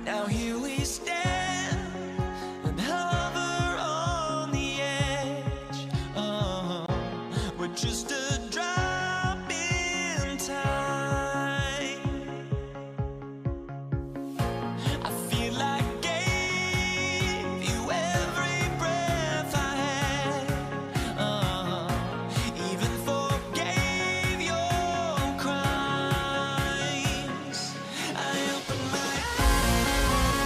Now here we stand and hover on the edge. We're just a drop in time. I feel like gave you every breath I had. Even forgave your crimes. I open my eyes.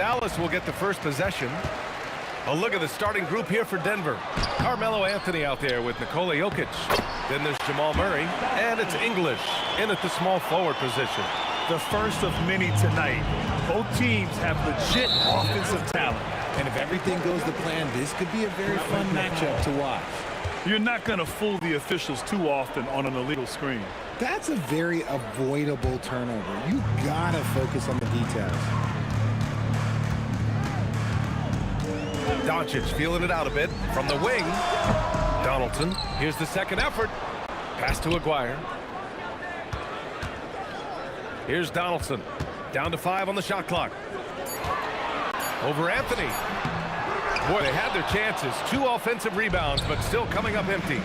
Dallas will get the first possession. A look at the starting group here for Denver. Carmelo Anthony out there with Nikola Jokic. Then there's Jamal Murray, and it's English in at the small forward position. The first of many tonight. Both teams have legit offensive talent. And if everything goes to plan, this could be a very fun matchup to watch. You're not going to fool the officials too often on an illegal screen. That's a very avoidable turnover. You gotta focus on the details. Doncic feeling it out a bit from the wing. Donaldson, here's the second effort. Pass to Aguirre. Here's Donaldson. Down to 5 on the shot clock. Over Anthony. Boy, they had their chances. 2 offensive rebounds, but still coming up empty.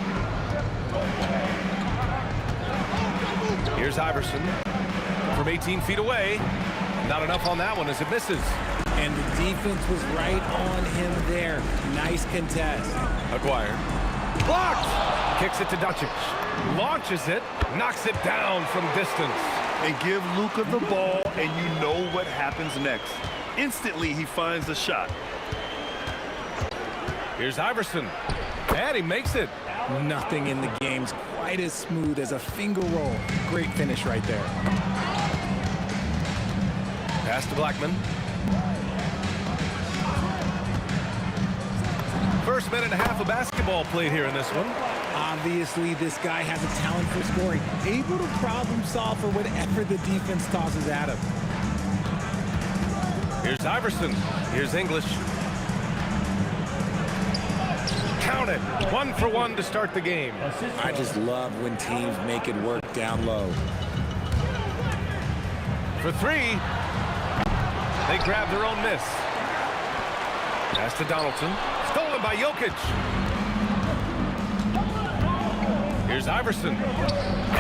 Here's Iverson from 18 feet away. Not enough on that one as it misses. And the defense was right on him there. Nice contest. Aguirre. Blocked! Kicks it to Doncic. Launches it. Knocks it down from distance. And give Luka the ball, and you know what happens next. Instantly, he finds the shot. Here's Iverson. And he makes it. Nothing in the game's quite as smooth as a finger roll. Great finish right there. Pass to Blackman. First minute and a half of basketball played here in this one. Obviously, this guy has a talent for scoring. Able to problem solve for whatever the defense tosses at him. Here's Iverson. Here's English. Count it. 1 for 1 to start the game. I just love when teams make it work down low. For 3. They grab their own miss. Pass to Donaldson. Stolen by Jokic. Here's Iverson.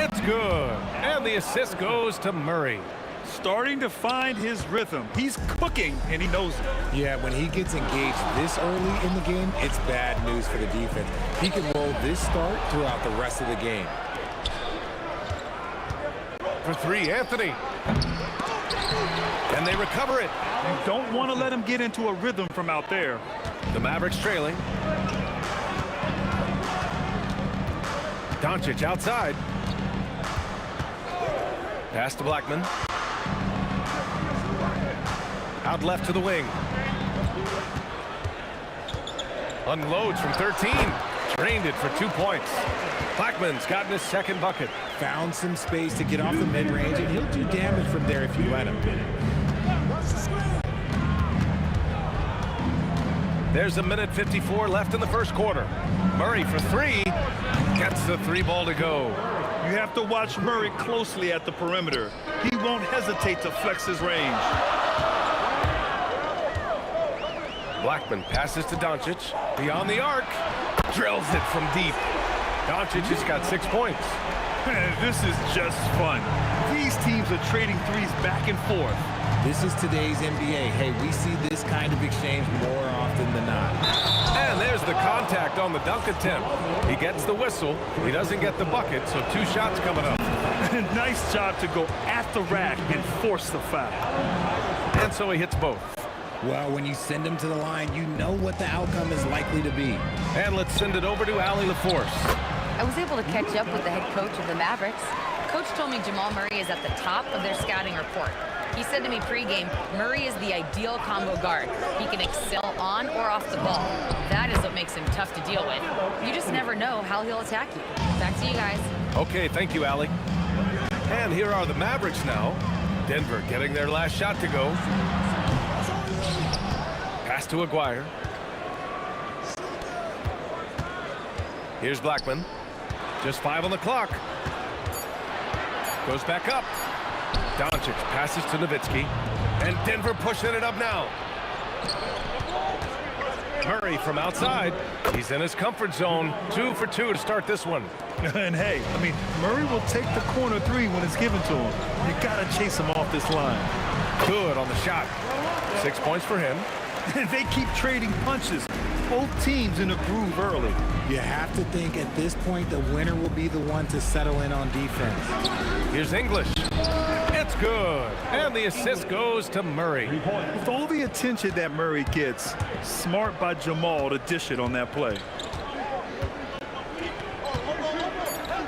It's good. And the assist goes to Murray. Starting to find his rhythm. He's cooking, and he knows it. Yeah, when he gets engaged this early in the game, it's bad news for the defense. He can roll this start throughout the rest of the game. For 3, Anthony. And they recover it. You don't want to let him get into a rhythm from out there. The Mavericks trailing. Doncic outside. Pass to Blackman. Out left to the wing. Unloads from 13. Drained it for 2 points. Blackman's gotten his second bucket. Found some space to get off the mid-range, and he'll do damage from there if you let him. There's 1:54 left in the first quarter. Murray for 3. Gets the 3 ball to go. You have to watch Murray closely at the perimeter. He won't hesitate to flex his range. Blackman passes to Doncic. Beyond the arc. Drills it from deep. Doncic has got 6 points. This is just fun. These teams are trading threes back and forth. This is today's NBA. Hey, we see this kind of exchange more often than not. And there's the contact on the dunk attempt. He gets the whistle. He doesn't get the bucket, so 2 shots coming up. Nice job to go at the rack and force the foul. And so he hits both. Well, when you send him to the line, you know what the outcome is likely to be. And let's send it over to Allie LaForce. I was able to catch up with the head coach of the Mavericks. Coach told me Jamal Murray is at the top of their scouting report. He said to me pregame, Murray is the ideal combo guard. He can excel on or off the ball. That is what makes him tough to deal with. You just never know how he'll attack you. Back to you guys. Okay, thank you, Allie. And here are the Mavericks now. Denver getting their last shot to go. Pass to Aguirre. Here's Blackman. Just 5 on the clock. Goes back up. Doncic passes to Nowitzki. And Denver pushing it up now. Murray from outside. He's in his comfort zone. 2 for 2 to start this one. And hey, I mean, Murray will take the corner 3 when it's given to him. You gotta chase him off this line. Good on the shot. 6 points for him. And they keep trading punches. Both teams in a groove early. You have to think at this point the winner will be the one to settle in on defense. Here's English. That's good. And the assist goes to Murray. With all the attention that Murray gets, smart by Jamal to dish it on that play.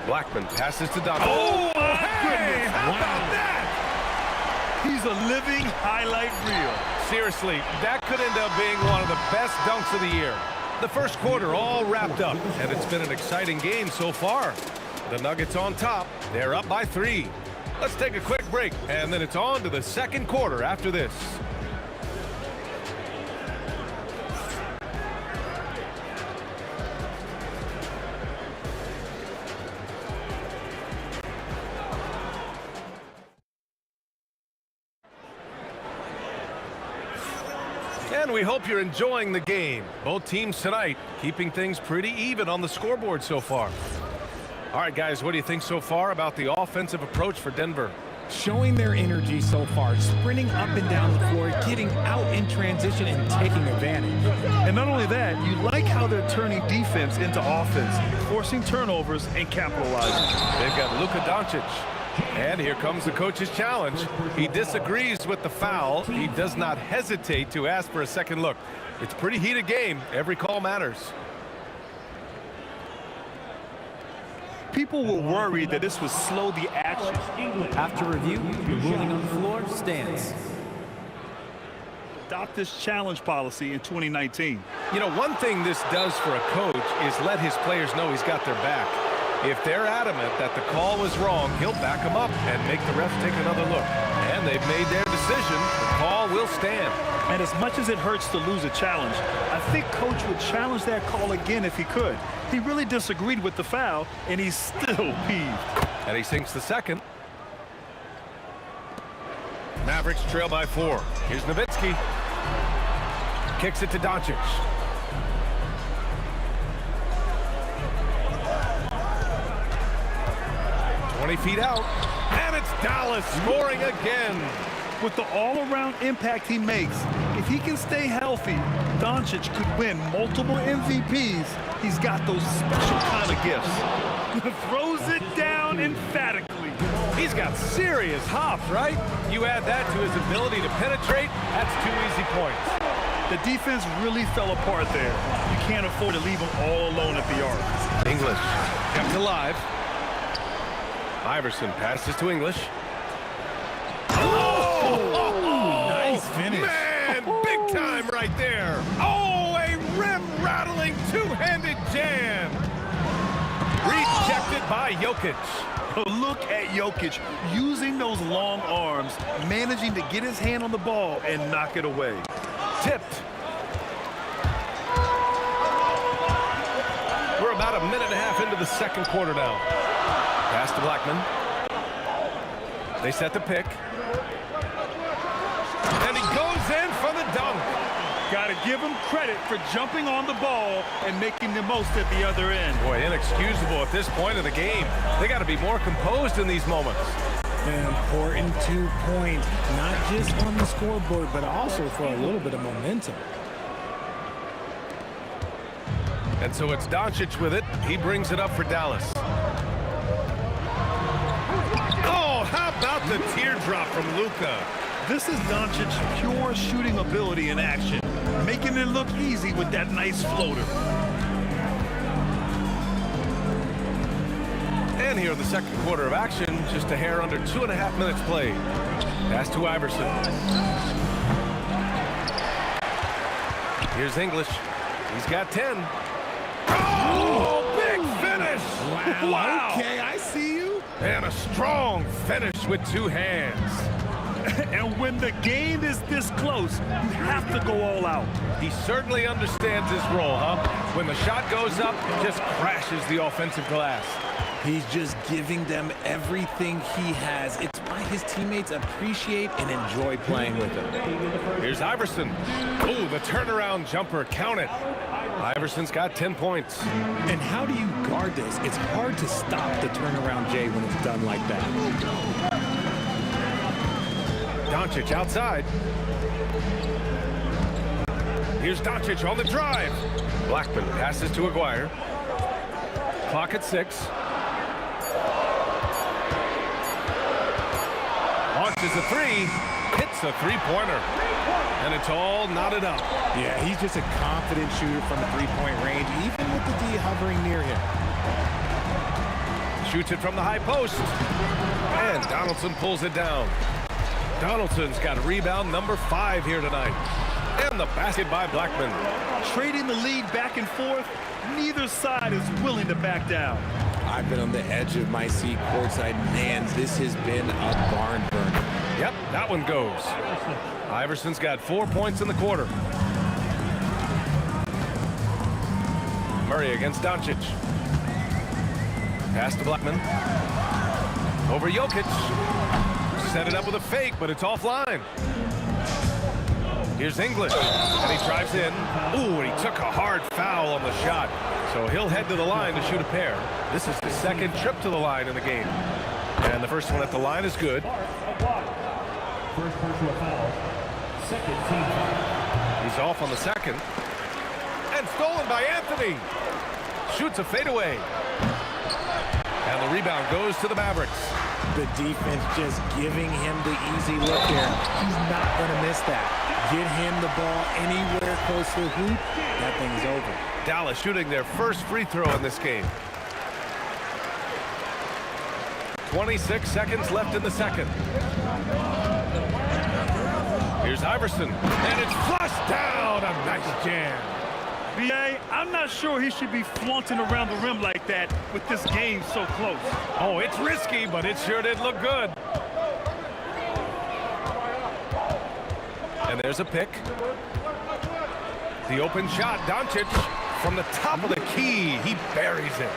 Blackman passes to Donovan. Oh, my Hey, goodness. how about that? He's a living highlight reel. Seriously, that could end up being one of the best dunks of the year. The first quarter all wrapped up, and it's been an exciting game so far. The Nuggets on top. They're up by 3. Let's take a quick break, and then it's on to the second quarter after this. And we hope you're enjoying the game. Both teams tonight keeping things pretty even on the scoreboard so far. All right, guys, what do you think so far about the offensive approach for Denver? Showing their energy so far, sprinting up and down the floor, getting out in transition and taking advantage. And not only that, you like how they're turning defense into offense, forcing turnovers and capitalizing. They've got Luka Doncic. And here comes the coach's challenge. He disagrees with the foul. He does not hesitate to ask for a second look. It's a pretty heated game. Every call matters. People were worried that this would slow the action. After review, the ruling on the floor stands. Adopt this challenge policy in 2019. You know, one thing this does for a coach is let his players know he's got their back. If they're adamant that the call was wrong, he'll back them up and make the refs take another look. And they've made their decision. The call will stand. And as much as it hurts to lose a challenge, I think Coach would challenge that call again if he could. He really disagreed with the foul, and he's still peeved. And he sinks the second. Mavericks trail by 4. Here's Nowitzki. Kicks it to Doncic. Feet out, and it's Dallas scoring again. With the all-around impact he makes, if he can stay healthy, Doncic could win multiple MVPs. He's got those special kind of gifts. Throws it down emphatically. He's got serious hops, right? You add that to his ability to penetrate, that's 2 easy points. The defense really fell apart there. You can't afford to leave him all alone at the arc. English kept alive. Iverson passes to English. Oh! Nice finish. Man, big time right there. Oh, a rim-rattling two-handed jam. Rejected by Jokic. Look at Jokic using those long arms, managing to get his hand on the ball and knock it away. Tipped. We're about a minute and a half into the second quarter now. Pass to Blackman. They set the pick. And he goes in for the dunk. Got to give him credit for jumping on the ball and making the most at the other end. Boy, inexcusable at this point of the game. They got to be more composed in these moments. An important 2-point, not just on the scoreboard, but also for a little bit of momentum. And so it's Doncic with it. He brings it up for Dallas. Oh, how about the teardrop from Luka? This is Doncic's pure shooting ability in action, making it look easy with that nice floater. And here in the second quarter of action, just a hair under 2.5 minutes played. Pass to Iverson. Here's English. He's got 10. Oh, big finish! Wow. Okay, I see you. And a strong finish with 2 hands. And when the game is this close, you have to go all out. He certainly understands his role, huh? When the shot goes up, it just crashes the offensive glass. He's just giving them everything he has. It's why his teammates appreciate and enjoy playing with him. Here's Iverson. Oh, the turnaround jumper, count it. Iverson's got 10 points. And how do you guard this? It's hard to stop the turnaround J when it's done like that. Doncic outside. Here's Doncic on the drive. Blackman passes to Aguirre. Clock at 6. Launches a three, hits a three-pointer, and it's all knotted up. Yeah, he's just a confident shooter from the three-point range, even with the D hovering near him. Shoots it from the high post, and Donaldson pulls it down. Donaldson's got rebound number 5 here tonight. And the basket by Blackman. Trading the lead back and forth, neither side is willing to back down. I've been on the edge of my seat courtside. Man, this has been a barn burner. Yep, that one goes. Iverson's got 4 points in the quarter. Murray against Doncic. Pass to Blackman. Over Jokic. Set it up with a fake, but it's offline. Here's English, and he drives in. Ooh, and he took a hard foul on the shot. So he'll head to the line to shoot a pair. This is the second trip to the line in the game. And the first one at the line is good. First personal foul. Second team foul. He's off on the second. And stolen by Anthony. Shoots a fadeaway. And the rebound goes to the Mavericks. The defense just giving him the easy look there. He's not going to miss that. Get him the ball anywhere close to the hoop, that thing's over. Dallas shooting their first free throw in this game. 26 seconds left in the second. Here's Iverson, and it's flushed down. A nice jam. B.A., I'm not sure he should be flaunting around the rim like that with this game so close. Oh, it's risky, but it sure did look good. And there's a pick. The open shot, Doncic from the top of the key. He buries it.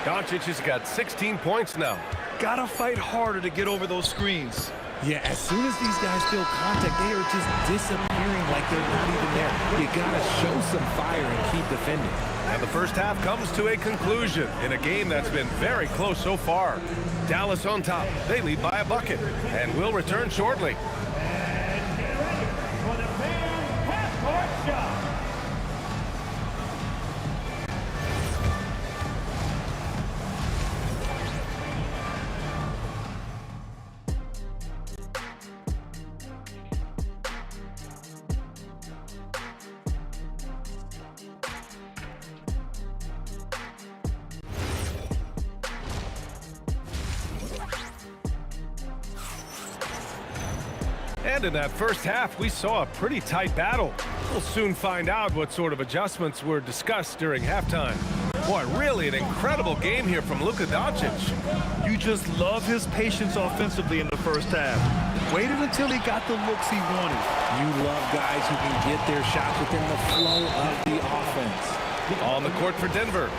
Doncic has got 16 points now. Gotta fight harder to get over those screens. Yeah, as soon as these guys feel contact, they are just disappearing like they're not even there. You gotta show some fire and keep defending. And the first half comes to a conclusion in a game that's been very close so far. Dallas on top. They lead by a bucket. And we'll return shortly. And in that first half, we saw a pretty tight battle. We'll soon find out what sort of adjustments were discussed during halftime. Boy, really an incredible game here from Luka Doncic. You just love his patience offensively in the first half. Waited until he got the looks he wanted. You love guys who can get their shots within the flow of the offense. On the court for Denver,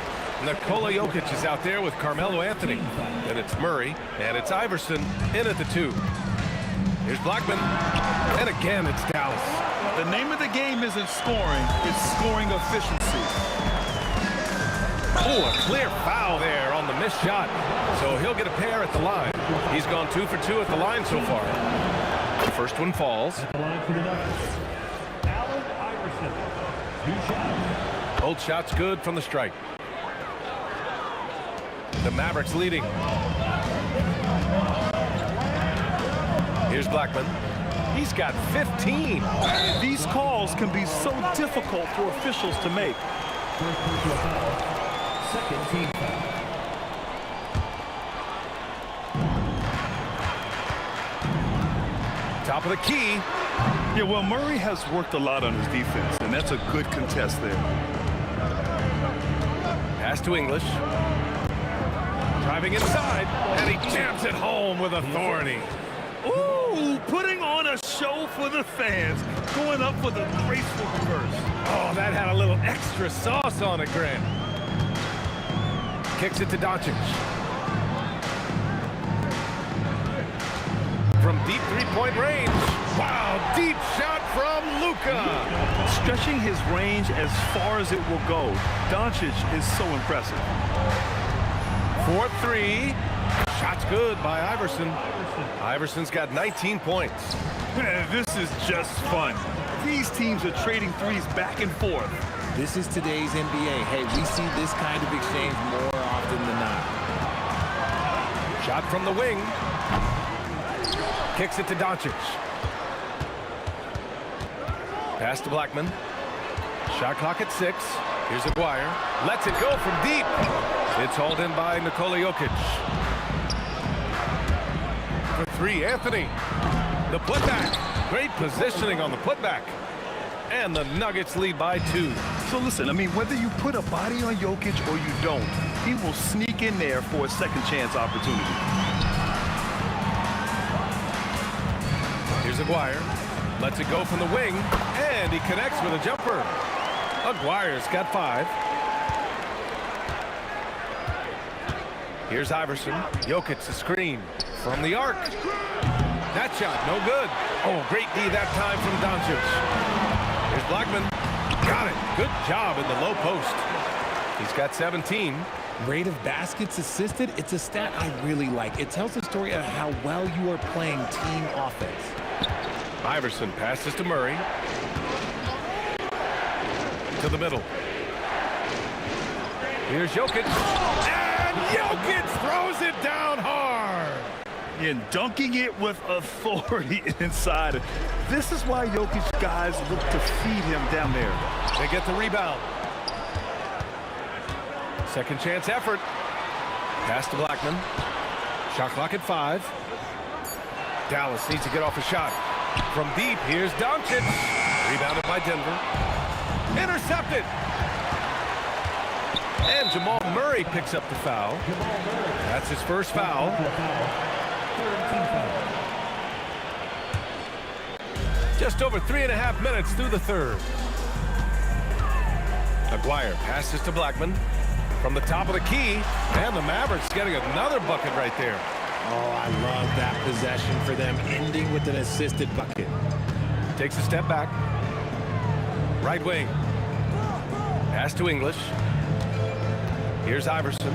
Nikola Jokic is out there with Carmelo Anthony. Then it's Murray, and it's Iverson in at the 2. Here's Blackman, and again it's Dallas. The name of the game isn't scoring, it's scoring efficiency. Oh, a clear foul there on the missed shot. So he'll get a pair at the line. He's gone 2 for 2 at the line so far. The first one falls. At the line for the Nuggets, Allen Iverson. 2 shots. Both shots good from the strike. The Mavericks leading. Here's Blackman. He's got 15. These calls can be so difficult for officials to make. First personal foul. Second team foul. Top of the key. Yeah, well, Murray has worked a lot on his defense, and that's a good contest there. Pass to English. Driving inside, and he jams it home with authority. Ooh, putting on a show for the fans, going up with a graceful reverse. Oh, that had a little extra sauce on it, Grant. Kicks it to Doncic. From deep three-point range. Wow, deep shot from Luka. Stretching his range as far as it will go. Doncic is so impressive. 4-3. Shot's good by Iverson. Iverson's got 19 points. This is just fun. These teams are trading threes back and forth. This is today's NBA. Hey, we see this kind of exchange more often than not. Shot from the wing. Kicks it to Doncic. Pass to Blackman. Shot clock at 6. Here's Aguirre. Lets it go from deep. It's hauled in by Nikola Jokic. For 3, Anthony. The putback. Great positioning on the putback. And the Nuggets lead by 2. So listen, I mean, whether you put a body on Jokic or you don't, he will sneak in there for a second chance opportunity. Here's Aguirre. Lets it go from the wing. And he connects with a jumper. Aguirre's got 5. Here's Iverson. Jokic the screen from the arc. That shot, no good. Oh, great D that time from Doncic. Here's Blackman. Got it. Good job in the low post. He's got 17. Rate of baskets assisted, it's a stat I really like. It tells the story of how well you are playing team offense. Iverson passes to Murray. To the middle. Here's Jokic. And Jokic throws it down hard. And dunking it with authority inside. This is why Jokic guys look to feed him down there. They get the rebound. Second chance effort. Pass to Blackman. Shot clock at 5. Dallas needs to get off a shot. From deep, here's Doncic. Rebounded by Denver. Intercepted. And Jamal Murray picks up the foul. That's his first foul. Just over 3.5 minutes through the third. Aguirre passes to Blackman from the top of the key, and the Mavericks getting another bucket right there. Oh, I love that possession for them, ending with an assisted bucket. Takes a step back. Right wing. Pass to English. Here's Iverson.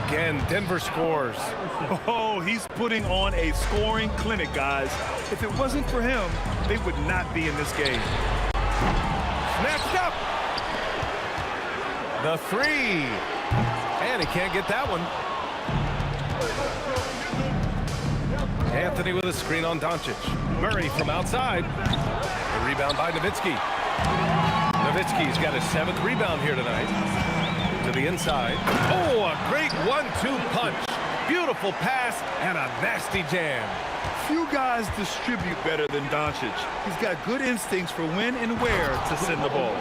Again, Denver scores. Oh, he's putting on a scoring clinic, guys. If it wasn't for him, they would not be in this game. Snatched up. The 3. And he can't get that one. Anthony with a screen on Doncic. Murray from outside. A rebound by Nowitzki. Nowitzki's got his 7th rebound here tonight. To the inside. Oh, a great 1-2 punch. Beautiful pass and a nasty jam. Few guys distribute better than Doncic. He's got good instincts for when and where to send the ball.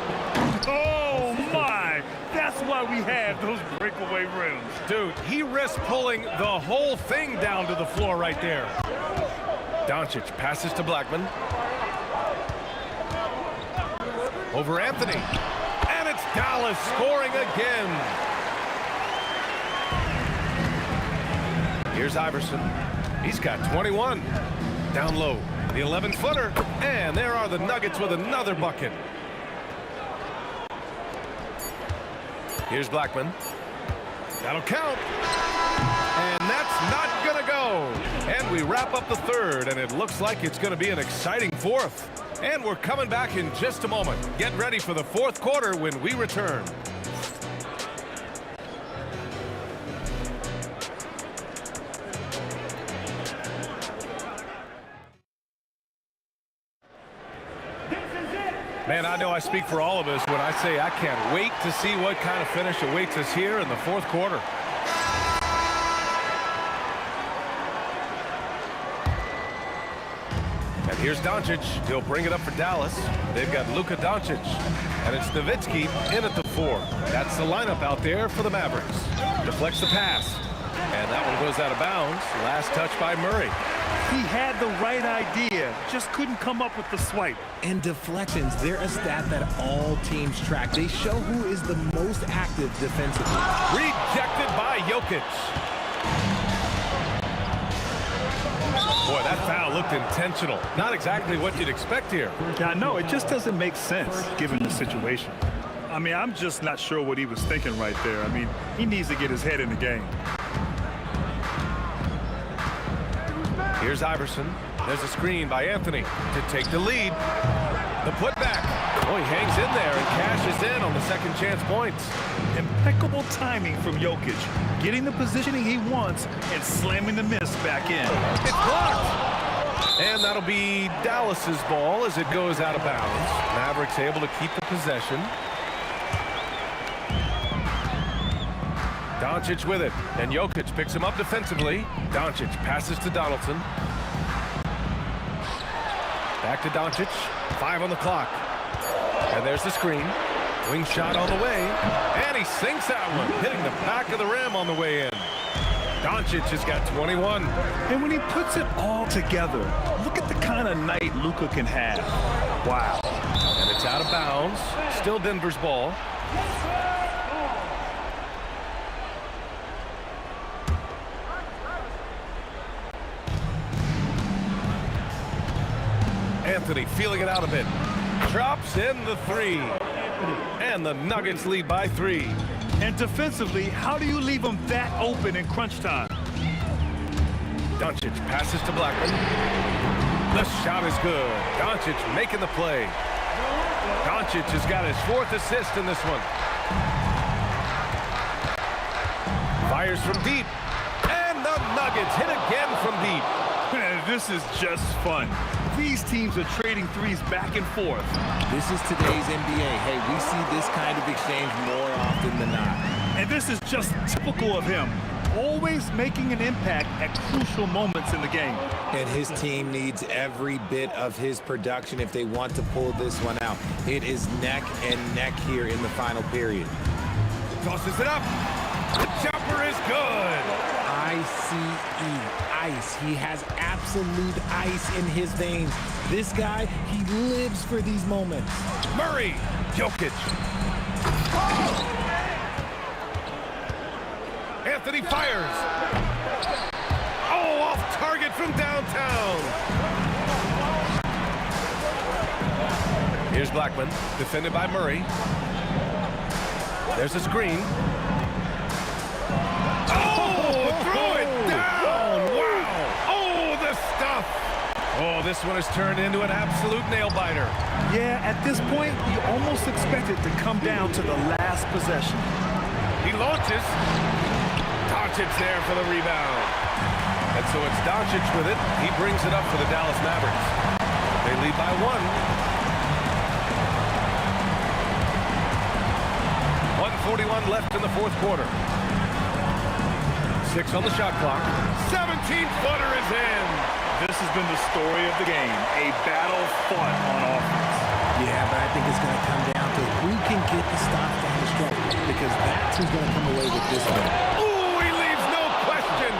Oh, my! That's why we have those breakaway rims. Dude, he risks pulling the whole thing down to the floor right there. Doncic passes to Blackman. Over Anthony. And it's Dallas scoring again. Here's Iverson. He's got 21. Down low. The 11-footer. And there are the Nuggets with another bucket. Here's Blackman. That'll count. And that's not going to go. And we wrap up the third, and it looks like it's going to be an exciting fourth. And we're coming back in just a moment. Get ready for the fourth quarter when we return. Man, I know I speak for all of us when I say I can't wait to see what kind of finish awaits us here in the fourth quarter. And here's Doncic. He'll bring it up for Dallas. They've got Luka Doncic. And it's Nowitzki in at the 4. That's the lineup out there for the Mavericks. Deflects the pass. And that one goes out of bounds. Last touch by Murray. He had the right idea, just couldn't come up with the swipe. And deflections, they're a stat that all teams track. They show who is the most active defensively. Rejected by Jokic. Boy, that foul looked intentional. Not exactly what you'd expect here. Yeah, no, it just doesn't make sense given the situation. I mean, I'm just not sure what he was thinking right there. I mean, he needs to get his head in the game. Here's Iverson. There's a screen by Anthony to take the lead. The putback. Oh, he hangs in there and cashes in on the second chance points. Impeccable timing from Jokic, getting the positioning he wants and slamming the miss back in. It's blocked. And that'll be Dallas's ball as it goes out of bounds. Mavericks able to keep the possession. Doncic with it, and Jokic picks him up defensively. Doncic passes to Donaldson. Back to Doncic. 5 on the clock. And there's the screen. Wing shot on the way. And he sinks that one, hitting the back of the rim on the way in. Doncic has got 21. And when he puts it all together, look at the kind of night Luka can have. Wow. And it's out of bounds. Still Denver's ball. Anthony feeling it out a bit. Drops in the 3. And the Nuggets lead by 3. And defensively, how do you leave them that open in crunch time? Doncic passes to Blackman. The shot is good. Doncic making the play. Doncic has got his 4th assist in this one. Fires from deep. And the Nuggets hit again from deep. Man, this is just fun. These teams are trading threes back and forth. This is today's NBA. Hey, we see this kind of exchange more often than not. And this is just typical of him. Always making an impact at crucial moments in the game. And his team needs every bit of his production if they want to pull this one out. It is neck and neck here in the final period. Tosses it up. The jumper is good. Ice. He has absolute ice in his veins. This guy, he lives for these moments. Murray. Jokic. Anthony fires. Oh, off target from downtown. Here's Blackman, defended by Murray. There's a screen. Oh, throw it down. Wow. Oh, the stuff. Oh, this one has turned into an absolute nail-biter. Yeah, at this point, you almost expect it to come down to the last possession. He launches. Doncic there for the rebound. And so it's Doncic with it. He brings it up for the Dallas Mavericks. They lead by 1. 1:41 left in the 4th quarter. 6 on the shot clock. 17-footer is in. This has been the story of the game. A battle fought on offense. Yeah, but I think it's going to come down to who can get the stop down the stretch, because that's who's going to come away with this one. Ooh, he leaves no question.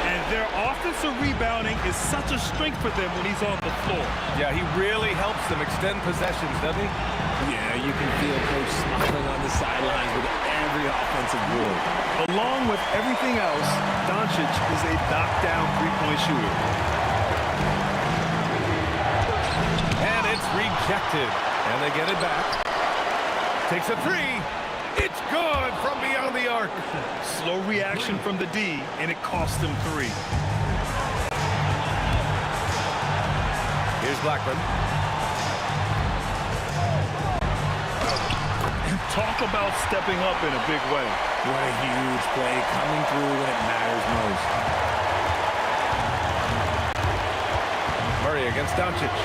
And their offensive rebounding is such a strength for them when he's on the floor. Yeah, he really helps them extend possessions, doesn't he? Yeah, you can feel Coach smiling on the sidelines with every offensive board. Along with everything else, Doncic is a knockdown three-point shooter. And it's rejected. And they get it back. Takes a 3. It's good from beyond the arc. Slow reaction from the D, and it cost him 3. Here's Blackman. Talk about stepping up in a big way. What a huge play, coming through when it matters most. Murray against Doncic.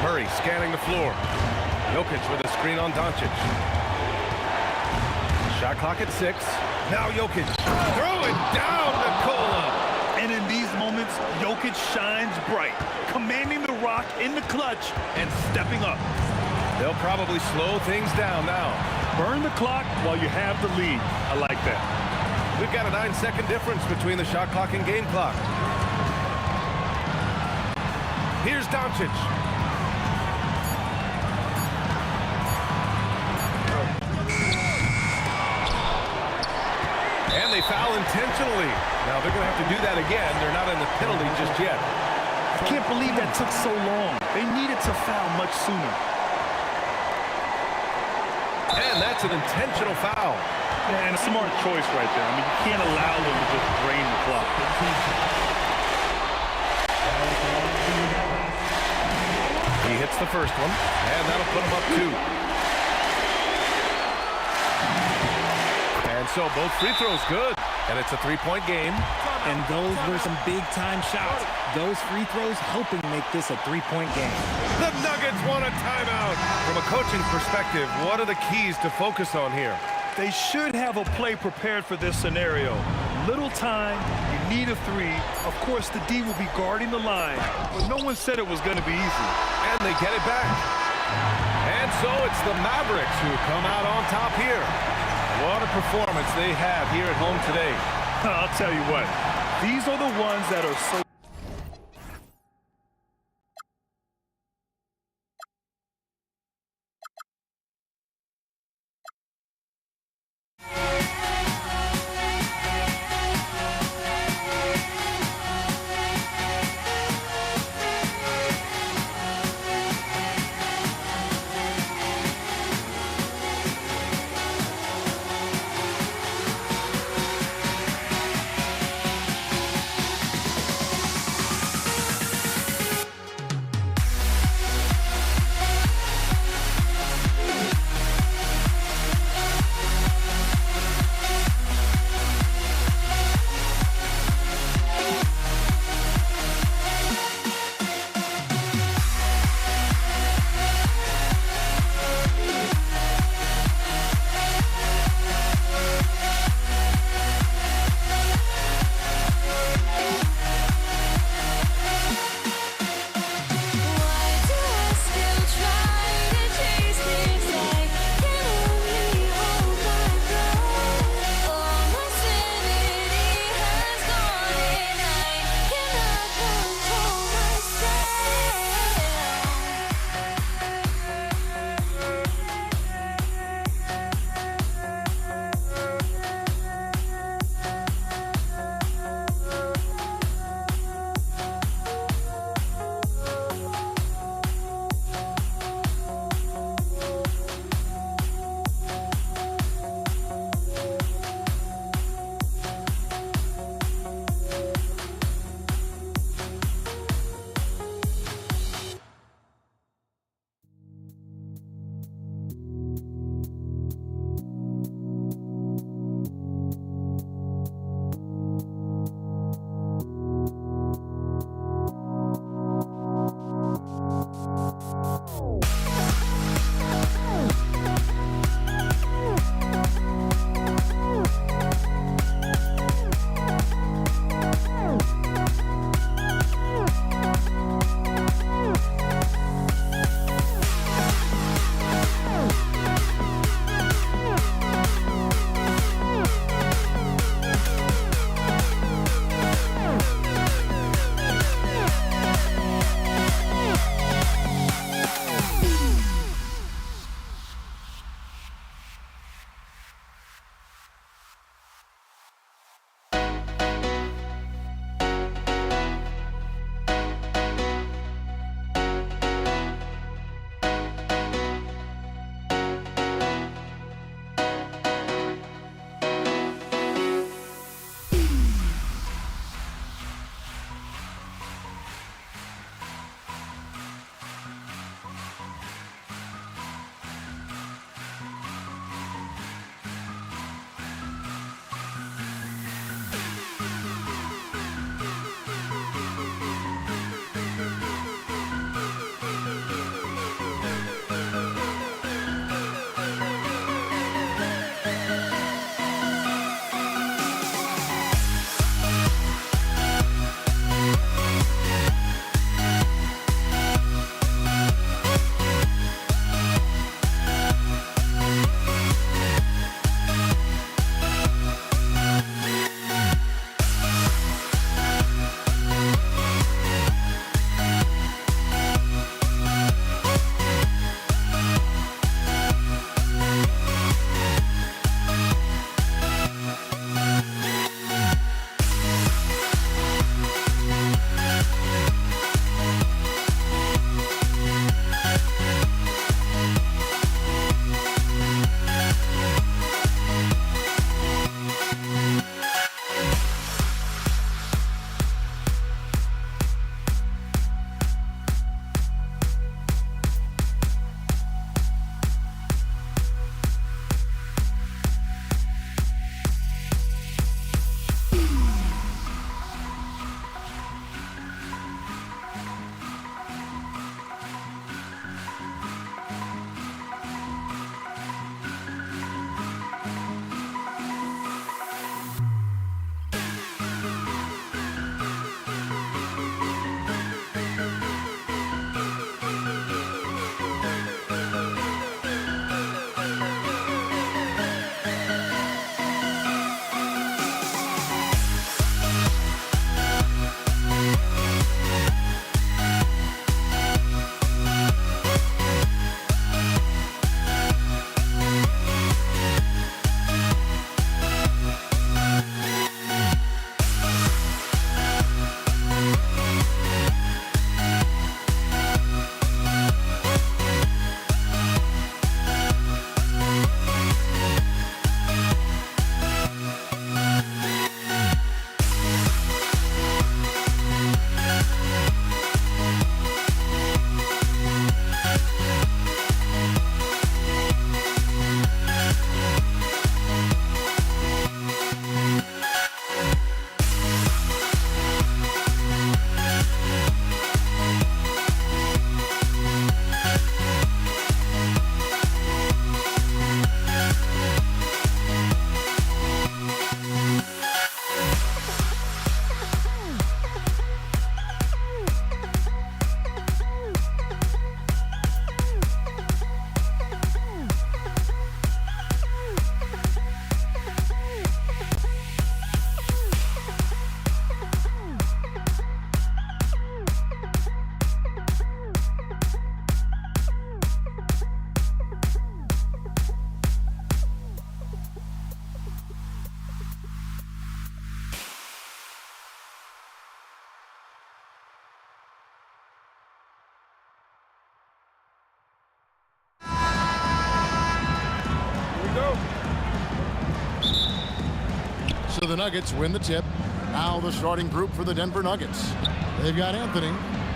Murray scanning the floor. Jokic with a screen on Doncic. Shot clock at 6. Now Jokic. Throw it down, Nikola. And in these moments, Jokic shines bright, commanding the rock in the clutch and stepping up. They'll probably slow things down now. Burn the clock while you have the lead. I like that. We've got a 9-second difference between the shot clock and game clock. Here's Doncic. And they foul intentionally. Now they're going to have to do that again. They're not in the penalty just yet. I can't believe that took so long. They needed to foul much sooner. And that's an intentional foul. And a smart choice right there. I mean, you can't allow them to just drain the clock. hits the first one, and that'll put him up 2. And so both free throws good, and it's a 3-point game. And those were some big-time shots. Those free throws helping make this a 3-point game. The Nuggets want a timeout. From a coaching perspective, what are the keys to focus on here? They should have a play prepared for this scenario. Little time, you need a 3. Of course, the D will be guarding the line, but no one said it was going to be easy. And they get it back. And so it's the Mavericks who come out on top here. What a performance they have here at home today. I'll tell you what, these are the ones that are so the Nuggets win the tip. Now the starting group for the Denver Nuggets. They've got Anthony,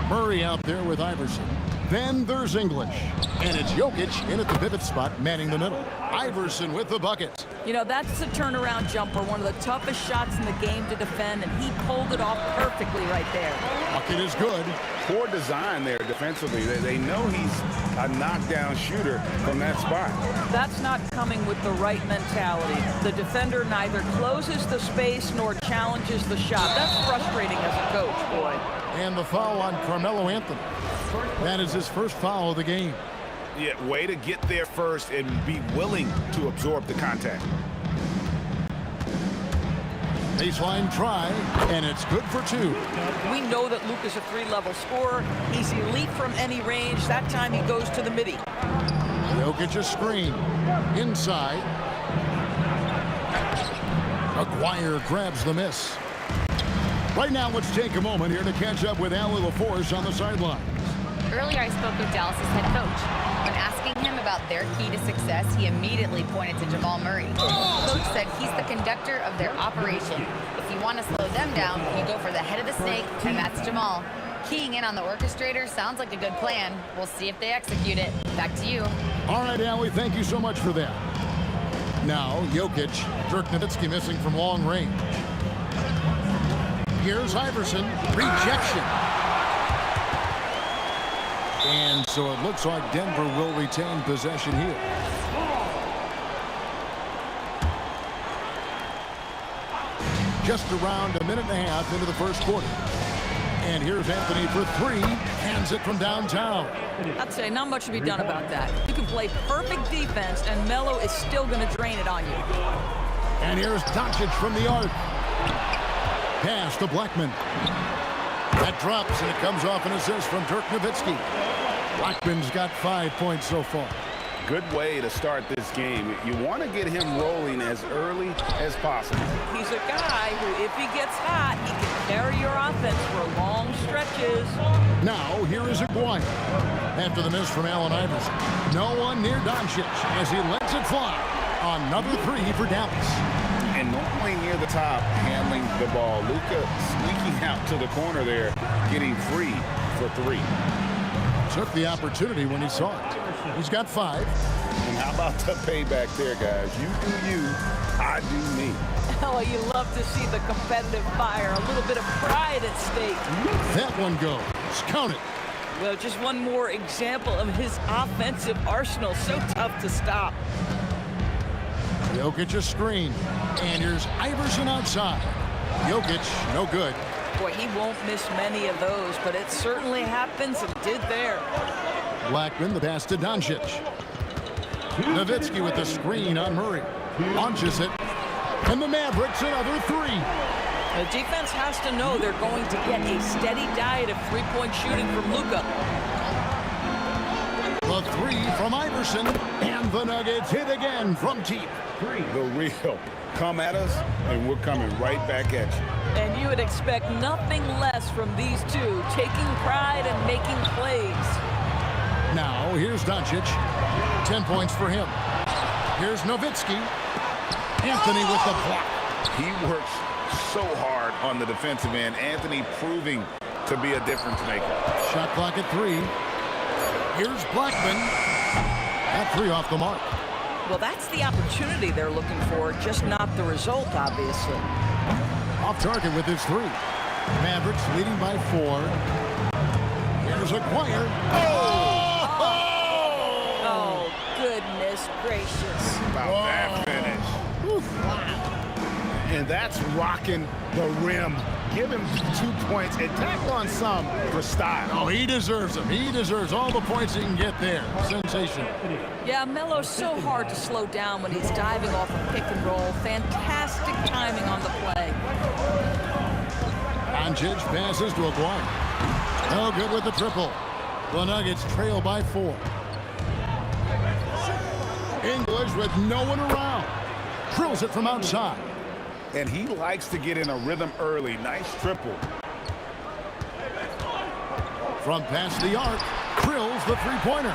Murray out there with Iverson. Then there's English. And it's Jokic in at the pivot spot, manning the middle. Iverson with the bucket. You know, that's a turnaround jumper, one of the toughest shots in the game to defend, and he pulled it off perfectly right there. Bucket is good. Poor design there defensively. They know he's a knockdown shooter from that spot. That's not coming with the right mentality. The defender neither closes the space nor challenges the shot. That's frustrating as a coach, boy. And the foul on Carmelo Anthony. That is his first foul of the game. Yeah, way to get there first and be willing to absorb the contact. Baseline try, and it's good for two. We know that Luka's a three-level scorer. He's elite from any range. That time he goes to the midi. Jokic a screen. Inside. Maguire grabs the miss. Right now, let's take a moment here to catch up with Allie LaForce on the sideline. Earlier, I spoke with Dallas's head coach. When asking him about their key to success, he immediately pointed to Jamal Murray. Coach said he's the conductor of their operation. If you want to slow them down, you go for the head of the snake, and that's Jamal. Keying in on the orchestrator sounds like a good plan. We'll see if they execute it. Back to you. All right, Allie, thank you so much for that. Now, Jokic, Dirk Nowitzki missing from long range. Here's Iverson, rejection. And so it looks like Denver will retain possession here. Just around a minute and a half into the first quarter. And here's Anthony for three. Hands it from downtown. I'd say not much to be done about that. You can play perfect defense, and Melo is still going to drain it on you. And here's Doncic from the arc. Pass to Blackman. That drops, and it comes off an assist from Dirk Nowitzki. Blackman's got 5 points so far. Good way to start this game. You want to get him rolling as early as possible. He's a guy who, if he gets hot, he can carry your offense for long stretches. Now, here is Aguirre. After the miss from Allen Iverson. No one near Doncic as he lets it fly. Another three for Dallas. And normally near the top, handling the ball. Luka sneaking out to the corner there, getting free for three. Took the opportunity when he saw it. He's got 5. And how about the payback there, guys? You do you, I do me. Oh, you love to see the competitive fire. A little bit of pride at stake. That one goes. Count it. Well, just one more example of his offensive arsenal. So tough to stop. Jokic a screen. And here's Iverson outside. Jokic, no good. Boy, he won't miss many of those, but it certainly happens and did there. Blackman, the pass to Doncic. Nowitzki with the screen on Murray. Launches it. And the Mavericks another three. The defense has to know they're going to get a steady diet of three-point shooting from Luka. The three from Iverson. And the Nuggets hit again from deep. The real. Come at us, and we're coming right back at you. And you would expect nothing less from these two, taking pride and making plays. Now, here's Doncic. 10 points for him. Here's Nowitzki. Anthony with the block. He works so hard on the defensive end. Anthony proving to be a difference maker. Shot clock at 3. Here's Blackman. That 3 off the mark. Well, that's the opportunity they're looking for, just not the result, obviously. Off target with his 3. Mavericks leading by 4. Here's Aguirre. Oh, goodness gracious. About that finish. Oof. Wow. And that's rocking the rim. Give him 2 points and tack on some for style. Oh, he deserves them. He deserves all the points he can get there. Sensational. Yeah, Melo's so hard to slow down when he's diving off a pick and roll. Fantastic timing on the play. Doncic passes to Aguirre. No good with the triple. The Nuggets trail by 4. English with no one around. Drills it from outside. And he likes to get in a rhythm early. Nice triple. From past the arc, drills the three-pointer.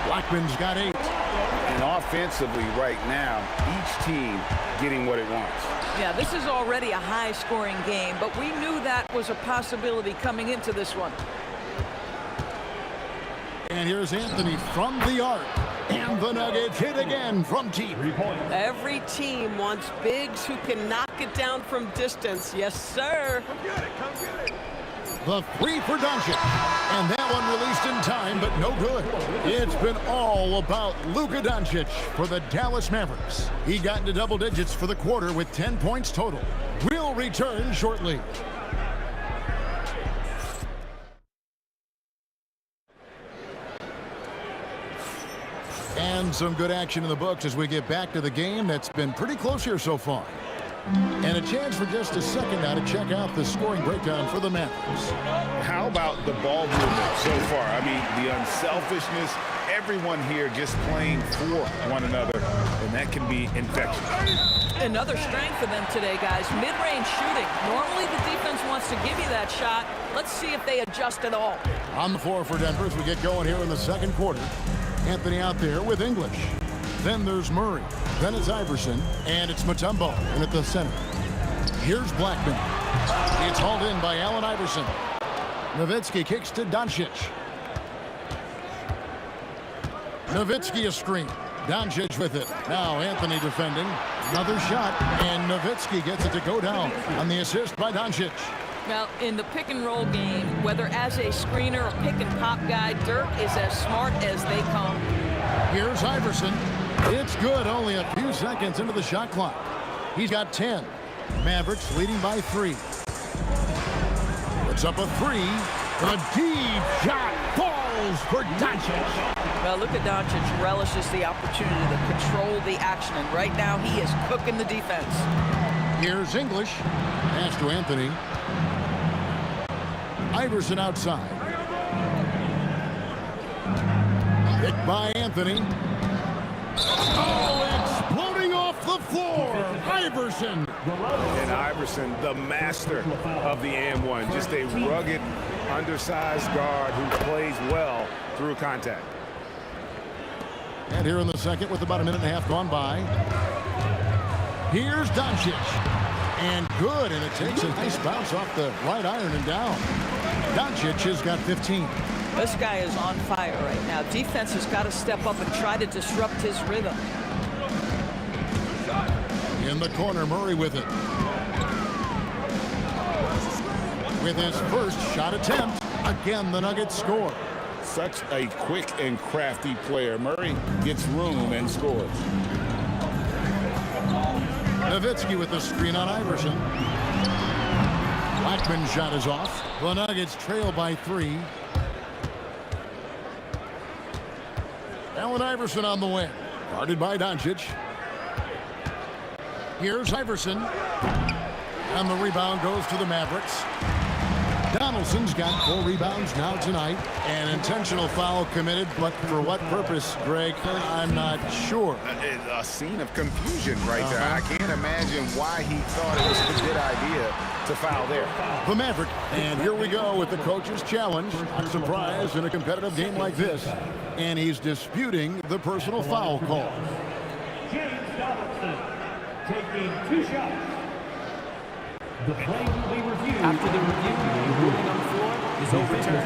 Blackman's got 8. And offensively right now, each team getting what it wants. Yeah, this is already a high-scoring game, but we knew that was a possibility coming into this one. And here's Anthony from the arc. And the Nuggets hit again from deep. Every team wants bigs who can knock it down from distance. Yes, sir. The three for Doncic. And that one released in time, but no good. It's been all about Luka Doncic for the Dallas Mavericks. He got into double digits for the quarter with 10 points total. We'll return shortly. And some good action in the books as we get back to the game that's been pretty close here so far. And a chance for just a second now to check out the scoring breakdown for the Mavericks. How about the ball movement so far? I mean, the unselfishness, everyone here just playing for one another, and that can be infectious. Another strength for them today, guys. Mid-range shooting. Normally the defense wants to give you that shot. Let's see if they adjust at all. On the floor for Denver as we get going here in the second quarter. Anthony out there with English. Then there's Murray. Then it's Iverson. And it's Mutombo in at the center. Here's Blackman. It's hauled in by Allen Iverson. Nowitzki kicks to Doncic. Nowitzki a screen. Doncic with it. Now Anthony defending. Another shot. And Nowitzki gets it to go down on the assist by Doncic. Now, in the pick-and-roll game, whether as a screener or pick-and-pop guy, Dirk is as smart as they come. Here's Iverson. It's good, only a few seconds into the shot clock. He's got 10. Mavericks leading by 3. It's up a 3. A deep shot falls for Doncic. Well, Luka Doncic relishes the opportunity to control the action, and right now he is cooking the defense. Here's English. Pass to Anthony. Iverson outside. Picked by Anthony. Oh, exploding off the floor. Iverson. And Iverson, the master of the and one. Just a rugged, undersized guard who plays well through contact. And here in the second with about a minute and a half gone by. Here's Doncic. And good, and it takes a nice bounce off the right iron and down. Doncic has got 15. This guy is on fire right now. Defense has got to step up and try to disrupt his rhythm. In the corner, Murray with it. With his first shot attempt, again the Nuggets score. Such a quick and crafty player. Murray gets room and scores. Nowitzki with the screen on Iverson. Blackman's shot is off. The Nuggets trail by 3. Allen Iverson on the wing. Guarded by Doncic. Here's Iverson. And the rebound goes to the Mavericks. Donaldson's got 4 rebounds now tonight. An intentional foul committed, but for what purpose, Greg? I'm not sure. A scene of confusion right there. I can't imagine why he thought it was a good idea to foul there. The Maverick, and here we go with the coach's challenge. Not surprised in a competitive game like this. And he's disputing the personal foul call. James Donaldson taking 2 shots. The play will be reviewed. After the review, the ruling on the floor is overturned.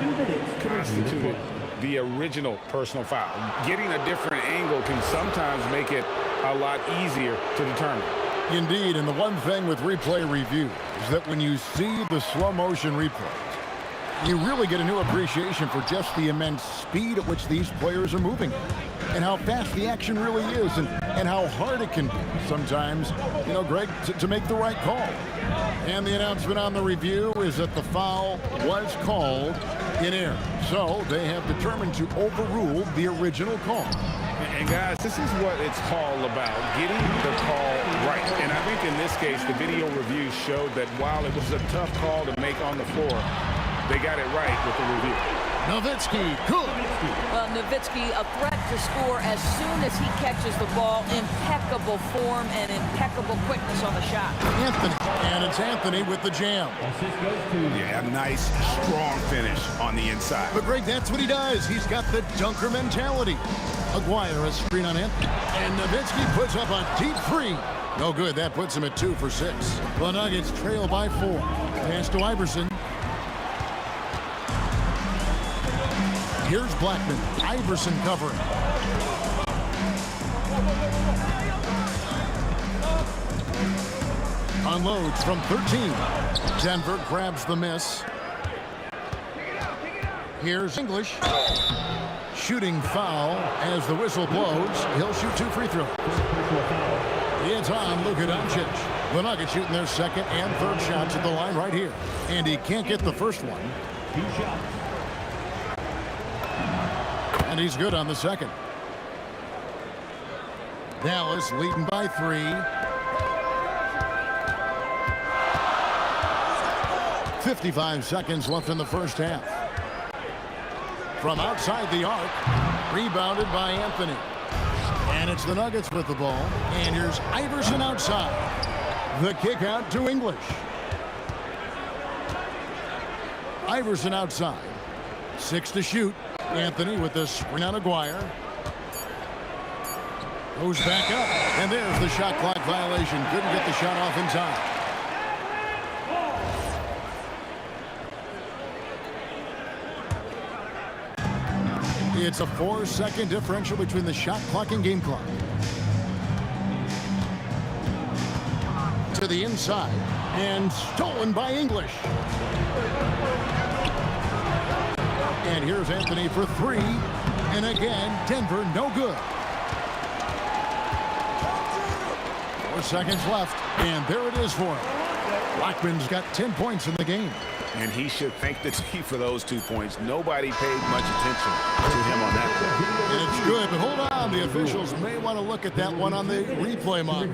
2 minutes. Constituted the original personal foul. Getting a different angle can sometimes make it a lot easier to determine. Indeed, and the one thing with replay review is that when you see the slow motion replay, you really get a new appreciation for just the immense speed at which these players are moving and how fast the action really is and how hard it can be sometimes, you know, Greg, to make the right call. And the announcement on the review is that the foul was called in error. So they have determined to overrule the original call. And guys, this is what it's all about, getting the call right. And I think in this case, the video review showed that while it was a tough call to make on the floor, they got it right with the review. Nowitzki, good. Well, Nowitzki, a threat to score as soon as he catches the ball. Impeccable form and impeccable quickness on the shot. Anthony, and it's Anthony with the jam. Yeah, nice, strong finish on the inside. But Greg, that's what he does. He's got the dunker mentality. Aguirre a screen on Anthony. And Nowitzki puts up a deep 3. No good. That puts him at 2 for 6. The Nuggets trail by 4. Pass to Iverson. Here's Blackman. Iverson covering. Unloads from 13. Denver grabs the miss. Here's English. Shooting foul as the whistle blows. He'll shoot 2 free throws. It's on Luka Doncic. The Nuggets shooting their second and third shots at the line right here. And he can't get the first one. 2 shots. And he's good on the second. Dallas leading by 3. .55 seconds left in the first half. From outside the arc, rebounded by Anthony. And it's the Nuggets with the ball. And here's Iverson outside. The kick out to English. Iverson outside. 6 to shoot. Anthony with the screen on Aguirre. Goes back up. And there's the shot clock violation. Couldn't get the shot off in time. It's a 4-second differential between the shot clock and game clock. To the inside. And stolen by English. And here's Anthony for 3. And again, Denver no good. 4 seconds left. And there it is for him. Blackman's got 10 points in the game. And he should thank the team for those 2 points. Nobody paid much attention to him on that play. And it's good, but hold on. The officials may want to look at that one on the replay monitor.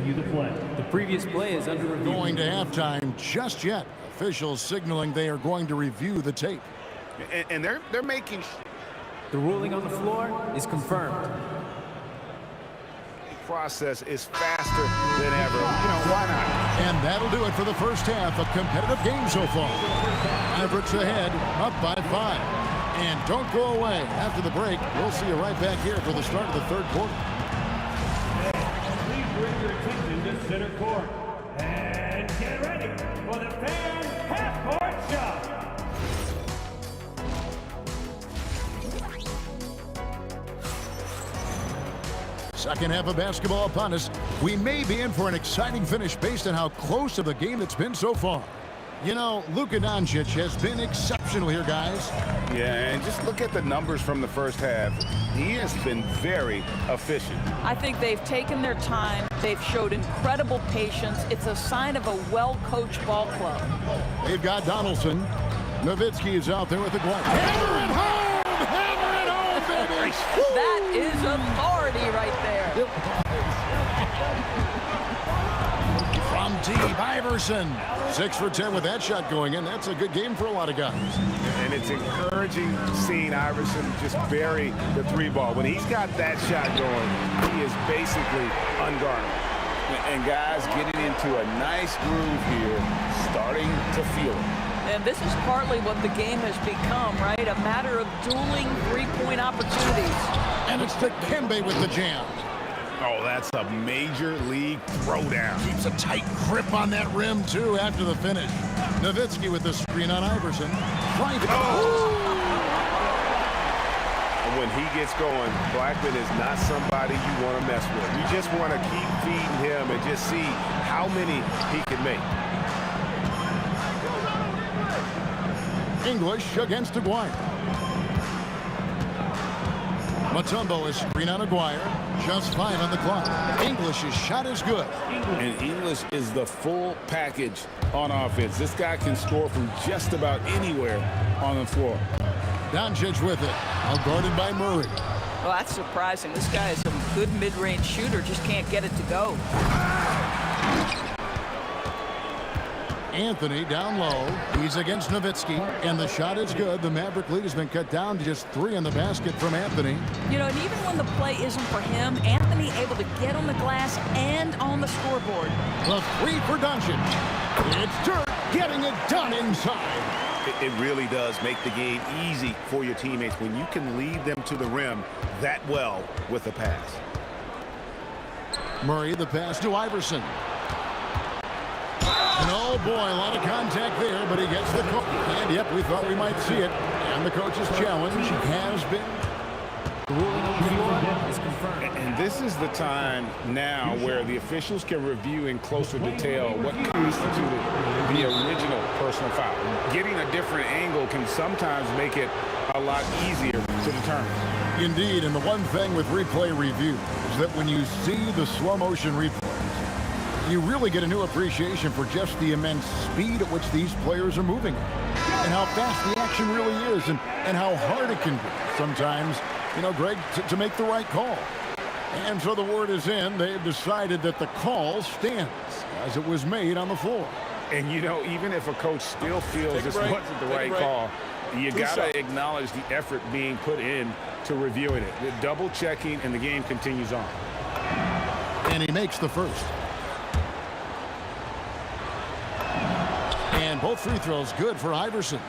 The previous play is under review. Going to halftime just yet. Officials signaling they are going to review the tape. And they're making... The ruling on the floor is confirmed. Process is faster than ever. You know, why not? And that'll do it for the first half. A competitive game so far. Mavericks ahead, up by 5. And don't go away. After the break, we'll see you right back here for the start of the third quarter. Please bring your attention to center court. And get ready for the fan half-court shot. Second half of basketball upon us. We may be in for an exciting finish based on how close to the game it's been so far. You know, Luka Doncic has been exceptional here, guys. Yeah, and just look at the numbers from the first half. He has been very efficient. I think they've taken their time. They've showed incredible patience. It's a sign of a well-coached ball club. They've got Donaldson. Nowitzki is out there with the glove. Hammer it home! Hammer it home, baby! That is authority right there. From deep, Iverson. 6 for 10 with that shot going in. That's a good game for a lot of guys. And it's encouraging seeing Iverson just bury the 3-ball. When he's got that shot going, he is basically unguardable. And guys getting into a nice groove here, starting to feel it. And this is partly what the game has become, right? A matter of dueling three-point opportunities. And it's Dikembe with the jam. Oh, that's a major league throwdown. Keeps a tight grip on that rim, too, after the finish. Nowitzki with the screen on Iverson. Right. Oh! And when he gets going, Blackman is not somebody you want to mess with. You just want to keep feeding him and just see how many he can make. English against Aguirre. Mutombo is screen on Aguirre. Just 5 on the clock. English's shot is good. And English is the full package on offense. This guy can score from just about anywhere on the floor. Doncic with it. Now guarded by Murray. Well, that's surprising. This guy is a good mid-range shooter, just can't get it to go. Anthony down low. He's against Nowitzki, and the shot is good. The Maverick lead has been cut down to just 3 in the basket from Anthony. You know, and even when the play isn't for him, Anthony able to get on the glass and on the scoreboard. The 3 for Doncic. It's Dirk getting it done inside. It really does make the game easy for your teammates when you can lead them to the rim that well with a pass. Murray, the pass to Iverson. And oh boy, a lot of contact there, but he gets the call. And yep, we thought we might see it. And the coach's challenge has been. The ruling on the floor is confirmed. And this is the time now where the officials can review in closer detail what constituted the original personal foul. Getting a different angle can sometimes make it a lot easier to determine. Indeed, and the one thing with replay review is that when you see the slow motion replays, you really get a new appreciation for just the immense speed at which these players are moving and how fast the action really is and how hard it can be sometimes, you know, Greg, to make the right call. And so the word is in. They've decided that the call stands as it was made on the floor. And, you know, even if a coach still feels this wasn't the right call, you got to acknowledge the effort being put in to reviewing it. The double checking, and the game continues on. And he makes the first. And both free throws good for Iverson.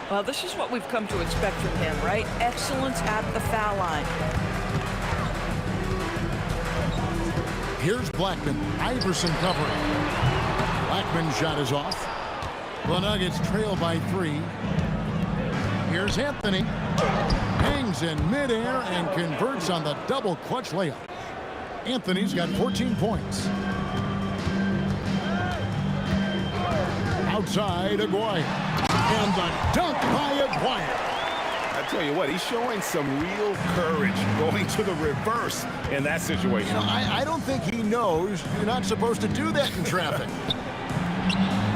Well, this is what we've come to expect from him, right? Excellence at the foul line. Here's Blackman. Iverson covering. Blackman's shot is off. The Nuggets trail by 3. Here's Anthony. Hangs in midair and converts on the double clutch layup. Anthony's got 14 points. Outside, Aguirre. And the dunk by Aguirre. I tell you what, he's showing some real courage going to the reverse in that situation. You know, I don't think he knows you're not supposed to do that in traffic.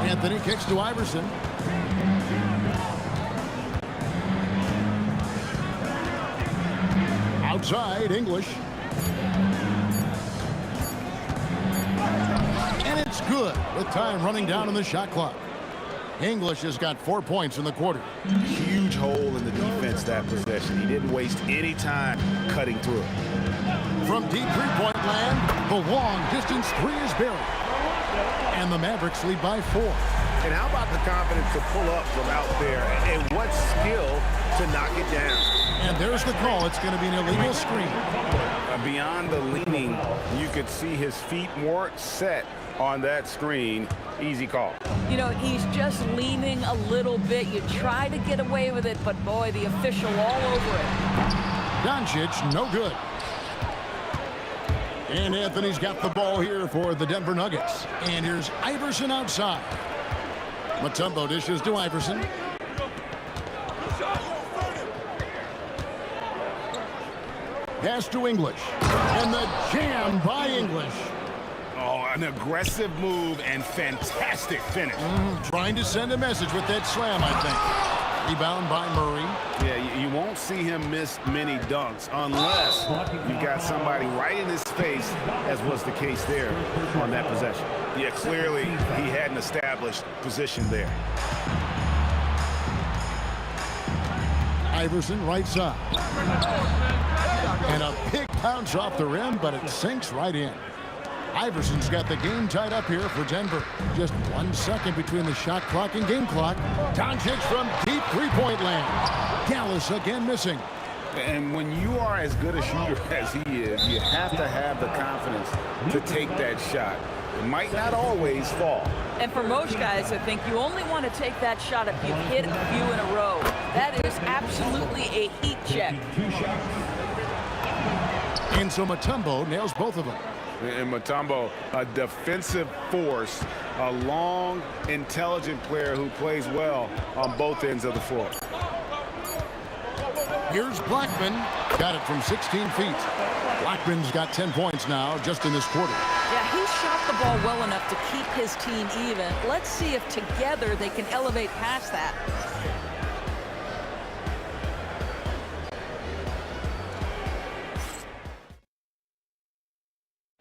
Anthony kicks to Iverson. Outside, English. And it's good with time running down on the shot clock. English has got 4 points in the quarter. Huge hole in the defense that possession. He didn't waste any time cutting through it. From deep three-point land, the long distance 3 is buried. And the Mavericks lead by 4. And how about the confidence to pull up from out there, and what skill to knock it down. And there's the call. It's going to be an illegal screen. Beyond the leaning, you could see his feet more set on that screen. Easy call. You know, he's just leaning a little bit. You try to get away with it, but boy, the official all over it. Doncic, no good. And Anthony's got the ball here for the Denver Nuggets. And here's Iverson outside. Mutombo dishes to Iverson. Pass to English. And the jam by English. Oh, an aggressive move and fantastic finish. Trying to send a message with that slam, I think. Rebound by Murray. Yeah, you won't see him miss many dunks unless you've got somebody right in his face, as was the case there on that possession. Yeah, clearly he had an established position there. Iverson right side. And a big bounce off the rim, but it sinks right in. Iverson's got the game tied up here for Denver. Just 1 second between the shot clock and game clock. Doncic from deep three-point land. Gallus again missing. And when you are as good a shooter as he is, you have to have the confidence to take that shot. It might not always fall. And for most guys, I think you only want to take that shot if you've hit a few in a row. That is absolutely a heat check. And so Mutombo nails both of them. And Mutombo, a defensive force, a long, intelligent player who plays well on both ends of the floor. Here's Blackman. Got it from 16 feet. Blackman's got 10 points now just in this quarter. Yeah, he shot the ball well enough to keep his team even. Let's see if together they can elevate past that.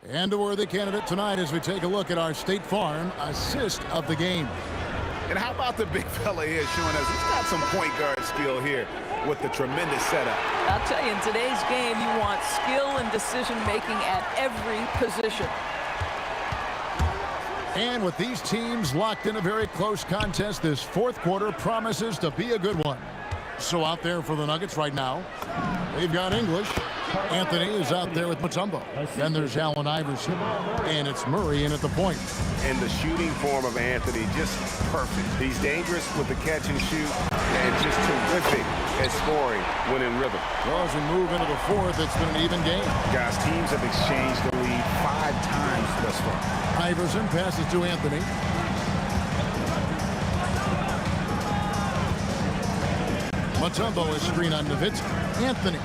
And a worthy candidate tonight as we take a look at our State Farm assist of the game. And how about the big fella here showing us he's got some point guard skill here with the tremendous setup. I'll tell you, in today's game, you want skill and decision-making at every position. And with these teams locked in a very close contest, this fourth quarter promises to be a good one. So out there for the Nuggets right now, they've got English. Anthony is out there with Mutombo. Then there's Allen Iverson, and it's Murray in at the point. And the shooting form of Anthony, just perfect. He's dangerous with the catch and shoot, and just terrific at scoring when in rhythm. Well, as we move into the fourth, it's been an even game. Guys, teams have exchanged the lead 5 times thus far. Iverson passes to Anthony. Mutombo is screen on Nowitzki. Anthony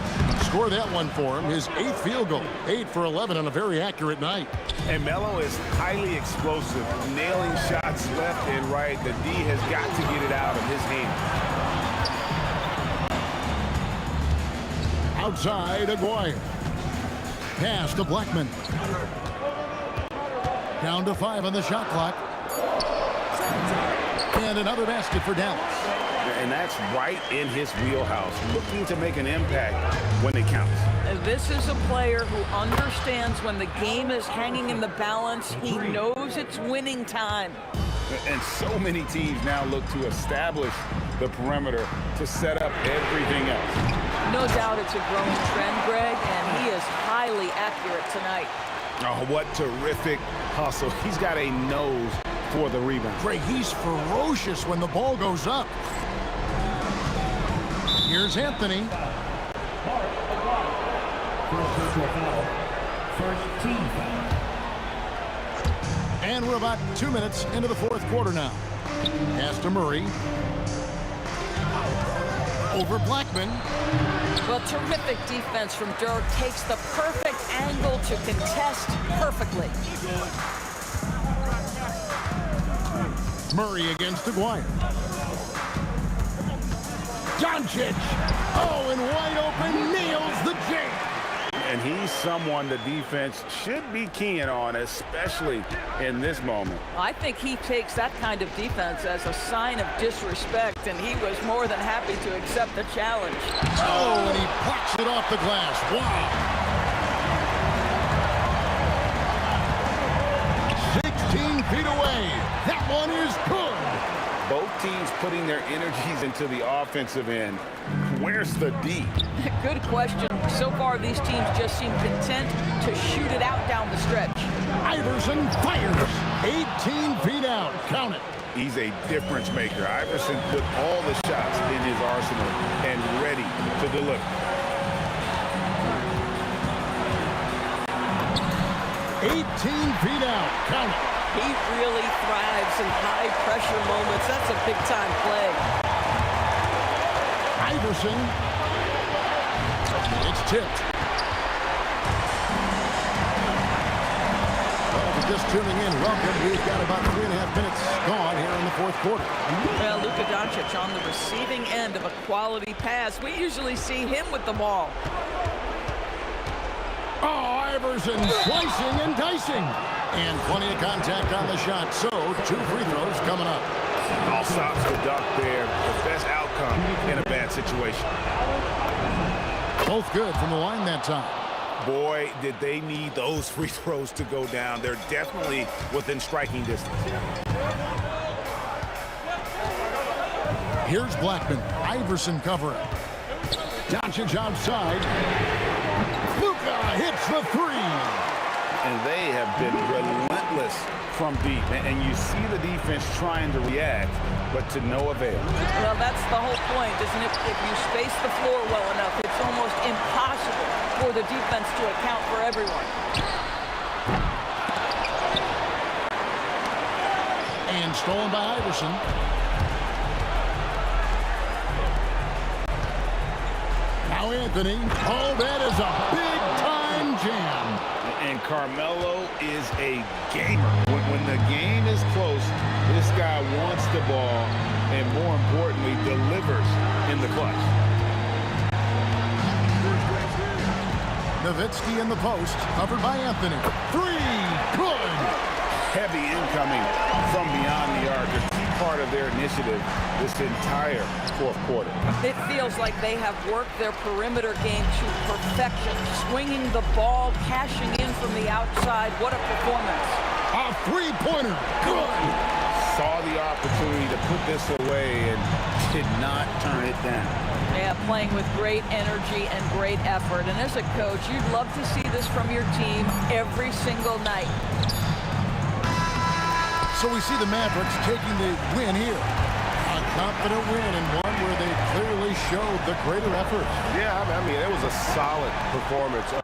scored that one for him. His 8th field goal. 8 for 11 on a very accurate night. And Melo is highly explosive, nailing shots left and right. The D has got to get it out of his hand. Outside, Aguirre. Pass to Blackman. Down to 5 on the shot clock. And another basket for Dallas. And that's right in his wheelhouse, looking to make an impact when it counts. This is a player who understands when the game is hanging in the balance. He knows it's winning time. And so many teams now look to establish the perimeter to set up everything else. No doubt it's a growing trend, Greg, and he is highly accurate tonight. Oh, what terrific hustle. He's got a nose for the rebound. Greg, he's ferocious when the ball goes up. Here's Anthony. First team foul. And we're about 2 minutes into the fourth quarter now. Pass to Murray. Over Blackman. Well, terrific defense from Dirk. Takes the perfect angle to contest perfectly. Murray against Aguirre. Doncic. Oh, and wide open, nails the jam. And he's someone the defense should be keying on, especially in this moment. I think he takes that kind of defense as a sign of disrespect, and he was more than happy to accept the challenge. Oh, and he plucks it off the glass. Wow. 16 feet away. That one is good. Both teams putting their energies into the offensive end. Where's the D? Good question. So far, these teams just seem content to shoot it out down the stretch. Iverson fires. 18 feet out. Count it. He's a difference maker. Iverson put all the shots in his arsenal and ready to deliver. 18 feet out. Count it. He really thrives in high-pressure moments. That's a big-time play. Iverson. It's tipped. Well, if you're just tuning in, welcome. We've got about 3.5 minutes gone here in the fourth quarter. Well, Luka Doncic on the receiving end of a quality pass. We usually see him with the ball. Oh, Iverson slicing and dicing. And plenty of contact on the shot. So, 2 free throws coming up. All stops the dunk there. The best outcome in a bad situation. Both good from the line that time. Boy, did they need those free throws to go down. They're definitely within striking distance. Here's Blackman. Iverson covering. Doncic outside. Luka hits the 3. And they have been relentless from deep. And you see the defense trying to react, but to no avail. Well, that's the whole point, isn't it? If you space the floor well enough, it's almost impossible for the defense to account for everyone. And stolen by Iverson. Now Anthony. Oh, that is a big-time jam. And Carmelo is a gamer. When the game is close, this guy wants the ball and, more importantly, delivers in the clutch. Nowitzki in the post, covered by Anthony. 3, good. Heavy incoming from beyond the arc, a key part of their initiative this entire fourth quarter. It feels like they have worked their perimeter game to perfection, swinging the ball, cashing in from the outside. What a performance. A 3-pointer, good. Saw the opportunity to put this away and did not turn it down. Yeah, playing with great energy and great effort. And as a coach, you'd love to see this from your team every single night. So we see the Mavericks taking the win here. A confident win and one where they clearly showed the greater effort. Yeah, I mean, it was a solid performance.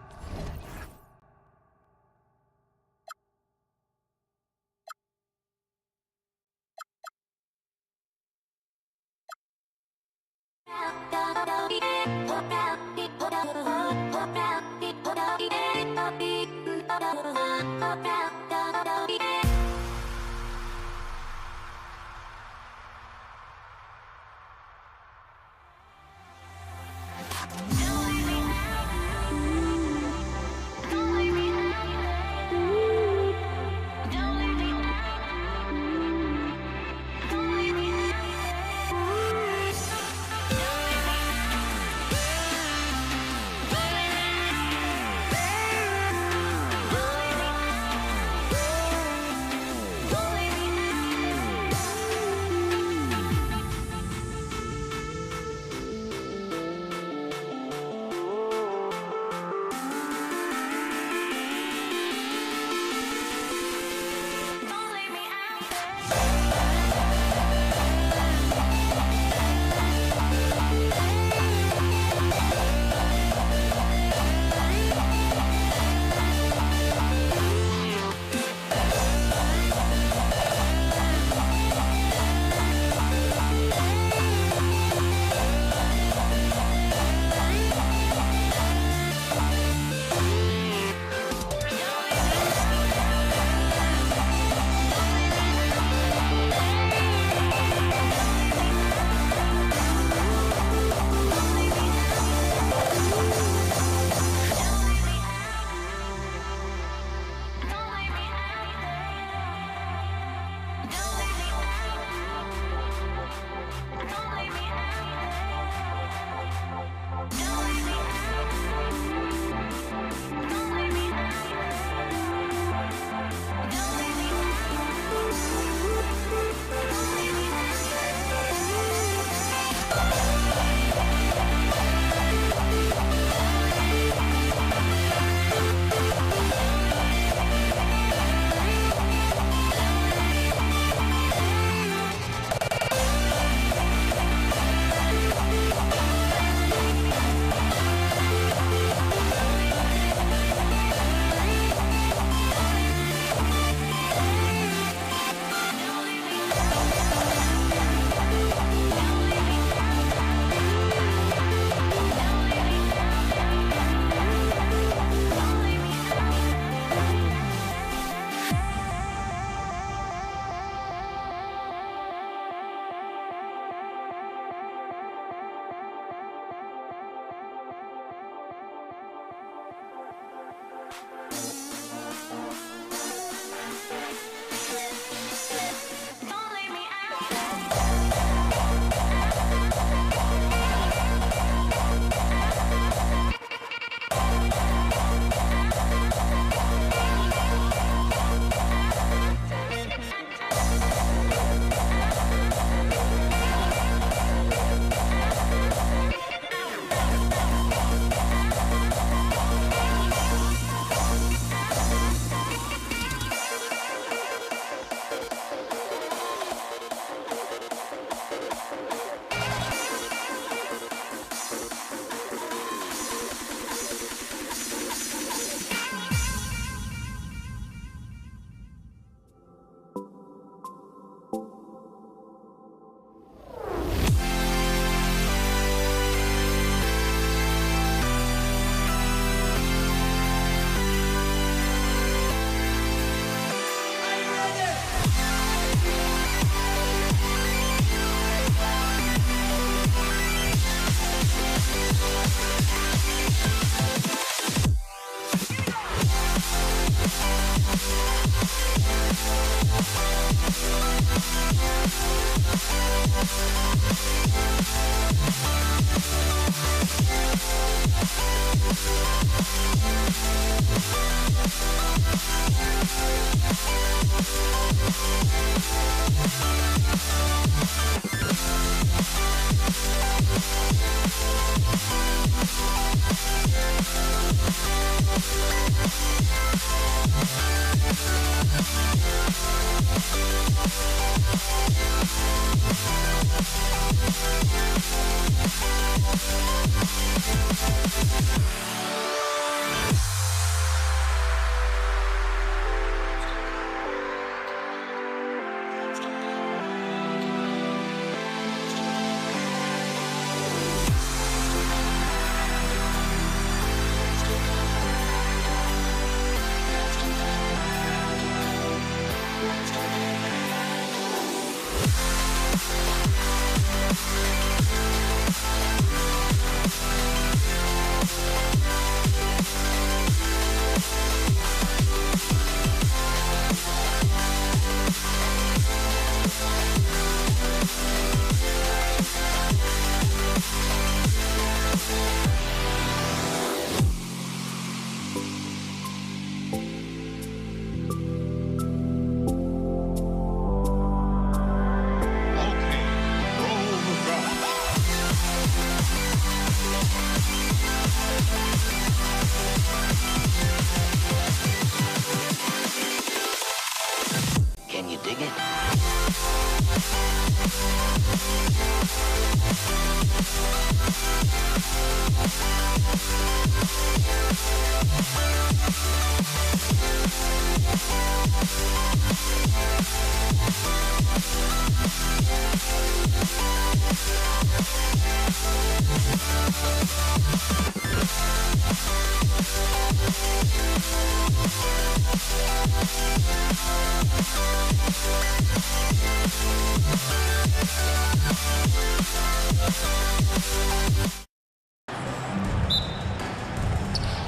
Can you dig it?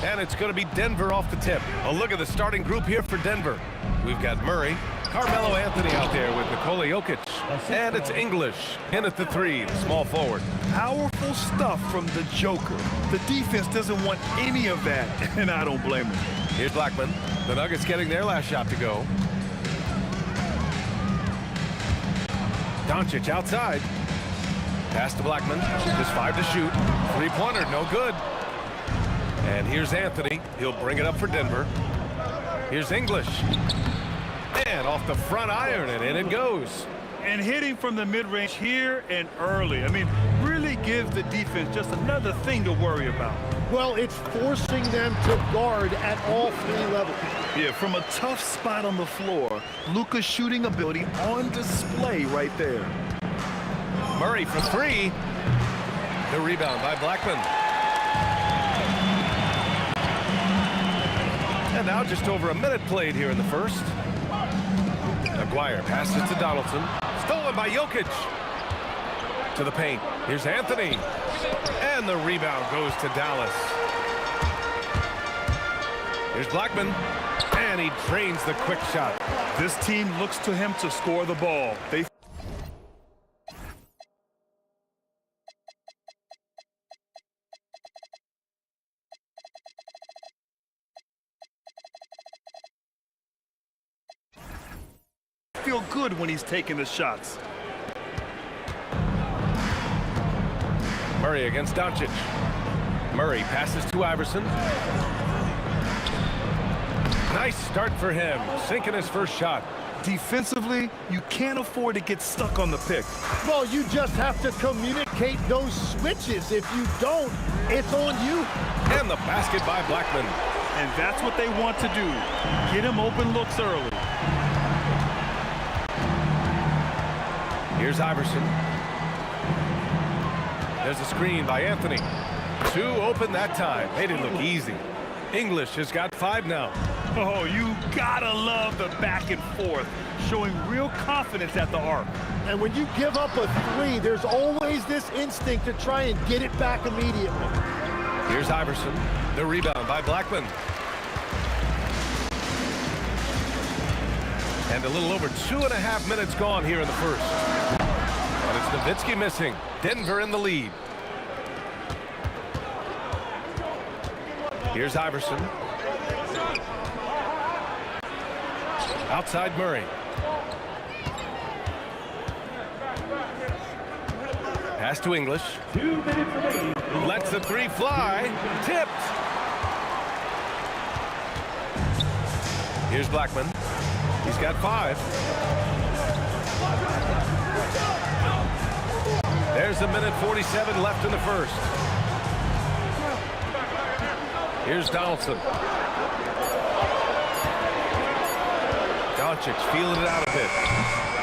And it's going to be Denver off the tip. A look at the starting group here for Denver. We've got Murray, Carmelo Anthony out there with Nikola Jokic. And it's English in at the 3, the small forward. Powerful stuff from the Joker. The defense doesn't want any of that, and I don't blame them. Here's Blackman. The Nuggets getting their last shot to go. Doncic outside. Pass to Blackman. Just 5 to shoot. 3-pointer, no good. And here's Anthony. He'll bring it up for Denver. Here's English. And off the front iron, and in it goes. And hitting from the mid-range here and early. I mean, really gives the defense just another thing to worry about. Well, it's forcing them to guard at all 3 levels. Yeah, from a tough spot on the floor, Luka's shooting ability on display right there. Murray for 3. The rebound by Blackman. And now just over a minute played here in the first. Aguirre passes to Donaldson. Stolen by Jokic. To the paint. Here's Anthony. And the rebound goes to Dallas. Here's Blackman. And he drains the quick shot. This team looks to him to score the ball. They feel good when he's taking the shots. Murray against Doncic. Murray passes to Iverson. Nice start for him, sinking his first shot. Defensively, you can't afford to get stuck on the pick. Well, you just have to communicate those switches. If you don't, it's on you. And the basket by Blackman. And that's what they want to do. Get him open looks early. Here's Iverson. There's a screen by Anthony. 2 open that time. Made it look easy. English has got 5 now. Oh, you gotta love the back and forth, showing real confidence at the arc. And when you give up a 3, there's always this instinct to try and get it back immediately. Here's Iverson. The rebound by Blackman. And a little over 2.5 minutes gone here in the first. And it's Nowitzki missing. Denver in the lead. Here's Iverson. Outside Murray. Pass to English. 2 minutes remaining. Lets the 3 fly. Tipped. Here's Blackman. He's got 5. There's a minute 47 left in the first. Here's Donaldson. Doncic feeling it out a bit.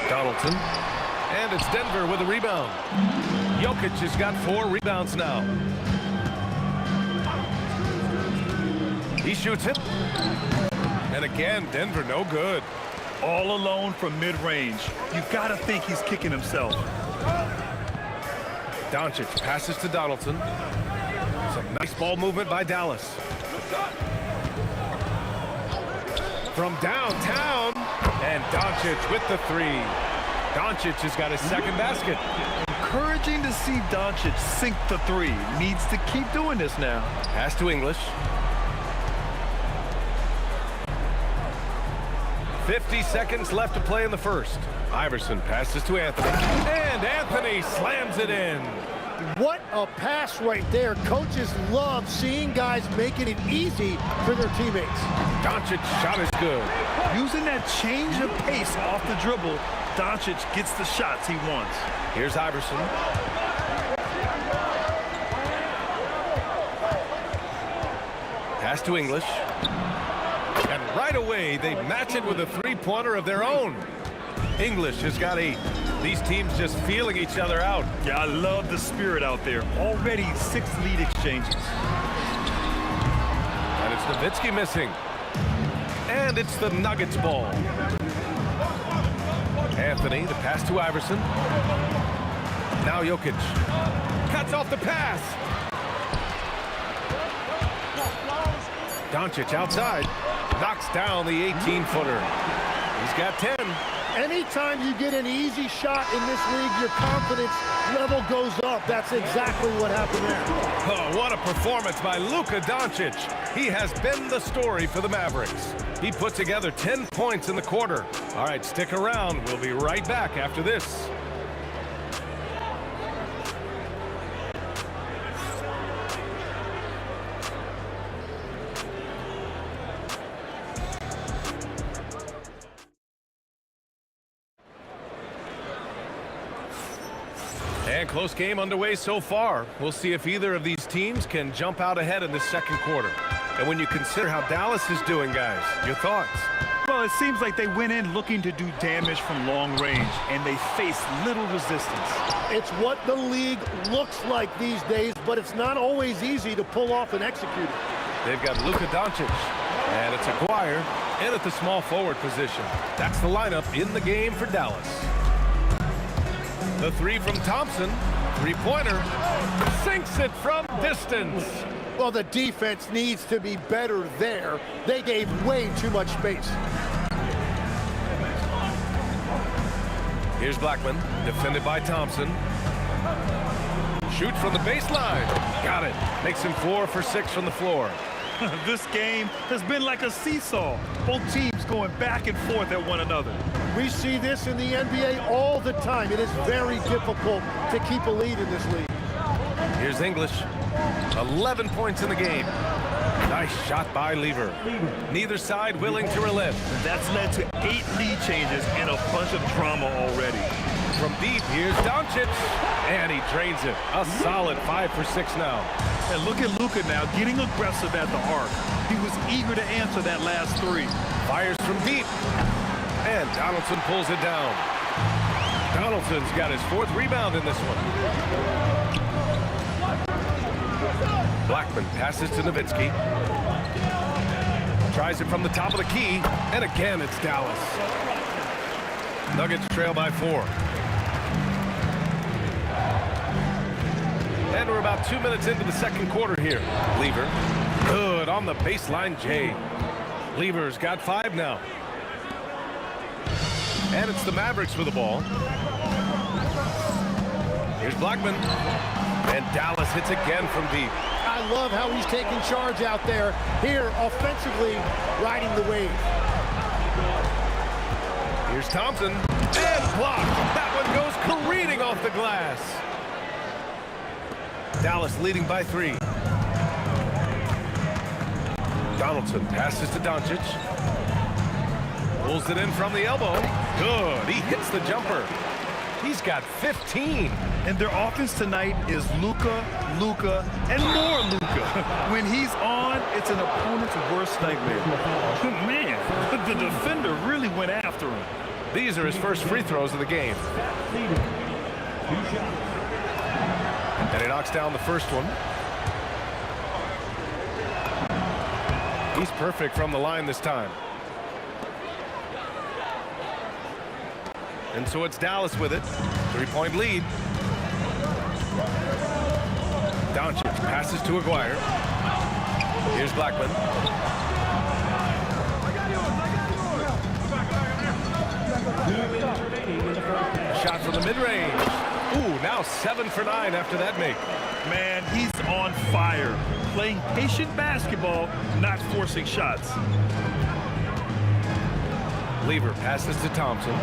Donaldson. And it's Denver with a rebound. Jokic has got 4 rebounds now. He shoots it. And again, Denver no good. All alone from mid-range. You've got to think he's kicking himself. Doncic passes to Donaldson. Some nice ball movement by Dallas. From downtown, and Doncic with the 3. Doncic has got his second basket. Encouraging to see Doncic sink the 3. Needs to keep doing this now. Pass to English. 50 seconds left to play in the first. Iverson passes to Anthony. And Anthony slams it in. What a pass right there. Coaches love seeing guys making it easy for their teammates. Doncic's shot is good. Using that change of pace off the dribble, Doncic gets the shots he wants. Here's Iverson. Pass to English. And right away, they match it with a 3-pointer of their own. English has got these teams just feeling each other out. Yeah, I love the spirit out there. Already 6 lead exchanges. And it's Nowitzki missing. And it's the Nuggets ball. Anthony, the pass to Iverson. Now Jokic. Cuts off the pass. Doncic outside. Knocks down the 18-footer. He's got 10. Anytime you get an easy shot in this league, your confidence level goes up. That's exactly what happened there. Oh, what a performance by Luka Doncic. He has been the story for the Mavericks. He put together 10 points in the quarter. All right, stick around. We'll be right back after this. And close game underway so far. We'll see if either of these teams can jump out ahead in the second quarter. And when you consider how Dallas is doing, guys, your thoughts? Well, it seems like they went in looking to do damage from long range, and they faced little resistance. It's what the league looks like these days, but it's not always easy to pull off and execute it. They've got Luka Doncic, and it's Aguirre in at the small forward position. That's the lineup in the game for Dallas. The 3 from Thompson, 3-pointer, sinks it from distance. Well, the defense needs to be better there. They gave way too much space. Here's Blackman, defended by Thompson. Shoots from the baseline. Got it. Makes him 4 for 6 from the floor. This game has been like a seesaw. Both teams going back and forth at one another. We see this in the NBA all the time. It is very difficult to keep a lead in this league. Here's English. 11 points in the game. Nice shot by Lever. Neither side willing to relent. That's led to 8 lead changes and a bunch of drama already. From deep, here's Doncic. And he drains it. A solid 5 for 6 now. And look at Luka now getting aggressive at the arc. He was eager to answer that last 3. Fires from deep. And Donaldson pulls it down. Donaldson's got his 4th rebound in this one. Blackman passes to Nowitzki. Tries it from the top of the key. And again, it's Dallas. Nuggets trail by 4. And we're about 2 minutes into the second quarter here. Lever. Good on the baseline, Jay. Lever's got 5 now. And it's the Mavericks with the ball. Here's Blackman. And Dallas hits again from deep. I love how he's taking charge out there. Here, offensively, riding the wave. Here's Thompson. And blocked. That one goes careening off the glass. Dallas leading by 3. Donaldson passes to Doncic. Pulls it in from the elbow. Good. He hits the jumper. He's got 15. And their offense tonight is Luka, and more Luka. When he's on, it's an opponent's worst nightmare. Man, the defender really went after him. These are his first free throws of the game. And he knocks down the first one. He's perfect from the line this time. And so it's Dallas with it. 3-point lead. Doncic passes to Aguirre. Here's Blackman. Shot from the mid-range. Ooh, now 7 for 9 after that make. Man, he's on fire. Playing patient basketball, not forcing shots. Lever passes to Thompson.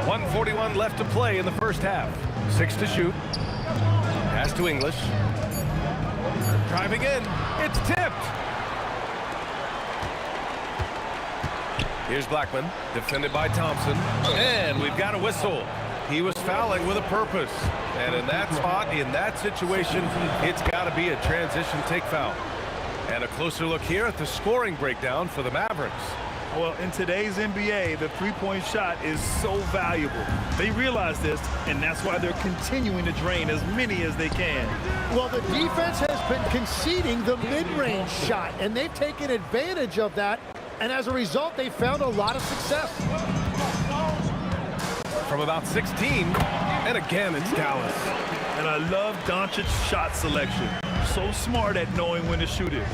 1:41 left to play in the first half. 6 to shoot. Pass to English. Driving in. It's tipped. Here's Blackman, defended by Thompson. And we've got a whistle. He was fouling with a purpose. And in that spot, in that situation, it's got to be a transition take foul. And a closer look here at the scoring breakdown for the Mavericks. Well, in today's NBA, the three-point shot is so valuable. They realize this, and that's why they're continuing to drain as many as they can. Well, the defense has been conceding the mid-range shot, and they've taken advantage of that, and as a result, they found a lot of success. From about 16, and again, it's Dallas. And I love Doncic's shot selection. So smart at knowing when to shoot it.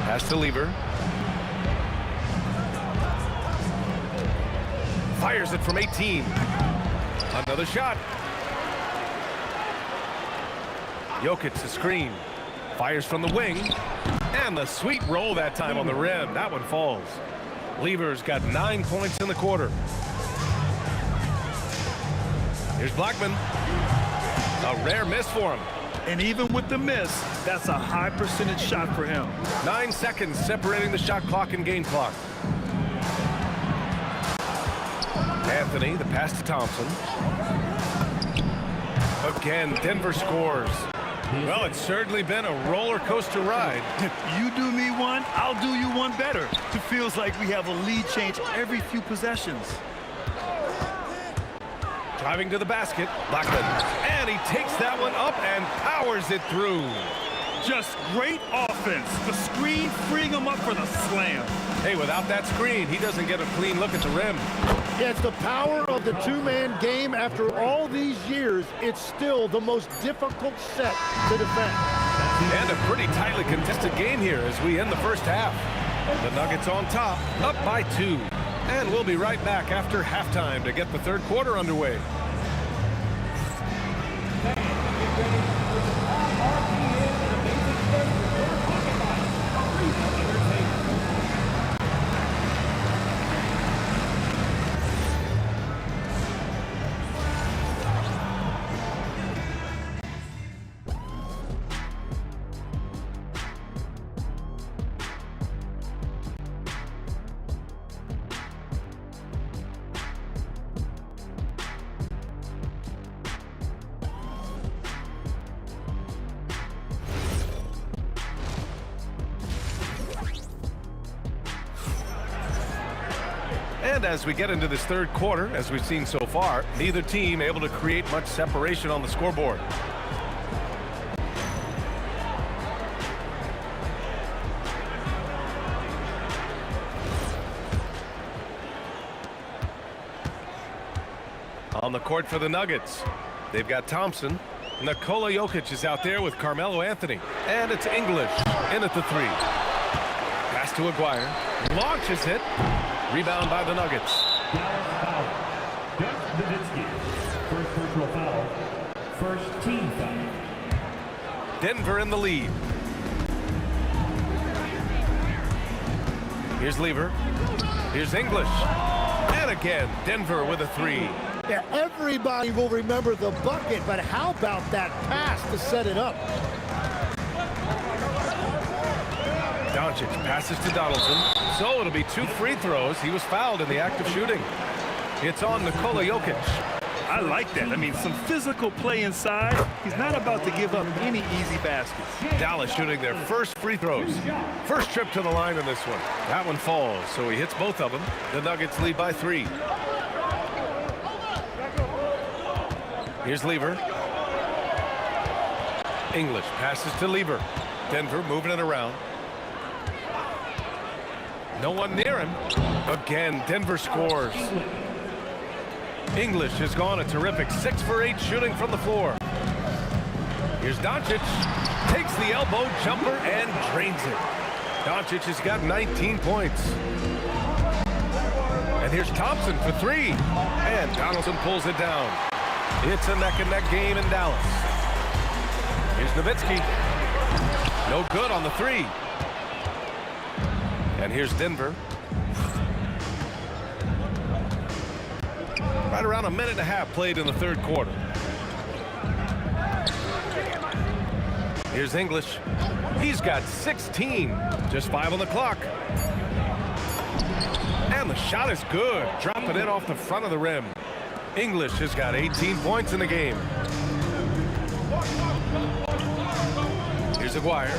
Pass to Lever. Fires it from 18. Another shot. Jokic the screen. Fires from the wing. And the sweet roll that time on the rim. That one falls. Lever's got 9 points in the quarter. Here's Blackman. A rare miss for him. And even with the miss, that's a high percentage shot for him. 9 seconds separating the shot clock and game clock. Anthony, the pass to Thompson. Again, Denver scores. Well, it's certainly been a roller coaster ride. You do me one, I'll do you one better. It feels like we have a lead change every few possessions. Driving to the basket, Blackman. And he takes that one up and powers it through. Just great offense. The screen freeing him up for the slam. Hey, without that screen, he doesn't get a clean look at the rim. Yeah, it's the power of the two-man game. After all these years, it's still the most difficult set to defend. And a pretty tightly contested game here as we end the first half. The Nuggets on top, up by 2. And we'll be right back after halftime to get the third quarter underway. And as we get into this third quarter, as we've seen so far, neither team able to create much separation on the scoreboard. On the court for the Nuggets, they've got Thompson. Nikola Jokic is out there with Carmelo Anthony. And it's English in at the 3. Pass to Aguirre. Launches it. Rebound by the Nuggets. First personal foul. First team foul. Denver in the lead. Here's Lever. Here's English. And again, Denver with a 3. Yeah, everybody will remember the bucket, but how about that pass to set it up? Doncic passes to Donaldson. So it'll be 2 free throws. He was fouled in the act of shooting. It's on Nikola Jokic. I like that. I mean, some physical play inside. He's not about to give up any easy baskets. Dallas shooting their first free throws. First trip to the line in this one. That one falls, so he hits both of them. The Nuggets lead by 3. Here's Lever. English passes to Lever. Denver moving it around. No one near him. Again, Denver scores. English has gone a terrific 6 for 8 shooting from the floor. Here's Doncic. Takes the elbow jumper and drains it. Doncic has got 19 points. And here's Thompson for 3. And Donaldson pulls it down. It's a neck-and-neck game in Dallas. Here's Nowitzki. No good on the 3. And here's Denver. Right around a minute and a half played in the third quarter. Here's English. He's got 16. Just 5 on the clock. And the shot is good. Dropping it off the front of the rim. English has got 18 points in the game. Here's Aguirre.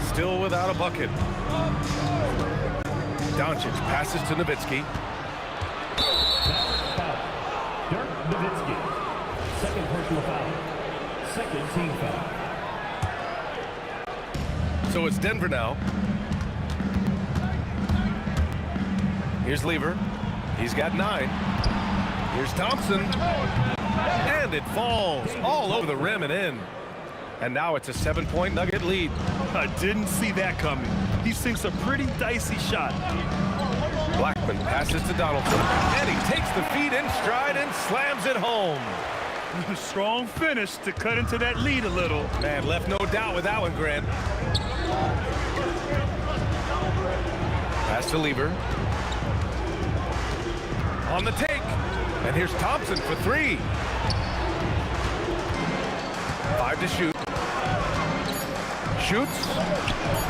Still without a bucket. Doncic passes to Nowitzki. Dirk Nowitzki. Second personal foul. Second team foul. So it's Denver now. Here's Lever. He's got 9. Here's Thompson. And it falls all over the rim and in. And now it's a 7-point Nugget lead. I didn't see that coming. He sinks a pretty dicey shot. Blackman passes to Donaldson. And he takes the feed in stride and slams it home. Strong finish to cut into that lead a little. Man, left no doubt with that one, Grant. Pass to Lever. On the take. And here's Thompson for 3. 5 to shoot. Shoots.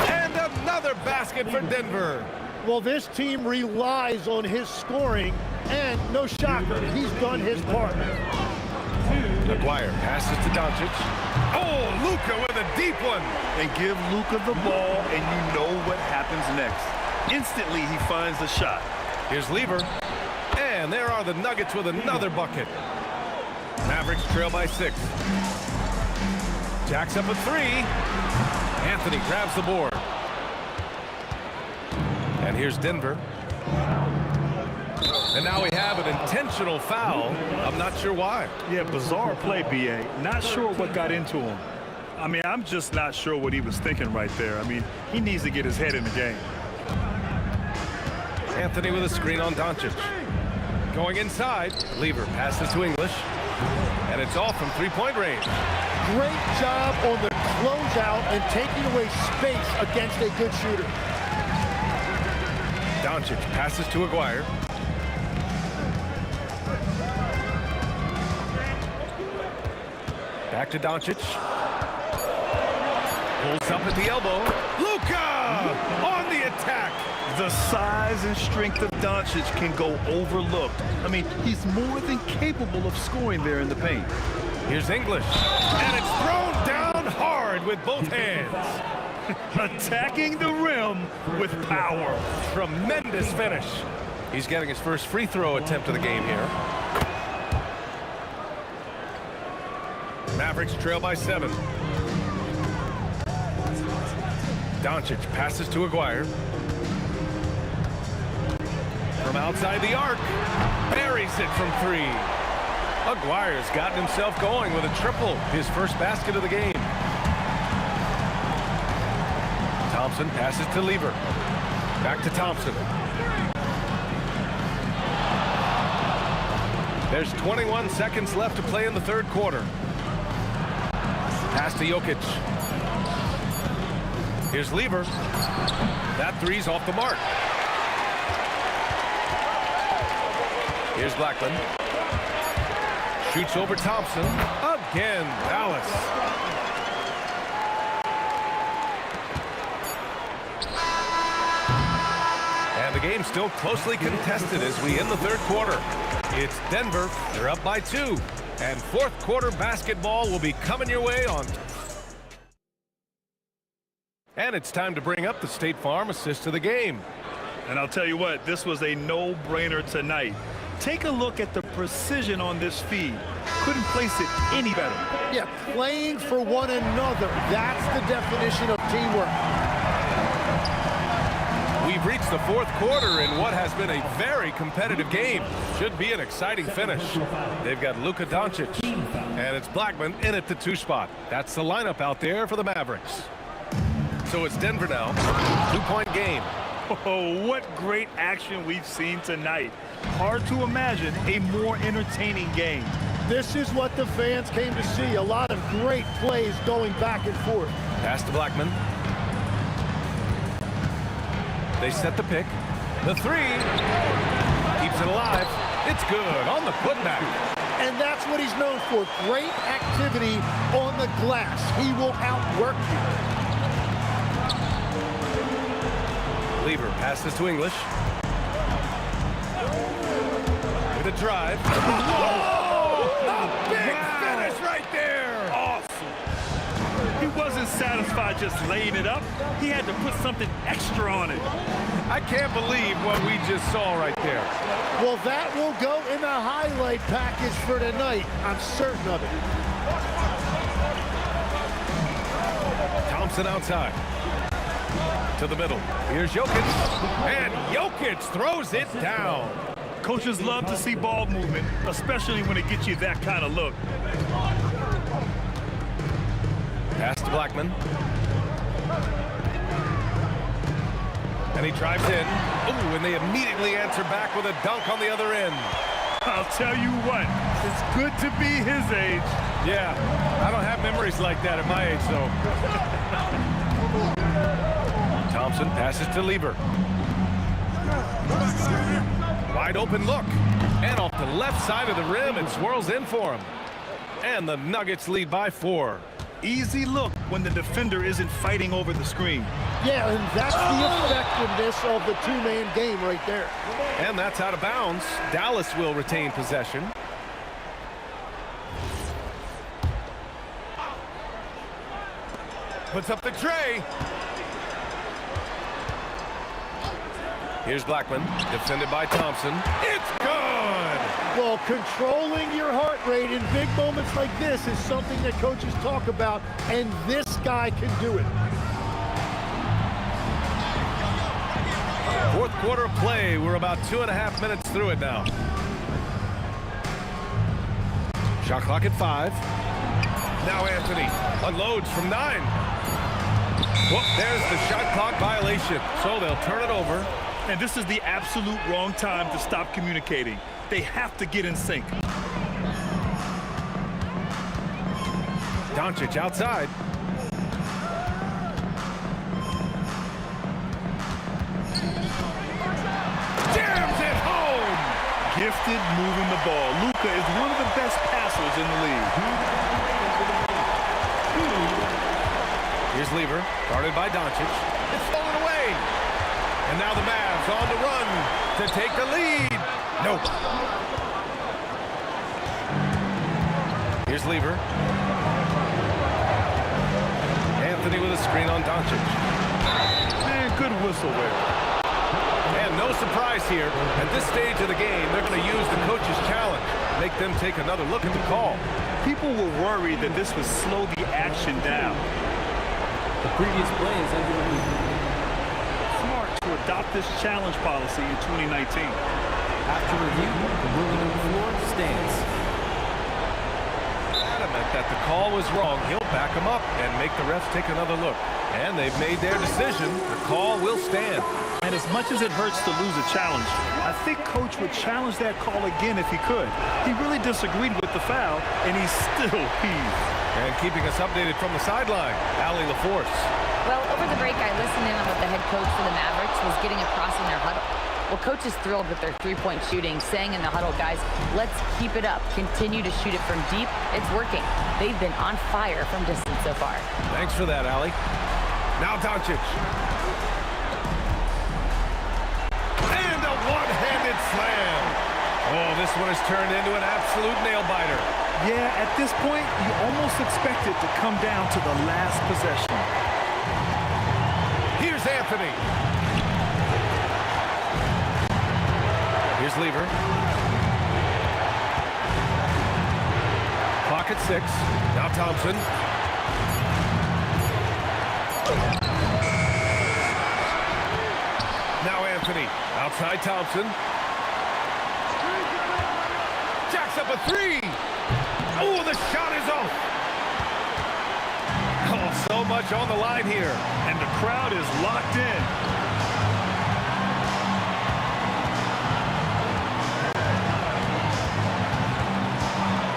And another basket for Denver. Well, this team relies on his scoring, and no shocker, he's done his part. Aguirre passes to Doncic. Oh, Luka with a deep one. And give Luka the ball, and you know what happens next. Instantly, he finds the shot. Here's Lever. And there are the Nuggets with another bucket. Mavericks trail by 6. Jacks up a 3. Anthony grabs the board. And here's Denver. And now we have an intentional foul. I'm not sure why. Yeah, bizarre play, B.A. Not sure what got into him. I mean, I'm just not sure what he was thinking right there. I mean, he needs to get his head in the game. Anthony with a screen on Doncic. Going inside. Lever passes to English. And it's off from 3-point range. Great job on the closeout and taking away space against a good shooter. Doncic passes to Aguirre. Back to Doncic. Pulls up at the elbow. Luka on the attack. The size and strength of Doncic can go overlooked. I mean, he's more than capable of scoring there in the paint. Here's English. And it's thrown down hard with both hands. Attacking the rim with power. Tremendous finish. He's getting his first free throw attempt of the game here. Mavericks trail by 7. Doncic passes to Aguirre. From outside the arc. Buries it from 3. Aguirre's gotten himself going with a triple. His first basket of the game. Thompson passes to Lever. Back to Thompson. There's 21 seconds left to play in the third quarter. Pass to Jokic. Here's Lever. That 3's off the mark. Here's Blackman. Shoots over Thompson. Again, Dallas. game's still closely contested as we end the third quarter. It's Denver. They're up by 2. And fourth quarter basketball will be coming your way on. And it's time to bring up the State Farm assist of the game. And I'll tell you what, this was a no-brainer tonight. Take a look at the precision on this feed. Couldn't place it any better. Yeah, playing for one another. That's the definition of teamwork. We've reached the fourth quarter in what has been a very competitive game. Should be an exciting finish. They've got Luka Doncic, and it's Blackman in at the 2 spot. That's the lineup out there for the Mavericks. So it's Denver now, 2-point game. Oh, what great action we've seen tonight. Hard to imagine a more entertaining game. This is what the fans came to see. A lot of great plays going back and forth. Pass to Blackman. They set the pick. The 3 keeps it alive. It's good on the putback. And that's what he's known for. Great activity on the glass. He will outwork you. Lever passes to English. With a drive. Whoa! A big finish right there. Awesome. He wasn't satisfied just laying it up. He had to put something extra on it. I can't believe what we just saw right there. Well, that will go in the highlight package for tonight. I'm certain of it. Thompson outside. To the middle. Here's Jokic. And Jokic throws it down. Coaches love to see ball movement, especially when it gets you that kind of look. Pass to Blackman. And he drives in. Ooh, and they immediately answer back with a dunk on the other end. I'll tell you what, it's good to be his age. Yeah, I don't have memories like that at my age, though. Thompson passes to Lever. Wide open look. And off the left side of the rim, it swirls in for him. And the Nuggets lead by 4. Easy look when the defender isn't fighting over the screen. Yeah, and that's the effectiveness of the two-man game right there. And that's out of bounds. Dallas will retain possession. Puts up the tray. Here's Blackman, defended by Thompson. It's good! Well, controlling your heart rate in big moments like this is something that coaches talk about, and this guy can do it. Fourth quarter of play. We're about 2.5 minutes through it now. Shot clock at 5. Now Anthony unloads from 9. Well, there's the shot clock violation, so they'll turn it over. And this is the absolute wrong time to stop communicating. They have to get in sync. Doncic outside. Jams it home! Gifted moving the ball. Luka is one of the best passers in the league. Here's Lever, guarded by Doncic. It's stolen away. And now the Mavs on the run to take the lead. Nope. Here's Lever. Anthony with a screen on Doncic. Man, good whistle there. And no surprise here. At this stage of the game, they're going to use the coach's challenge. Make them take another look at the call. People were worried that this would slow the action down. The previous play is under Smart to adopt this challenge policy in 2019. After review, the ruling on the floor stands. Adamant that the call was wrong, he'll back him up and make the refs take another look. And they've made their decision. The call will stand. And as much as it hurts to lose a challenge, I think Coach would challenge that call again if he could. He really disagreed with the foul, and he's still peeved. And keeping us updated from the sideline, Allie LaForce. Well, over the break, I listened in on what the head coach for the Mavericks was getting across in their huddle. Well, Coach is thrilled with their three-point shooting, saying in the huddle, guys, let's keep it up. Continue to shoot it from deep. It's working. They've been on fire from distance so far. Thanks for that, Allie. Now Doncic. big slam. Oh, this one has turned into an absolute nail-biter. Yeah, at this point, you almost expect it to come down to the last possession. Here's Anthony. Here's Lever. Clock at 6. Now Thompson. Now Anthony. Outside Thompson. Jacks up a 3. Oh, the shot is off. Oh, so much on the line here. And the crowd is locked in.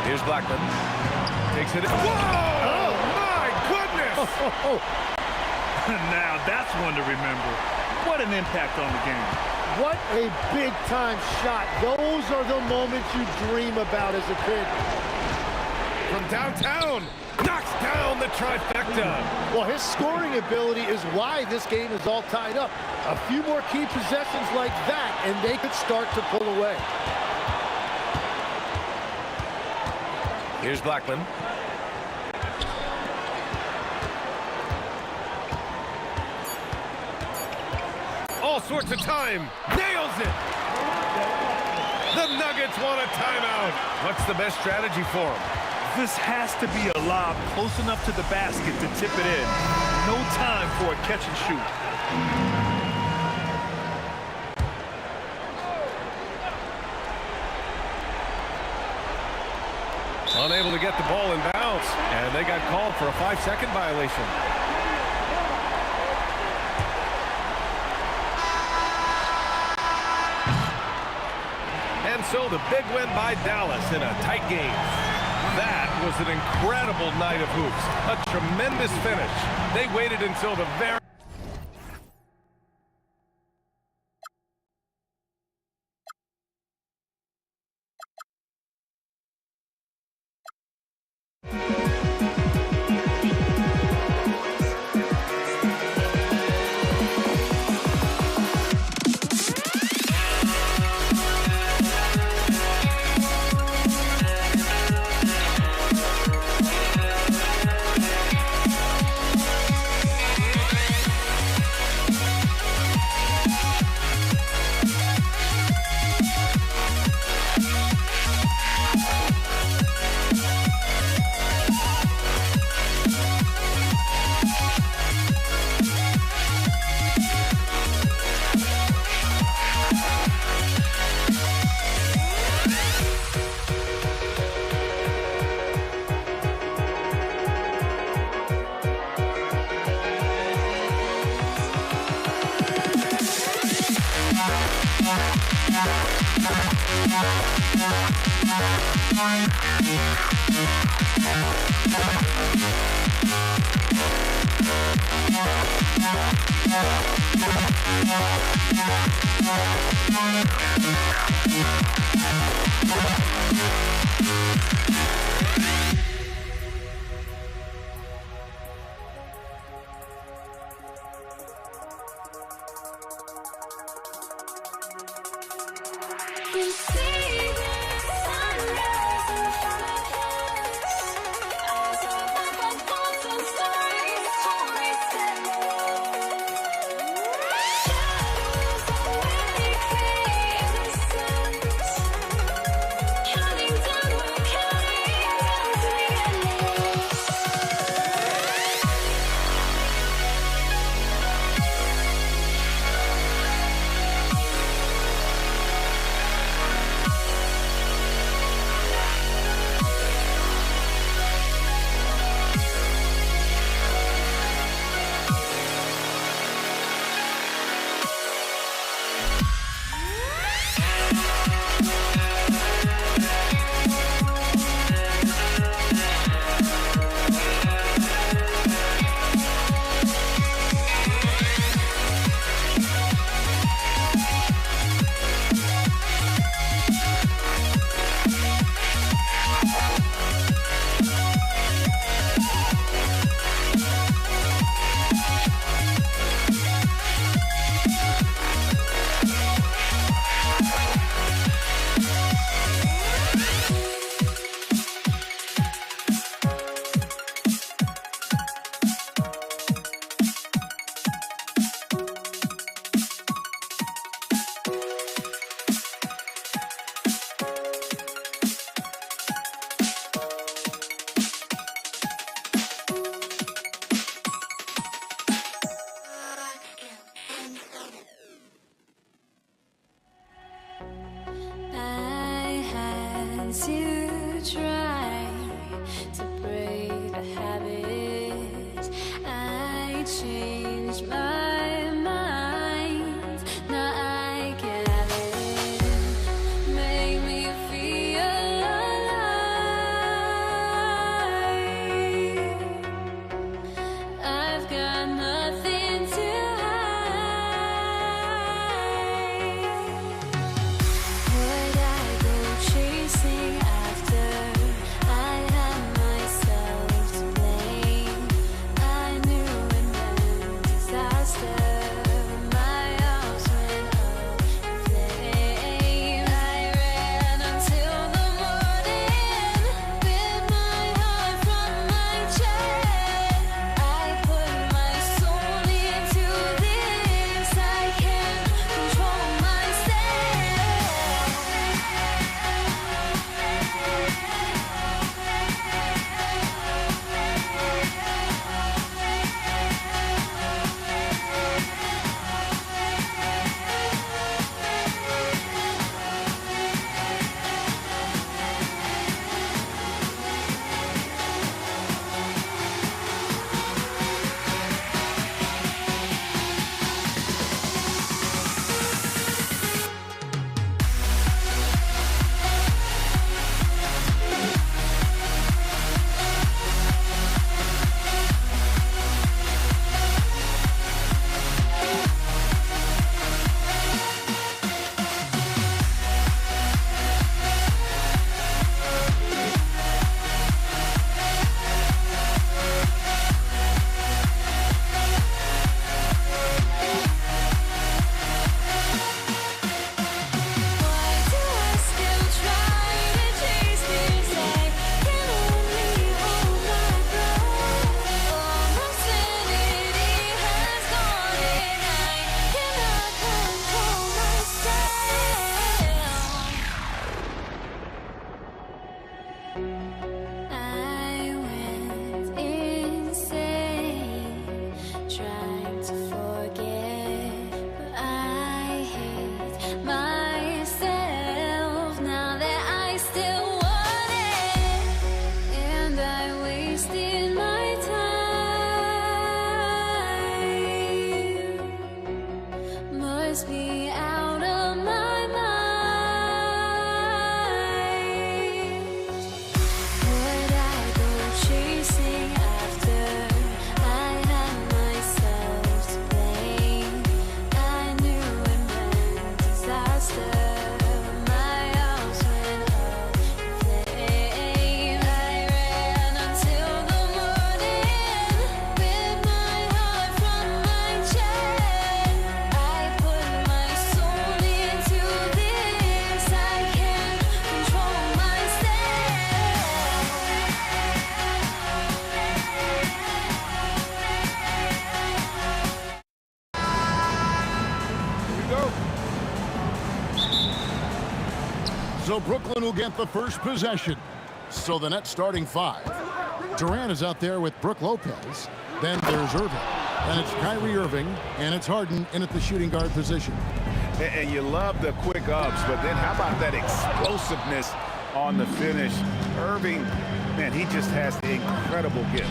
Here's Blackman. Takes it. Whoa! Oh, my goodness! Now that's one to remember. What an impact on the game. What a big-time shot. Those are the moments you dream about as a kid. From downtown, knocks down the trifecta. Well, his scoring ability is why this game is all tied up. A few more key possessions like that, and they could start to pull away. Here's Blackman. All sorts of time. Nails it. The Nuggets want a timeout. What's the best strategy for them? This has to be a lob close enough to the basket to tip it in. No time for a catch and shoot. Unable to get the ball in bounds, and they got called for a 5-second violation. And so the big win by Dallas in a tight game. That was an incredible night of hoops. A tremendous finish. They waited until the very changed my mind. Now I can have it. Make me feel alive. I've got nothing to hide. Would I go chasing after? I had myself to blame. I knew it meant disaster. My arms went up in flames. I ran until the morning. Bit my heart from my chest. I put my soul into this. I can't control So Brooklyn will get the first possession. So the net starting 5. Durant is out there with Brook Lopez. Then there's Irving. And it's Kyrie Irving. And it's Harden in at the shooting guard position. And you love the quick ups, but then how about that explosiveness on the finish? Irving, man, he just has the incredible gift.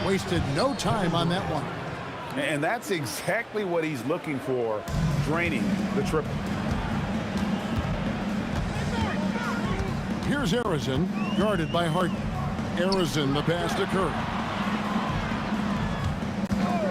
Wasted no time on that one. And that's exactly what he's looking for, draining the triple. Here's Arizin, guarded by Harden. Arizin, the pass to Curry.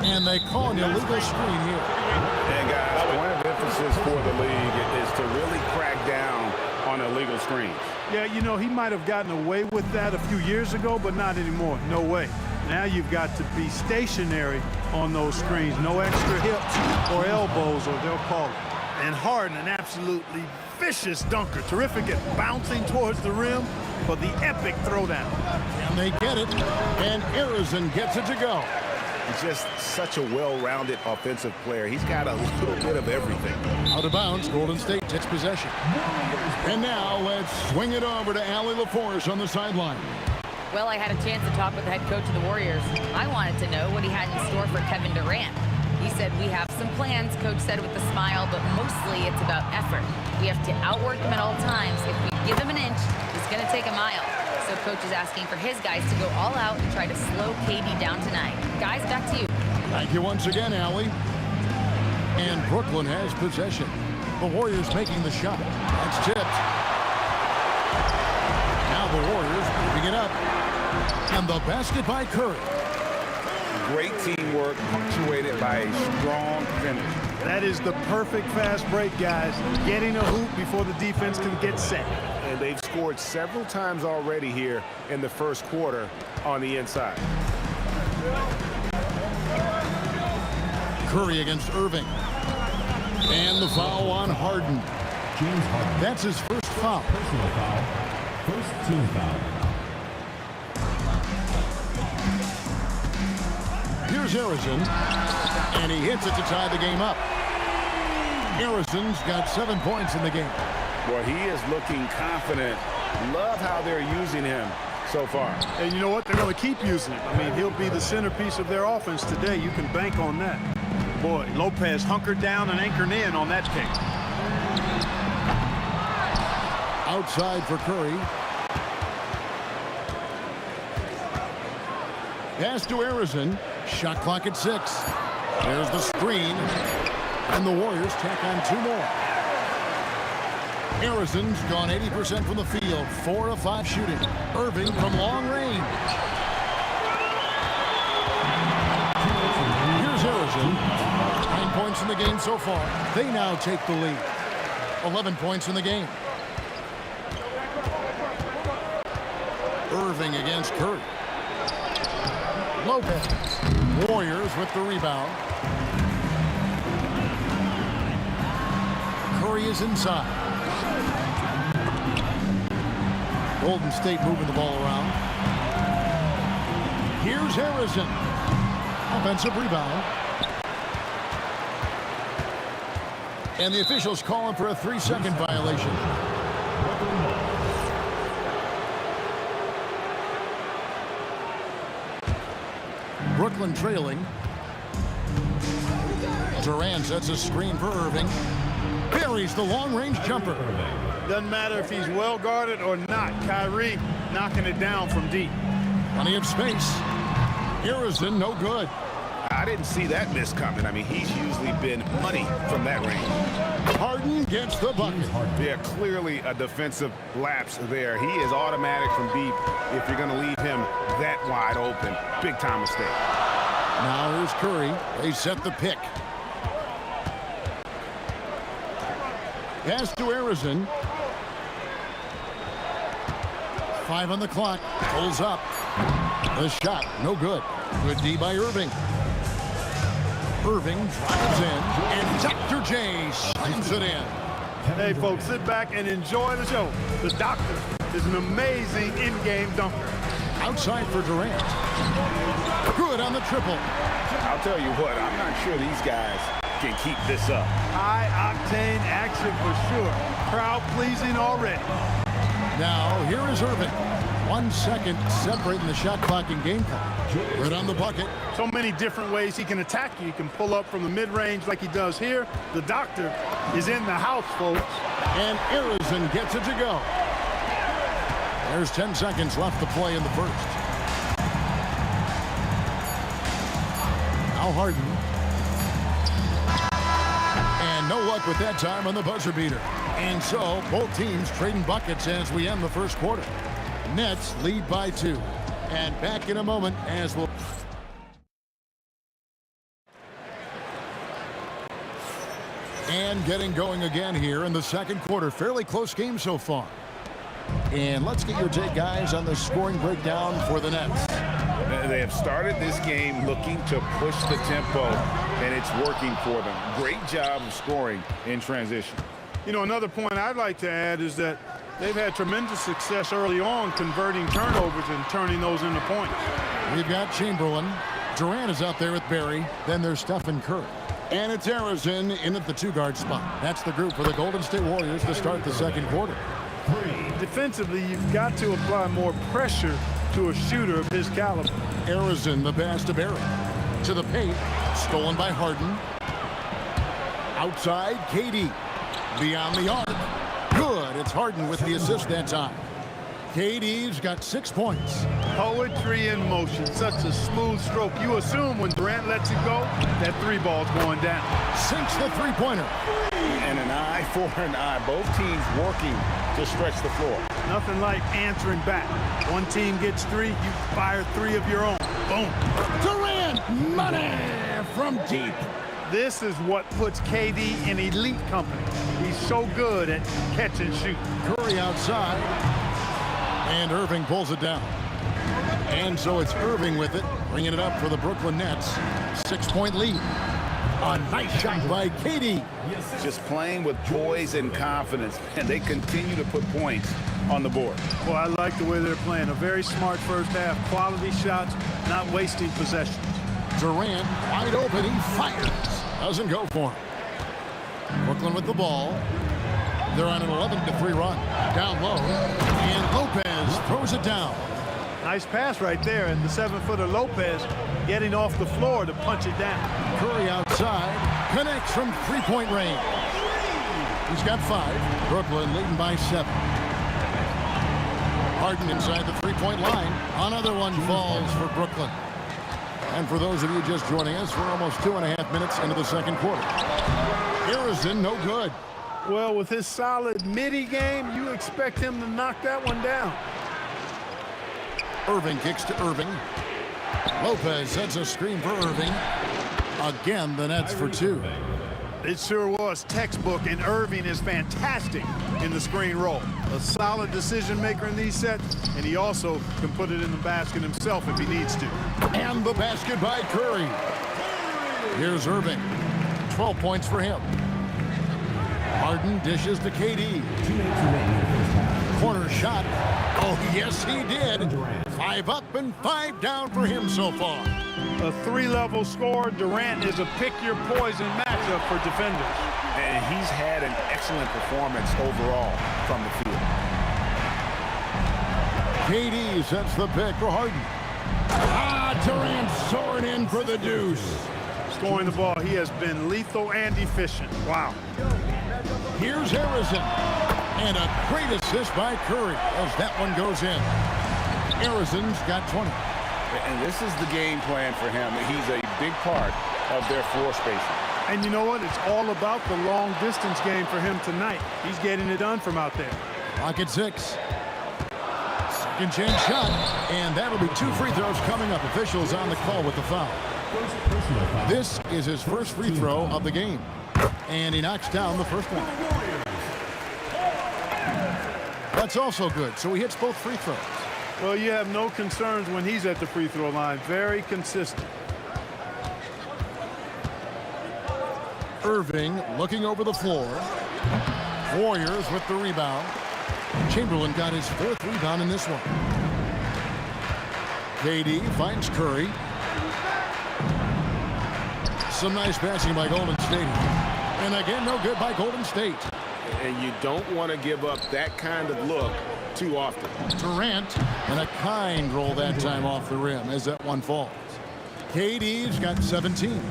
And they call an illegal screen here. And guys, point of emphasis for the league is to really crack down on illegal screens. Yeah, you know, he might have gotten away with that a few years ago, but not anymore. No way. Now you've got to be stationary on those screens. No extra hips or elbows, or they'll call it. And Harden, an absolutely vicious dunker. Terrific at bouncing towards the rim for the epic throwdown. And they get it, and Arizin gets it to go. He's just such a well-rounded offensive player. He's got a little bit of everything. Out of bounds, Golden State takes possession. And now let's swing it over to Allie LaForce on the sideline. Well, I had a chance to talk with the head coach of the Warriors. I wanted to know what he had in store for Kevin Durant. He said, we have some plans, coach said with a smile, but mostly it's about effort. We have to outwork him at all times. If we give him an inch, he's going to take a mile. So coach is asking for his guys to go all out and try to slow KD down tonight. Guys, back to you. Thank you once again, Allie. And Brooklyn has possession. The Warriors making the shot. That's tipped. Now the Warriors moving it up. And the basket by Curry. Great teamwork punctuated by a strong finish. That is the perfect fast break, guys. Getting a hoop before the defense can get set. And they've scored several times already here in the first quarter on the inside. Curry against Irving. And the foul on Harden. James Harden. That's his first foul. Personal foul. First team foul. Here's Harrison. And he hits it to tie the game up. Harrison's got 7 points in the game. Well, he is looking confident. Love how they're using him so far. And you know what? They're going to keep using him. I mean, he'll be the centerpiece of their offense today. You can bank on that. Boy, Lopez hunkered down and anchored in on that pick. Outside for Curry. Pass to Harrison. Shot clock at 6. There's the screen. And the Warriors tack on 2 more. Harrison's gone 80% from the field. 4 of 5 shooting. Irving from long range. Here's Harrison. 9 points in the game so far. They now take the lead. 11 points in the game. Irving against Curry. Lopez. Warriors with the rebound. Curry is inside. Golden State moving the ball around. Here's Harrison. Offensive rebound. And the officials calling for a 3-second violation. Brooklyn trailing. Durant sets a screen for Irving. Buries the long-range jumper. Doesn't matter if he's well guarded or not. Kyrie knocking it down from deep. Plenty of space. Harrison, no good. I didn't see that miss coming. I mean, he's usually been money from that range. Harden gets the bucket. Yeah, clearly a defensive lapse there. He is automatic from deep if you're going to leave him that wide open. Big time mistake. Now here's Curry. They set the pick. Pass to Harrison. 5 on the clock. Pulls up. The shot, no good. Good D by Irving. Irving drives in, and Dr. J slams it in. Hey, folks, sit back and enjoy the show. The Doctor is an amazing in-game dunker. Outside for Durant. Good on the triple. I'll tell you what, I'm not sure these guys can keep this up. High-octane action for sure. Crowd-pleasing already. Now, here is Irving. 1 second separating the shot clock and game clock. Right on the bucket. So many different ways he can attack you. He can pull up from the mid-range like he does here. The Doctor is in the house, folks. And Harrison gets it to go. There's 10 seconds left to play in the first. Now Harden. And no luck with that time on the buzzer beater. And so, both teams trading buckets as we end the first quarter. Nets lead by 2. And back in a moment as we'll... And getting going again here in the second quarter. Fairly close game so far. And let's get your take, guys, on the scoring breakdown for the Nets. They have started this game looking to push the tempo, and it's working for them. Great job of scoring in transition. You know, another point I'd like to add is that they've had tremendous success early on converting turnovers and turning those into points. We've got Chamberlain. Durant is out there with Barry. Then there's Stephen Curry. And it's Harrison in at the 2-guard spot. That's the group for the Golden State Warriors to start the second quarter. Defensively, you've got to apply more pressure to a shooter of his caliber. Harrison, the pass to Barry. To the paint. Stolen by Harden. Outside, KD. Beyond the arc. Good. It's Harden with the assist that time. KD's got 6 points. Poetry in motion. Such a smooth stroke. You assume when Durant lets it go, that three ball's going down. Sinks the three-pointer. And an eye for an eye. Both teams working to stretch the floor. Nothing like answering back. One team gets three, you fire three of your own. Boom. Durant, money from deep. This is what puts KD in elite company. He's so good at catch and shoot. Curry outside. And Irving pulls it down. And so it's Irving with it, bringing it up for the Brooklyn Nets. 6-point lead. A nice shot by KD. Just playing with poise and confidence, and they continue to put points on the board. Well, I like the way they're playing. A very smart first half. Quality shots, not wasting possessions. Durant wide open. He fires. Doesn't go for him. Brooklyn with the ball. They're on an 11-3 run. Down low. And Lopez throws it down. Nice pass right there. And the 7-footer Lopez getting off the floor to punch it down. Curry outside. Connects from three-point range. He's got 5. Brooklyn leading by 7. Harden inside the three-point line. Another one falls for Brooklyn. And for those of you just joining us, we're almost 2.5 minutes into the second quarter. Harrison, no good. Well, with his solid midi game, you expect him to knock that one down. Irving kicks to Irving. Lopez sets a screen for Irving. Again, the Nets for 2. It sure was textbook, and Irving is fantastic in the screen roll. A solid decision maker in these sets, and he also can put it in the basket himself if he needs to. And the basket by Curry. Here's Irving. 12 points for him. Harden dishes to KD. Corner shot. Oh, yes, he did. 5 up and 5 down for him so far. A 3-level score. Durant is a pick-your-poison matchup for defenders. And he's had an excellent performance overall from the field. KD sets the pick for Harden. Durant soaring in for the deuce. Scoring the ball, he has been lethal and efficient. Wow. Here's Harrison. And a great assist by Curry as that one goes in. Harrison's got 20. And this is the game plan for him. He's a big part of their floor spacing. And you know what? It's all about the long distance game for him tonight. He's getting it done from out there. Clock at 6. Second chance shot. And that'll be 2 free throws coming up. Officials on the call with the foul. This is his first free throw of the game. And he knocks down the first one. That's also good. So he hits both free throws. Well, you have no concerns when he's at the free throw line. Very consistent. Irving looking over the floor. Warriors with the rebound. Chamberlain got his 4th rebound in this one. KD finds Curry. Some nice passing by Golden State. And again, no good by Golden State. And you don't want to give up that kind of look too often. Durant, and a kind roll that time off the rim as that one falls. KD's got 17.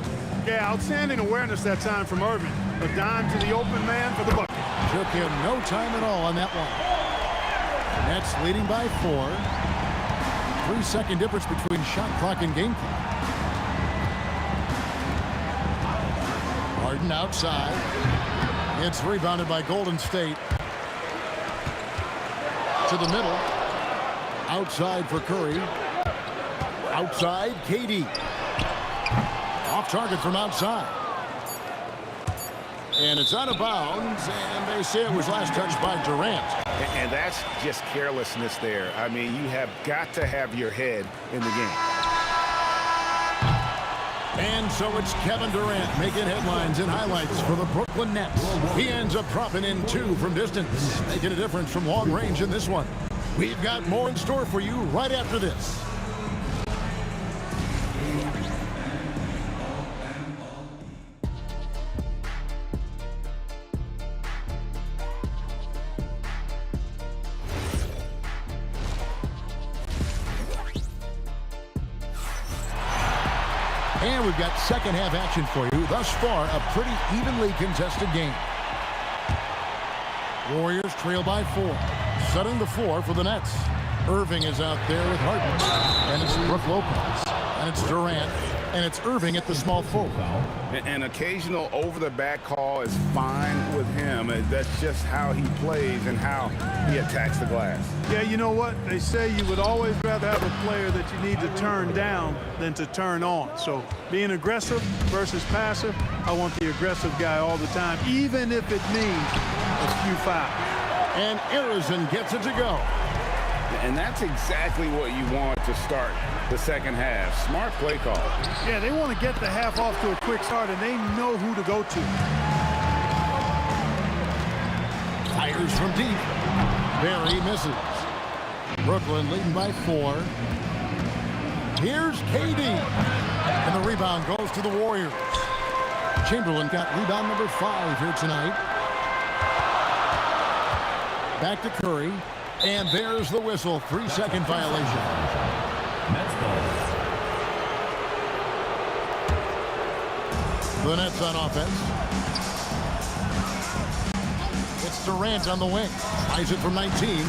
Yeah, outstanding awareness that time from Irving. A dime to the open man for the bucket. Took him no time at all on that one. Nets leading by 4. 3-second difference between shot clock and game clock. Harden outside. It's rebounded by Golden State. To the middle. Outside for Curry. Outside, KD. Off target from outside. And it's out of bounds, and they say it was last touched by Durant. And that's just carelessness there. I mean, you have got to have your head in the game. And so it's Kevin Durant making headlines and highlights for the Brooklyn Nets. He ends up dropping in 2 from distance, making a difference from long range in this one. We've got more in store for you right after this. And we've got second half action for you. Thus far, a pretty evenly contested game. Warriors trail by 4. Setting the floor for the Nets. Irving is out there with Harden. And it's Brook Lopez. And it's Durant. And it's Irving at the small forward. An occasional over-the-back call is fine with him. That's just how he plays and how he attacks the glass. Yeah, you know what? They say you would always rather have a player that you need to turn down than to turn on. So being aggressive versus passive, I want the aggressive guy all the time, even if it means a few fouls. And Arizon gets it to go. And that's exactly what you want to start the second half. Smart play call. Yeah, they want to get the half off to a quick start, and they know who to go to. Fires from deep. Barry misses. Brooklyn leading by 4. Here's KD. And the rebound goes to the Warriors. Chamberlain got rebound number 5 here tonight. Back to Curry. And there's the whistle. 3-second violation. The Nets on offense. It's Durant on the wing. Tries it from 19.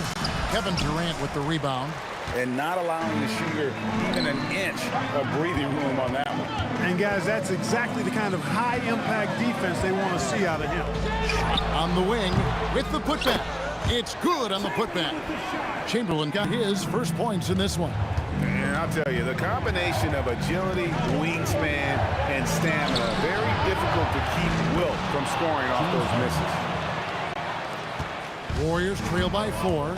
Kevin Durant with the rebound. And not allowing the shooter even an inch of breathing room on that one. And guys, that's exactly the kind of high-impact defense they want to see out of him. On the wing with the putback. It's good on the putback. Chamberlain got his first points in this one. And I'll tell you, the combination of agility, wingspan, and stamina, very difficult to keep Wilt from scoring off those misses. Warriors trail by 4.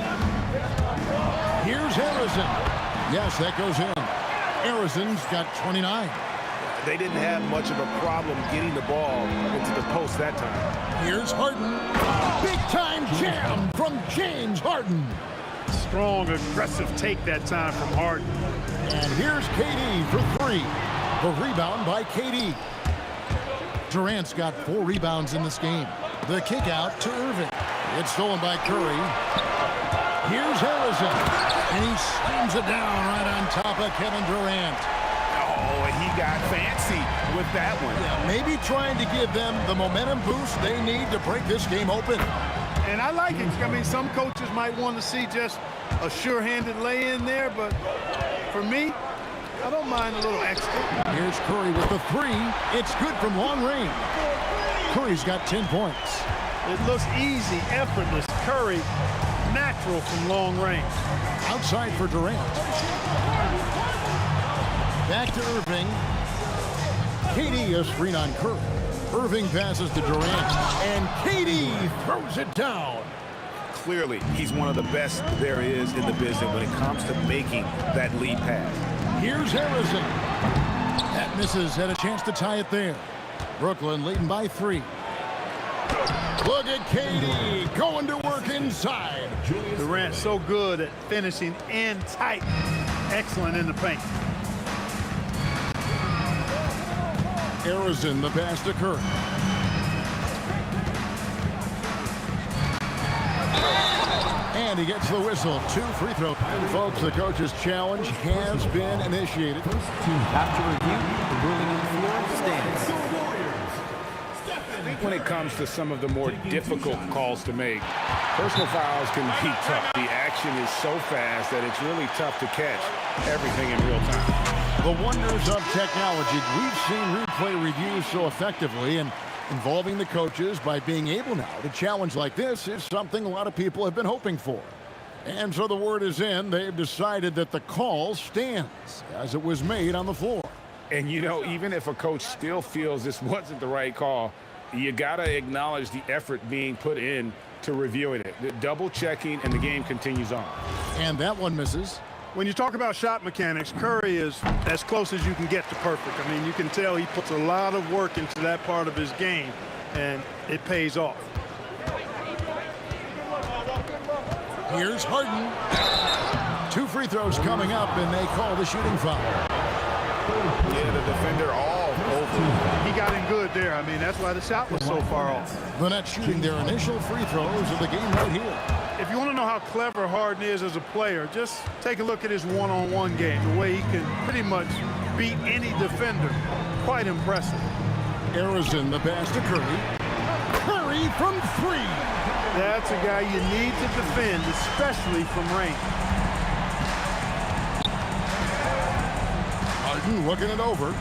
Here's Arizon. Yes, that goes in. Arizon's got 29. They didn't have much of a problem getting the ball into the post that time. Here's Harden. Big-time jam from James Harden. Strong, aggressive take that time from Harden. And here's KD for 3. The rebound by KD. Durant's got 4 rebounds in this game. The kick out to Irving. It's stolen by Curry. Here's Harrison. And he slams it down right on top of Kevin Durant. Oh, he got fancy with that one. Yeah, maybe trying to give them the momentum boost they need to break this game open. And I like it. I mean, some coaches might want to see just a sure-handed lay-in there, but for me, I don't mind a little extra. Here's Curry with the 3. It's good from long range. Curry's got 10 points. It looks easy, effortless. Curry, natural from long range. Outside for Durant. Back to Irving. KD is screen on Curry. Irving passes to Durant. And KD throws it down. Clearly, he's one of the best there is in the business when it comes to making that lead pass. Here's Harrison. That misses. Had a chance to tie it there. Brooklyn leading by 3. Look at KD going to work inside. Durant so good at finishing in tight. Excellent in the paint. Arizon, the pass to Curry. And he gets the whistle. 2 free throws. Folks, the coach's challenge has been initiated. After review, the ruling on the floor stands. I think when it comes to some of the more difficult calls to make, personal fouls can be tough. The action is so fast that it's really tough to catch everything in real time. The wonders of technology. We've seen replay reviews so effectively, and involving the coaches by being able now to challenge like this is something a lot of people have been hoping for. And so the word is in. They've decided that the call stands as it was made on the floor. And, you know, even if a coach still feels this wasn't the right call, you got to acknowledge the effort being put in to reviewing it. The double checking, and the game continues on. And that one misses. When you talk about shot mechanics, Curry is as close as you can get to perfect. I mean, you can tell he puts a lot of work into that part of his game, and it pays off. Here's Harden. 2 free throws coming up, and they call the shooting foul. Yeah, the defender all over. He got in good there. I mean, that's why the shot was so far off. The Nets shooting their initial free throws of the game right here. If you want to know how clever Harden is as a player, just take a look at his one-on-one game, the way he can pretty much beat any defender. Quite impressive. Arizon, the pass to Curry. Curry from 3. That's a guy you need to defend, especially from range. Harden looking it over.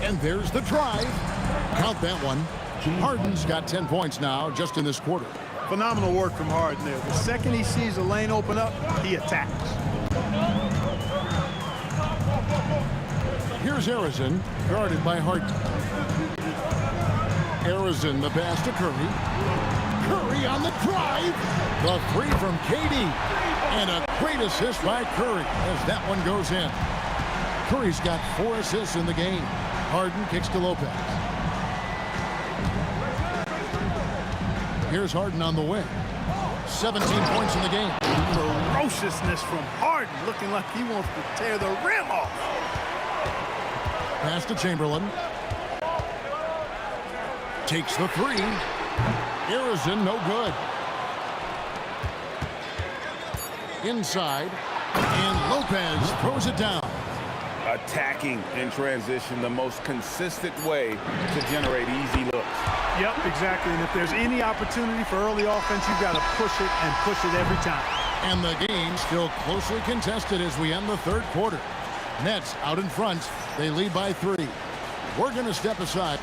And there's the drive. Count that one. Harden's got 10 points now just in this quarter. Phenomenal work from Harden there. The second he sees a lane open up, he attacks. Here's Arizin, guarded by Harden. Arizin, the pass to Curry. Curry on the drive. The 3 from KD. And a great assist by Curry as that one goes in. Curry's got 4 assists in the game. Harden kicks to Lopez. Here's Harden on the wing. 17 points in the game. Ferociousness from Harden, looking like he wants to tear the rim off. Pass to Chamberlain. Takes the 3. Arizin, no good. Inside. And Lopez throws it down. Attacking in transition, the most consistent way to generate easy looks. Yep, exactly. And if there's any opportunity for early offense, you've got to push it and push it every time. And the game still closely contested as we end the third quarter. Nets out in front. They lead by 3. We're going to step aside.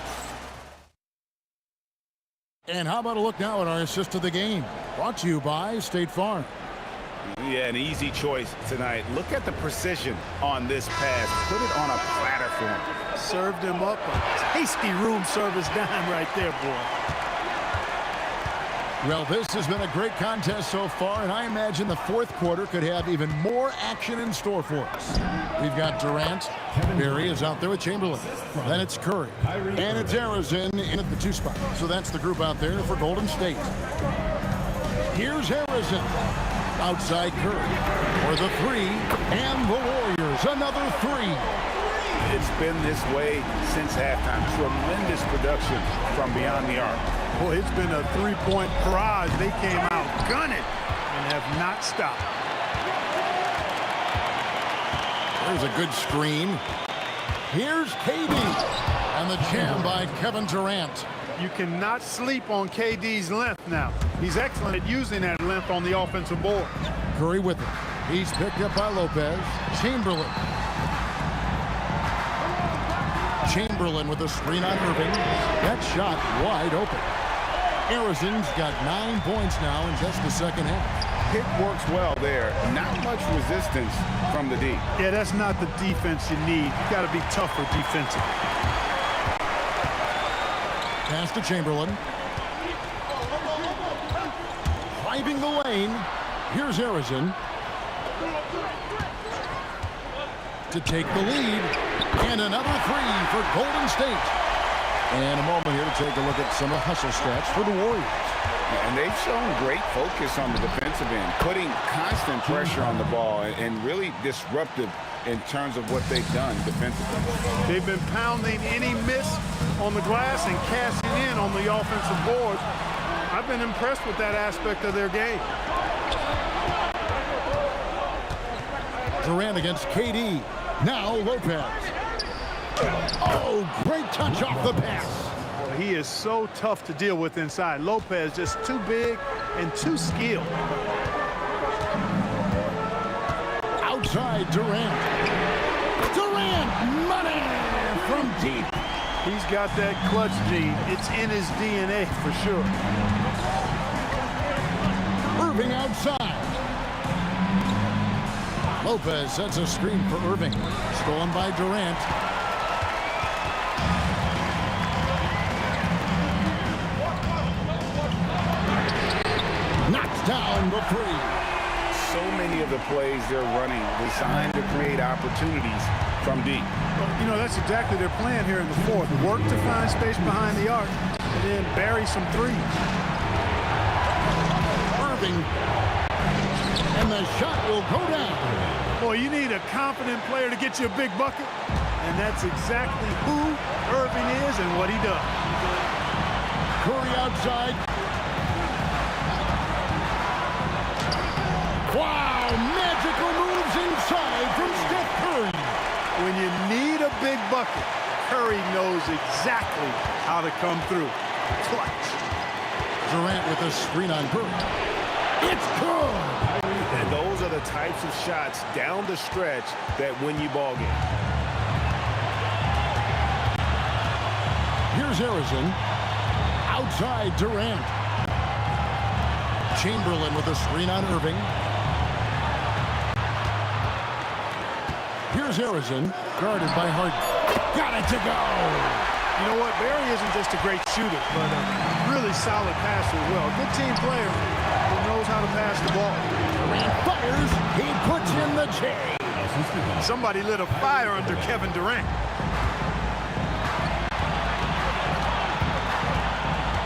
And how about a look now at our assist of the game? Brought to you by State Farm. Yeah, an easy choice tonight. Look at the precision on this pass. Put it on a platter for him. Served him up a tasty room service dime right there, boy. Well, this has been a great contest so far, and I imagine the fourth quarter could have even more action in store for us. We've got Durant. Barry is out there with Chamberlain. Then it's Curry. And it's Arizin in at the 2 spot. So that's the group out there for Golden State. Here's Arizin. Outside Curry for the 3. And the Warriors, another 3. It's been this way since halftime. Tremendous production from beyond the arc. Boy, it's been a 3-point barrage. They came out gunning and have not stopped. There's a good screen. Here's KD. And the jam by Kevin Durant. You cannot sleep on KD's length now. He's excellent at using that length on the offensive board. Curry with it. He's picked up by Lopez. Chamberlain. Chamberlain with a screen on Irving. That shot wide open. Arizon's got 9 points now in just the second half. Pick works well there. Not much resistance from the D. Yeah, that's not the defense you need. You got to be tougher defensively. Pass to Chamberlain. Driving the lane. Here's Arizin. To take the lead. And another 3 for Golden State. And a moment here to take a look at some of the hustle stats for the Warriors. And they've shown great focus on the defensive end, putting constant pressure on the ball and really disruptive in terms of what they've done defensively. They've been pounding any miss on the glass and cashing in on the offensive board. I've been impressed with that aspect of their game. Durant against KD. Now Lopez. Oh, great touch off the pass. He is so tough to deal with inside. Lopez just too big and too skilled. Outside Durant. Durant, money from deep. He's got that clutch gene. It's in his DNA for sure. Irving outside. Lopez sets a screen for Irving. Stolen by Durant. Knocks down the 3. So many of the plays they're running designed to create opportunities from deep. Well, you know, that's exactly their plan here in the fourth. Work to find space behind the arc and then bury some threes. Irving. And the shot will go down. Boy, you need a confident player to get you a big bucket. And that's exactly who Irving is and what he does. Curry outside. Wow, magical moves inside from Steph Curry. When you need a big bucket, Curry knows exactly how to come through. Clutch. Durant with a screen on Curry. It's good. And those are the types of shots down the stretch that win you ball games. Here's Harrison. Outside Durant. Chamberlain with a screen on Irving. Here's Harrison. Guarded by Harden. Got it to go. You know what? Barry isn't just a great shooter, but a really solid passer as well. Good team player who knows how to pass the ball. Durant fires. He puts in the J. Somebody lit a fire under Kevin Durant.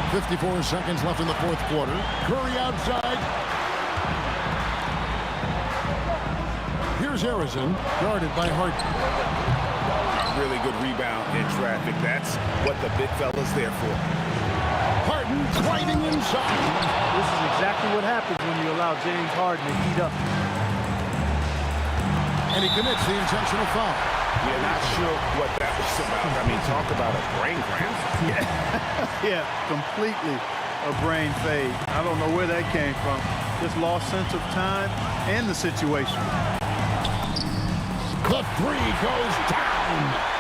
54 seconds left in the fourth quarter. Curry outside. Here's Harrison, guarded by Harden. Really good rebound in traffic. That's what the big fella's there for. Harden driving inside. This is exactly what happens when you allow James Harden to heat up. And he commits the intentional foul. Yeah, not sure what that was about. I mean, talk about a brain cramp. Yeah, completely a brain fade. I don't know where that came from. Just lost sense of time and the situation. The three goes down.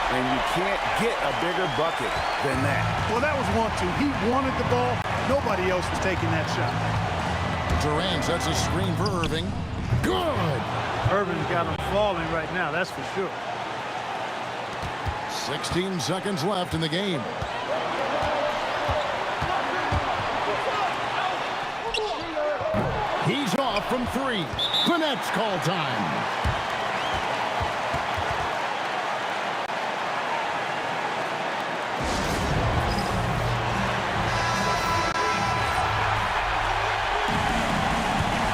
And you can't get a bigger bucket than that. Well, that was 1-2. He wanted the ball. Nobody else was taking that shot. Durant sets a screen for Irving. Good. Irving's got him falling right now, that's for sure. 16 seconds left in the game. He's off from three. The Nets call time.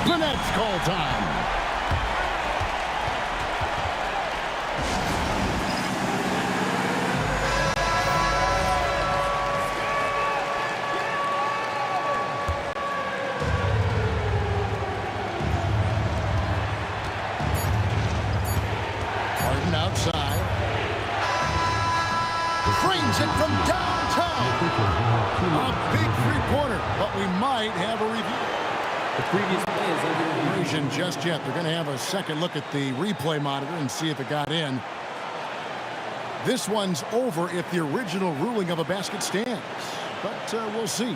The Nets call time. Harden outside. Frames it from downtown. A big three-pointer, but we might have a review. The previous play is under review. Just yet. They're going to have a second look at the replay monitor and see if it got in. This one's over if the original ruling of a basket stands, but we'll see.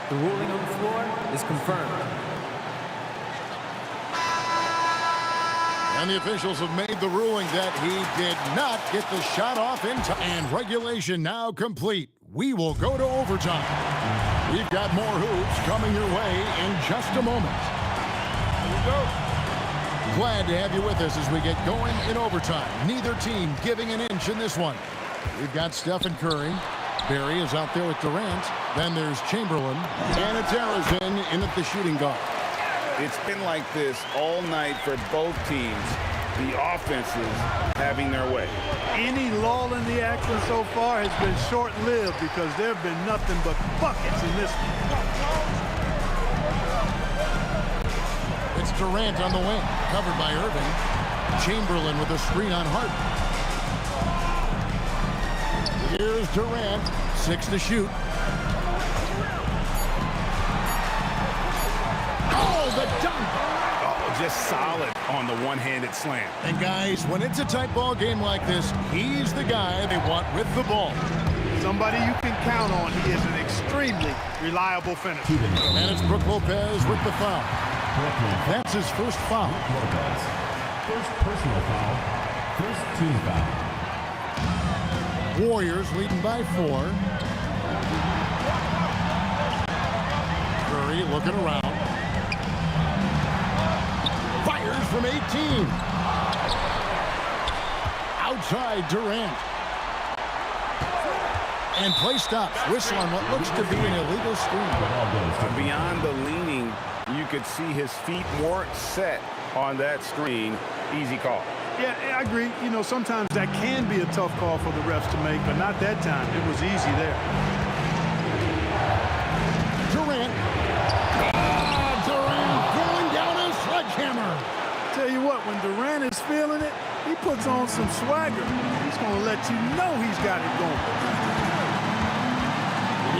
The ruling on the floor is confirmed. And the officials have made the ruling that he did not get the shot off in time. And regulation now complete. We will go to overtime. We've got more hoops coming your way in just a moment. Here we go. Glad to have you with us as we get going in overtime. Neither team giving an inch in this one. We've got Stephen Curry. Barry is out there with Durant. Then there's Chamberlain. And it's Harrison in at the shooting guard. It's been like this all night for both teams. The offenses having their way. Any lull in the action so far has been short-lived because there have been nothing but buckets in this one. It's Durant on the wing, covered by Irving. Chamberlain with a screen on Harden. Here's Durant, 6 to shoot. The dunk. Oh, just solid on the one-handed slam. And guys, when it's a tight ball game like this, he's the guy they want with the ball. Somebody you can count on. He is an extremely reliable finisher. And it's Brook Lopez with the foul. That's his first foul. First personal foul. First team foul. Warriors leading by 4. Curry looking around. Fires from 18. Outside Durant. And play stops. Whistle on what looks to be an illegal screen. Beyond the leaning, you could see his feet weren't set on that screen. Easy call. Yeah, I agree. You know, sometimes that can be a tough call for the refs to make, but not that time. It was easy there. Durant swagger. He's going to let you know he's got it going.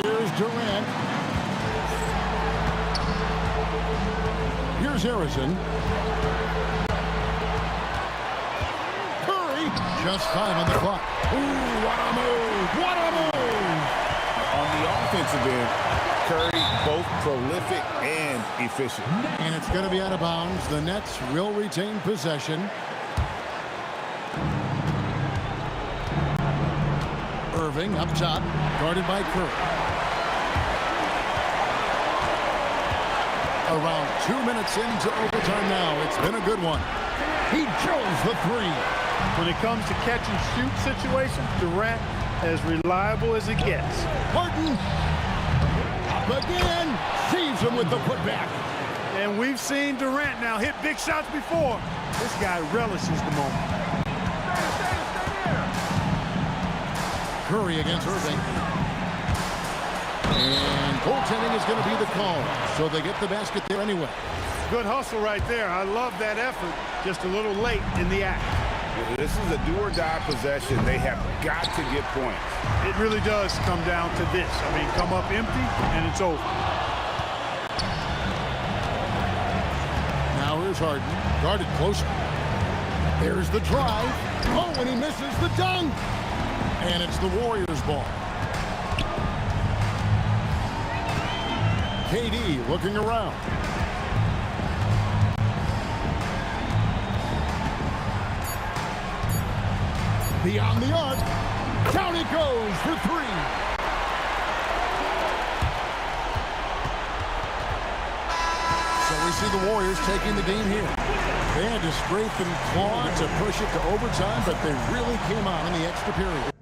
Here's Durant. Here's Harrison. Curry. Just 5 on the clock. Ooh, what a move. What a move. On the offensive end, Curry both prolific and efficient. And it's going to be out of bounds. The Nets will retain possession. Irving up top, guarded by Curry. Around 2 minutes into overtime now. It's been a good one. He drills the three. When it comes to catch and shoot situations, Durant as reliable as it gets. Harden up again, sees him with the putback. And we've seen Durant now hit big shots before. This guy relishes the moment. Curry against Irving. And goaltending is going to be the call, so they get the basket there anyway. Good hustle right there. I love that effort. Just a little late in the act. This is a do-or-die possession. They have got to get points. It really does come down to this. I mean, come up empty, and it's over. Now here's Harden, guarded closer. There's the drive. Oh, and he misses the dunk. And it's the Warriors' ball. KD looking around. Beyond the arc. Down he goes for three. So we see the Warriors taking the game here. They had to scrape and claw to push it to overtime, but they really came on in the extra period.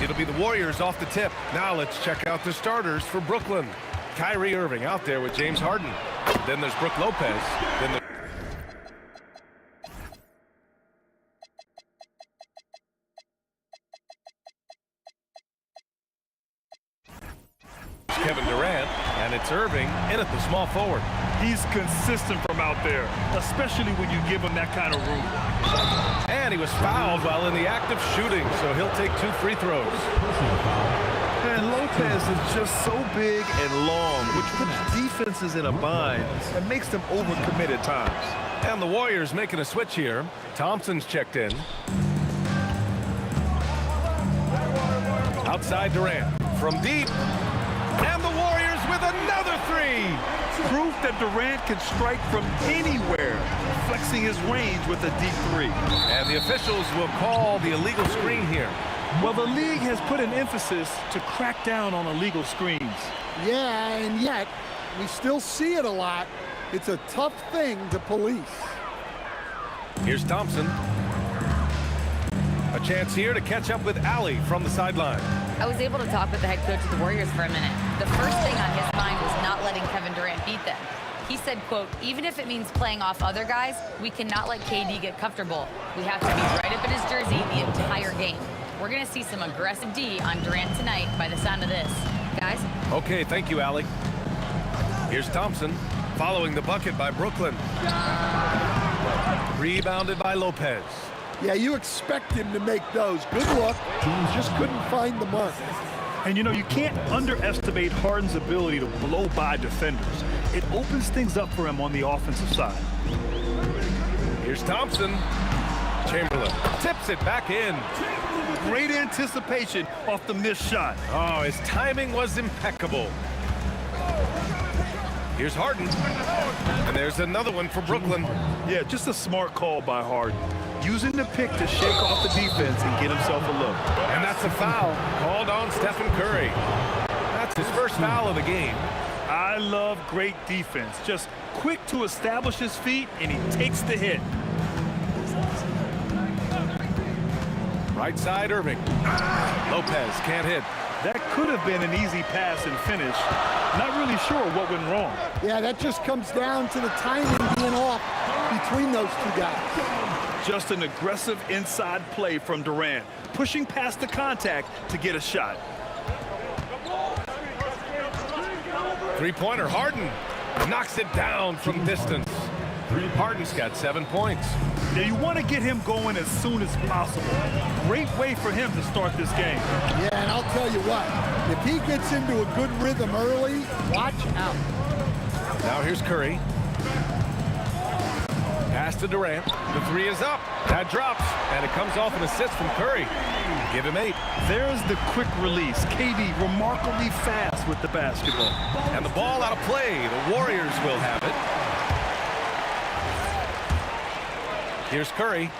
It'll be the Warriors off the tip. Now let's check out the starters for Brooklyn. Kyrie Irving out there with James Harden. Then there's Brook Lopez. Then Kevin Durant, and it's Irving in at the small forward. He's consistent from out there, especially when you give him that kind of room. And he was fouled while in the act of shooting, so he'll take 2 free throws. And Lopez is just so big and long, which puts defenses in a bind and makes them overcommit at times. And the Warriors making a switch here. Thompson's checked in. Outside Durant from deep. And the Warriors with another 3. Proof that Durant can strike from anywhere, flexing his range with a deep 3. And the officials will call the illegal screen here. Well, the league has put an emphasis to crack down on illegal screens. Yeah, and yet we still see it a lot. It's a tough thing to police. Here's Thompson. A chance here to catch up with Allie from the sideline. I was able to talk with the head coach of the Warriors for a minute. The first thing on his mind was not letting Kevin Durant beat them. He said, quote, even if it means playing off other guys, we cannot let KD get comfortable. We have to be right up in his jersey the entire game. We're going to see some aggressive D on Durant tonight by the sound of this. Guys? Okay, thank you, Allie. Here's Thompson, following the bucket by Brooklyn. Rebounded by Lopez. Yeah, you expect him to make those. Good look. He just couldn't find the mark. And you know, you can't underestimate Harden's ability to blow by defenders. It opens things up for him on the offensive side. Here's Thompson. Chamberlain tips it back in. Great anticipation off the missed shot. Oh, his timing was impeccable. Here's Harden. And there's another one for Brooklyn. Yeah, just a smart call by Harden. Using the pick to shake off the defense and get himself a look. And that's a foul called on Stephen Curry. That's his first foul of the game. I love great defense. Just quick to establish his feet, and he takes the hit. Right side, Irving. Lopez can't hit. That could have been an easy pass and finish. Not really sure what went wrong. Yeah, that just comes down to the timing being off between those two guys. Just an aggressive inside play from Durant, pushing past the contact to get a shot. Three-pointer, Harden knocks it down from distance. Harden's got 7 points. Yeah, you want to get him going as soon as possible. Great way for him to start this game. Yeah, and I'll tell you what, if he gets into a good rhythm early, watch out. Now here's Curry. Pass to Durant. The 3 is up. That drops, and it comes off an assist from Curry. Give him 8. There's the quick release. KD remarkably fast with the basketball. And the ball out of play. The Warriors will have it. Here's Curry.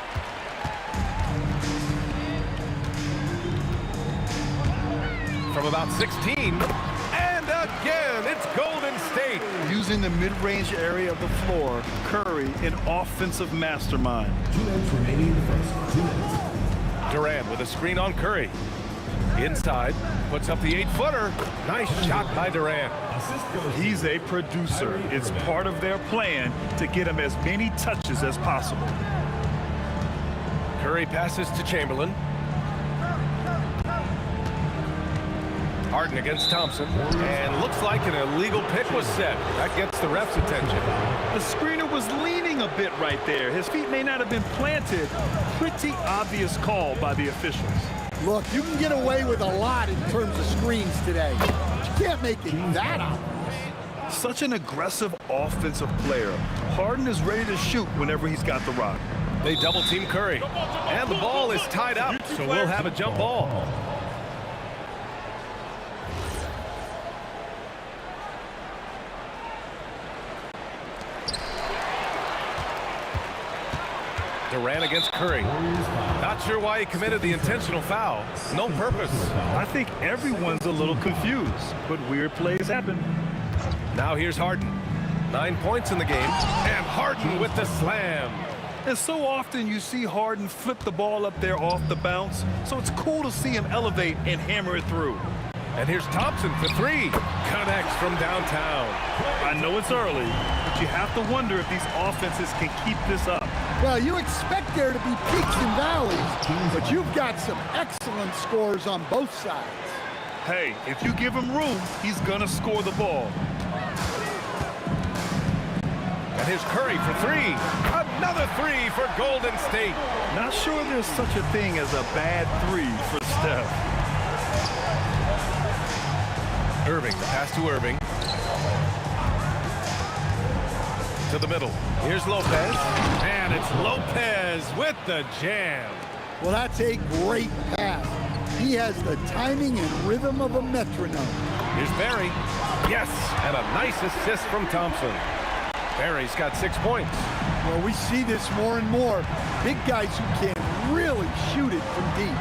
From about 16. And again, it's Golden State. Using the mid-range area of the floor, Curry, an offensive mastermind. 2 minutes remaining in the first. 2 minutes. Durant with a screen on Curry. Inside, puts up the 8-footer. Nice shot by Durant. He's a producer. It's part of their plan to get him as many touches as possible. Curry passes to Chamberlain. Harden against Thompson. And looks like an illegal pick was set. That gets the ref's attention. The screener was leaning a bit right there. His feet may not have been planted. Pretty obvious call by the officials. Look, you can get away with a lot in terms of screens today. But you can't make it that obvious. Such an aggressive offensive player. Harden is ready to shoot whenever he's got the rock. They double team Curry. And the ball is tied up, so we'll have a jump ball. Durant against Curry. Not sure why he committed the intentional foul. No purpose. I think everyone's a little confused, but weird plays happen. Now here's Harden. 9 points in the game, and Harden with the slam. And so often you see Harden flip the ball up there off the bounce, so it's cool to see him elevate and hammer it through. And here's Thompson for three. Connects from downtown. I know it's early, but you have to wonder if these offenses can keep this up. Well, you expect there to be peaks and valleys, but you've got some excellent scores on both sides. Hey, if you give him room, he's gonna score the ball. And here's Curry for three. Another three for Golden State. Not sure there's such a thing as a bad three for Steph. Irving, the pass to Irving. To the middle. Here's Lopez. And it's Lopez with the jam. Well, that's a great pass. He has the timing and rhythm of a metronome. Here's Barry. Yes, and a nice assist from Thompson. Barry's got 6 points. Well, we see this more and more. Big guys who can really shoot it from deep.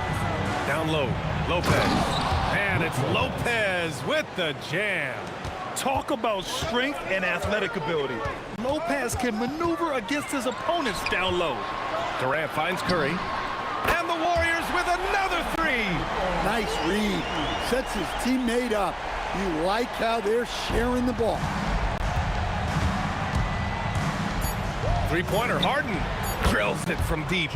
Down low, Lopez. And it's Lopez with the jam. Talk about strength and athletic ability. Lopez can maneuver against his opponents down low. Durant finds Curry. And the Warriors with another three. Nice read. Sets his teammate up. You like how they're sharing the ball. Three-pointer, Harden drills it from deep.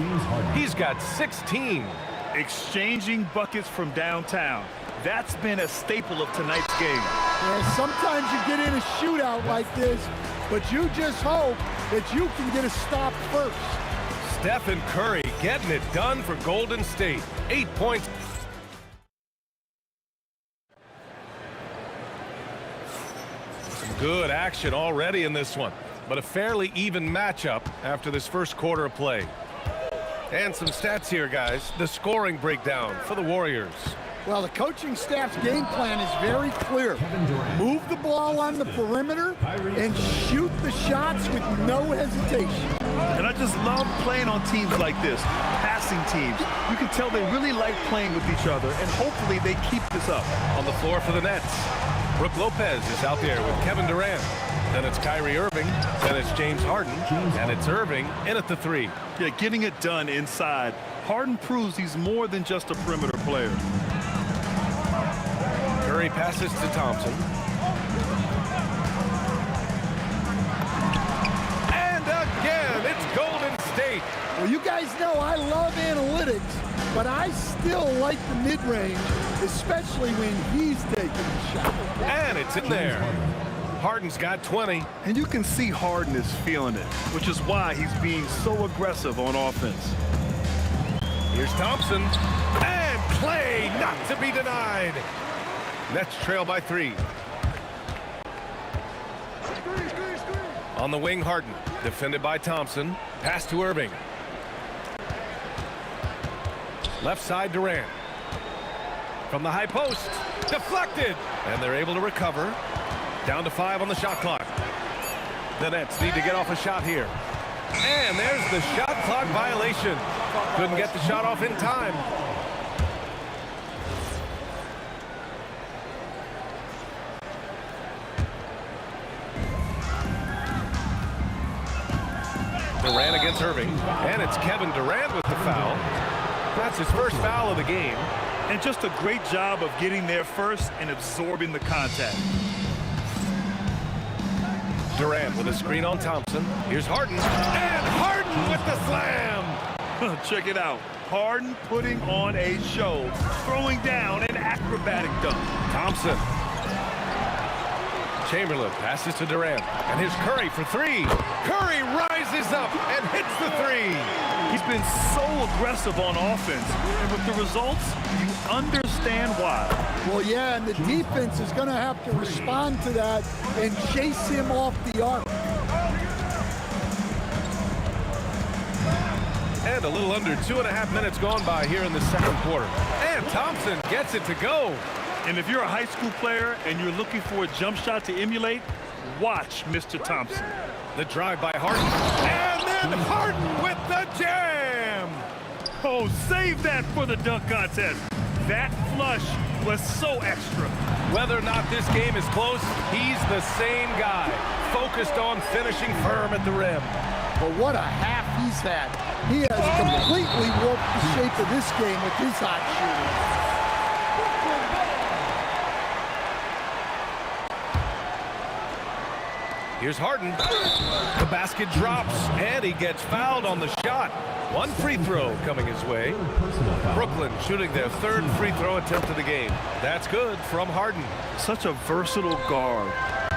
He's got 16. Exchanging buckets from downtown. That's been a staple of tonight's game. Yeah, sometimes you get in a shootout like this, but you just hope that you can get a stop first. Steph and Curry getting it done for Golden State. 8 points. Some good action already in this one, but a fairly even matchup after this first quarter of play. And some stats here, guys. The scoring breakdown for the Warriors. Well, the coaching staff's game plan is very clear. Move the ball on the perimeter and shoot the shots with no hesitation. And I just love playing on teams like this, passing teams. You can tell they really like playing with each other, and hopefully they keep this up. On the floor for the Nets, Brook Lopez is out there with Kevin Durant. Then it's Kyrie Irving. Then it's James Harden. And it's Irving in at the three. Yeah, getting it done inside. Harden proves he's more than just a perimeter player. Curry passes to Thompson. And again, it's Golden State. Well, you guys know I love analytics, but I still like the mid-range, especially when he's taking the shot. And it's in there. Harden's got 20. And you can see Harden is feeling it, which is why he's being so aggressive on offense. Here's Thompson. And Clay not to be denied. Nets trail by 3. On the wing, Harden. Defended by Thompson. Pass to Irving. Left side, Durant. From the high post. Deflected. And they're able to recover. Down to 5 on the shot clock. The Nets need to get off a shot here. And there's the shot clock violation. Couldn't get the shot off in time. Durant against Irving. And it's Kevin Durant with the foul. That's his first foul of the game. And just a great job of getting there first and absorbing the contact. Durant with a screen on Thompson. Here's Harden. And Harden with the slam. Check it out. Harden putting on a show. Throwing down an acrobatic dunk. Thompson. Chamberlain passes to Durant. And here's Curry for 3. Curry rises up and hits the 3. He's been so aggressive on offense. And with the results, you understand why. Well, yeah, and the defense is going to have to respond to that and chase him off the arc. And a little under 2.5 minutes gone by here in the second quarter. And Thompson gets it to go. And if you're a high school player and you're looking for a jump shot to emulate, watch Mr. Thompson. The drive by Harden. And And Harden with the jam! Oh, save that for the dunk contest. That flush was so extra. Whether or not this game is close, he's the same guy, focused on finishing firm at the rim. But what a half he's had. He has completely warped the shape of this game with his hot shooting. Here's Harden. The basket drops, and he gets fouled on the shot. One free throw coming his way. Brooklyn shooting their third free throw attempt of the game. That's good from Harden. Such a versatile guard.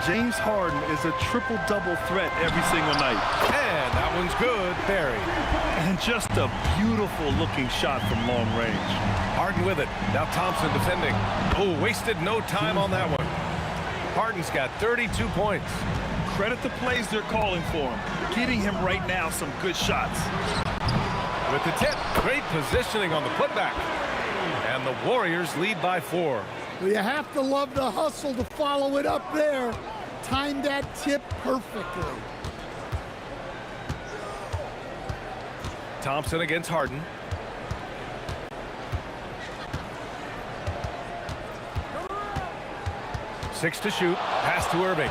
James Harden is a triple-double threat every single night. And that one's good, Barry. And just a beautiful-looking shot from long range. Harden with it. Now Thompson defending. Oh, wasted no time on that one. Harden's got 32 points. Credit the plays they're calling for him. Getting him right now some good shots. With the tip, great positioning on the putback. And the Warriors lead by 4. You have to love the hustle to follow it up there. Timed that tip perfectly. Thompson against Harden. Six to shoot. Pass to Irving.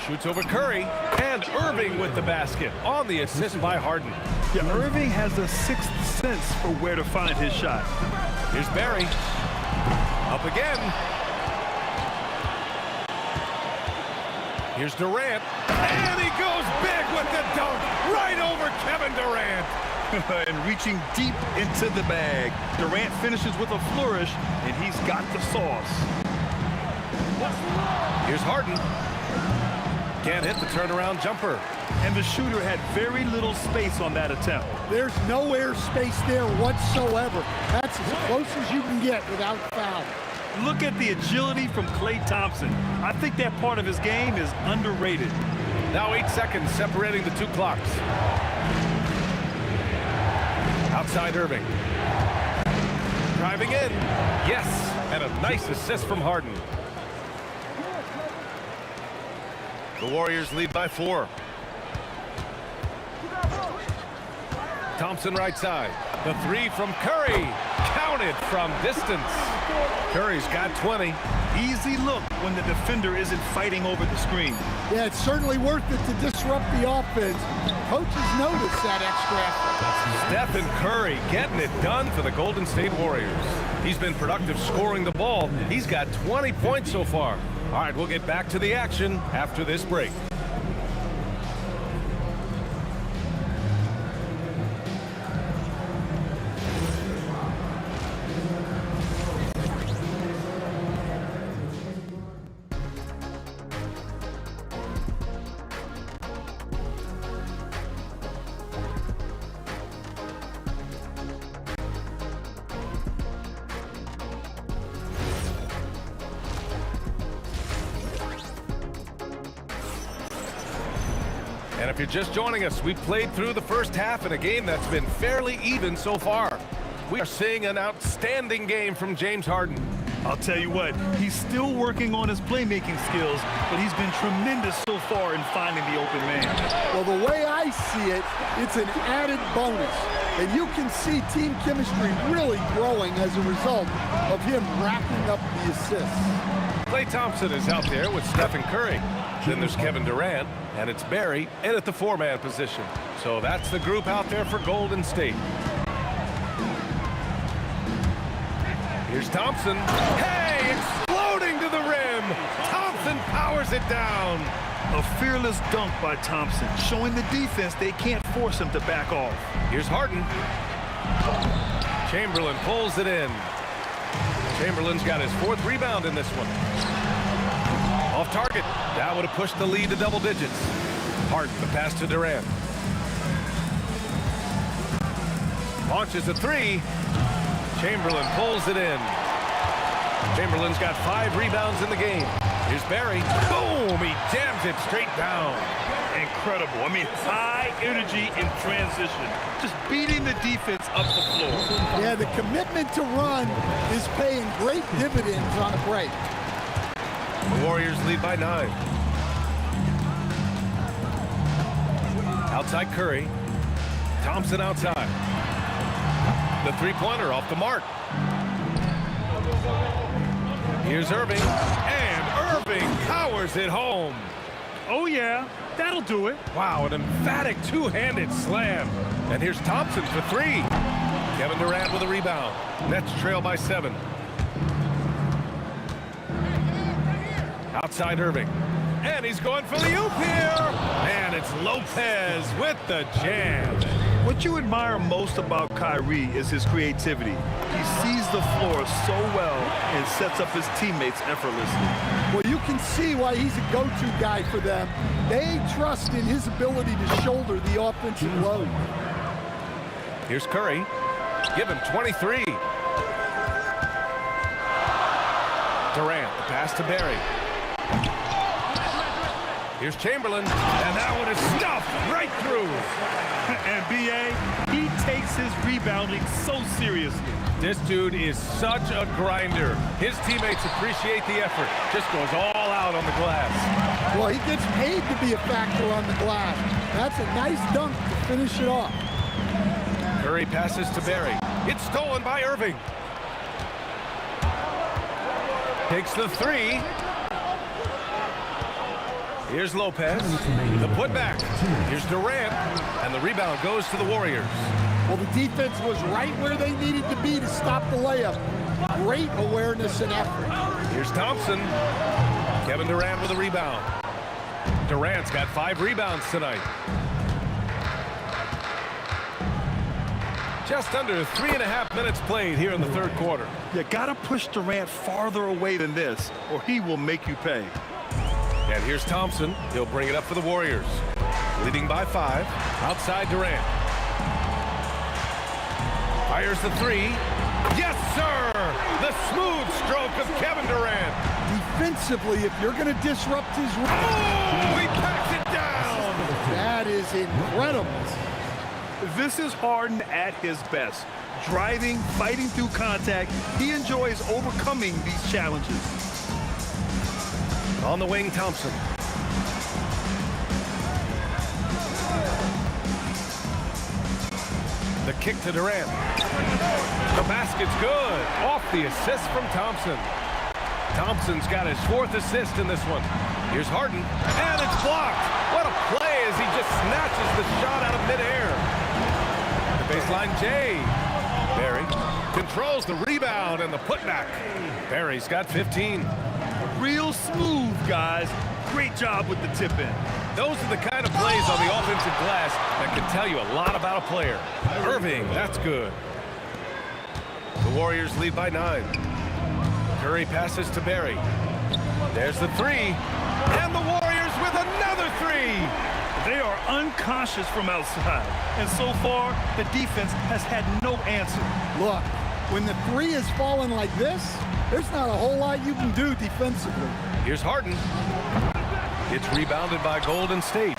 Shoots over Curry. And Irving with the basket on the assist by Harden. Yeah, Irving has a sixth sense for where to find his shot. Here's Barry. Up again. Here's Durant. And he goes big with the dunk. Right over Kevin Durant. And reaching deep into the bag. Durant finishes with a flourish, and he's got the sauce. Here's Harden. Can't hit the turnaround jumper. And the shooter had very little space on that attempt. There's no air space there whatsoever. That's as close as you can get without foul. Look at the agility from Klay Thompson. I think that part of his game is underrated. Now 8 seconds separating the two clocks. Outside Irving. Driving in. Yes, and a nice assist from Harden. The Warriors lead by 4. Thompson right side. The three from Curry. Counted from distance. Curry's got 20. Easy look when the defender isn't fighting over the screen. Yeah, it's certainly worth it to disrupt the offense. Coaches notice that extra effort. Stephen Curry getting it done for the Golden State Warriors. He's been productive scoring the ball. He's got 20 points so far. All right, we'll get back to the action after this break. And if you're just joining us, we played through the first half in a game that's been fairly even so far. We are seeing an outstanding game from James Harden. I'll tell you what, he's still working on his playmaking skills, but he's been tremendous so far in finding the open man. Well, the way I see it, it's an added bonus. And you can see team chemistry really growing as a result of him racking up the assists. Klay Thompson is out there with Stephen Curry. Then there's Kevin Durant, and it's Barry in at the 4-man position. So that's the group out there for Golden State. Here's Thompson. Hey, exploding to the rim. Thompson powers it down. A fearless dunk by Thompson, showing the defense they can't force him to back off. Here's Harden. Chamberlain pulls it in. Chamberlain's got his 4th rebound in this one. Off target. That would have pushed the lead to double digits. Harden, the pass to Durant. Launches a 3. Chamberlain pulls it in. Chamberlain's got 5 rebounds in the game. Here's Barry. Boom! He jams it straight down. Incredible. I mean, high energy in transition. Just beating the defense up the floor. Yeah, the commitment to run is paying great dividends on a break. The Warriors lead by 9. Outside Curry. Thompson outside. The three-pointer off the mark. Here's Irving. And Irving powers it home. Oh, yeah. That'll do it. Wow, an emphatic two-handed slam. And here's Thompson for three. Kevin Durant with a rebound. Nets trail by 7. Outside Irving. And he's going for the oop here. And it's Lopez with the jam. What you admire most about Kyrie is his creativity. He sees the floor so well and sets up his teammates effortlessly. Well, you can see why he's a go-to guy for them. They trust in his ability to shoulder the offensive load. Here's Curry. Give him 23. Durant, the pass to Barry. Here's Chamberlain, and that one is stuffed right through. And B.A., he takes his rebounding so seriously. This dude is such a grinder. His teammates appreciate the effort. Just goes all out on the glass. Well, he gets paid to be a factor on the glass. That's a nice dunk to finish it off. Curry passes to Barry. It's stolen by Irving. Takes the three. Here's Lopez. The putback. Here's Durant. And the rebound goes to the Warriors. Well, the defense was right where they needed to be to stop the layup. Great awareness and effort. Here's Thompson. Kevin Durant with a rebound. Durant's got 5 rebounds tonight. Just under 3.5 minutes played here in the third quarter. You gotta push Durant farther away than this, or he will make you pay. And here's Thompson. He'll bring it up for the Warriors. Leading by 5. Outside Durant. Fires the three. Yes, sir! The smooth stroke of Kevin Durant. Defensively, if you're going to disrupt his... Oh, he packs it down! That is incredible. This is Harden at his best. Driving, fighting through contact. He enjoys overcoming these challenges. On the wing, Thompson. The kick to Durant. The basket's good. Off the assist from Thompson. Thompson's got his 4th assist in this one. Here's Harden, and it's blocked. What a play as he just snatches the shot out of midair. The baseline, Jay. Barry controls the rebound and the putback. Barry's got 15. Real smooth, guys. Great job with the tip-in. Those are the kind of plays on the offensive glass that can tell you a lot about a player. Irving, that's good. The Warriors lead by 9. Curry passes to Barry. There's the three. And the Warriors with another 3. They are unconscious from outside. And so far, the defense has had no answer. Look, when the 3 is falling like this, there's not a whole lot you can do defensively. Here's Harden. It's rebounded by Golden State.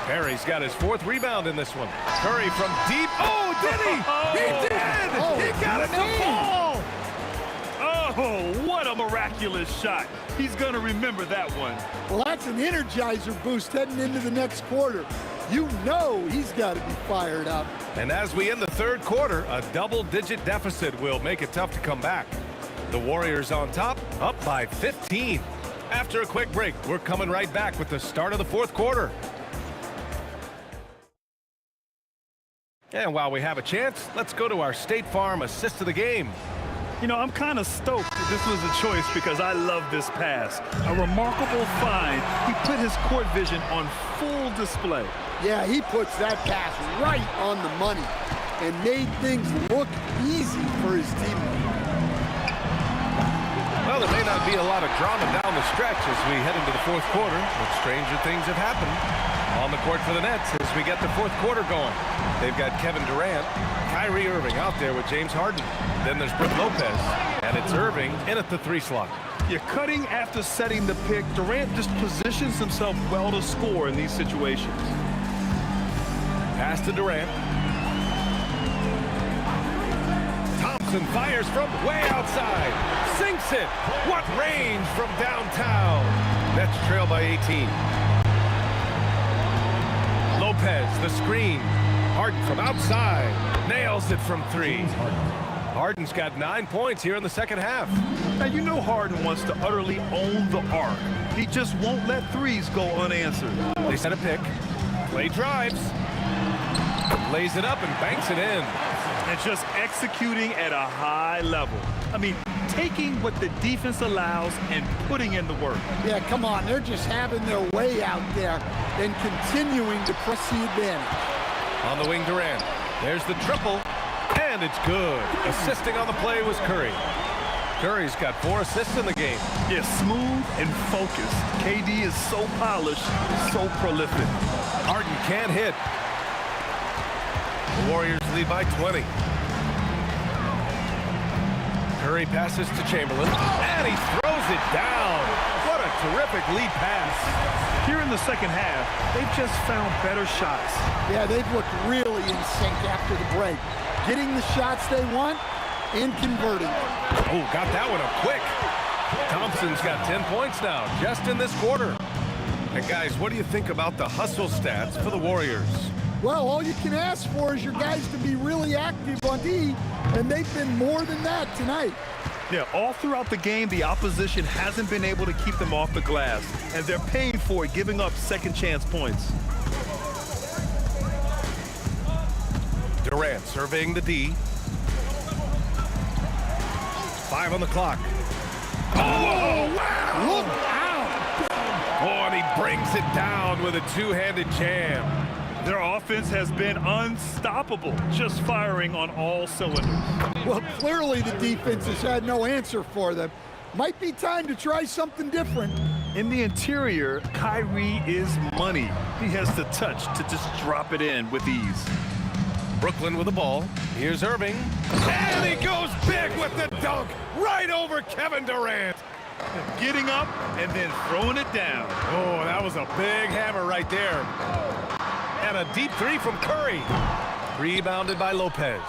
Barry's got his 4th rebound in this one. Curry from deep. Oh, did he? He did! He got it to fall! Oh, what a miraculous shot. He's going to remember that one. Well, that's an energizer boost heading into the next quarter. You know he's got to be fired up. And as we end the third quarter, a double-digit deficit will make it tough to come back. The Warriors on top, up by 15. After a quick break, we're coming right back with the start of the fourth quarter. And while we have a chance, let's go to our State Farm assist of the game. You know, I'm kind of stoked that this was a choice because I love this pass. A remarkable find. He put his court vision on full display. Yeah, he puts that pass right on the money and made things look easy for his teammates. Well, there may not be a lot of drama down the stretch as we head into the fourth quarter, but stranger things have happened on the court for the Nets as we get the fourth quarter going. They've got Kevin Durant, Kyrie Irving out there with James Harden. Then there's Brook Lopez, and it's Irving in at the 3 slot. You're cutting after setting the pick. Durant just positions himself well to score in these situations. Pass to Durant. Thompson fires from way outside. Sinks it. What range from downtown. Nets trail by 18. Lopez, the screen. Harden from outside. Nails it from 3. Harden's got 9 points here in the second half. Now, you know Harden wants to utterly own the arc. He just won't let threes go unanswered. They set a pick. Clay drives. Lays it up and banks it in. And just executing at a high level. I mean, taking what the defense allows and putting in the work. Yeah, come on. They're just having their way out there and continuing to press the advantage. On the wing, Durant. There's the triple. And it's good. Assisting on the play was Curry. Curry's got 4 assists in the game. Yeah, smooth and focused. KD is so polished, so prolific. Harden can't hit. The Warriors lead by 20. Curry passes to Chamberlain, and he throws it down. What a terrific lead pass. Here in the second half, they've just found better shots. Yeah, they've looked really in sync after the break. Getting the shots they want and converting them. Oh, got that one up quick. Thompson's got 10 points now, just in this quarter. And guys, what do you think about the hustle stats for the Warriors? Well, all you can ask for is your guys to be really active on D, and they've been more than that tonight. Yeah, all throughout the game, the opposition hasn't been able to keep them off the glass, and they're paying for it, giving up second chance points. Durant surveying the D. 5 on the clock. Oh, wow! Look out! Oh, and he brings it down with a two-handed jam. Their offense has been unstoppable, just firing on all cylinders. Well, clearly the defense has had no answer for them. Might be time to try something different. In the interior, Kyrie is money. He has the touch to just drop it in with ease. Brooklyn with the ball. Here's Irving. And he goes big with the dunk right over Kevin Durant. Getting up and then throwing it down. Oh, that was a big hammer right there. And a deep 3 from Curry. Rebounded by Lopez.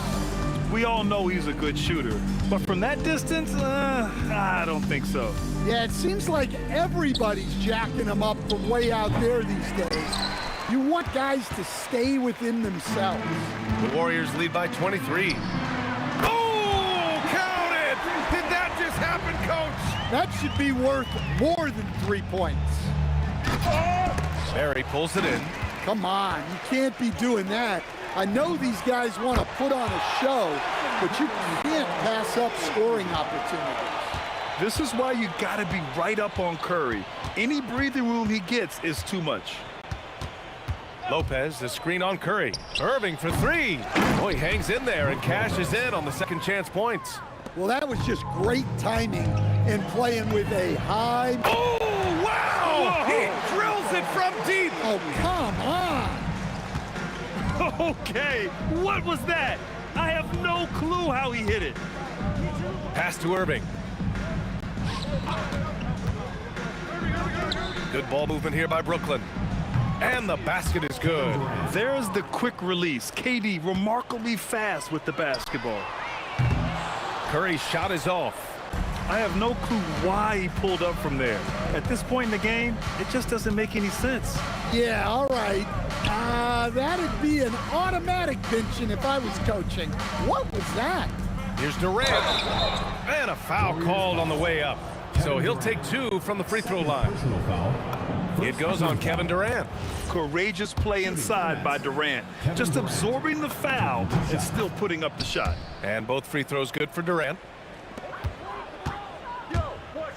We all know he's a good shooter, but from that distance, I don't think so. Yeah, it seems like everybody's jacking him up from way out there these days. You want guys to stay within themselves. The Warriors lead by 23. Oh, count it! Did that just happen, Coach? That should be worth more than 3 points. Barry pulls it in. Come on, you can't be doing that. I know these guys want to put on a show, but you can't pass up scoring opportunities. This is why you got to be right up on Curry. Any breathing room he gets is too much. Lopez, the screen on Curry. Irving for 3. Oh, he hangs in there and cashes in on the second chance points. Well, that was just great timing and playing with a high... Oh, wow! Whoa. He drills it from deep. Oh, come on. Okay, what was that? I have no clue how he hit it. Pass to Irving. Good ball movement here by Brooklyn. And the basket is good. There's the quick release. KD remarkably fast with the basketball. Curry's shot is off. I have no clue why he pulled up from there. At this point in the game, it just doesn't make any sense. Yeah, all right. That'd be an automatic benching if I was coaching. What was that? Here's Durant. And a foul called on the way up. So he'll take 2 from the free throw line. It goes on Kevin Durant. Courageous play inside by Durant. Just absorbing the foul and still putting up the shot. And both free throws good for Durant.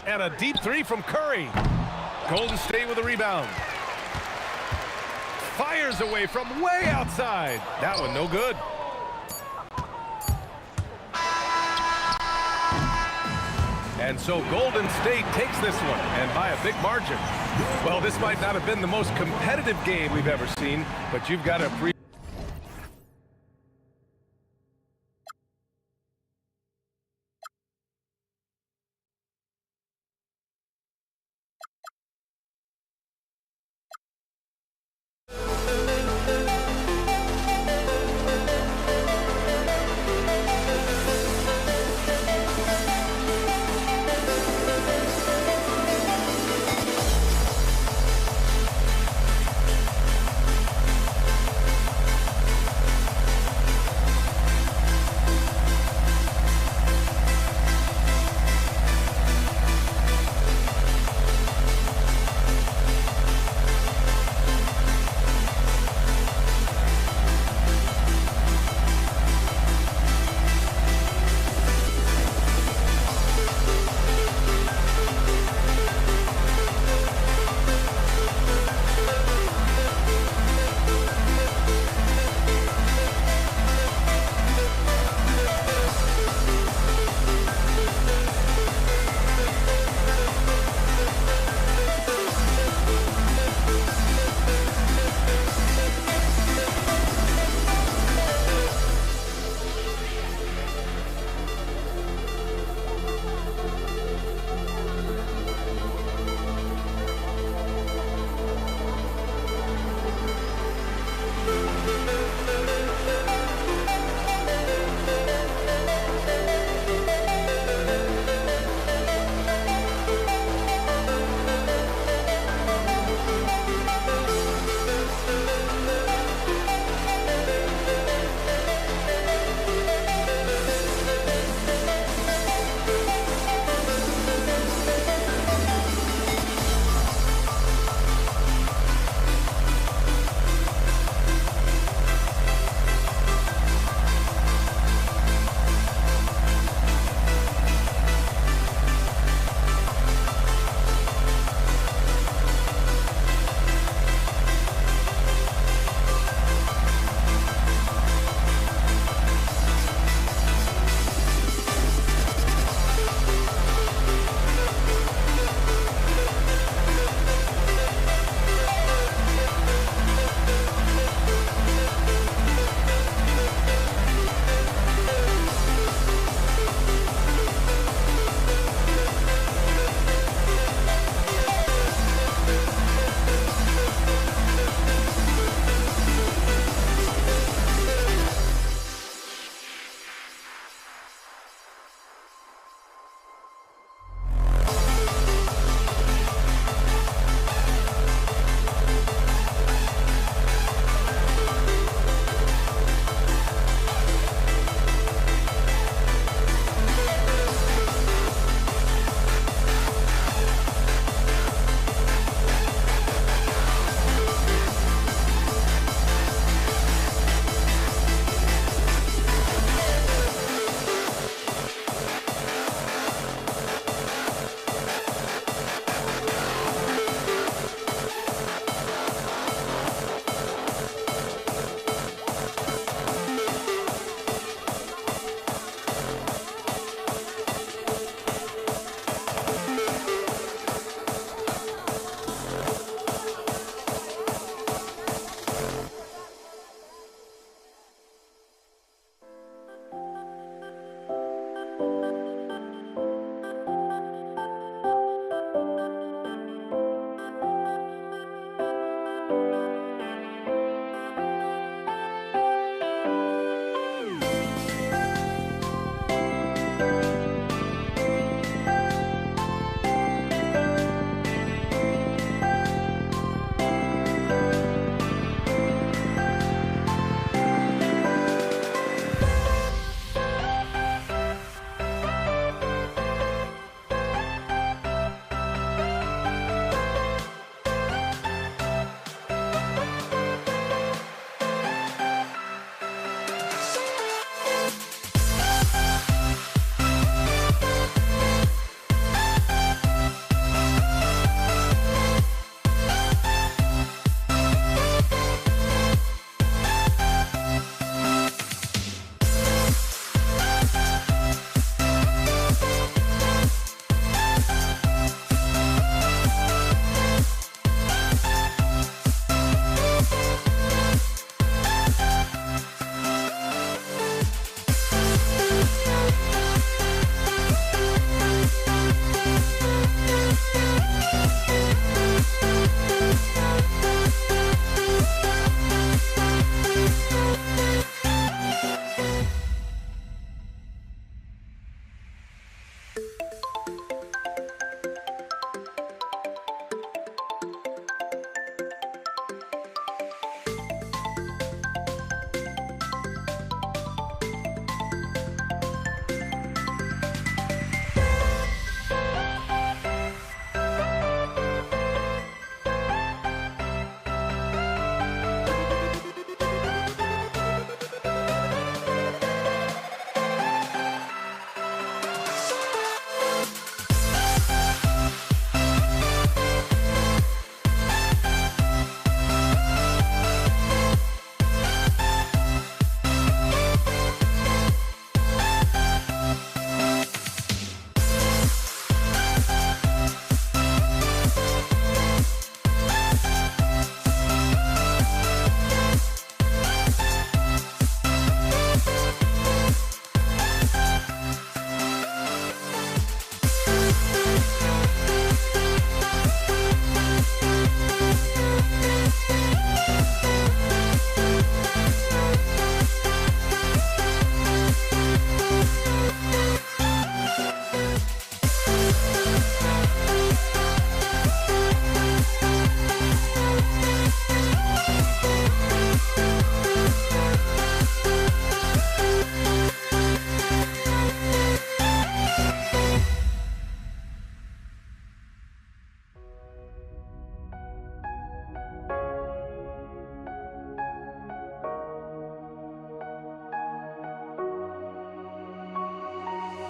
And a deep 3 from Curry. Golden State with a rebound. Fires away from way outside. That one no good. And so Golden State takes this one, and by a big margin. Well, this might not have been the most competitive game we've ever seen, but you've got to appreciate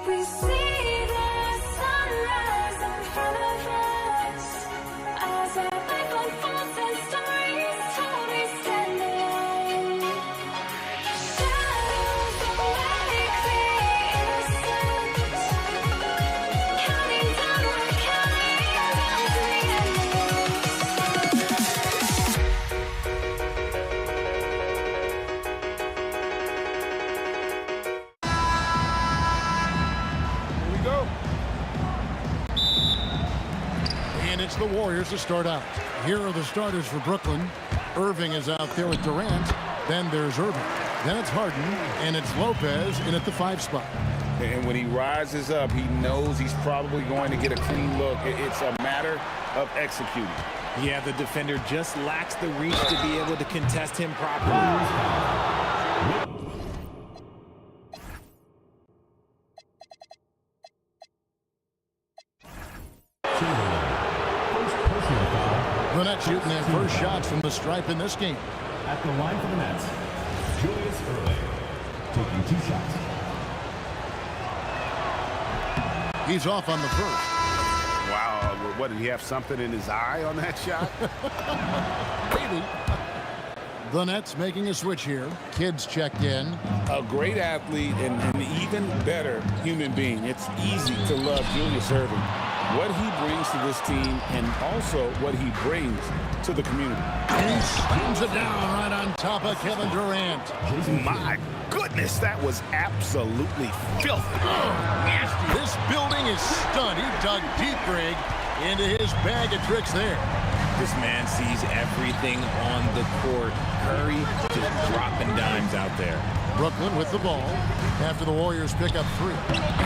We see the sunrise in front of us. As our life unfolds and stories told, we stand alone. Shadows awake the innocent. Counting down, we're counting down to the end. Here we go. And it's the Warriors to start out. Here are the starters for Brooklyn. Irving is out there with Durant. Then there's Irving. Then it's Harden. And it's Lopez in at the 5 spot. And when he rises up, he knows he's probably going to get a clean look. It's a matter of executing. Yeah, the defender just lacks the reach to be able to contest him properly. The Nets shooting their first shots from the stripe in this game. At the line for the Nets, Julius Erling, taking 2 shots. He's off on the first. Wow, what, did he have something in his eye on that shot? Maybe. The Nets making a switch here. Kids checked in. A great athlete and an even better human being. It's easy to love Julius Erving. What he brings to this team and also what he brings to the community. And he slams it down right on top of Kevin Durant. My goodness, that was absolutely filthy. Nasty. This building is stunned. He dug deep, Greg, into his bag of tricks there. This man sees everything on the court. Curry just dropping dimes out there. Brooklyn with the ball after the Warriors pick up 3.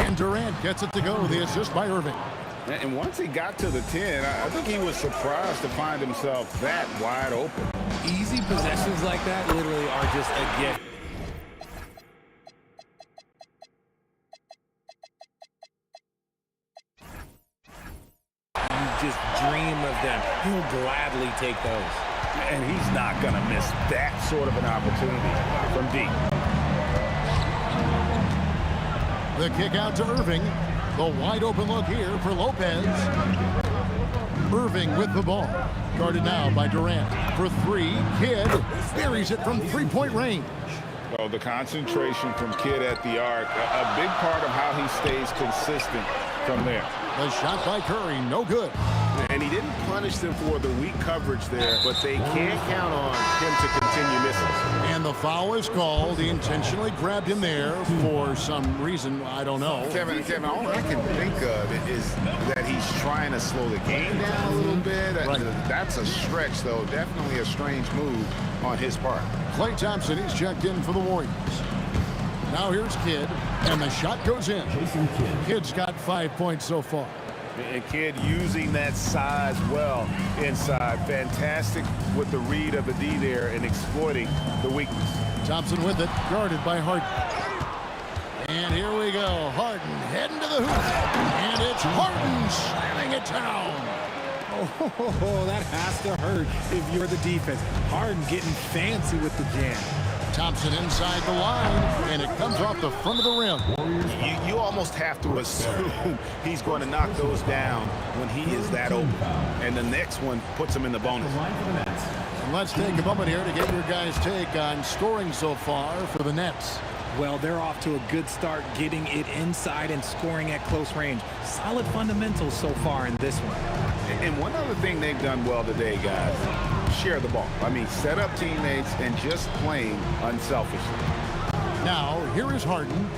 And Durant gets it to go. The assist by Irving. And once he got to the 10, I think he was surprised to find himself that wide open. Easy possessions like that literally are just a gift. You just dream of them. He'll gladly take those. And he's not going to miss that sort of an opportunity from deep. The kick out to Irving. The wide open look here for Lopez. Irving with the ball. Guarded now by Durant. For 3, Kidd buries it from 3-point range. Oh, the concentration from Kidd at the arc, a big part of how he stays consistent from there. The shot by Curry, no good. And he didn't punish them for the weak coverage there, but they can't count on him to continue missing. And the foul is called. He intentionally grabbed him there for some reason, I don't know. Kevin, all I can think of is that he's trying to slow the game down a little bit. Right. That's a stretch, though. Definitely a strange move on his part. Klay Thompson, he's checked in for the Warriors. Now here's Kidd, and the shot goes in. Kidd's got 5 points so far. And Kidd using that size well inside. Fantastic with the read of the D there and exploiting the weakness. Thompson with it, guarded by Harden. And here we go. Harden heading to the hoop. And it's Harden slamming it down. Oh, that has to hurt if you're the defense. Harden getting fancy with the jam. Thompson inside the line, and it comes off the front of the rim. You almost have to assume he's going to knock those down when he is that open. And the next one puts him in the bonus. And let's take a moment here to get your guys' take on scoring so far for the Nets. Well, they're off to a good start getting it inside and scoring at close range. Solid fundamentals so far in this one. And one other thing they've done well today, guys, share the ball. I mean, set up teammates and just playing unselfishly. Now, here is Harden.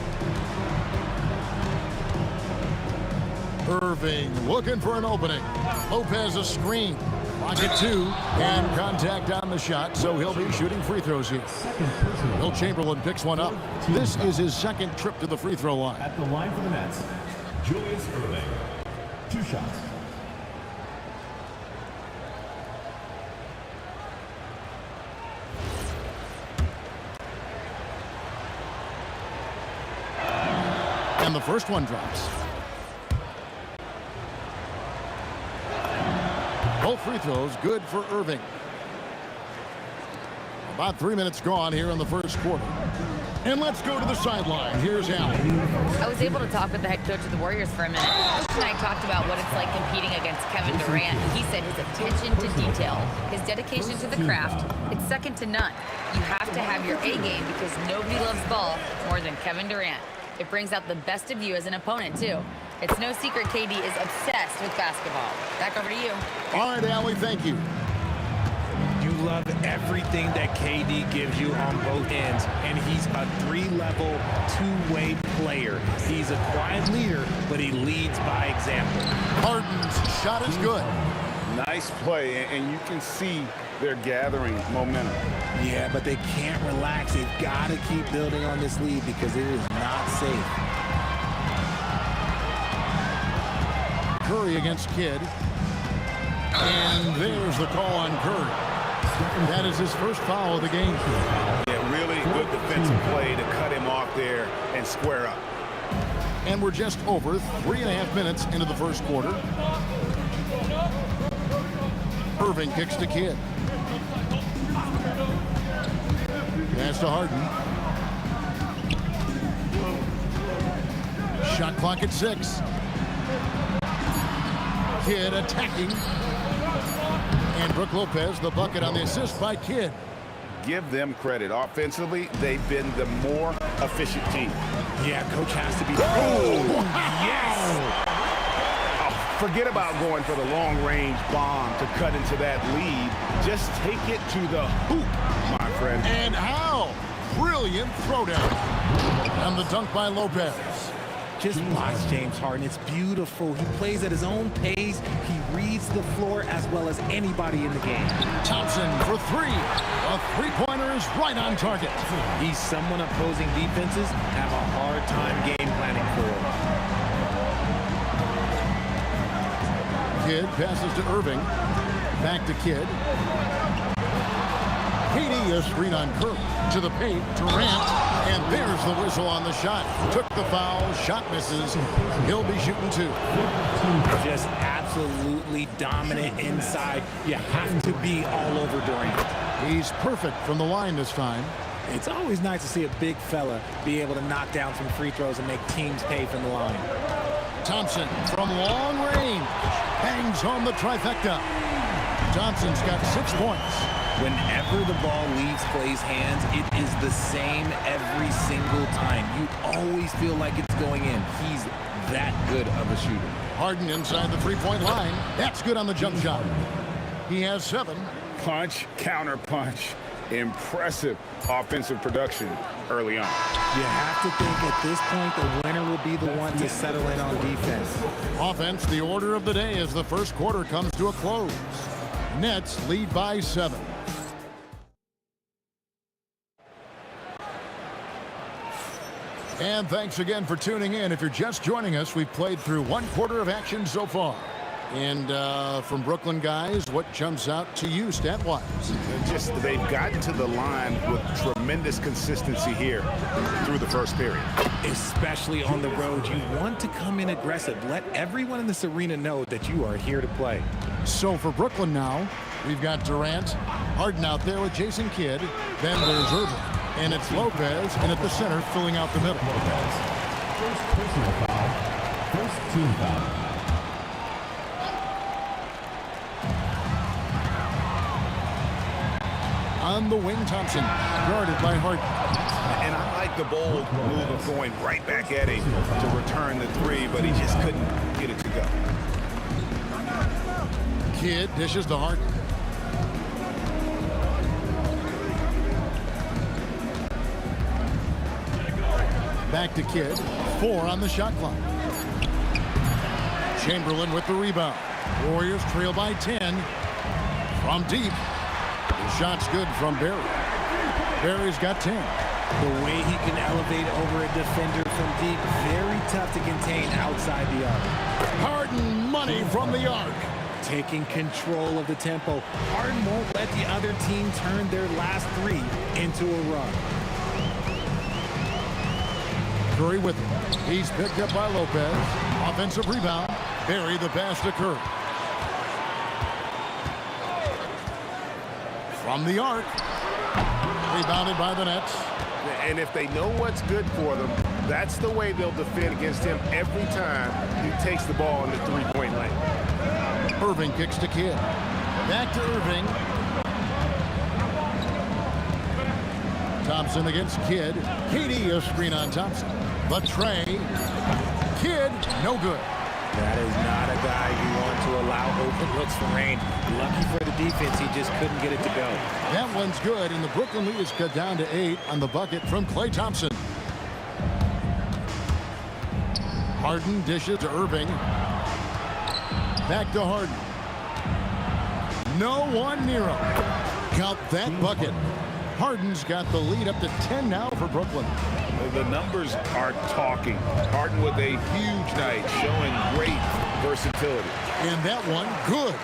Irving looking for an opening. Lopez a screen. Pocket 2 and contact on the shot, so he'll be shooting free throws here. Will Chamberlain picks one up. This is his second trip to the free throw line. At the line for the Nets, Julius Erling, 2 shots. And the first one drops. Both free throws good for Irving. About 3 minutes gone here in the first quarter. And let's go to the sideline. Here's Allen. I was able to talk with the head coach of the Warriors for a minute. Coach and I talked about what it's like competing against Kevin Durant. He said his attention to detail, his dedication to the craft, it's second to none. You have to have your A game because nobody loves ball more than Kevin Durant. It brings out the best of you as an opponent, too. It's no secret KD is obsessed with basketball. Back over to you. All right, Allie, thank you. You love everything that KD gives you on both ends, and he's a three-level, two-way player. He's a quiet leader, but he leads by example. Harden's shot is good. Nice play, and you can see they're gathering momentum. Yeah, but they can't relax. They've got to keep building on this lead because it is not safe. Curry against Kidd. And there's the call on Curry. That is his first foul of the game. Yeah, really good defensive play to cut him off there and square up. And we're just over 3.5 minutes into the first quarter. Irving kicks to Kidd. Pass to Harden. Shot clock at 6. Kidd attacking. And Brook Lopez, the bucket on the assist by Kidd. Give them credit. Offensively, they've been the more efficient team. Yeah, coach has to be. Oh, yes! Forget about going for the long-range bomb to cut into that lead. Just take it to the hoop, my friend. And how? Brilliant throwdown. And the dunk by Lopez. Just watch James Harden. It's beautiful. He plays at his own pace. He reads the floor as well as anybody in the game. Thompson for 3. A three-pointer is right on target. He's someone opposing defenses have a hard time game planning for. Kidd passes to Irving. Back to Kidd. KD, a screen on Curry. To the paint, Durant. And there's the whistle on the shot. Took the foul, shot misses. He'll be shooting 2. Just absolutely dominant inside. You have to be all over during it. He's perfect from the line this time. It's always nice to see a big fella be able to knock down some free throws and make teams pay from the line. Thompson from long range. Bangs home the trifecta. Thompson's got 6 points. Whenever the ball leaves Clay's hands, it is the same every single time. You always feel like it's going in. He's that good of a shooter. Harden inside the three-point line. That's good on the jump shot. He has 7. Punch, counter punch. Impressive offensive production early on. You have to think at this point the winner will be the one to settle in on defense. Offense, the order of the day as the first quarter comes to a close. Nets lead by 7. And thanks again for tuning in. If you're just joining us, we've played through 1 quarter of action so far. And from Brooklyn guys, what jumps out to you stat-wise? Just they've gotten to the line with tremendous consistency here through the first period. Especially on the road, you want to come in aggressive. Let everyone in this arena know that you are here to play. So for Brooklyn now, we've got Durant, Harden out there with Jason Kidd. Then there's Irving. And it's Lopez, and at the center, filling out the middle. Lopez. First personal foul. First team foul. On the wing, Thompson, guarded by Harden. And I like the bold move of going right back at him to return the 3, but he just couldn't get it to go. Kidd dishes to Harden. Back to Kidd. 4 on the shot clock. Chamberlain with the rebound. Warriors trail by 10. From deep. The shot's good from Barry. Barry's got 10. The way he can elevate over a defender from deep, very tough to contain outside the arc. Harden money from the arc. Taking control of the tempo. Harden won't let the other team turn their last 3 into a run. Curry with him. He's picked up by Lopez. Offensive rebound. Barry the pass to Curry. From the arc. Rebounded by the Nets. And if they know what's good for them, that's the way they'll defend against him every time he takes the ball in the three-point lane. Irving kicks to Kidd. Back to Irving. Thompson against Kidd. KD a screen on Thompson. But Trey. Kidd, no good. That is not a guy you want to allow open looks for rain. Lucky for the defense, he just couldn't get it to go. That one's good, and the Brooklyn lead is cut down to 8 on the bucket from Klay Thompson. Harden dishes to Irving. Back to Harden. No one near him. Count that bucket. Harden's got the lead up to 10 now for Brooklyn. The numbers are talking. Harden with a huge night, showing great versatility. And that one, good.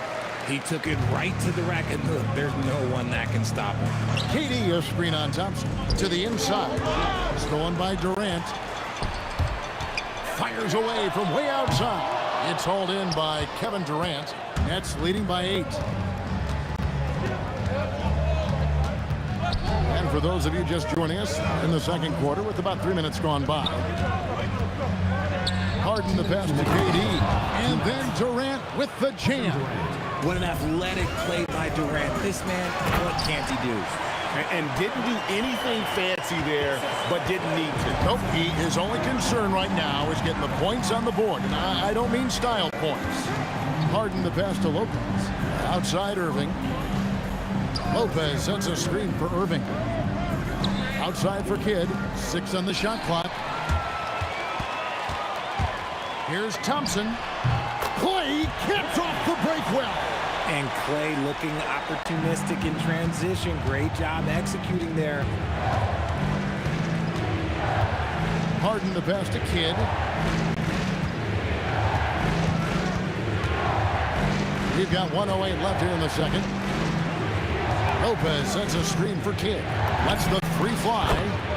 He took it right to the rack, and look, there's no one that can stop him. KD a screen on Thompson. To the inside. Stolen by Durant. Fires away from way outside. It's hauled in by Kevin Durant. Nets leading by 8. And for those of you just joining us in the second quarter with about 3 minutes gone by. Harden the pass to KD. And then Durant with the jam. What an athletic play by Durant. This man, what can't he do? And didn't do anything fancy there, but didn't need to. Nope, his only concern right now is getting the points on the board. And I don't mean style points. Harden the pass to Lopez. Outside Irving. Lopez sets a screen for Irving. Outside for Kidd. 6 on the shot clock. Here's Thompson. Klay gets off the break well. And Klay looking opportunistic in transition. Great job executing there. Harden the pass to Kidd. We've got 1:08 left here in the second. Lopez sets a screen for Kidd. That's the free fly.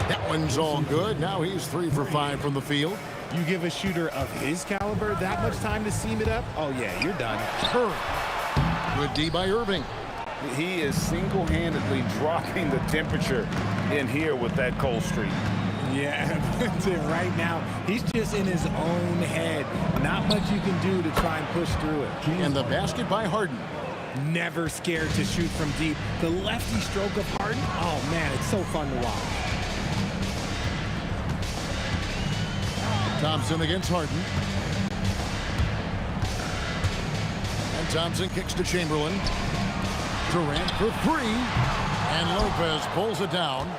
That one's all good. Now he's 3 for 5 from the field. You give a shooter of his caliber that much time to seam it up? Oh, yeah, you're done. Curry. Good D by Irving. He is single-handedly dropping the temperature in here with that cold streak. Yeah, that's it right now. He's just in his own head. Not much you can do to try and push through it. And the basket by Harden. Never scared to shoot from deep. The lefty stroke of Harden, oh man, it's so fun to watch. Thompson against Harden. And Thompson kicks to Chamberlain. Durant for 3. And Lopez pulls it down.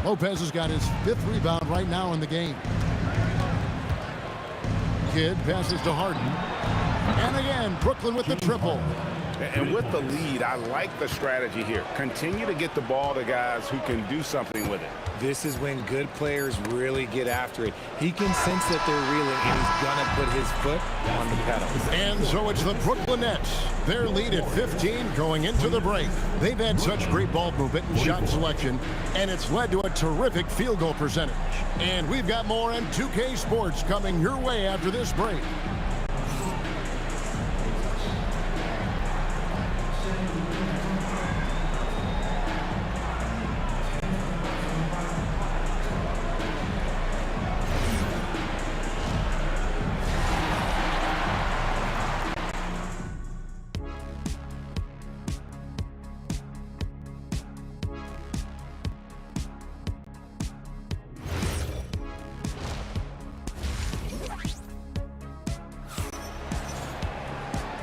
Lopez has got his 5th rebound right now in the game. Kidd passes to Harden. And again, Brooklyn with the triple. And with the lead, I like the strategy here. Continue to get the ball to guys who can do something with it. This is when good players really get after it. He can sense that they're reeling, and he's going to put his foot on the pedal. And so it's the Brooklyn Nets. Their lead at 15 going into the break. They've had such great ball movement and shot selection, and it's led to a terrific field goal percentage. And we've got more on 2K Sports coming your way after this break.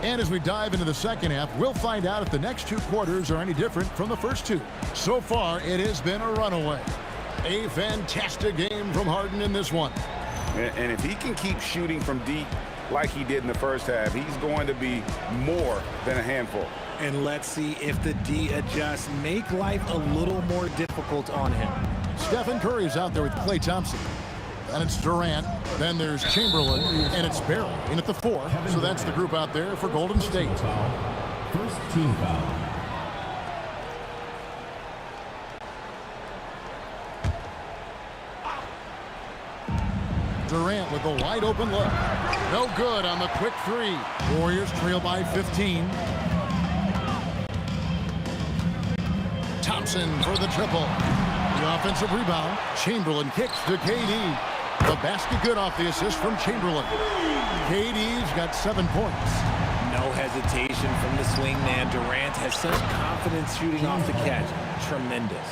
And as we dive into the second half, we'll find out if the next 2 quarters are any different from the first 2. So far, it has been a runaway. A fantastic game from Harden in this one. And if he can keep shooting from deep like he did in the first half, he's going to be more than a handful. And let's see if the D adjusts, make life a little more difficult on him. Stephen Curry's out there with Klay Thompson. And it's Durant. Then there's Chamberlain. And it's Barry in at the 4. So that's the group out there for Golden State. First team foul. Durant with a wide open look. No good on the quick 3. Warriors trail by 15. Thompson for the triple. The offensive rebound. Chamberlain kicks to KD. The basket good off the assist from Chamberlain. KD's got 7 points. No hesitation from the swing man. Durant has such confidence shooting off the catch. Tremendous.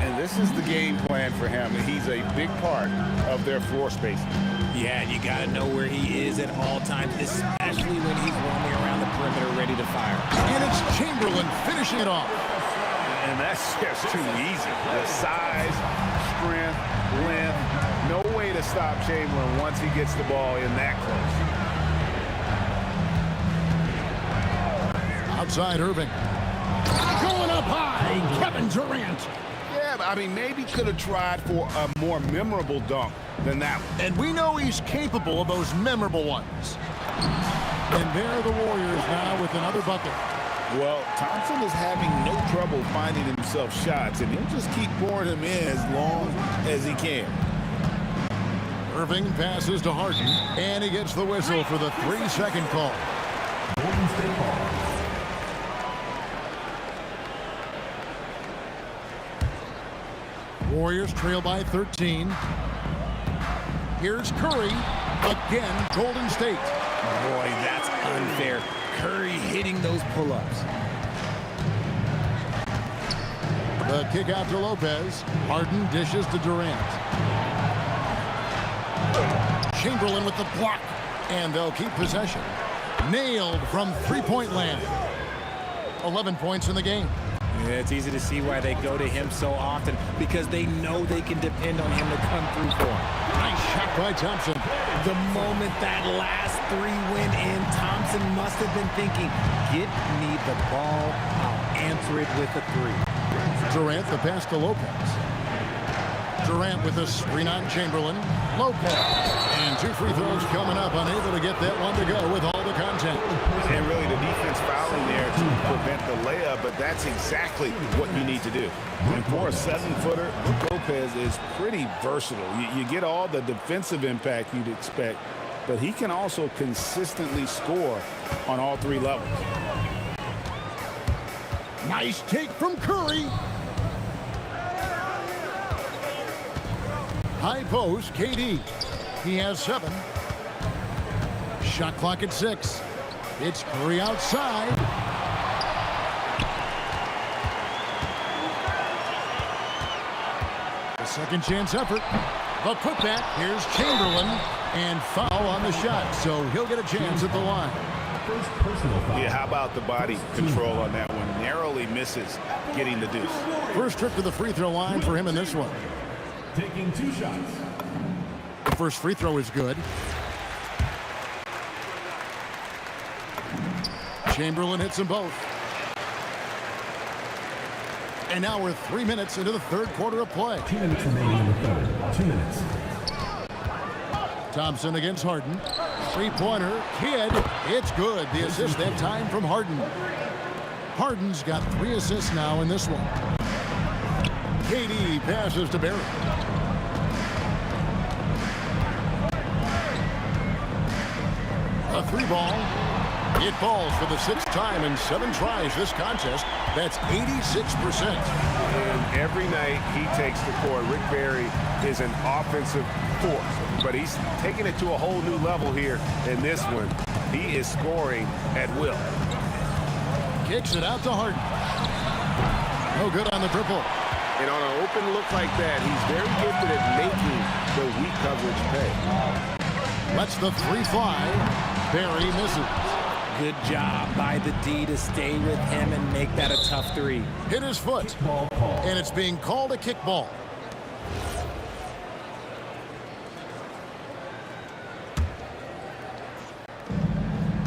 And this is the game plan for him. He's a big part of their floor spacing. Yeah, and you got to know where he is at all times, especially when he's roaming around the perimeter ready to fire. And it's Chamberlain finishing it off. And that's just too easy. The size, strength, length, no way to stop Chamberlain once he gets the ball in that close. Outside Irving. Going up high, Kevin Durant. Yeah, I mean, maybe could have tried for a more memorable dunk than that one. And we know he's capable of those memorable ones. And there are the Warriors now with another bucket. Well, Thompson is having no trouble finding himself shots, and he'll just keep pouring them in as long as he can. Irving passes to Harden, and he gets the whistle for the 3-second call. Golden State ball. Warriors trail by 13. Here's Curry. Again, Golden State. Boy, that's unfair. Curry hitting those pull-ups. The kick out to Lopez. Harden dishes to Durant. Chamberlain with the block. And they'll keep possession. Nailed from three-point land. 11 points in the game. Yeah, it's easy to see why they go to him so often, because they know they can depend on him to come through for them. Nice shot by Thompson. The moment that last three went in, Thompson must have been thinking, get me the ball, I'll answer it with a three. Durant the pass to Lopez. Durant with a screen on Chamberlain. Lopez. And 2 free throws coming up, unable to get that one to go with all the contact. And really the defense fouling there to prevent the layup, but that's exactly what you need to do. And for a 7-footer, Lopez is pretty versatile. You get all the defensive impact you'd expect, but he can also consistently score on all 3 levels. Nice take from Curry. High post, KD. He has 7. Shot clock at 6. It's Curry outside. A second chance effort. The putback. Here's Chamberlain. And foul on the shot. So he'll get a chance at the line. First personal foul. Yeah, how about the body control on that one? Narrowly misses getting the deuce. First trip to the free throw line for him in this one. Taking 2 shots. The first free throw is good. Chamberlain hits them both. And now we're 3 minutes into the third quarter of play. 2 minutes remaining in the third. 2 minutes. Thompson against Harden. Three-pointer. Kidd. It's good. The assist that time from Harden. Harden's got 3 assists now in this one. KD passes to Barry. A 3-ball. It falls for the 6th time in 7 tries this contest. That's 86%. And every night he takes the court. Rick Barry is an offensive force, but he's taking it to a whole new level here in this one. He is scoring at will. Kicks it out to Harden. No good on the triple. And on an open look like that, he's very gifted at making the weak coverage pay. Lets the 3 fly. Barry misses. Good job by the D to stay with him and make that a tough 3. Hit his foot. And it's being called a kickball.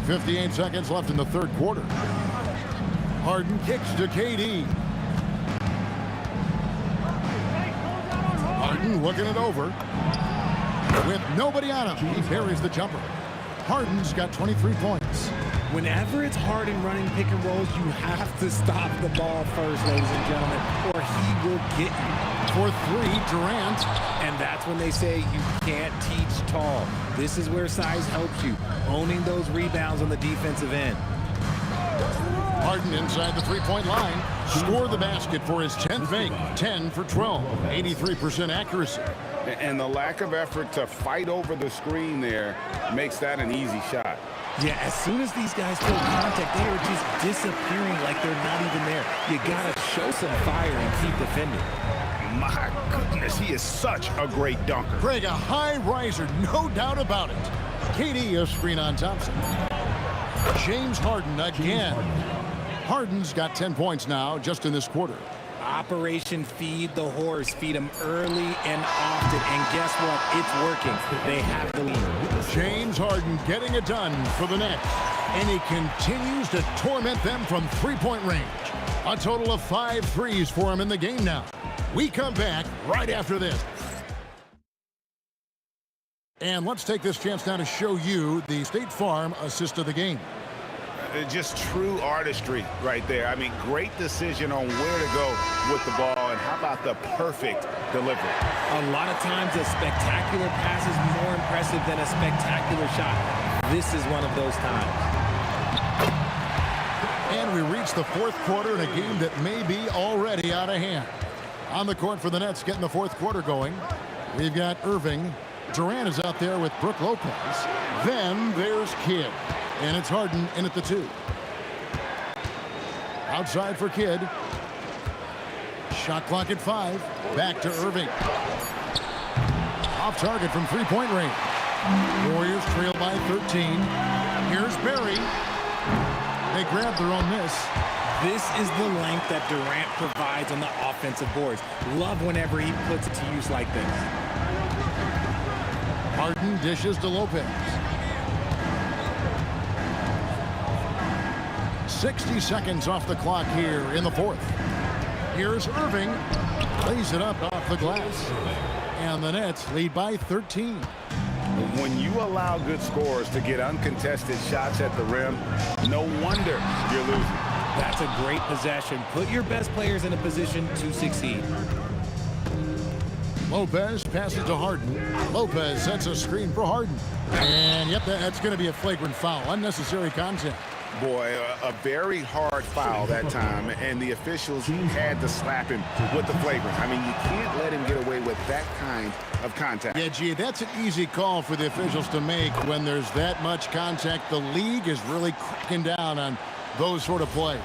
.58 seconds left in the third quarter. Harden kicks to KD. Harden looking it over. With nobody on him, he buries the jumper. Harden's got 23 points. Whenever it's Harden running pick and rolls, you have to stop the ball first, ladies and gentlemen, or he will get you. For 3, Durant. And that's when they say you can't teach tall. This is where size helps you, owning those rebounds on the defensive end. Harden inside the three-point line. Score the basket for his 10th make. 10 for 12. 83% accuracy. And the lack of effort to fight over the screen there makes that an easy shot. Yeah, as soon as these guys feel contact, they are just disappearing like they're not even there. You gotta show some fire and keep defending. My goodness, he is such a great dunker. Greg, a high riser, no doubt about it. KD a screen on Thompson. James Harden again. Harden's got 10 points now just in this quarter. Operation Feed the Horse. Feed him early and often. And guess what? It's working. They have the lead. James Harden getting it done for the Nets. And he continues to torment them from three-point range. A total of 5 threes for him in the game now. We come back right after this. And let's take this chance now to show you the State Farm assist of the game. Just true artistry right there. I mean, great decision on where to go with the ball, and how about the perfect delivery? A lot of times a spectacular pass is more impressive than a spectacular shot. This is one of those times. And we reach the fourth quarter in a game that may be already out of hand. On the court for the Nets, getting the fourth quarter going, we've got Irving. Durant is out there with Brook Lopez. Then there's Kidd. And it's Harden in at the 2. Outside for Kidd. Shot clock at 5. Back to Irving. Off target from three-point range. Warriors trail by 13. Here's Barry. They grab their own miss. This is the length that Durant provides on the offensive boards. Love whenever he puts it to use like this. Harden dishes to Lopez. 60 seconds off the clock here in the fourth. Here's Irving. Lays it up off the glass. And the Nets lead by 13. When you allow good scorers to get uncontested shots at the rim, no wonder you're losing. That's a great possession. Put your best players in a position to succeed. Lopez passes to Harden. Lopez sets a screen for Harden. And yep, that's going to be a flagrant foul. Unnecessary contact. Boy, a very hard foul that time, and the officials had to slap him with the flagrant. I mean, you can't let him get away with that kind of contact. Yeah, gee, that's an easy call for the officials to make when there's that much contact. The league is really cracking down on those sort of plays.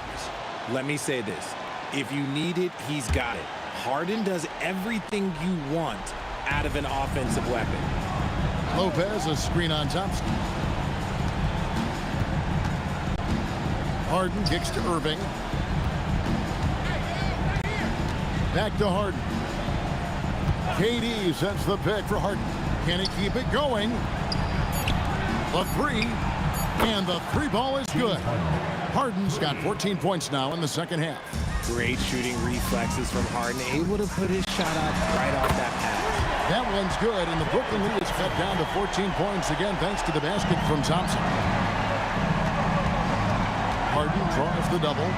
Let me say this. If you need it, he's got it. Harden does everything you want out of an offensive weapon. Lopez, a screen on Thompson. Harden kicks to Irving. Back to Harden. KD sets the pick for Harden. Can he keep it going? The 3. And the 3 ball is good. Harden's got 14 points now in the second half. Great shooting reflexes from Harden. Able to put his shot up right off that pass. That one's good, and the Brooklyn lead is cut down to 14 points again thanks to the basket from Thompson. Harden draws the double.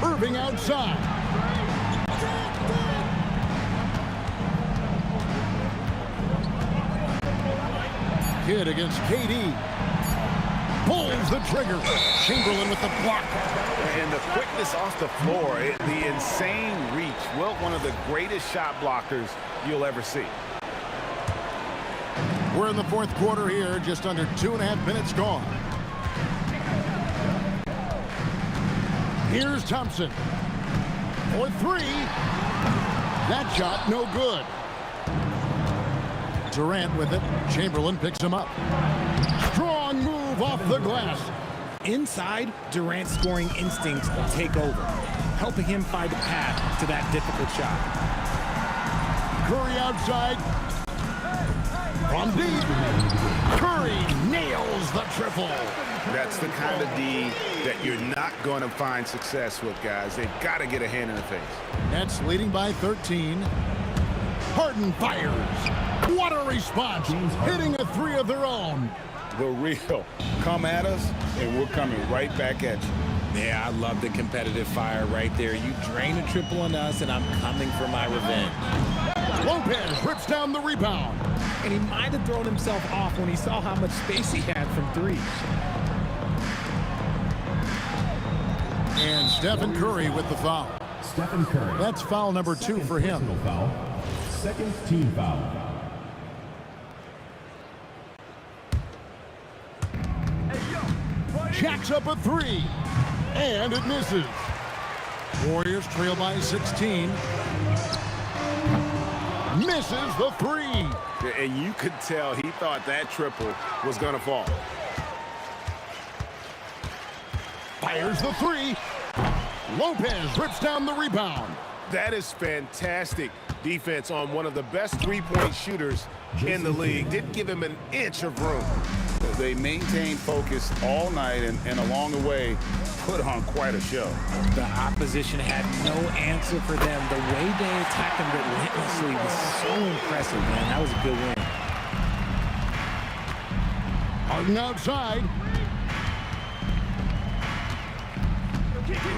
Irving outside. Kidd against KD. Pulls the trigger. Chamberlain with the block. And the quickness off the floor, the insane reach. Well, one of the greatest shot blockers you'll ever see. We're in the fourth quarter here, just under 2.5 minutes gone. Here's Thompson for 3. That shot no good. Durant with it. Chamberlain picks him up. Strong move off the glass. Inside, Durant's scoring instincts take over, helping him find a path to that difficult shot. Curry outside. From deep. Curry nails the triple. That's the kind of D that you're not going to find success with, guys. They've got to get a hand in the face. Nets leading by 13. Harden fires. What a response. Hitting a 3 of their own. The real. Come at us, and we're coming right back at you. Yeah, I love the competitive fire right there. You drain a triple on us, and I'm coming for my revenge. Lopez rips down the rebound. And he might have thrown himself off when he saw how much space he had from three. And Stephen Curry with the foul. Stephen Curry. That's foul number 2 for him. Personal foul. Second team foul. Jacks up a 3. And it misses. Warriors trail by 16. Misses the 3. And you could tell he thought that triple was going to fall. Fires the 3. Lopez rips down the rebound. That is fantastic defense on one of the best three-point shooters in the league. Didn't give him an inch of room. They maintained focus all night and along the way put on quite a show. The opposition had no answer for them. The way they attacked them relentlessly was so impressive, man. That was a good win. Harden outside.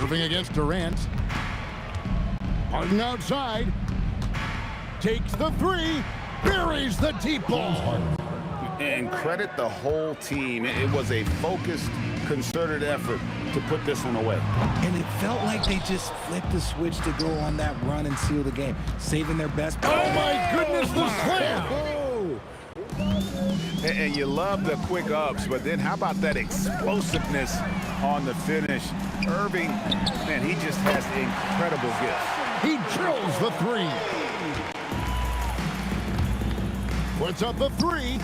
Irving against Durant. Harden outside. Takes the 3. Buries the deep ball. And credit the whole team. It was a focused, concerted effort to put this one away. And it felt like they just flipped the switch to go on that run and seal the game, saving their best. Oh my goodness, the slam! And you love the quick ups, but then how about that explosiveness on the finish? Irving, man, he just has incredible gifts. He drills the 3. Puts up the 3.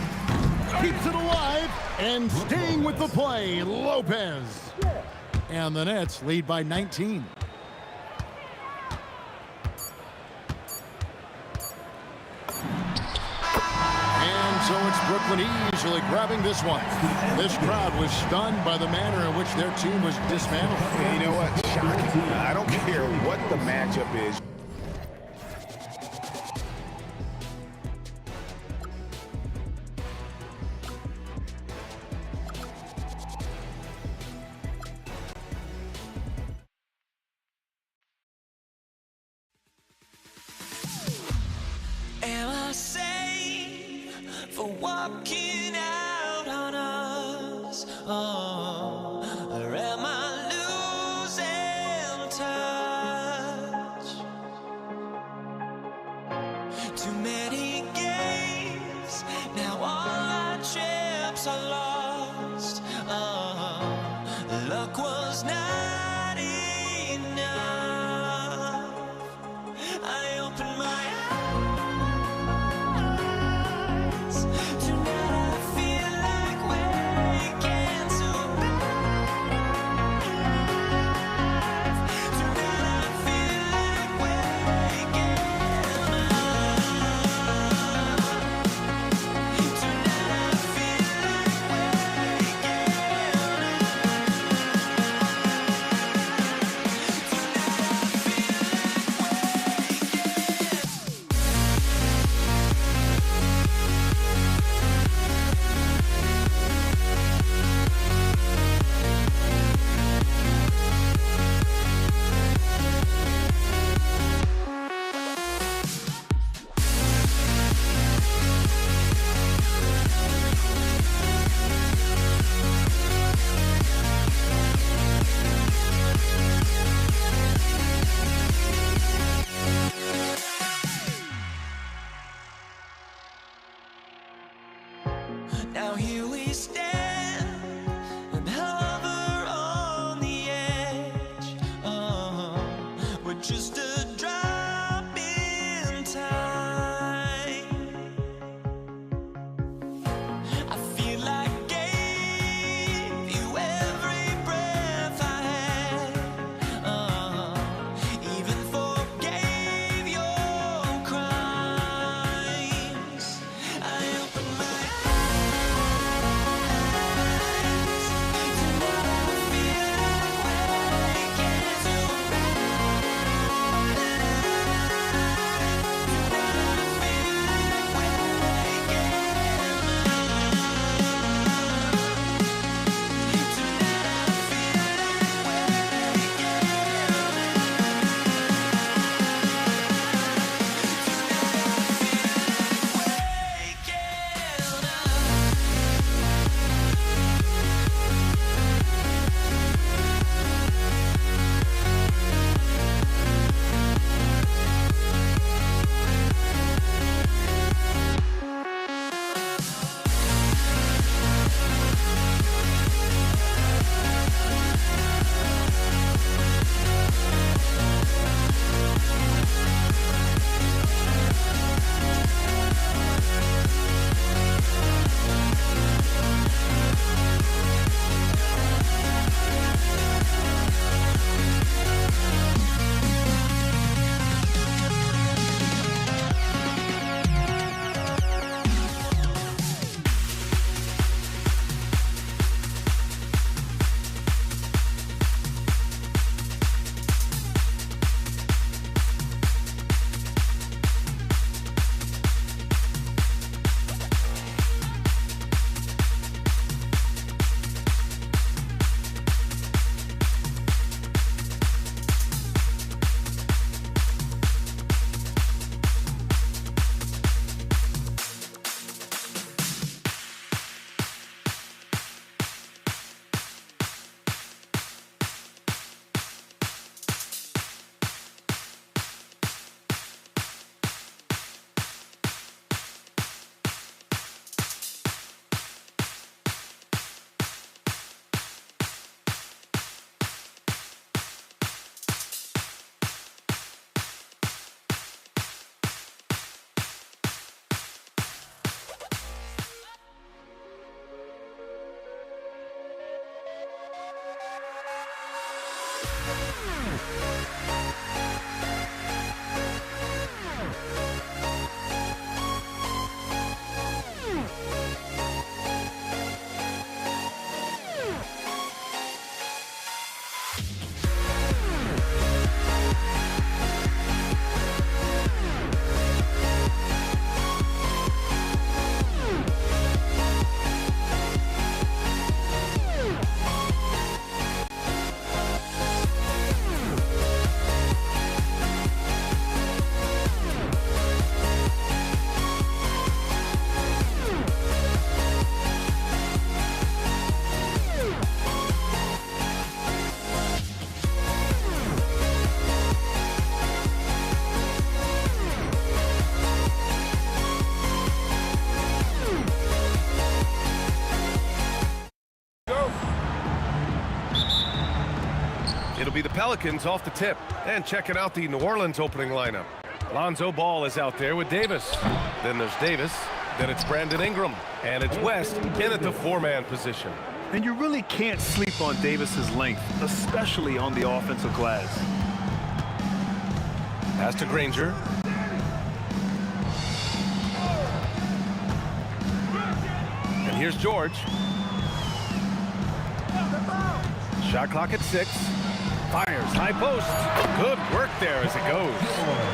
Keeps it alive. And staying with the play, Lopez. And the Nets lead by 19. And so it's Brooklyn easily grabbing this one. This crowd was stunned by the manner in which their team was dismantled. You know what? Shocking. I don't care what the matchup is. Am I safe for walking out on us? Oh, or am I losing touch? Too many games, now all our chips are lost. Oh, luck was not enough. I opened my eyes. Pelicans off the tip. And checking out the New Orleans opening lineup. Lonzo Ball is out there with Davis. Then there's Davis. Then it's Brandon Ingram. And it's West in at the four-man position. And you really can't sleep on Davis's length, especially on the offensive glass. Pass to Granger. And here's George. Shot clock at 6. Fires, high post. Good work there as it goes.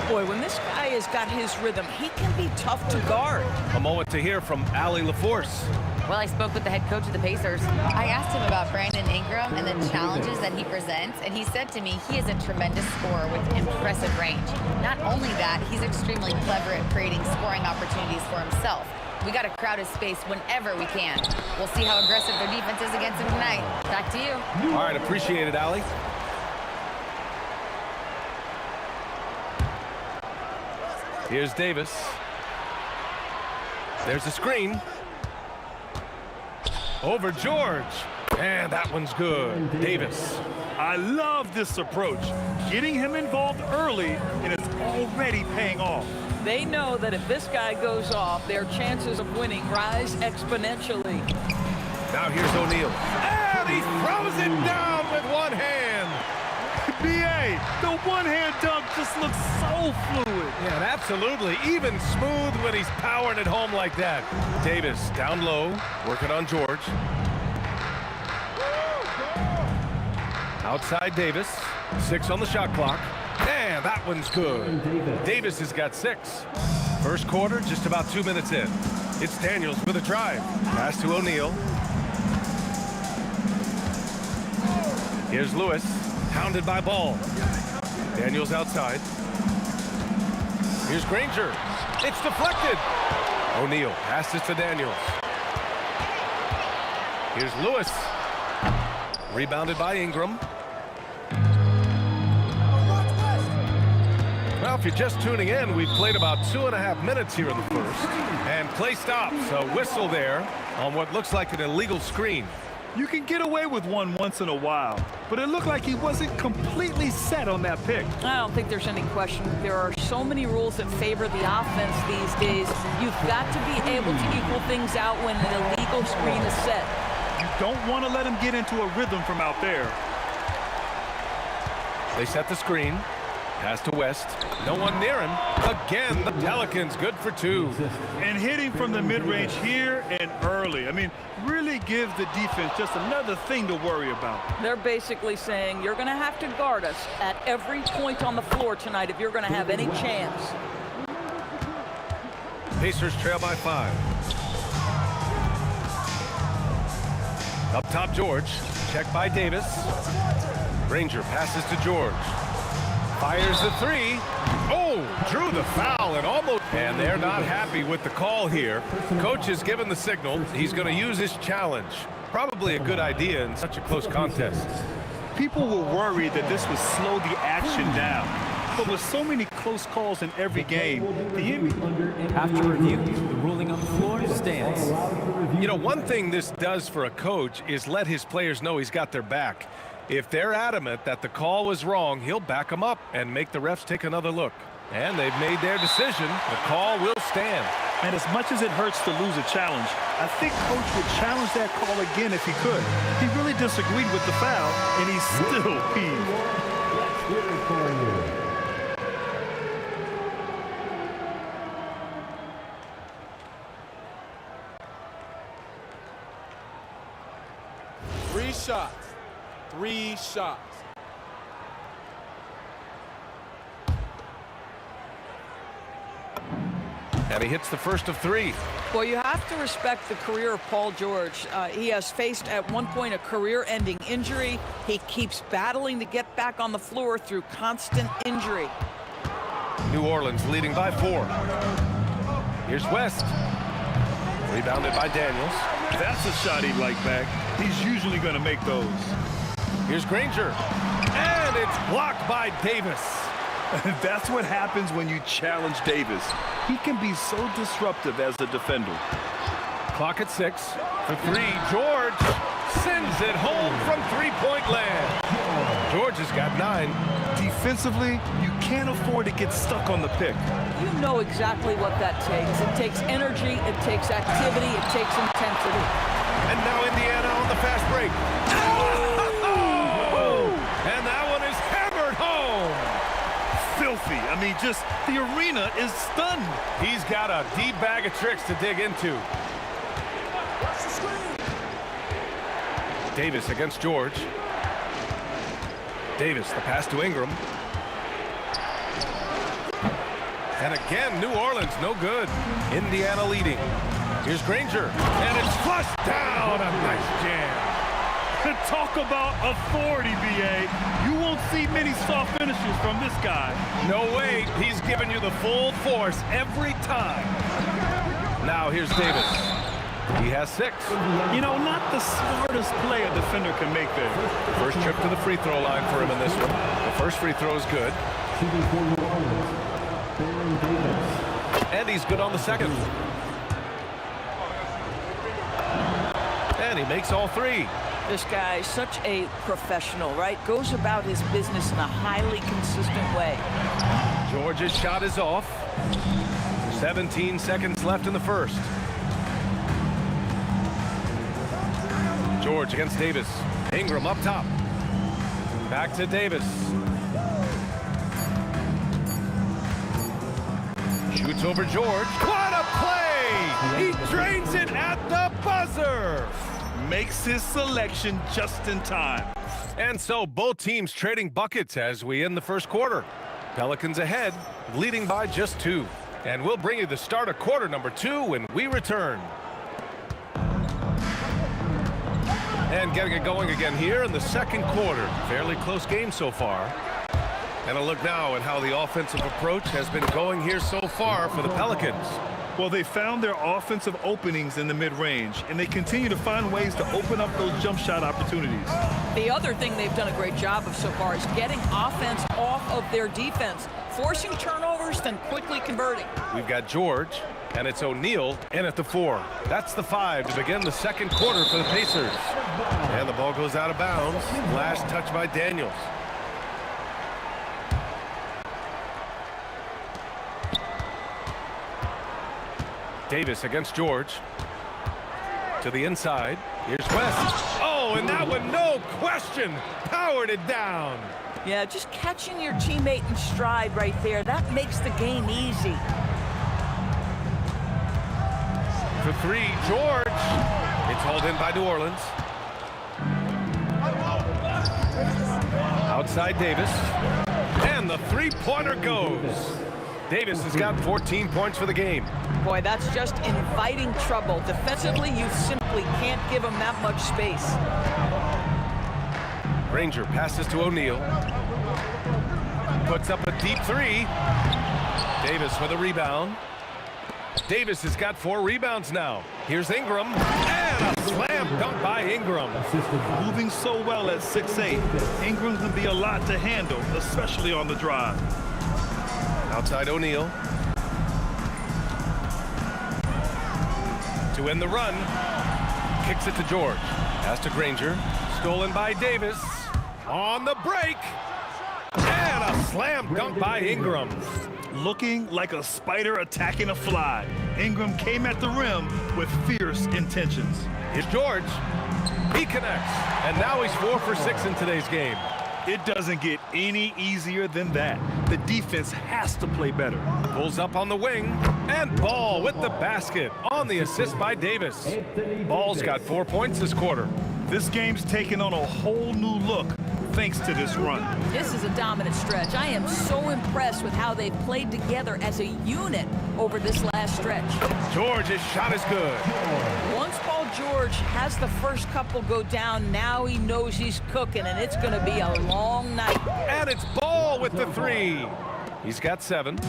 Boy, when this guy has got his rhythm, he can be tough to guard. A moment to hear from Allie LaForce. Well, I spoke with the head coach of the Pacers. I asked him about Brandon Ingram and the challenges that he presents, and he said to me he is a tremendous scorer with impressive range. Not only that, he's extremely clever at creating scoring opportunities for himself. We got to crowd his space whenever we can. We'll see how aggressive their defense is against him tonight. Back to you. All right, appreciate it, Allie. Here's Davis. There's a screen. Over George. And that one's good. Davis. I love this approach. Getting him involved early, and it's already paying off. They know that if this guy goes off, their chances of winning rise exponentially. Now here's O'Neal. And he throws it down with one hand. B.A., the one-hand dunk just looks so fluid. Yeah, absolutely. Even smooth when he's powering it home like that. Davis down low, working on George. Outside Davis. 6 on the shot clock. And that one's good. Davis has got 6. First quarter, just about 2 minutes in. It's Daniels with a drive. Pass to O'Neal. Here's Lewis. Hounded by Ball. Daniels outside. Here's Granger. It's deflected. O'Neal passes to Daniels. Here's Lewis. Rebounded by Ingram. Well, if you're just tuning in, we've played about 2.5 minutes here in the first. And play stops. A whistle there on what looks like an illegal screen. You can get away with one once in a while, but it looked like he wasn't completely set on that pick. I don't think there's any question. There are so many rules that favor the offense these days. You've got to be able to equal things out when an illegal screen is set. You don't want to let him get into a rhythm from out there. They set the screen. Pass to West. No one near him. Again, the Pelicans good for 2. And hitting from the mid-range here and early. I mean, really gives the defense just another thing to worry about. They're basically saying you're going to have to guard us at every point on the floor tonight if you're going to have any chance. Pacers trail by 5. Up top, George. Checked by Davis. Granger passes to George. Fires the 3. Oh, drew the foul and almost. And they're not happy with the call here. Coach has given the signal. He's going to use his challenge. Probably a good idea in such a close contest. People were worried that this would slow the action down. But with so many close calls in every game, After review, the ruling on the floor stands. You know, one thing this does for a coach is let his players know he's got their back. If they're adamant that the call was wrong, he'll back them up and make the refs take another look. And they've made their decision. The call will stand. And as much as it hurts to lose a challenge, I think Coach would challenge that call again if he could. He really disagreed with the foul, and he's still peeved. Three shots. 3 shots. And he hits the first of 3. Well, you have to respect the career of Paul George. He has faced at one point a career-ending injury. He keeps battling to get back on the floor through constant injury. New Orleans leading by 4. Here's West. Rebounded by Daniels. That's a shot he'd like back. He's usually going to make those. Here's Granger. And it's blocked by Davis. That's what happens when you challenge Davis. He can be so disruptive as a defender. Clock at 6. For 3, George sends it home from three-point land. George has got 9. Defensively, you can't afford to get stuck on the pick. You know exactly what that takes. It takes energy, it takes activity, it takes intensity. And now Indiana on the fast break. Oh! And that one is hammered home. Filthy. I mean, just the arena is stunned. He's got a deep bag of tricks to dig into. Davis against George. Davis, the pass to Ingram. And again, New Orleans, no good. Indiana leading. Here's Granger, and it's flushed down. A nice jam. Talk about authority, B.A. You won't see many soft finishes from this guy. No way. He's giving you the full force every time. Now here's Davis. He has 6. You know, not the smartest play a defender can make there. First trip to the free throw line for him in this one. The first free throw is good. And he's good on the second. And he makes all 3. This guy is such a professional, right? Goes about his business in a highly consistent way. George's shot is off. 17 seconds left in the first. George against Davis. Ingram up top. Back to Davis. Shoots over George. What a play! He drains it at the buzzer. Makes his selection just in time. And so both teams trading buckets as we end the first quarter. Pelicans ahead, leading by just 2. And we'll bring you the start of quarter number 2 when we return. And getting it going again here in the second quarter. Fairly close game so far. And a look now at how the offensive approach has been going here so far for the Pelicans. Well, they found their offensive openings in the mid-range, and they continue to find ways to open up those jump shot opportunities. The other thing they've done a great job of so far is getting offense off of their defense, forcing turnovers, then quickly converting. We've got George, and it's O'Neal in at the 4. That's the 5 to begin the second quarter for the Pacers. And the ball goes out of bounds. Last touch by Daniels. Davis against George. To the inside. Here's West. Oh, and that one, no question, powered it down. Yeah, just catching your teammate in stride right there. That makes the game easy. For 3, George. It's hauled in by New Orleans. Outside Davis. And the 3-pointer goes. Davis has got 14 points for the game. Boy, that's just inviting trouble. Defensively, you simply can't give him that much space. Granger passes to O'Neal. Puts up a deep 3. Davis with a rebound. Davis has got 4 rebounds now. Here's Ingram. And a slam dunk by Ingram. Moving so well at 6'8". Ingram can be a lot to handle, especially on the drive. Outside O'Neal. To end the run. Kicks it to George. Pass to Granger. Stolen by Davis. On the break. And a slam dunk by Ingram. Looking like a spider attacking a fly. Ingram came at the rim with fierce intentions. Here's George. He connects. And now he's 4 for 6 in today's game. It doesn't get any easier than that. The defense has to play better. Pulls up on the wing. And Ball with the basket on the assist by Davis. Ball's got 4 points this quarter. This game's taken on a whole new look thanks to this run. This is a dominant stretch. I am so impressed with how they've played together as a unit over this last stretch. George's shot is good. Once Paul George has the first couple go down, now he knows he's cooking, and it's going to be a long night. And it's Ball with the 3. He's got 7.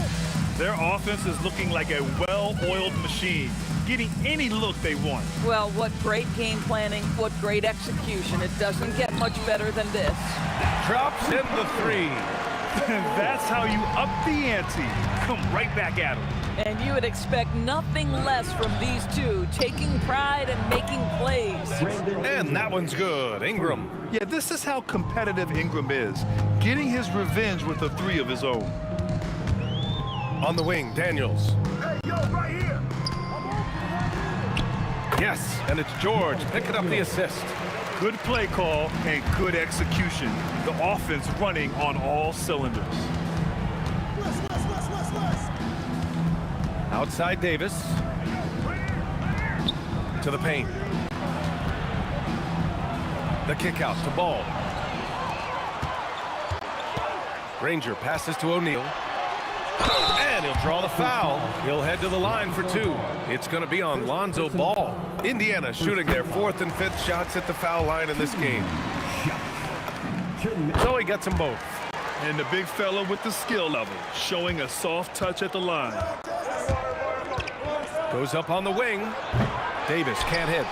Their offense is looking like a well-oiled machine, getting any look they want. Well, what great game planning, what great execution. It doesn't get much better than this. Drops in the 3. That's how you up the ante. Come right back at him. And you would expect nothing less from these two, taking pride and making plays. And that one's good. Ingram. Yeah, this is how competitive Ingram is, getting his revenge with a three of his own. On the wing, Daniels. Hey, yo, right here. Yes, and it's George picking up the assist. Good play call and good execution. The offense running on all cylinders. Outside Davis. To the paint. The kick out to Ball. Ranger passes to O'Neal. And he'll draw the foul. He'll head to the line for two. It's going to be on Lonzo Ball. Indiana shooting their 4th and 5th shots at the foul line in this game. So he gets them both. And the big fella with the skill level, showing a soft touch at the line. Goes up on the wing. Davis can't hit.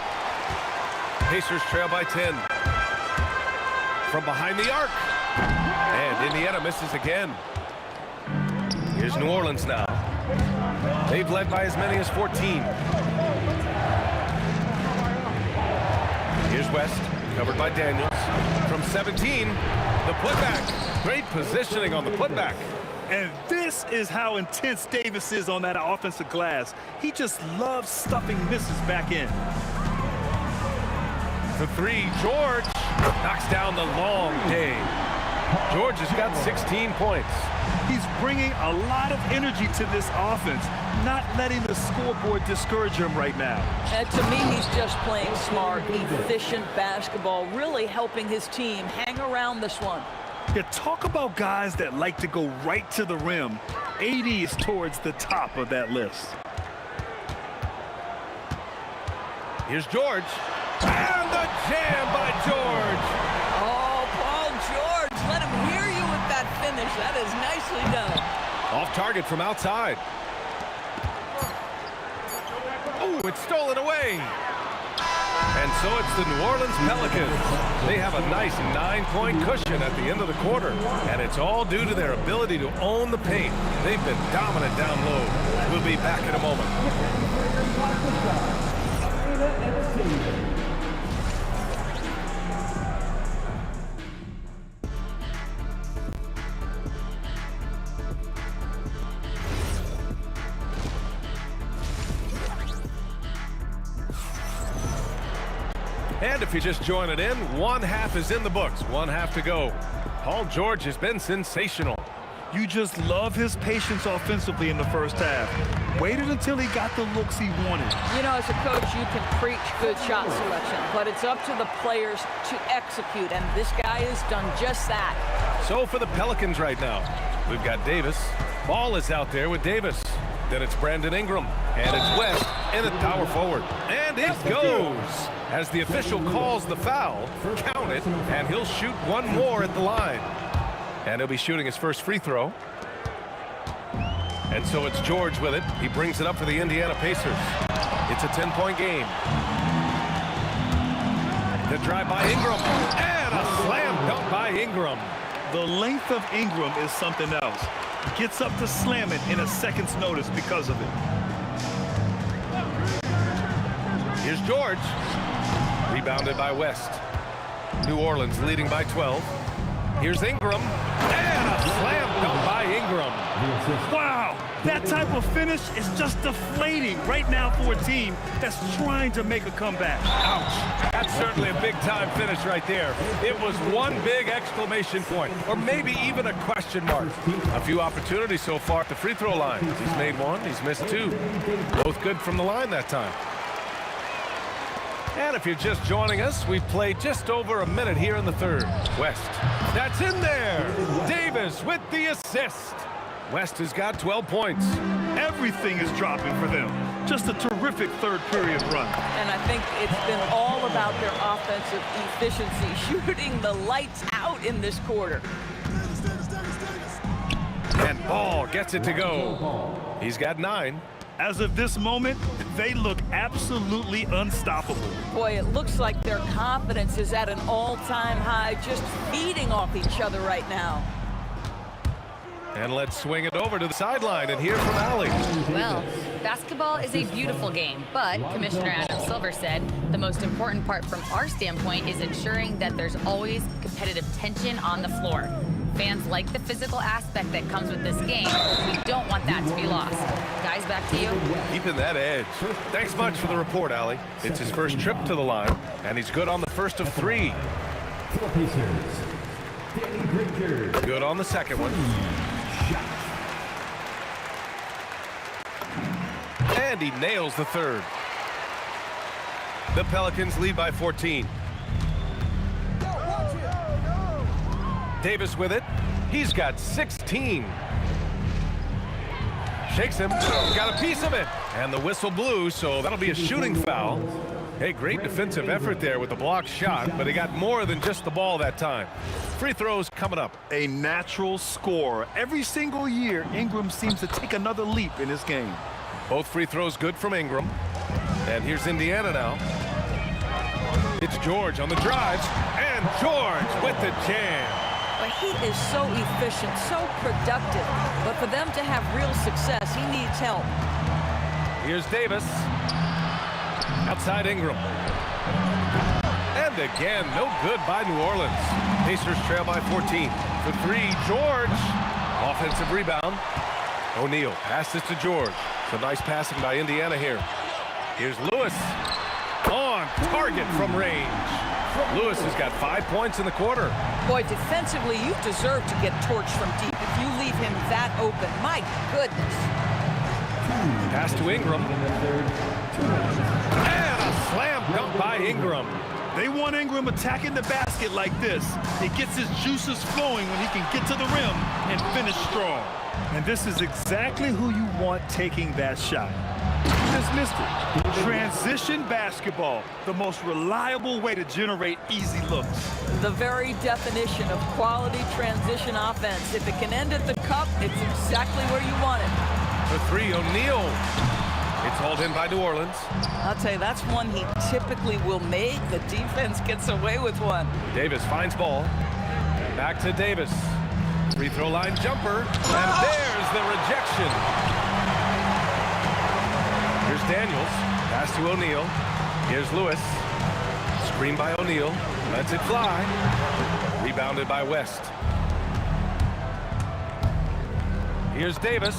Pacers trail by 10. From behind the arc. And Indiana misses again. Here's New Orleans now. They've led by as many as 14. Here's West, covered by Daniels. From 17, the putback. Great positioning on the putback. And this is how intense Davis is on that offensive glass. He just loves stuffing misses back in. The three, George knocks down the long day. George has got 16 points. He's bringing a lot of energy to this offense, not letting the scoreboard discourage him right now. And to me, he's just playing smart, efficient basketball, really helping his team hang around this one. Yeah, talk about guys that like to go right to the rim. AD is towards the top of that list. Here's George. And the jam by George. Oh, Paul George, let him hear you with that finish. That is nicely done. Off target from outside. Oh, it's stolen away. And so it's the New Orleans Pelicans. They have a nice 9-point cushion at the end of the quarter. And it's all due to their ability to own the paint. They've been dominant down low. We'll be back in a moment. And if you're just joining in, one half is in the books, one half to go. Paul George has been sensational. You just love his patience offensively in the first half. Waited until he got the looks he wanted. You know, as a coach, you can preach good shot selection, but it's up to the players to execute, and this guy has done just that. So for the Pelicans right now, we've got Davis. Ball is out there with Davis. Then it's Brandon Ingram, and it's West in at power forward. And it goes! As the official calls the foul, count it, and he'll shoot one more at the line. And he'll be shooting his first free throw. And so it's George with it. He brings it up for the Indiana Pacers. It's a 10-point game. The drive by Ingram, and a slam dunk by Ingram. The length of Ingram is something else. Gets up to slam it in a second's notice because of it. Here's George. Rebounded by West. New Orleans leading by 12. Here's Ingram. And a slam dunk by Ingram. Wow, that type of finish is just deflating right now for a team that's trying to make a comeback. Ouch. That's certainly a big-time finish right there. It was one big exclamation point, or maybe even a question mark. A few opportunities so far at the free throw line. He's made one, he's missed two. Both good from the line that time. And if you're just joining us, we've played just over a minute here in the third. West, that's in there. Davis with the assist. West has got 12 points. Everything is dropping for them. Just a terrific third period run. And I think it's been all about their offensive efficiency, shooting the lights out in this quarter. And Ball gets it to go. He's got 9. As of this moment, they look absolutely unstoppable. Boy, it looks like their confidence is at an all-time high, just feeding off each other right now. And let's swing it over to the sideline and hear from Allie. Well, basketball is a beautiful game, but Commissioner Adam Silver said the most important part from our standpoint is ensuring that there's always competitive tension on the floor. Fans like the physical aspect that comes with this game. We don't want that to be lost. Guys, back to you. Keeping that edge. Thanks much for the report, Allie. It's his first trip to the line, and he's good on the first of 3. Good on the second one. And he nails the third. The Pelicans lead by 14. Davis with it. He's got 16. Shakes him. Got a piece of it. And the whistle blew, so that'll be a shooting foul. Hey, great defensive effort there with the block shot, but he got more than just the ball that time. Free throws coming up. A natural scorer. Every single year, Ingram seems to take another leap in his game. Both free throws good from Ingram. And here's Indiana now. It's George on the drives, and George with the jam. But he is so efficient, so productive. But for them to have real success, he needs help. Here's Davis. Outside Ingram. And again, no good by New Orleans. Pacers trail by 14. For 3, George. Offensive rebound. O'Neal passes to George. Some nice passing by Indiana here. Here's Lewis. On target from range. Lewis has got 5 points in the quarter. Boy, defensively, you deserve to get torched from deep if you leave him that open. My goodness. Pass to Ingram. And a slam dunk by Ingram. They want Ingram attacking the basket like this. It gets his juices flowing when he can get to the rim and finish strong. And this is exactly who you want taking that shot. You just missed it. Transition basketball, the most reliable way to generate easy looks. The very definition of quality transition offense. If it can end at the cup, it's exactly where you want it. For 3, O'Neal. It's hauled in by New Orleans. I'll tell you, that's one he typically will make. The defense gets away with one. Davis finds ball. Back to Davis. Free throw line jumper. And there's the rejection. Here's Daniels. Pass to O'Neal. Here's Lewis. Screen by O'Neal. Lets it fly. Rebounded by West. Here's Davis.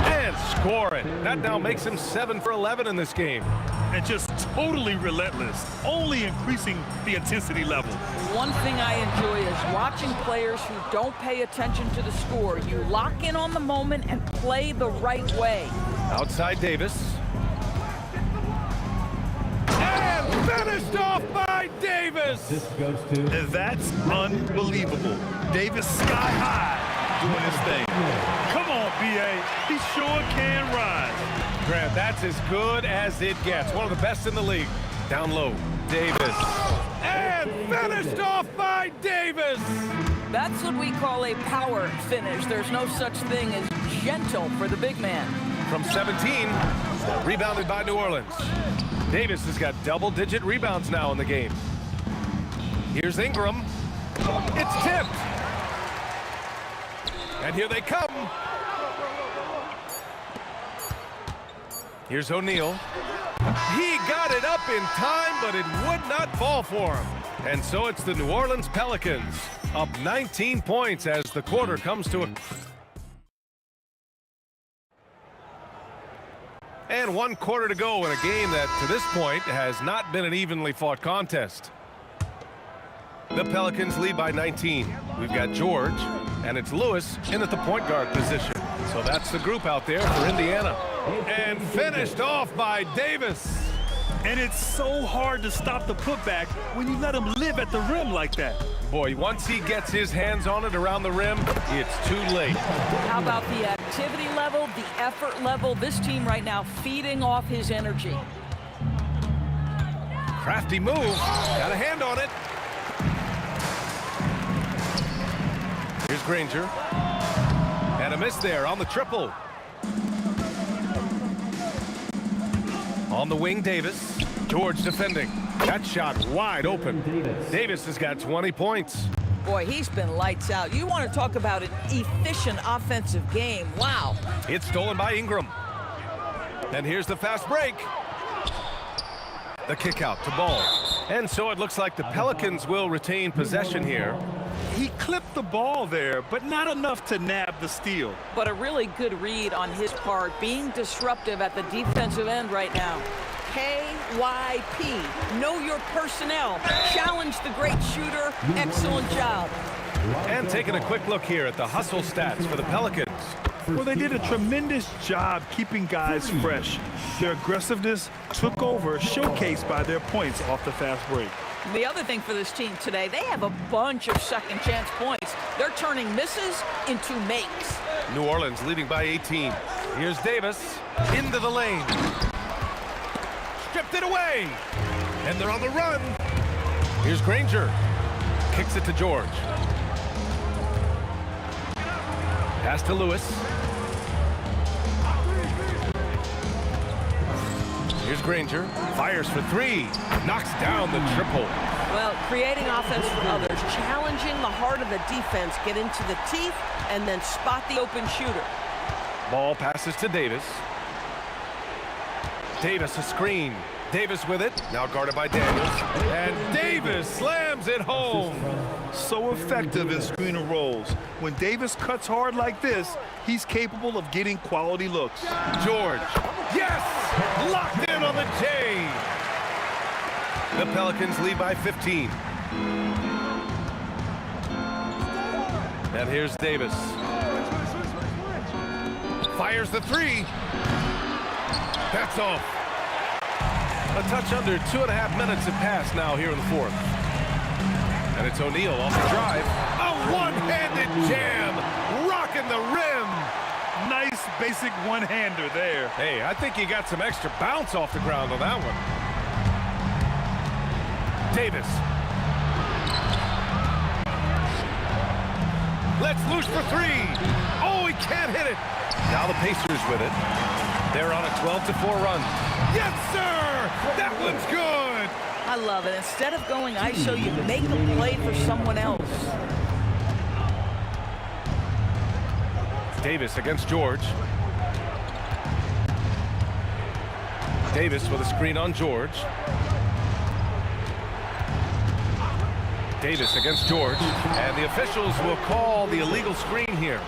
And scoring. That now makes him 7 for 11 in this game. And just totally relentless, only increasing the intensity level. One thing I enjoy is watching players who don't pay attention to the score. You lock in on the moment and play the right way. Outside Davis. And finished off by Davis. This goes to... And that's unbelievable. Davis sky high doing his thing. Come on, B.A. He sure can rise. Grant, that's as good as it gets. One of the best in the league. Down low, Davis. And finished off by Davis. That's what we call a power finish. There's no such thing as gentle for the big man. From 17, rebounded by New Orleans. Davis has got double-digit rebounds now in the game. Here's Ingram. It's tipped. And here they come. Here's O'Neal. He got it up in time, but it would not fall for him. And so it's the New Orleans Pelicans up 19 points as the quarter comes to a... And 1 quarter to go in a game that, to this point, has not been an evenly fought contest. The Pelicans lead by 19. We've got George, and it's Lewis in at the point guard position. So that's the group out there for Indiana. And finished off by Davis. And it's so hard to stop the putback when you let him live at the rim like that. Boy, once he gets his hands on it around the rim, it's too late. How about the activity level, the effort level? This team right now feeding off his energy. Crafty move. Got a hand on it. Here's Granger. And a miss there on the triple. On the wing, Davis. George defending. That shot wide open. Davis has got 20 points. Boy, he's been lights out. You want to talk about an efficient offensive game. Wow. It's stolen by Ingram. And here's the fast break. The kick out to Ball. And so it looks like the Pelicans will retain possession here. He clipped the ball there, but not enough to nab the steal. But a really good read on his part, being disruptive at the defensive end right now. KYP, know your personnel. Challenge the great shooter. Excellent job. And taking a quick look here at the hustle stats for the Pelicans. Well, they did a tremendous job keeping guys fresh. Their aggressiveness took over, showcased by their points off the fast break. The other thing for this team today, they have a bunch of second chance points. They're turning misses into makes. New Orleans leading by 18. Here's Davis into the lane. Stripped it away. And they're on the run. Here's Granger. Kicks it to George. Pass to Lewis. Here's Granger. Fires for three. Knocks down the triple. Well, creating offense for others, challenging the heart of the defense, get into the teeth, and then spot the open shooter. Ball passes to Davis. Davis a screen. Davis with it. Now guarded by Daniels. And Davis slams it home. So effective in screen and rolls. When Davis cuts hard like this, he's capable of getting quality looks. George. Yes! Locked in on the J. The Pelicans lead by 15. And here's Davis. Fires the three. That's off. A touch under 2.5 minutes have passed now here in the fourth. And it's O'Neal off the drive. A one-handed jam, rocking the rim. Nice basic one-hander there. Hey, I think he got some extra bounce off the ground on that one. Davis. Let's loose for three. Oh, he can't hit it. Now the Pacers with it. They're on a 12-4 run. Yes, sir! That one's good! I love it. Instead of going ISO, you make them play for someone else. Davis against George. Davis with a screen on George. Davis against George. And the officials will call the illegal screen here.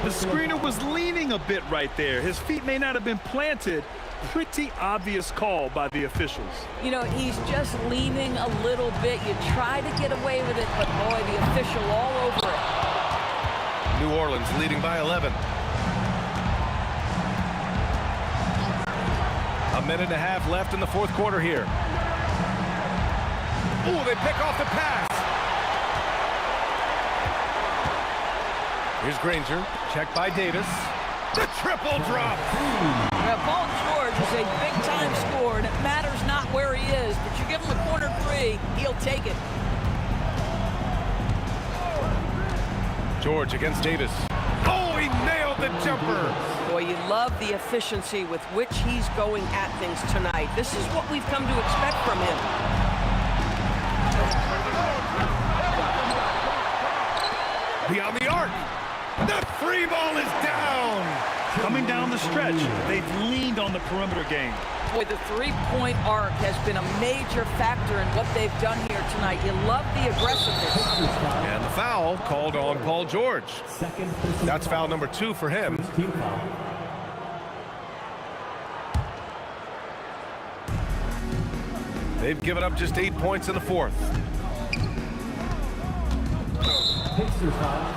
The screener was leaning a bit right there. His feet may not have been planted. Pretty obvious call by the officials. You know, he's just leaning a little bit. You try to get away with it, but boy, the official all over it. New Orleans leading by 11. A minute and a half left in the fourth quarter here. Oh, they pick off the pass. Here's Granger, checked by Davis. The triple drop. Paul George is a big-time scorer, and it matters not where he is, but you give him a corner three, he'll take it. George against Davis. Oh, he nailed the jumper. Boy, you love the efficiency with which he's going at things tonight. This is what we've come to expect from him. Beyond the arc. The three ball is down. Coming down the stretch, they've leaned on the perimeter game. Boy, the three-point arc has been a major factor in what they've done here tonight. You love the aggressiveness. And the foul called on Paul George. That's foul number 2 for him. They've given up just 8 points in the fourth. Pacers foul.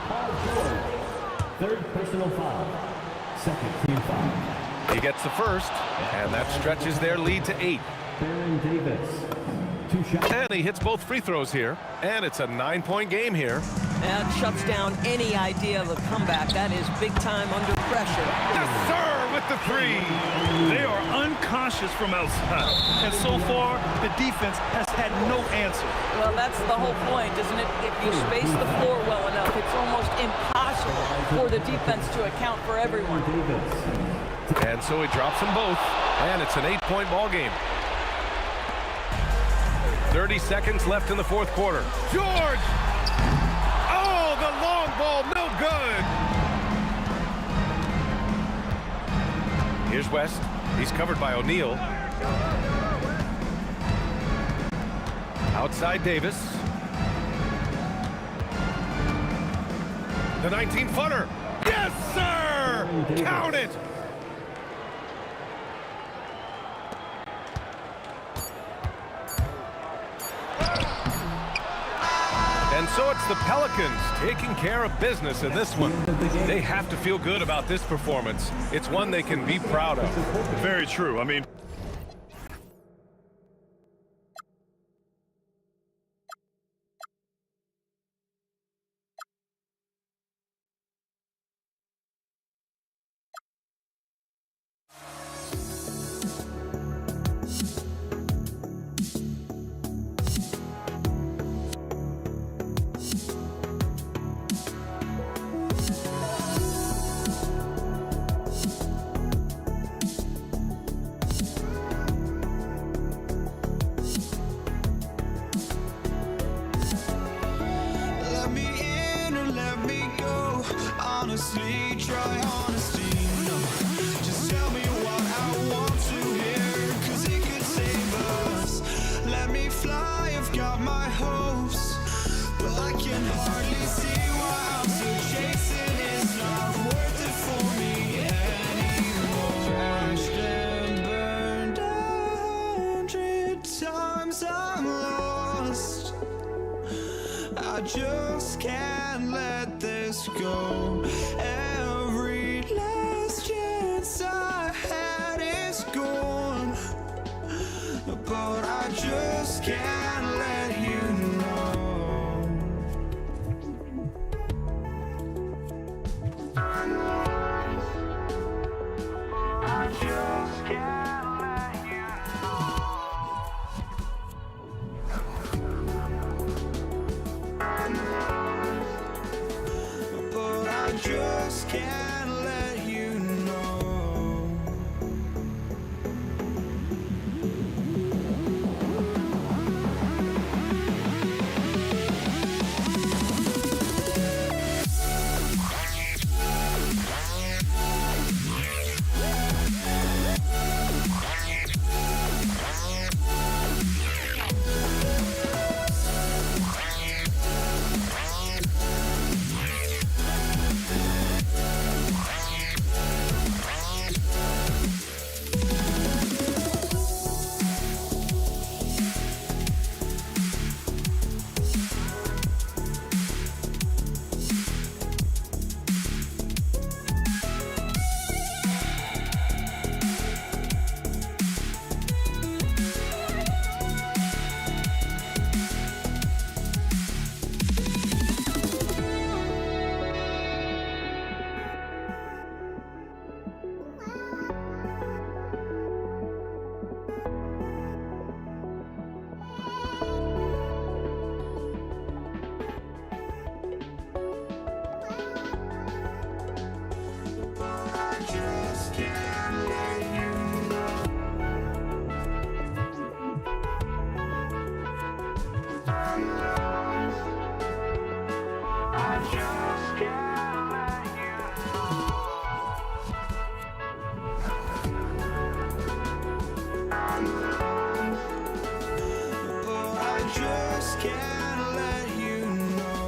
Paul George. Third personal foul. Second team foul. He gets the first, and that stretches their lead to 8. Baron Davis. 2 shots. And he hits both free throws here, and it's a 9-point game here. That shuts down any idea of a comeback. That is big time under pressure. Yes, sir, with the three. They are unconscious from outside, and so far, the defense has had no answer. Well, that's the whole point, isn't it? If you space the floor well enough, it's almost impossible for the defense to account for everyone. And so he drops them both, and it's an 8-point ball game. 30 seconds left in the fourth quarter. George! Long ball, no good. Here's West. He's covered by O'Neal. Outside Davis. The 19-footer. Yes, sir! Count it! And so it's the Pelicans taking care of business in this one. They have to feel good about this performance. It's one they can be proud of. Very true. I mean, Let me in or let me go. Honestly, try honesty. No, just tell me what I want to hear, 'cause it could save us. Let me fly, I've got my hopes, but I can hardly see why I'm still chasing. It's not worth it for me anymore. Crashed and burned 100 times, I'm lost. I just can't let this go. Every last chance I had is gone, but I just can't let you know. I just can't let you but I just can't let you know.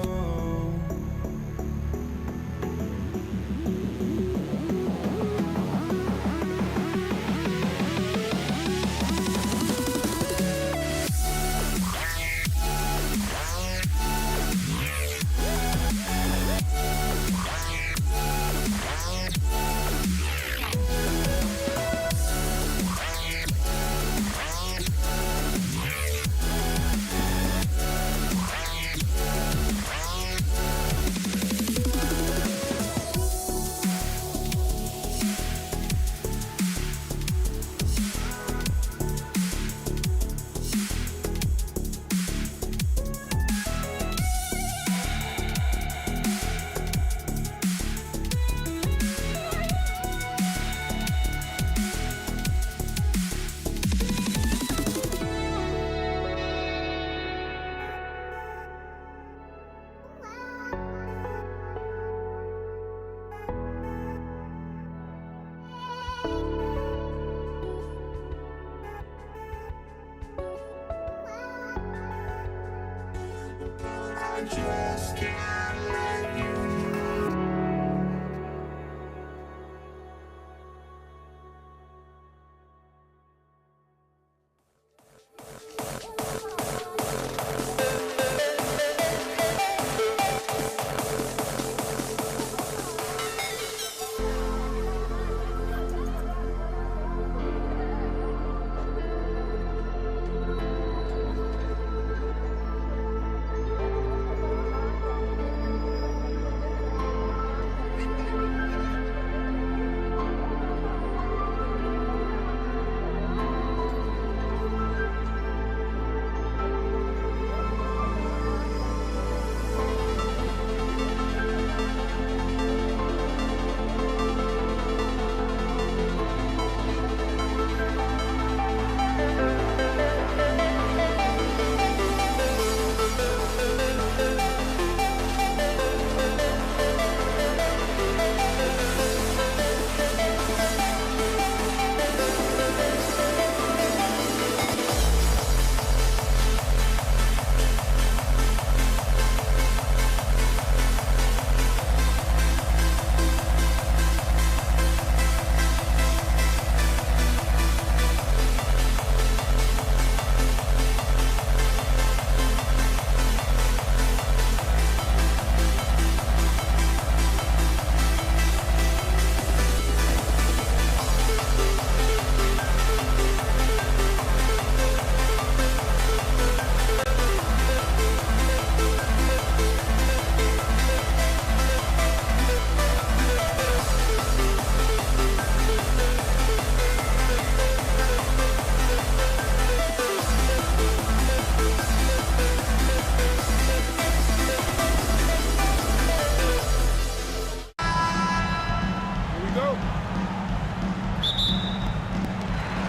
just can't let you.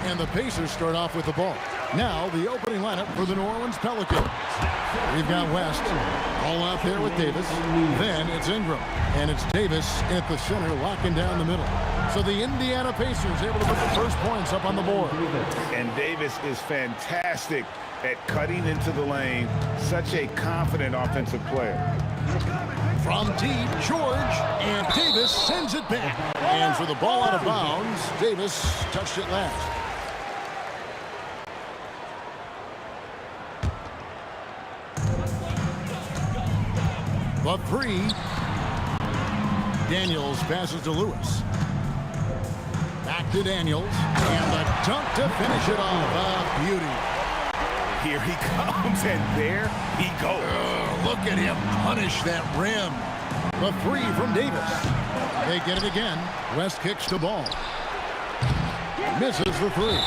And the Pacers start off with the ball. Now the opening lineup for the New Orleans Pelicans. We've got West all out there with Davis. Then it's Ingram. And it's Davis at the center locking down the middle. So the Indiana Pacers able to put the first points up on the board. And Davis is fantastic at cutting into the lane. Such a confident offensive player. From deep, George, and Davis sends it back. And for the ball out of bounds, Davis touched it last. The three. Daniels passes to Lewis. Back to Daniels. And the dunk to finish it off. A beauty. Here he comes, and there he goes. Look at him punish that rim. The three from Davis. They get it again. West kicks the ball. Misses the three.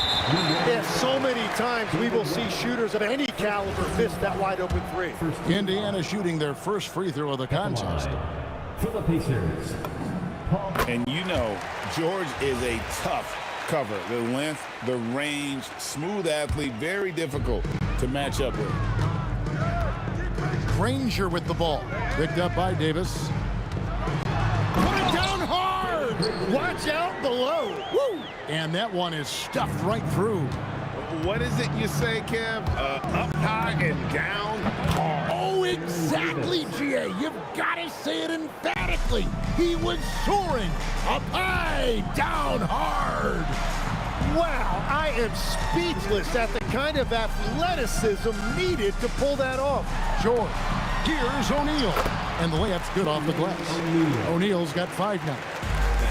Yeah, so many times we will see shooters of any caliber miss that wide open three. Indiana shooting their first free throw of the contest. For the Pacers. And you know, George is a tough cover. The length, the range, smooth athlete, very difficult to match up with. Granger with the ball. Picked up by Davis. Put it down hard. Watch out below. Woo! And that one is stuffed right through. What is it you say, Kev? Up high and down hard. Oh, exactly, GA. You've got to say it emphatically. He was soaring. Up high, down hard. Wow, I am speechless at the kind of athleticism needed to pull that off. George. Here's O'Neal. And the layup's good off the glass. O'Neal's got 5 now.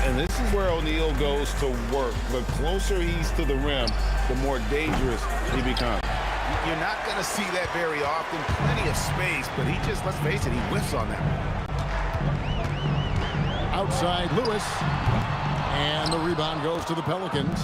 And this is where O'Neal goes to work. The closer he's to the rim, the more dangerous he becomes. You're not going to see that very often. Plenty of space, but he just, let's face it, he whiffs on that. Outside Lewis. And the rebound goes to the Pelicans.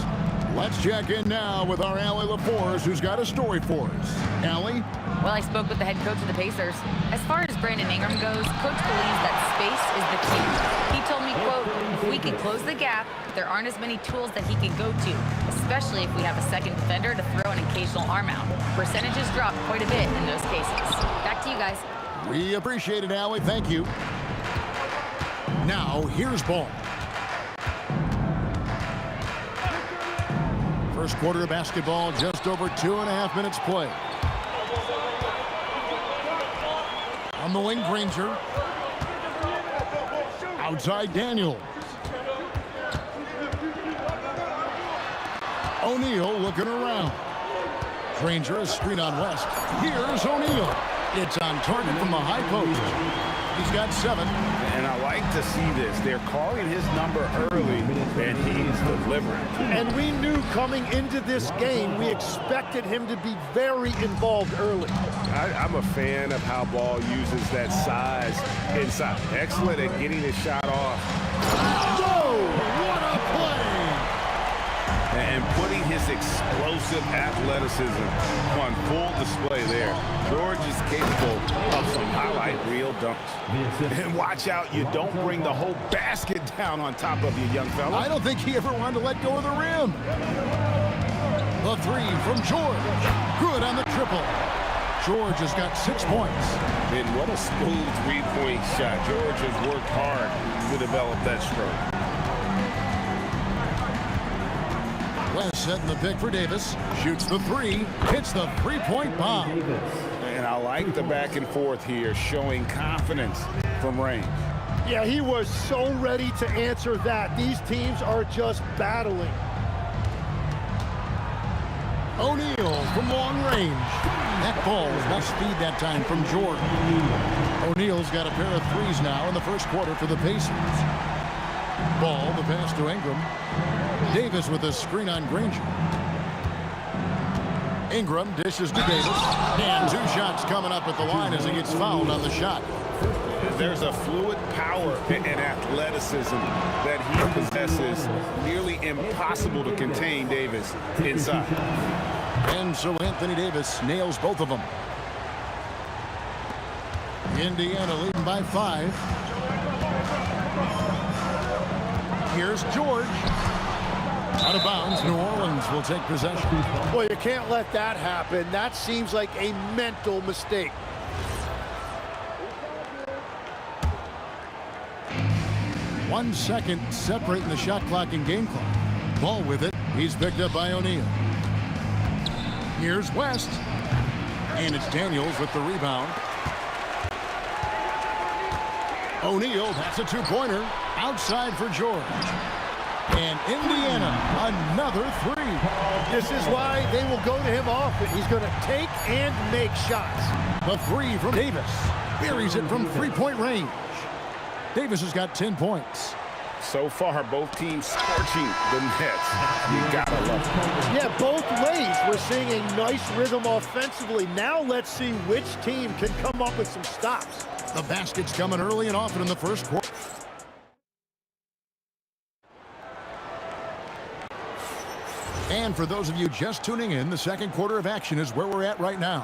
Let's check in now with our Allie LaForce, who's got a story for us. Allie? Well, I spoke with the head coach of the Pacers. As far as Brandon Ingram goes, coach believes that space is the key. He told me, quote, if we can close the gap, there aren't as many tools that he can go to, especially if we have a second defender to throw an occasional arm out. Percentages drop quite a bit in those cases. Back to you guys. We appreciate it, Allie. Thank you. Now, here's Ball. First quarter of basketball, just over 2.5 minutes play. A On the wing, Granger. Outside, Daniels. O'Neal looking around. Granger is screen on West. Here's O'Neal. It's on target from the high post. He's got 7. And I like to see this. They're calling his number early, and he's delivering. And we knew coming into this game, we expected him to be very involved early. I'm a fan of how Ball uses that size inside. Excellent at getting his shot off. Whoa! What a play! And putting his explosive athleticism on full display there. George is capable of some highlight reel dunks. And watch out, you don't bring the whole basket down on top of you, young fella. I don't think he ever wanted to let go of the rim. The 3 from George. Good on the triple. George has got 6 points. And what a smooth three-point shot. George has worked hard to develop that stroke. West setting the pick for Davis. Shoots the 3. Hits the three-point bomb. And I like the back and forth here, showing confidence from range. Yeah, he was so ready to answer that. These teams are just battling. O'Neal from long range. That ball was not speed that time from George. O'Neal's got a pair of 3s now in the first quarter for the Pacers. Ball, the pass to Ingram. Davis with a screen on Granger. Ingram dishes to Davis. And 2 shots coming up at the line as he gets fouled on the shot. There's a fluid power and athleticism that he possesses. Nearly impossible to contain Davis inside. And so Anthony Davis nails both of them. Indiana leading by 5. Here's George. Out of bounds, New Orleans will take possession. Well, you can't let that happen. That seems like a mental mistake. One second separating the shot clock and game clock. Ball with it. He's picked up by O'Neal. Here's West. And it's Daniels with the rebound. O'Neal, that's a 2-pointer. Outside for George. And Indiana, another 3. This is why they will go to him often. He's going to take and make shots. The 3 from Davis. Buries it from 3-point range. Davis has got 10 points. So far, both teams scorching the nets. You gotta love it. Yeah, both ways. We're seeing a nice rhythm offensively. Now let's see which team can come up with some stops. The basket's coming early and often in the first quarter. And for those of you just tuning in, the second quarter of action is where we're at right now.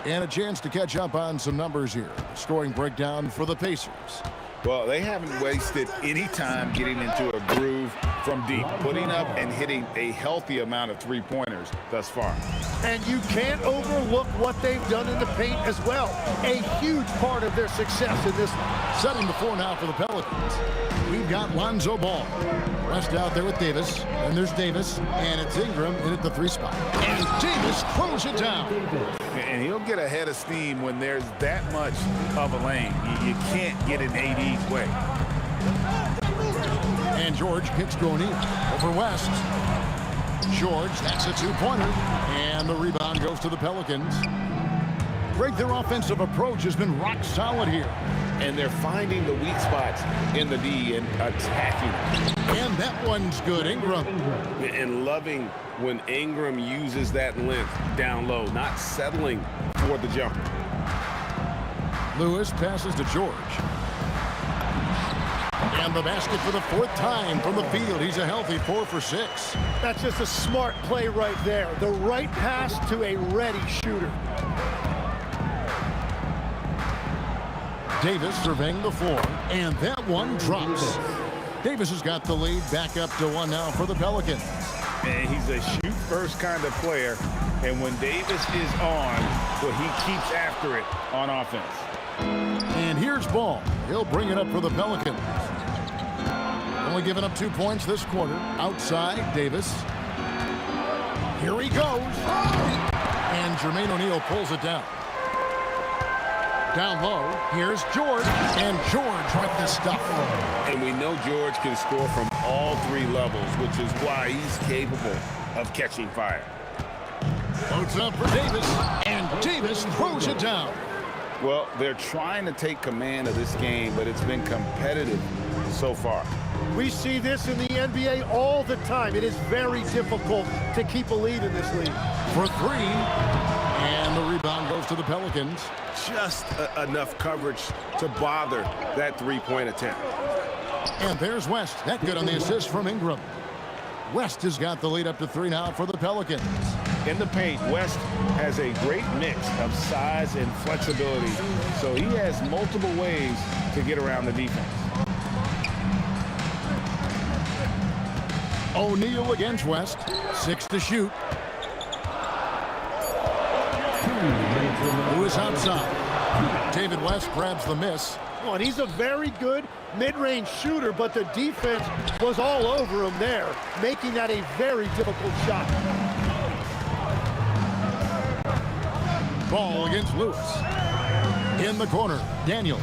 And a chance to catch up on some numbers here. Scoring breakdown for the Pacers. Well, they haven't wasted any time getting into a groove from deep, putting up and hitting a healthy amount of 3-pointers thus far. And you can't overlook what they've done in the paint as well. A huge part of their success in this one. 7-4 now for the Pelicans. We've got Lonzo Ball. West out there with Davis. And there's Davis. And it's Ingram in at the 3 spot. And Davis throws it down. And he'll get ahead of steam when there's that much of a lane. You can't get in AD's way. And George kicks to O'Neal. Over West. George, that's a 2-pointer. And the rebound goes to the Pelicans. Greg, their offensive approach has been rock solid here. And they're finding the weak spots in the D and attacking it. And that one's good, Ingram. And loving when Ingram uses that length down low, not settling for the jumper. Lewis passes to George. And the basket for the 4th time from the field. He's a healthy 4 for 6. That's just a smart play right there. The right pass to a ready shooter. Davis surveying the floor, and that one drops. Davis has got the lead back up to 1 now for the Pelicans. And he's a shoot-first kind of player, and when Davis is on, well, he keeps after it on offense. And here's Ball. He'll bring it up for the Pelicans. Only giving up 2 points this quarter. Outside, Davis. Here he goes. And Jermaine O'Neal pulls it down. Down low, here's George, and George with the stuff. And we know George can score from all three levels, which is why he's capable of catching fire. Floats up for Davis, and Davis throws it down. Well, they're trying to take command of this game, but it's been competitive so far. We see this in the NBA all the time. It is very difficult to keep a lead in this league. For three, and the rebound goes to the Pelicans. Just enough coverage to bother that three-point attempt. And there's West. That good on the assist from Ingram. West has got the lead up to 3 now for the Pelicans. In the paint, West has a great mix of size and flexibility, so he has multiple ways to get around the defense. O'Neal against West. 6 to shoot. Lewis outside. David West grabs the miss. Oh, and he's a very good mid-range shooter, but the defense was all over him there, making that a very difficult shot. Ball against Lewis. In the corner, Daniels.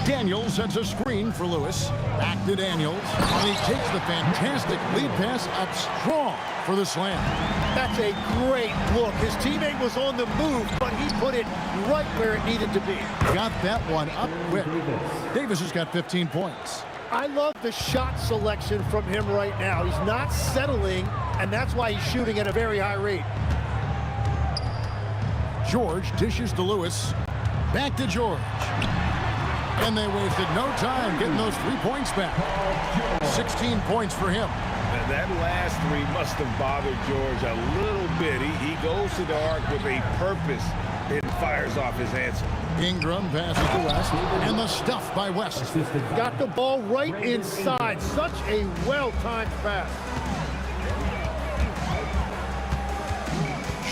Daniels sets a screen for Lewis. Back to Daniels. And he takes the fantastic lead pass up strong for the slam. That's a great look. His teammate was on the move, but he put it right where it needed to be. Got that one up quick. Davis has got 15 points. I love the shot selection from him right now. He's not settling, and that's why he's shooting at a very high rate. George dishes to Lewis. Back to George. And they wasted no time getting those 3 points back. 16 points for him. That last three must have bothered George a little bit. He goes to the arc with a purpose and fires off his answer. Ingram passes to West, and the stuff by West. Got the ball right inside. Such a well-timed pass.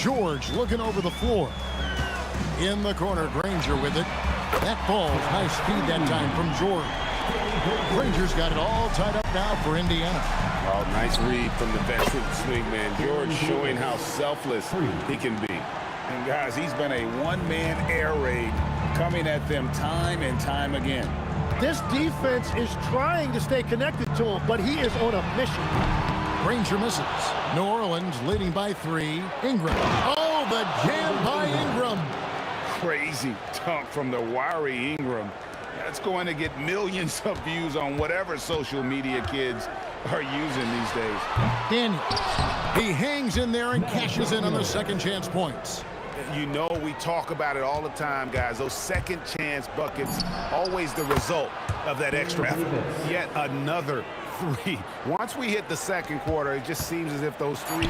George looking over the floor. In the corner, Granger with it. That ball's high speed that time from George. Granger's got it all tied up now for Indiana. Oh, nice read from the veteran swingman. George showing how selfless he can be. And guys, he's been a one-man air raid coming at them time and time again. This defense is trying to stay connected to him, but he is on a mission. Granger misses. New Orleans leading by 3. Ingram. Oh, the jam by Ingram. Crazy dunk from the wiry Ingram. That's going to get millions of views on whatever social media kids are using these days. Daniels. He hangs in there and cashes in on the second chance points. You know, we talk about it all the time, guys. Those second chance buckets, always the result of that extra effort. Yet another three. Once we hit the second quarter, it just seems as if those threes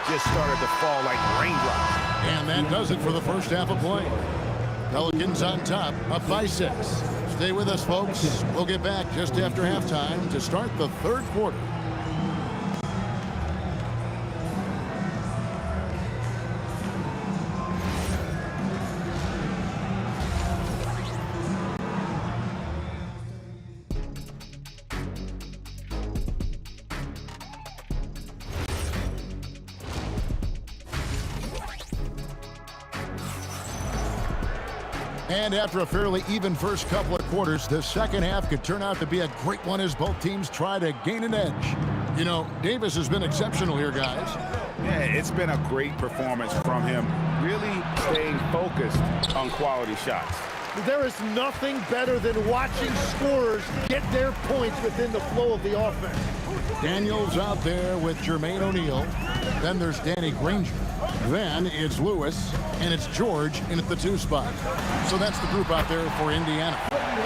just started to fall like raindrops. And that does it for the first half of play. Pelicans on top, up by 6. Stay with us, folks. We'll get back just after halftime to start the third quarter. And after a fairly even first couple of quarters, the second half could turn out to be a great one as both teams try to gain an edge. You know, Davis has been exceptional here, guys. Yeah, it's been a great performance from him, really staying focused on quality shots. There is nothing better than watching scorers get their points within the flow of the offense. Daniels out there with Jermaine O'Neal. Then there's Danny Granger. Then it's Lewis, and it's George in at the 2 spot. So that's the group out there for Indiana.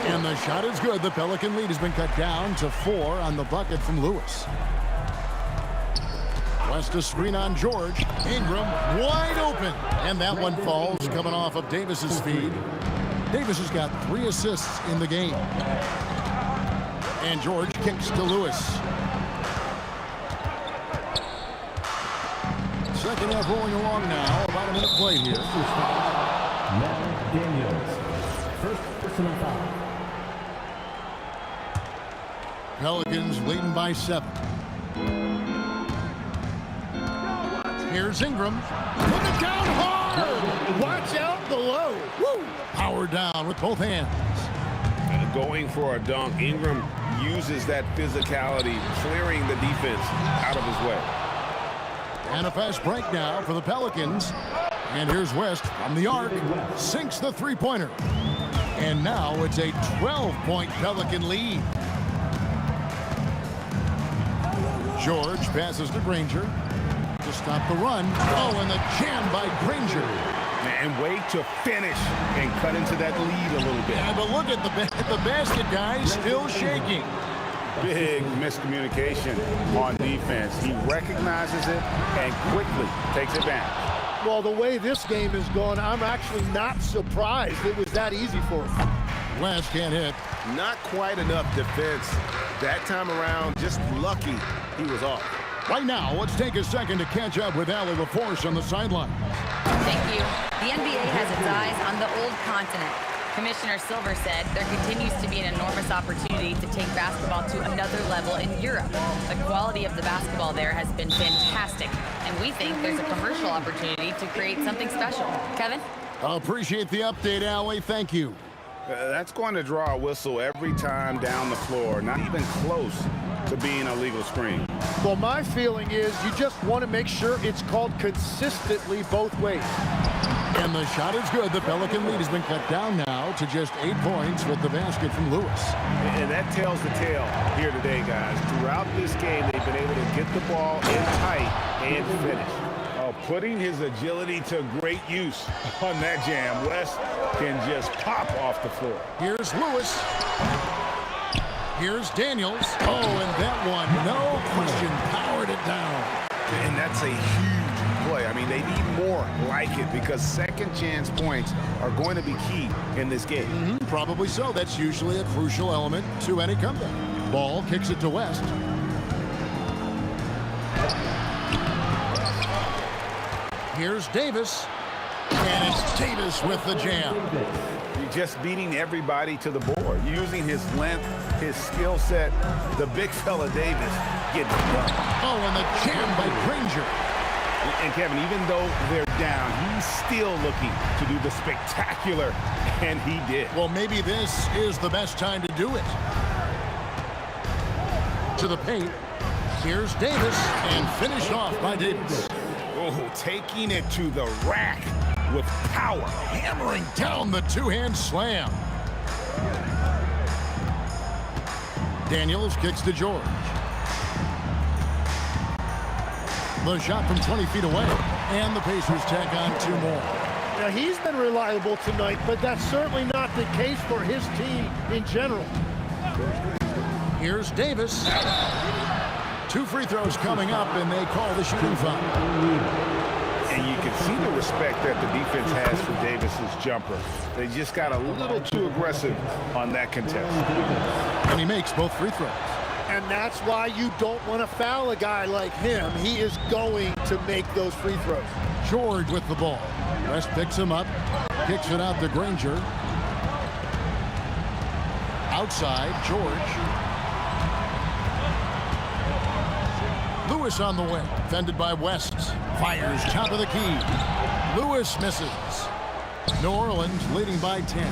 And the shot is good. The Pelican lead has been cut down to 4 on the bucket from Lewis. West a screen on George. Ingram wide open. And that one falls coming off of Davis's feed. Davis has got 3 assists in the game. And George kicks to Lewis. Second half rolling along now. About a minute play here. Matt Daniels. First personal foul. Pelicans leading by 7. Here's Ingram. Put it down hard. Watch out below. Woo! Power down with both hands. Going for a dunk. Ingram uses that physicality, clearing the defense out of his way. And a fast break now for the Pelicans. And here's West from the arc. Sinks the three-pointer. And now it's a 12-point Pelican lead. George passes to Granger to stop the run. Oh, and the jam by Granger. And wait to finish and cut into that lead a little bit. Yeah, but look at the basket, guys, still shaking. Big miscommunication on defense. He recognizes it and quickly takes advantage. Well, the way this game is going, I'm actually not surprised it was that easy for him. West can't hit. Not quite enough defense that time around. Just lucky he was off. Right now, let's take a second to catch up with Allie LaForce on the sideline. Thank you. The NBA has its eyes on the old continent. Commissioner Silver said there continues to be an enormous opportunity to take basketball to another level in Europe. The quality of the basketball there has been fantastic, and we think there's a commercial opportunity to create something special. Kevin? I appreciate the update, Allie. Thank you. That's going to draw a whistle every time down the floor. Not even close to being a legal screen. Well, my feeling is you just want to make sure it's called consistently both ways. And the shot is good. The Pelican lead has been cut down now to just 8 points with the basket from Lewis. And that tells the tale here today, guys. Throughout this game, they've been able to get the ball in tight and finish. Putting his agility to great use on that jam. West can just pop off the floor. Here's Lewis. Here's Daniels. Oh, and that one, no question, powered it down. And that's a huge play. I mean, they need more like it because second chance points are going to be key in this game. Probably so. That's usually a crucial element to any comeback. Ball kicks it to West. Here's Davis. And it's Davis with the jam. You're just beating everybody to the board. Using his length, his skill set, the big fella Davis gets it done. Oh, and the jam by Granger. And Kevin, even though they're down, he's still looking to do the spectacular, and he did. Well, maybe this is the best time to do it. To the paint. Here's Davis, and finished off by Davis. Oh, taking it to the rack with power. Hammering down the two-hand slam. Daniels kicks to George. The shot from 20 feet away. And the Pacers tack on 2 more. Now, he's been reliable tonight, but that's certainly not the case for his team in general. Here's Davis. 2 free throws coming up, and they call the shooting foul. And you can see the respect that the defense has for Davis's jumper. They just got a little too aggressive on that contest. And he makes both free throws. And that's why you don't want to foul a guy like him. He is going to make those free throws. George with the ball. West picks him up, kicks it out to Granger. Outside, George. Lewis on the wing, fended by West. Fires top of the key. Lewis misses. New Orleans leading by 10.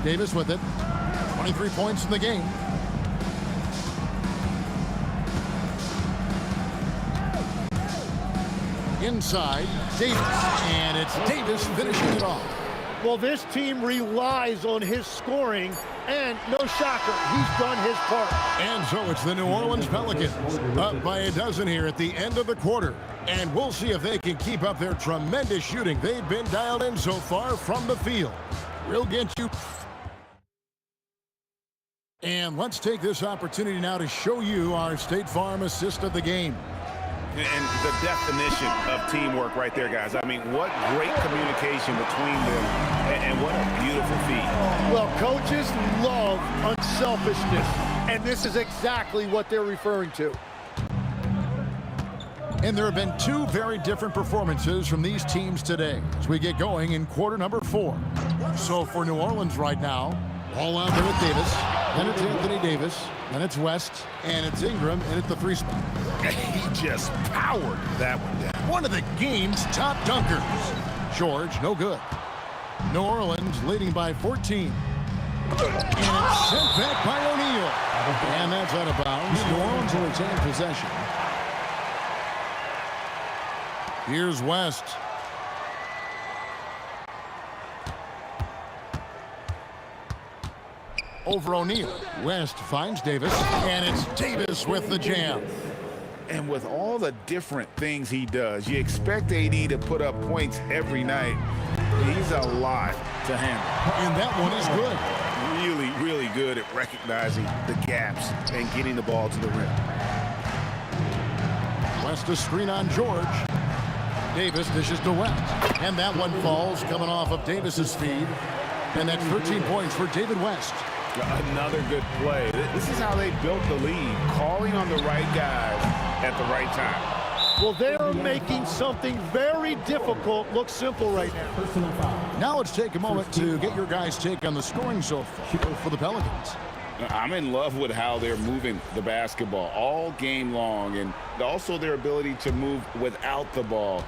Davis with it. 23 points in the game. Inside, Davis. And it's Davis finishing it off. Well, this team relies on his scoring, and no shocker, he's done his part. And so it's the New Orleans Pelicans up by a dozen here at the end of the quarter. And we'll see if they can keep up their tremendous shooting. They've been dialed in so far from the field. We'll get you. And let's take this opportunity now to show you our State Farm assist of the game. And the definition of teamwork right there, guys. I mean, what great communication between them, and what a beautiful feat. Well, coaches love unselfishness, and this is exactly what they're referring to. And there have been 2 very different performances from these teams today as we get going in quarter number 4. So for New Orleans right now, ball out there with Davis. Then it's Anthony Davis. Then it's West. And it's Ingram in at the 3 spot. He just powered that one down. One of the game's top dunkers. George, no good. New Orleans leading by 14. And it's sent back by O'Neal. And that's out of bounds. New Orleans will retain possession. Here's West. Over O'Neal. West finds Davis. And it's Davis with the jam. And with all the different things he does, you expect AD to put up points every night. He's a lot to handle. And that one is good. Really, really good at recognizing the gaps and getting the ball to the rim. West a screen on George. Davis dishes to West. And that one falls coming off of Davis's feed. And that's 13 points for David West. Another good play. This is how they built the lead, calling on the right guys at the right time. Well, they're making something very difficult look simple right now. Now let's take a moment to get your guys' take on the scoring so far for the Pelicans. I'm in love with how they're moving the basketball all game long, and also their ability to move without the ball.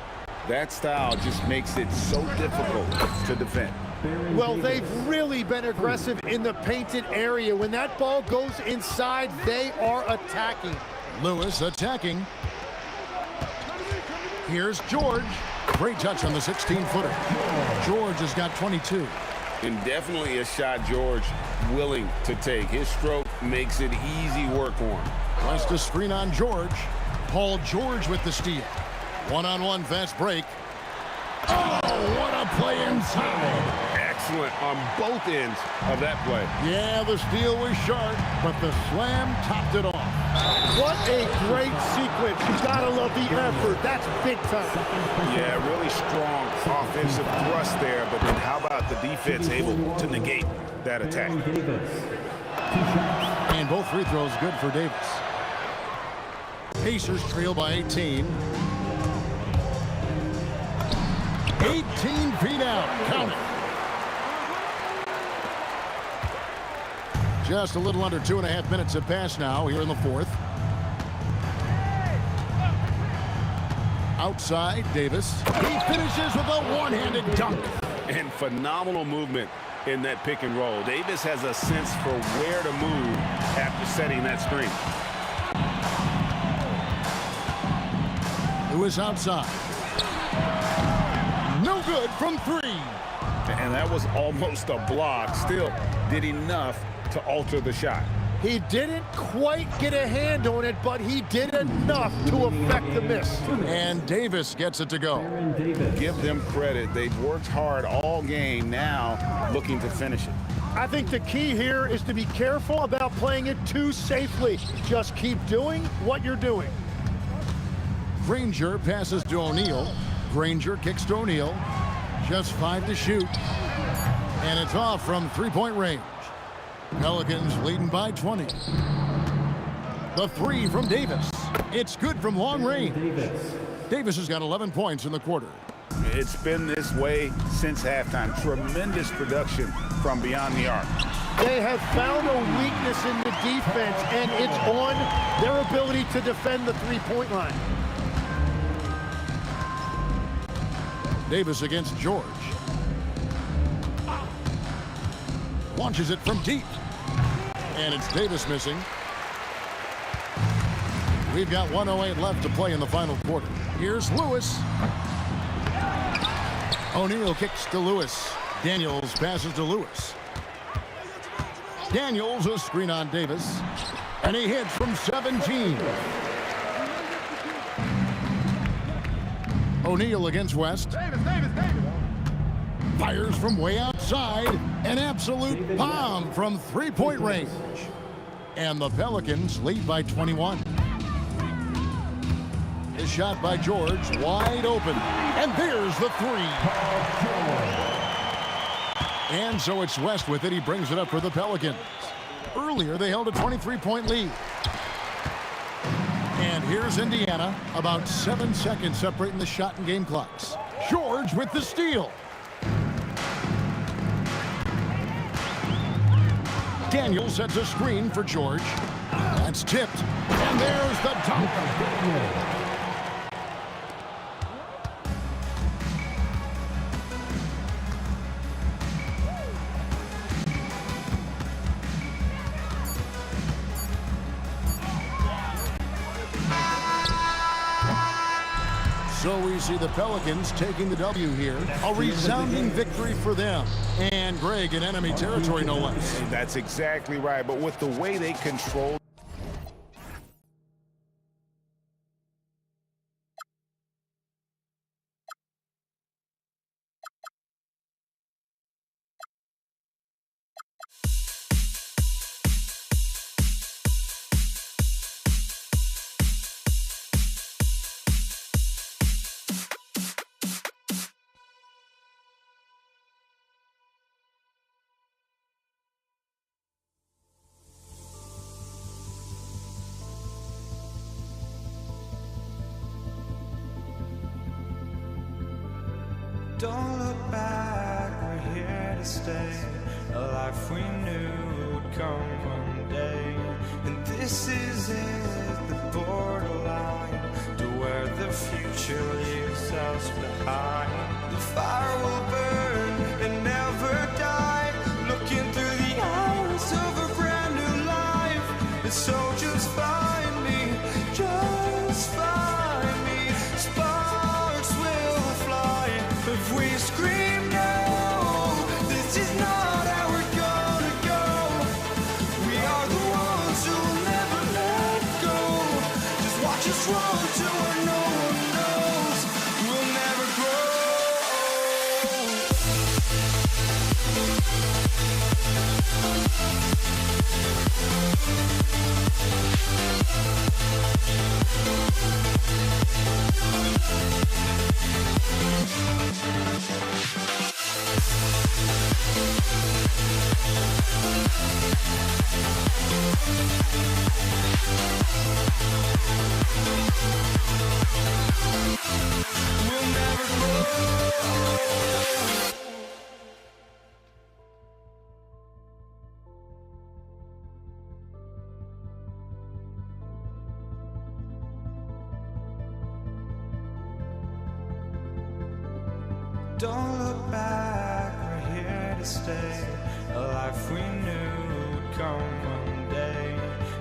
That style just makes it so difficult to defend. Well, they've really been aggressive in the painted area. When that ball goes inside, they are attacking. Lewis attacking. Here's George. Great touch on the 16-footer. George has got 22. And definitely a shot George willing to take. His stroke makes it easy work for him. West a screen on George. Paul George with the steal. One-on-one fast break. Oh, what a play inside. Excellent on both ends of that play. Yeah, the steal was sharp, but the slam topped it off. What a great sequence. You gotta love the effort. That's big time. Yeah, really strong offensive thrust there, but then how about the defense able to negate that attack? And both free throws good for Davis. Pacers trail by 18. 18 feet out. Count it. Just a little under 2.5 minutes have passed now here in the fourth. Outside, Davis. He finishes with a one-handed dunk. And phenomenal movement in that pick and roll. Davis has a sense for where to move after setting that screen. Lewis outside. No good from 3. And that was almost a block. Still did enough to alter the shot. He didn't quite get a hand on it, but he did enough to affect the miss. And Davis gets it to go. Give them credit. They've worked hard all game, now looking to finish it. I think the key here is to be careful about playing it too safely. Just keep doing what you're doing. Granger passes to O'Neal. Granger kicks to O'Neal. Just 5 to shoot. And it's off from 3-point range. Pelicans leading by 20. The 3 from Davis. It's good from long range. Davis has got 11 points in the quarter. It's been this way since halftime. Tremendous production from beyond the arc. They have found a weakness in the defense, and it's on their ability to defend the three-point line. Davis against George. Launches it from deep. And it's Davis missing. We've got 1:08 left to play in the final quarter. Here's Lewis. O'Neal kicks to Lewis. Daniels passes to Lewis. Daniels a screen on Davis. And he hits from 17. O'Neal against West. Davis. Fires from way outside. An absolute bomb from 3-point range. And the Pelicans lead by 21. A shot by George, wide open. And there's the 3. And so it's West with it. He brings it up for the Pelicans. Earlier, they held a 23-point lead. And here's Indiana, about 7 seconds separating the shot and game clocks. George with the steal. Daniel sets a screen for George. That's tipped. And there's the dunk. So we see the Pelicans taking the W here. A resounding victory for them. And Greg in enemy territory, no less. That's exactly right. But with the way they control Don't look back, we're here to stay. A life we knew would come one day. And this is it, the borderline to where the future leaves us behind. The fire will burn and never die, looking through the eyes of a brand new life. And so just find me, just find me. Sparks will fly if we scream no. This is not how we're gonna go. We are the ones who will never let go. Just watch us run to where no one knows. We'll never grow. We'll never grow. Don't look back, we're here to stay. A life we knew would come one day.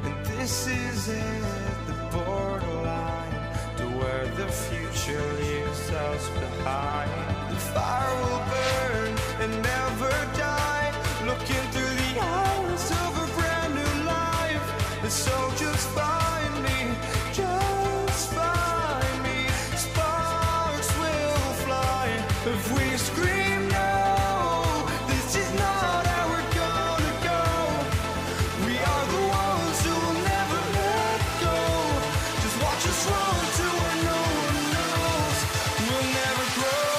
And this is it, the borderline to where the future leaves us behind. The fire will burn and never die, looking through the eyes of a brand new life. And so just find me, just find me. Sparks will fly if we scream no. This is not how we're gonna go. We are the ones who will never let go. Just watch us run to where no one knows. We'll never grow.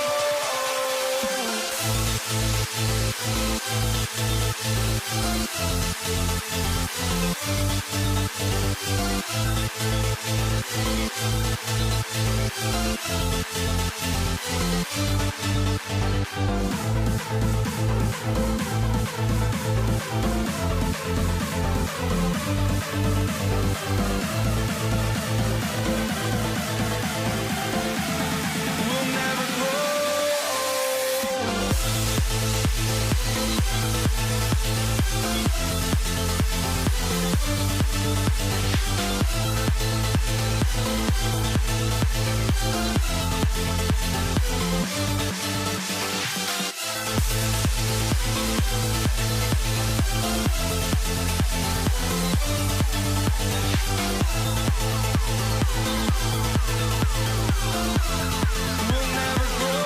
We'll never grow. We'll never grow.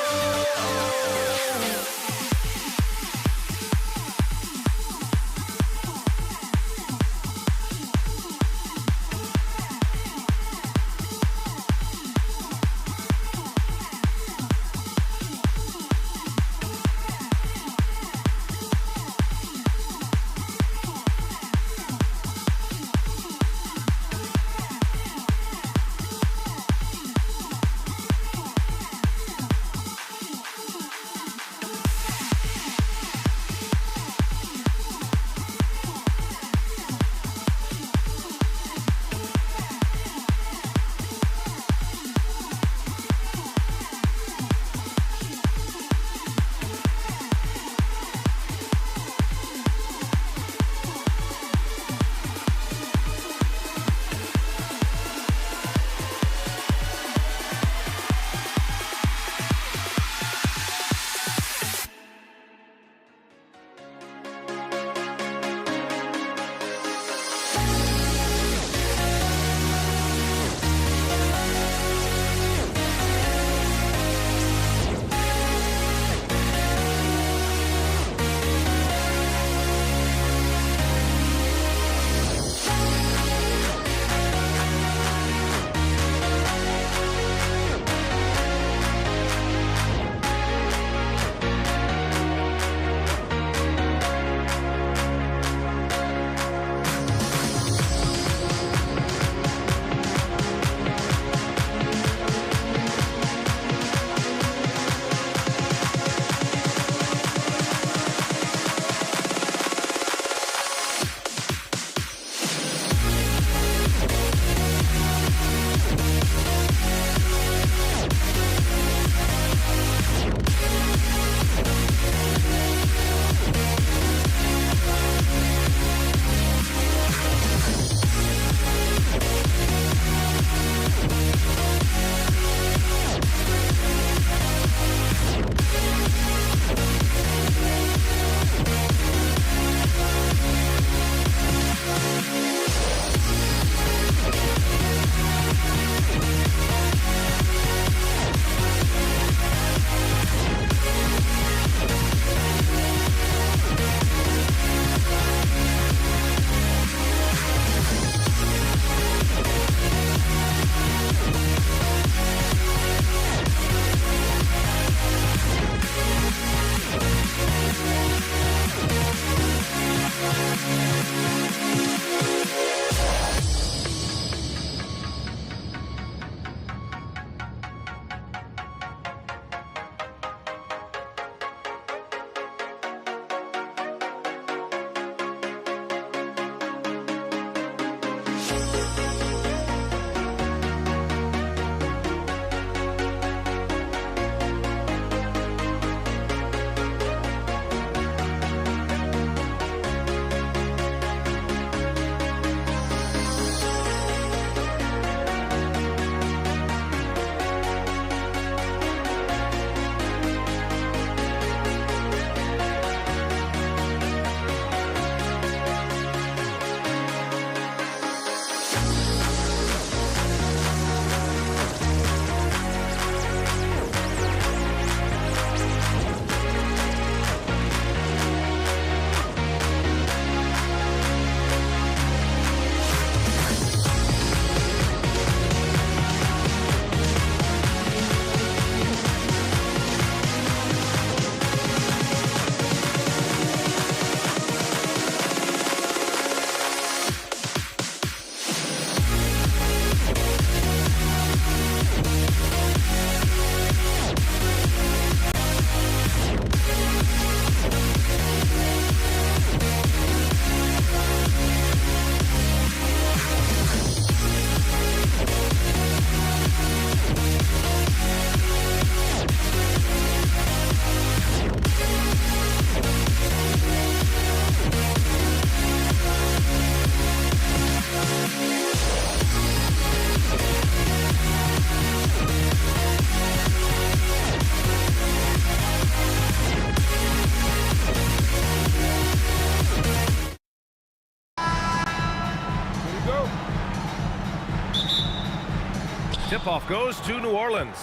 Tip-off goes to New Orleans.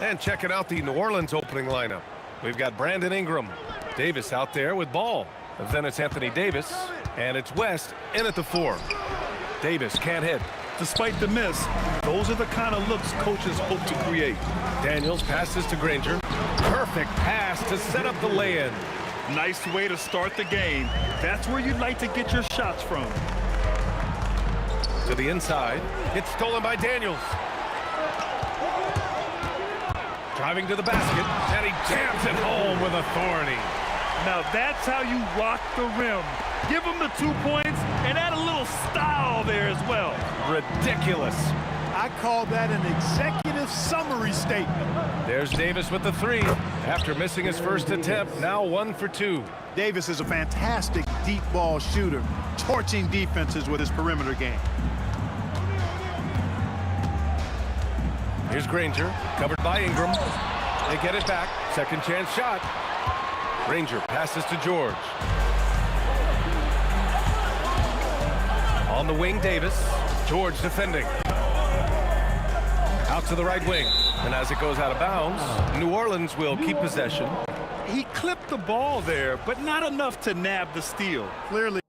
And checking out the New Orleans opening lineup. We've got Brandon Ingram. Davis out there with ball. Then it's Anthony Davis. And it's West in at the 4. Davis can't hit. Despite the miss, those are the kind of looks coaches hope to create. Daniels passes to Granger. Perfect pass to set up the lay-in. Nice way to start the game. That's where you'd like to get your shots from. To the inside. It's stolen by Daniels. Driving to the basket, and he jams it home with authority. Now that's how you rock the rim. Give him the 2 points and add a little style there as well. Ridiculous. I call that an executive summary statement. There's Davis with the 3. After missing his first attempt, now 1 for 2. Davis is a fantastic deep ball shooter, torching defenses with his perimeter game. Here's Granger, covered by Ingram. They get it back. Second chance shot. Granger passes to George. On the wing, Davis. George defending. Out to the right wing. And as it goes out of bounds, New Orleans will keep possession. He clipped the ball there, but not enough to nab the steal. Clearly.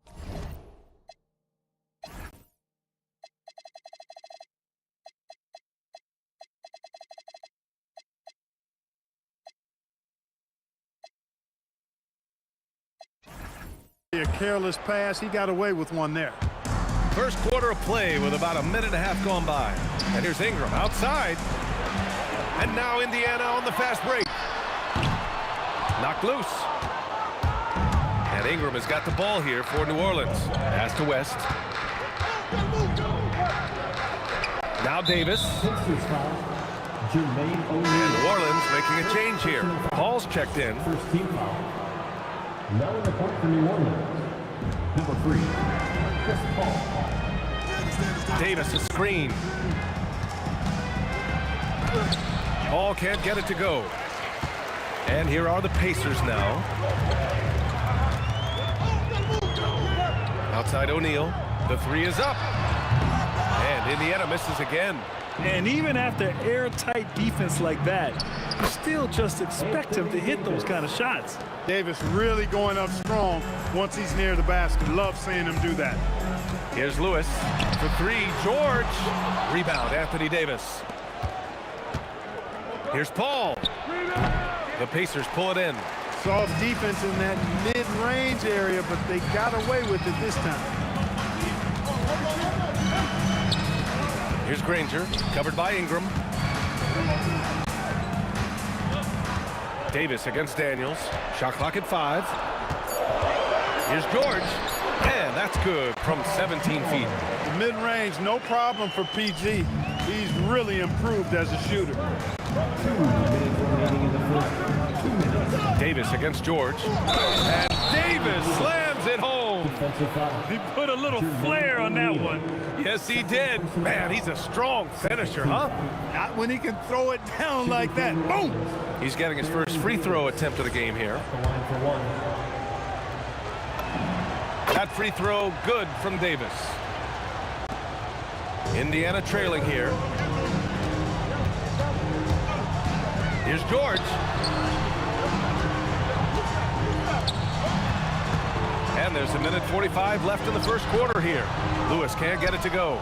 A careless pass. He got away with one there. First quarter of play with about a minute and a half gone by. And here's Ingram outside. And now Indiana on the fast break. Knocked loose. And Ingram has got the ball here for New Orleans. Pass to West. Now Davis. And New Orleans making a change here. Paul's checked in. First team foul. Now in the court for New Orleans. Number 3, Chris Paul. Davis a screen. Paul can't get it to go. And here are the Pacers now. Outside O'Neal. The 3 is up. And Indiana misses again. And even after airtight defense like that, you still just expect him to hit those kind of shots. Davis really going up strong once he's near the basket. Love seeing him do that. Here's Lewis for 3. George. Rebound, Anthony Davis. Here's Paul. The Pacers pull it in. Soft defense in that mid-range area, but they got away with it this time. Here's Granger, covered by Ingram. Davis against Daniels. Shot clock at 5. Here's George. And that's good from 17 feet. The mid-range, no problem for PG. He's really improved as a shooter. 2 minutes remaining in the first 2 minutes. Davis against George. And Davis slams it home. He put a little flair on that one. Yes, he did. Man, he's a strong finisher, huh? Not when he can throw it down like that. Boom! He's getting his first free throw attempt of the game here. That free throw good from Davis. Indiana trailing here. Here's George. And there's a minute 45 left in the first quarter here. Lewis can't get it to go.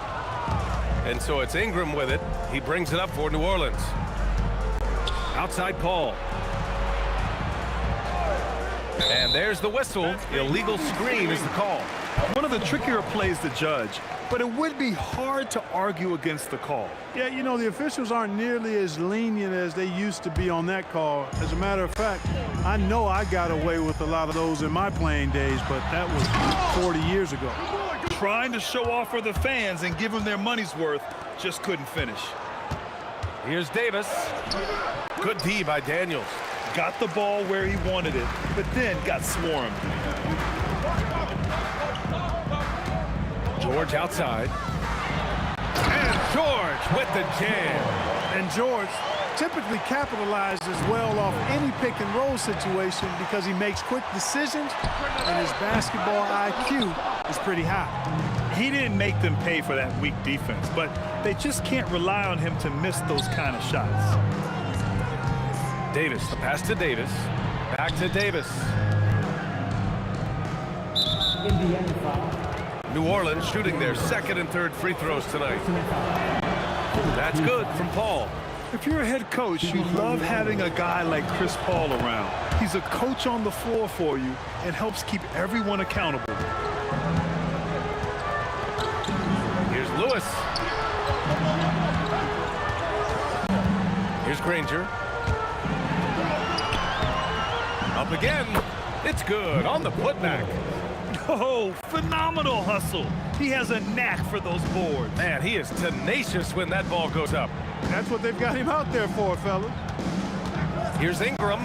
And so it's Ingram with it. He brings it up for New Orleans. Outside Paul. And there's the whistle. Illegal screen is the call. One of the trickier plays to judge, but it would be hard to argue against the call. Yeah, you know, the officials aren't nearly as lenient as they used to be on that call. As a matter of fact, I know I got away with a lot of those in my playing days, but that was 40 years ago. Trying to show off for the fans and give them their money's worth, just couldn't finish. Here's Davis. Good D by Daniels. Got the ball where he wanted it, but then got swarmed. George outside. And George with the jam. And George typically capitalizes well off any pick and roll situation because he makes quick decisions and his basketball IQ is pretty high. He didn't make them pay for that weak defense, but they just can't rely on him to miss those kind of shots. Davis, the pass to Davis. Back to Davis. New Orleans shooting their second and third free throws tonight. That's good from Paul. If you're a head coach, you love having a guy like Chris Paul around. He's a coach on the floor for you and helps keep everyone accountable. Here's Lewis. Here's Granger. Up again. It's good on the putback. Oh, phenomenal hustle. He has a knack for those boards. Man, he is tenacious when that ball goes up. That's what they've got him out there for, fellas. Here's Ingram.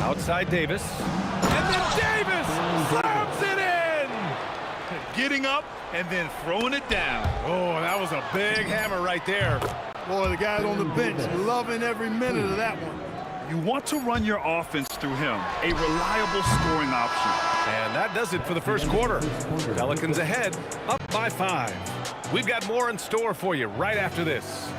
Outside Davis. And then Davis slams it in! Getting up and then throwing it down. Oh, that was a big hammer right there. Boy, the guys on the bench loving every minute of that one. You want to run your offense through him, a reliable scoring option. And that does it for the first quarter. Pelicans ahead, up by 5. We've got more in store for you right after this.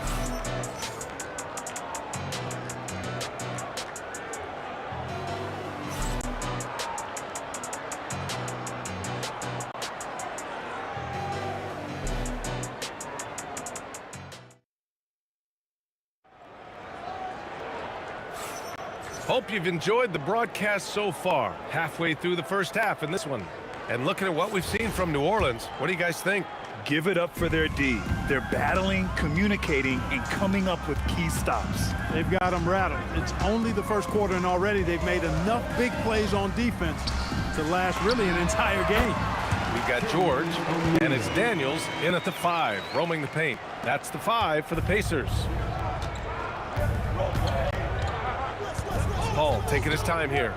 Hope you've enjoyed the broadcast so far. Halfway through the first half in this one. And looking at what we've seen from New Orleans, what do you guys think? Give it up for their D. They're battling, communicating, and coming up with key stops. They've got them rattled. It's only the first quarter, and already they've made enough big plays on defense to last really an entire game. We've got George, and it's Daniels in at the 5, roaming the paint. That's the 5 for the Pacers. Paul taking his time here.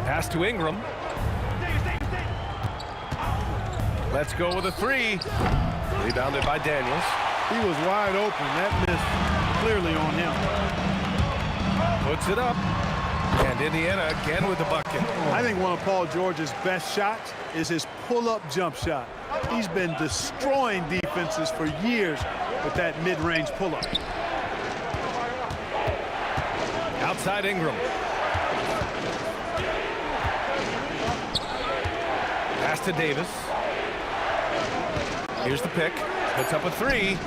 Pass to Ingram. Let's go with a 3. Rebounded by Daniels. He was wide open. That missed clearly on him. Puts it up. And Indiana again with the bucket. I think one of Paul George's best shots is his pull-up jump shot. He's been destroying defenses for years with that mid-range pull-up. Outside Ingram. Pass to Davis. Here's the pick. Puts up a 3.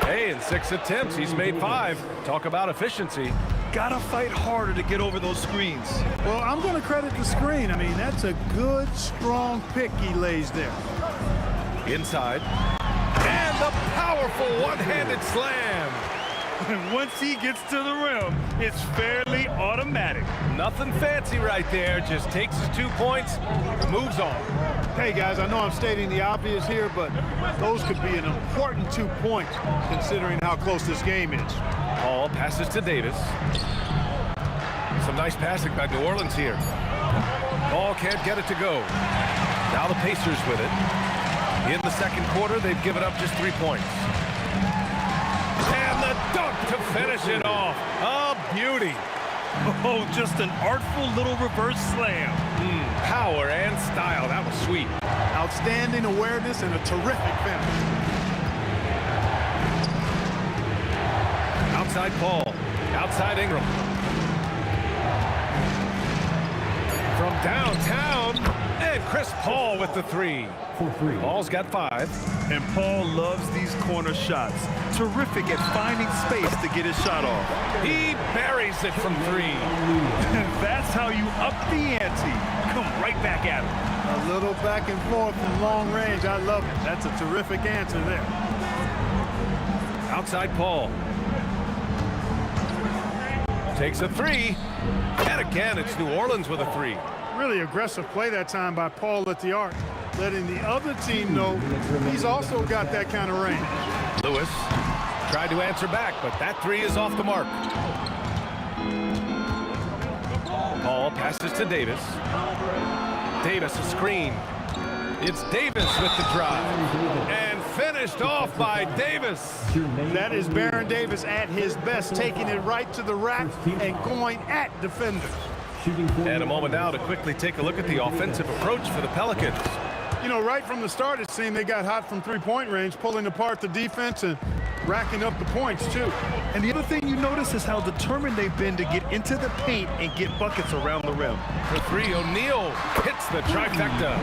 Hey, in 6 attempts, he's made 5. Talk about efficiency. Gotta fight harder to get over those screens. Well, I'm going to credit the screen. I mean, that's a good, strong pick he lays there. Inside. And the powerful one-handed slam. And once he gets to the rim, it's fairly automatic. Nothing fancy right there. Just takes his 2 points, moves on. Hey, guys, I know I'm stating the obvious here, but those could be an important 2 points considering how close this game is. Paul passes to Davis. Some nice passing by New Orleans here. Paul can't get it to go. Now the Pacers with it. In the second quarter, they've given up just 3 points. And the dunk to finish it off. A beauty. Oh, just an artful little reverse slam. Power and style. That was sweet. Outstanding awareness and a terrific finish. Outside Paul. Outside Ingram. From downtown. And Chris Paul with the 3. Paul's got 5. And Paul loves these corner shots. Terrific at finding space to get his shot off. He buries it from 3. That's how you up the ante. Come right back at him. A little back and forth from long range. I love it. That's a terrific answer there. Outside Paul. Takes a 3. And again, it's New Orleans with a 3. Really aggressive play that time by Paul at the arc, letting the other team know he's also got that kind of range. Lewis tried to answer back, but that 3 is off the mark. Paul passes to Davis. Davis a screen. It's Davis with the drive. And finished off by Davis. That is Baron Davis at his best, taking it right to the rack and going at defenders. And a moment now to quickly take a look at the offensive approach for the Pelicans. You know, right from the start, it seemed they got hot from three-point range, pulling apart the defense and racking up the points, too. And the other thing you notice is how determined they've been to get into the paint and get buckets around the rim. For three, O'Neal hits the trifecta.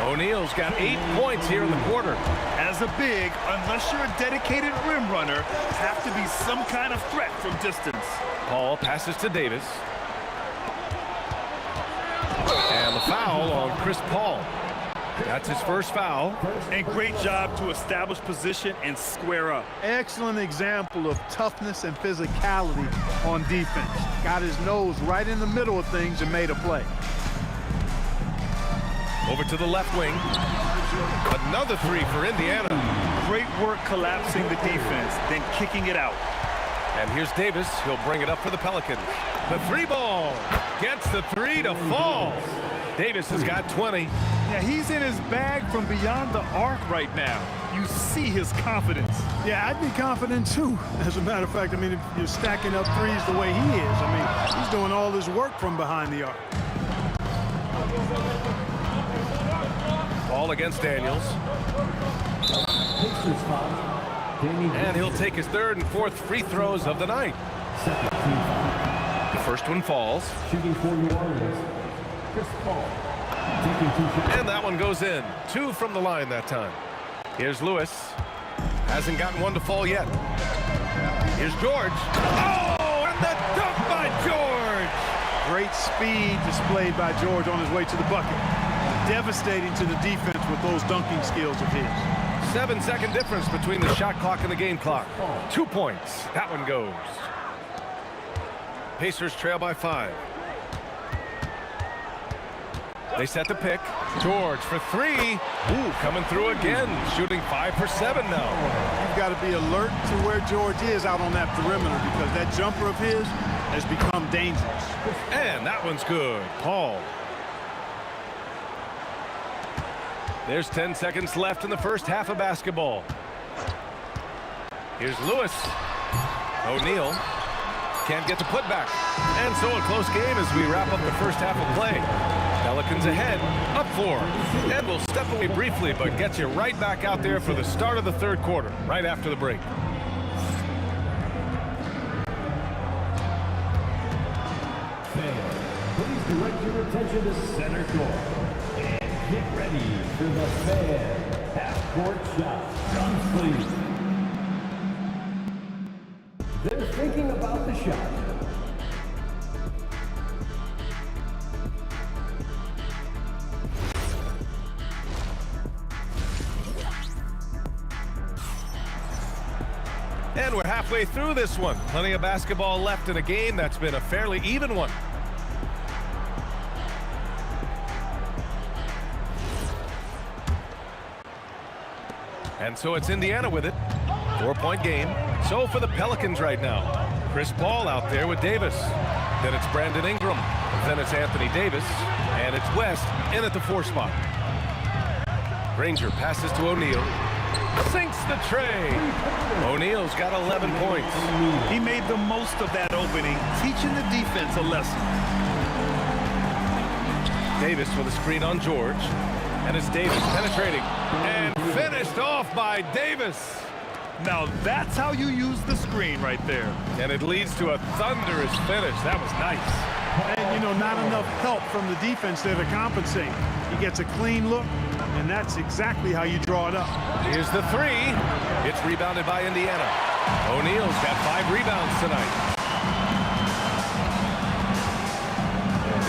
O'Neal's got 8 points here in the quarter. As a big, unless you're a dedicated rim runner, have to be some kind of threat from distance. Paul passes to Davis. And the foul on Chris Paul. That's his first foul. And great job to establish position and square up. Excellent example of toughness and physicality on defense. Got his nose right in the middle of things and made a play. Over to the left wing. Another three for Indiana. Great work collapsing the defense, then kicking it out. And here's Davis. He'll bring it up for the Pelicans. The three ball gets the three to fall. Davis has got 20. Yeah, he's in his bag from beyond the arc right now. You see his confidence. Yeah, I'd be confident too. As a matter of fact, I mean, if you're stacking up threes the way he is, I mean, he's doing all his work from behind the arc. Ball against Daniels. And he'll take his third and fourth free throws of the night. The first one falls. Shooting for New Orleans, Chris Paul. And that one goes in. 2 from the line that time. Here's Lewis. Hasn't gotten one to fall yet. Here's George. Oh, and the dunk by George! Great speed displayed by George on his way to the bucket. Devastating to the defense with those dunking skills of his. 7-second difference between the shot clock and the game clock. 2 points. That one goes. Pacers trail by 5. They set the pick. George for 3. Ooh, coming through again. Shooting 5 for 7 now. You've got to be alert to where George is out on that perimeter because that jumper of his has become dangerous. And that one's good. Paul. There's 10 seconds left in the first half of basketball. Here's Lewis. O'Neal can't get the putback. And so a close game as we wrap up the first half of play. Pelicans ahead, up 4. And we'll step away briefly, but get you right back out there for the start of the third quarter, right after the break. Fans, please direct your attention to center court. And get ready for the fan half-court shot. Guns, please. They're thinking about the shot. And we're halfway through this one. Plenty of basketball left in a game that's been a fairly even one. And so it's Indiana with it. 4-point game. So for the Pelicans right now. Chris Paul out there with Davis. Then it's Brandon Ingram. Then it's Anthony Davis. And it's West in at the 4 spot. Granger passes to O'Neal. Sinks the tray. O'Neal's got 11 points. He made the most of that opening, teaching the defense a lesson. Davis with a screen on George. And it's Davis penetrating. And finished off by Davis. Now that's how you use the screen right there. And it leads to a thunderous finish. That was nice. And, you know, not enough help from the defense there to compensate. He gets a clean look, and that's exactly how you draw it up. Here's the 3. It's rebounded by Indiana. O'Neal's got 5 rebounds tonight.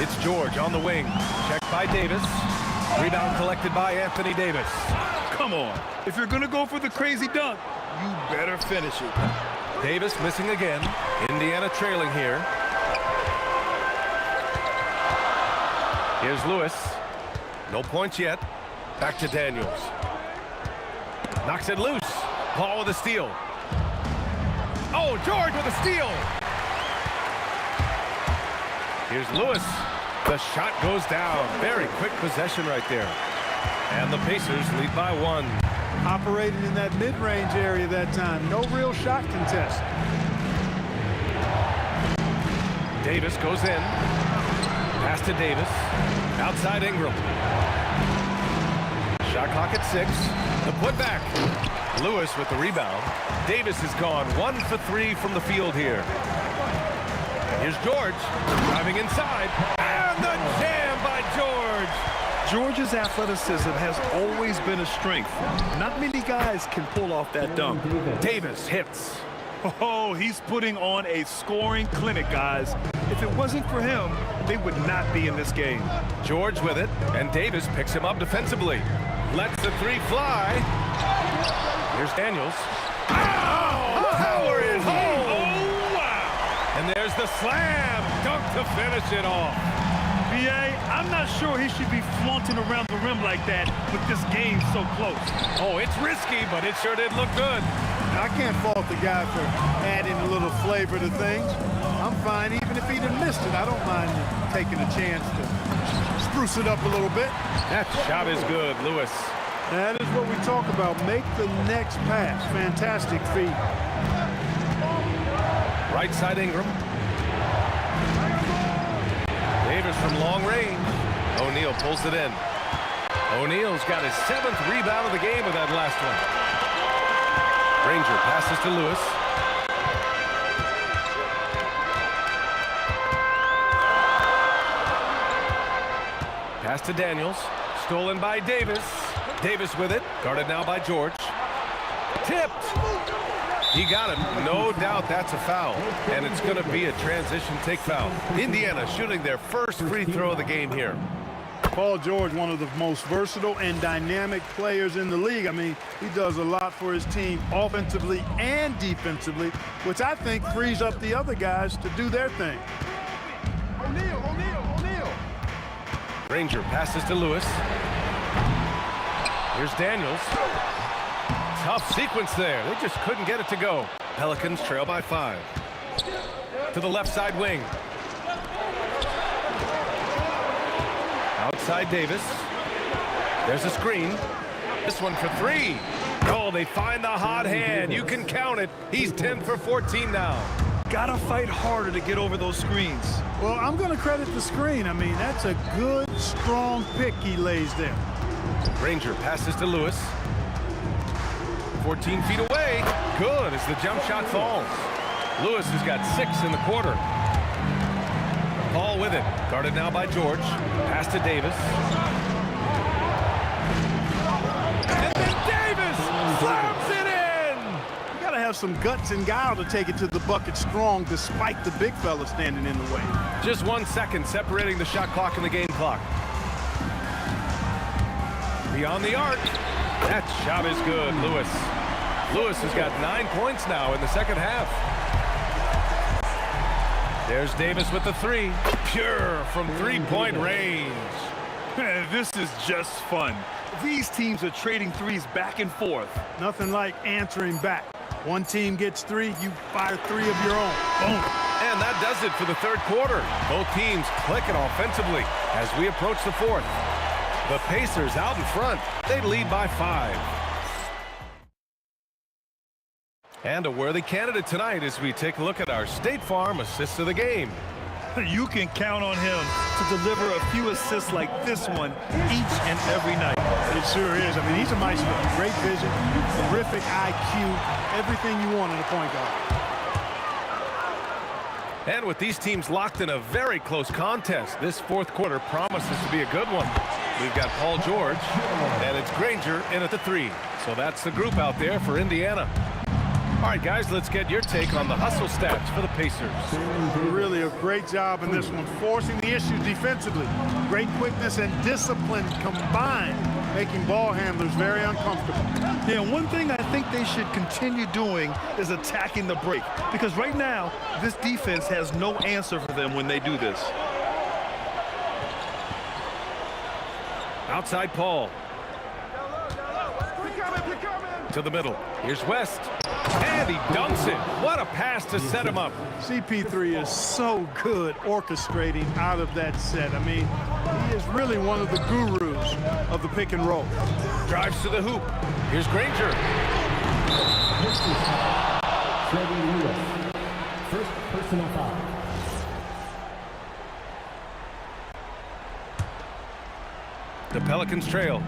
It's George on the wing. Checked by Davis. Rebound collected by Anthony Davis. Come on. If you're going to go for the crazy dunk, you better finish it. Davis missing again. Indiana trailing here. Here's Lewis. No points yet. Back to Daniels. Knocks it loose. Paul with a steal. Oh, George with a steal. Here's Lewis. The shot goes down. Very quick possession right there. And the Pacers lead by 1. Operating in that mid-range area that time. No real shot contest. Davis goes in. Pass to Davis. Outside Ingram. Shot clock at 6. The putback. Lewis with the rebound. Davis has gone 1 for 3 from the field here. Here's George driving inside. And the jam by George. George's athleticism has always been a strength. Not many guys can pull off that dunk. Davis hits. Oh, he's putting on a scoring clinic, guys. If it wasn't for him, they would not be in this game. George with it, and Davis picks him up defensively. Lets the 3 fly. Here's Daniels. Oh, power is home. Oh, wow. And there's the slam dunk to finish it off. B.A., I'm not sure he should be flaunting around the rim like that with this game so close. Oh, it's risky, but it sure did look good. I can't fault the guy for adding a little flavor to things. I'm fine, even if he'd have missed it. I don't mind taking a chance to spruce it up a little bit. That shot is good, Lewis. That is what we talk about. Make the next pass. Fantastic feat. Right side Ingram. Davis from long range. O'Neal pulls it in. O'Neal's got his 7th rebound of the game with that last one. Granger passes to Lewis. Pass to Daniels. Stolen by Davis. Davis with it. Guarded now by George. Tipped. He got him. No doubt that's a foul. And it's going to be a transition take foul. Indiana shooting their first free throw of the game here. Paul George, one of the most versatile and dynamic players in the league. I mean, he does a lot for his team offensively and defensively, which I think frees up the other guys to do their thing. O'Neal. Granger passes to Lewis. Here's Daniels. Tough sequence there. They just couldn't get it to go. Pelicans trail by 5. To the left side wing. Outside Davis. There's a screen. This one for 3. Oh, they find the hot hand. You can count it. He's 10 for 14 now. Gotta fight harder to get over those screens. Well, I'm going to credit the screen. I mean, that's a good, strong pick he lays there. Granger passes to Lewis. 14 feet away. Good as the jump shot falls. Lewis has got 6 in the quarter. Paul with it. Guarded now by George. Pass to Davis. And then Davis slams it in! You got to have some guts and guile to take it to the bucket strong despite the big fella standing in the way. Just 1 second separating the shot clock and the game clock. Beyond the arc. That shot is good, Lewis. Lewis has got 9 points now in the second half. There's Davis with the 3. Pure from 3-point range. This is just fun. These teams are trading threes back and forth. Nothing like answering back. One team gets 3, you fire 3 of your own. Boom. And that does it for the third quarter. Both teams clicking offensively as we approach the fourth. The Pacers out in front. They lead by 5. And a worthy candidate tonight as we take a look at our State Farm assist of the game. You can count on him to deliver a few assists like this one each and every night. It sure is. I mean, he's a maestro. Great vision, terrific IQ, everything you want in a point guard. And with these teams locked in a very close contest, this fourth quarter promises to be a good one. We've got Paul George, and it's Granger in at the 3. So that's the group out there for Indiana. All right, guys, let's get your take on the hustle stats for the Pacers. Really a great job in this one, forcing the issue defensively. Great quickness and discipline combined, making ball handlers very uncomfortable. Yeah, one thing I think they should continue doing is attacking the break, because right now, this defense has no answer for them when they do this. Outside Paul. To the middle. Here's West. And he dunks it. What a pass to set him up. CP3 is so good orchestrating out of that set. I mean, he is really one of the gurus of the pick and roll. Drives to the hoop. Here's Granger. Freddie Lewis. First personal foul. The Pelicans trail.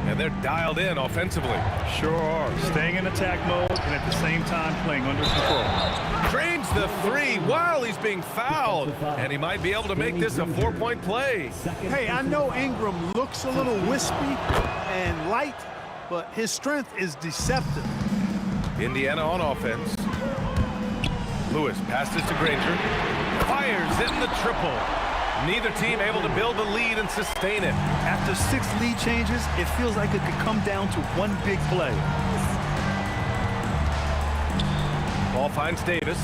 And they're dialed in offensively. Sure are. Staying in attack mode and at the same time playing under control. Drains the three while he's being fouled. And he might be able to make this a 4-point play. Hey, I know Ingram looks a little wispy and light, but his strength is deceptive. Indiana on offense. Lewis passes to Granger. Fires in the triple. Neither team able to build the lead and sustain it. After 6 lead changes, it feels like it could come down to one big play. Ball finds Davis.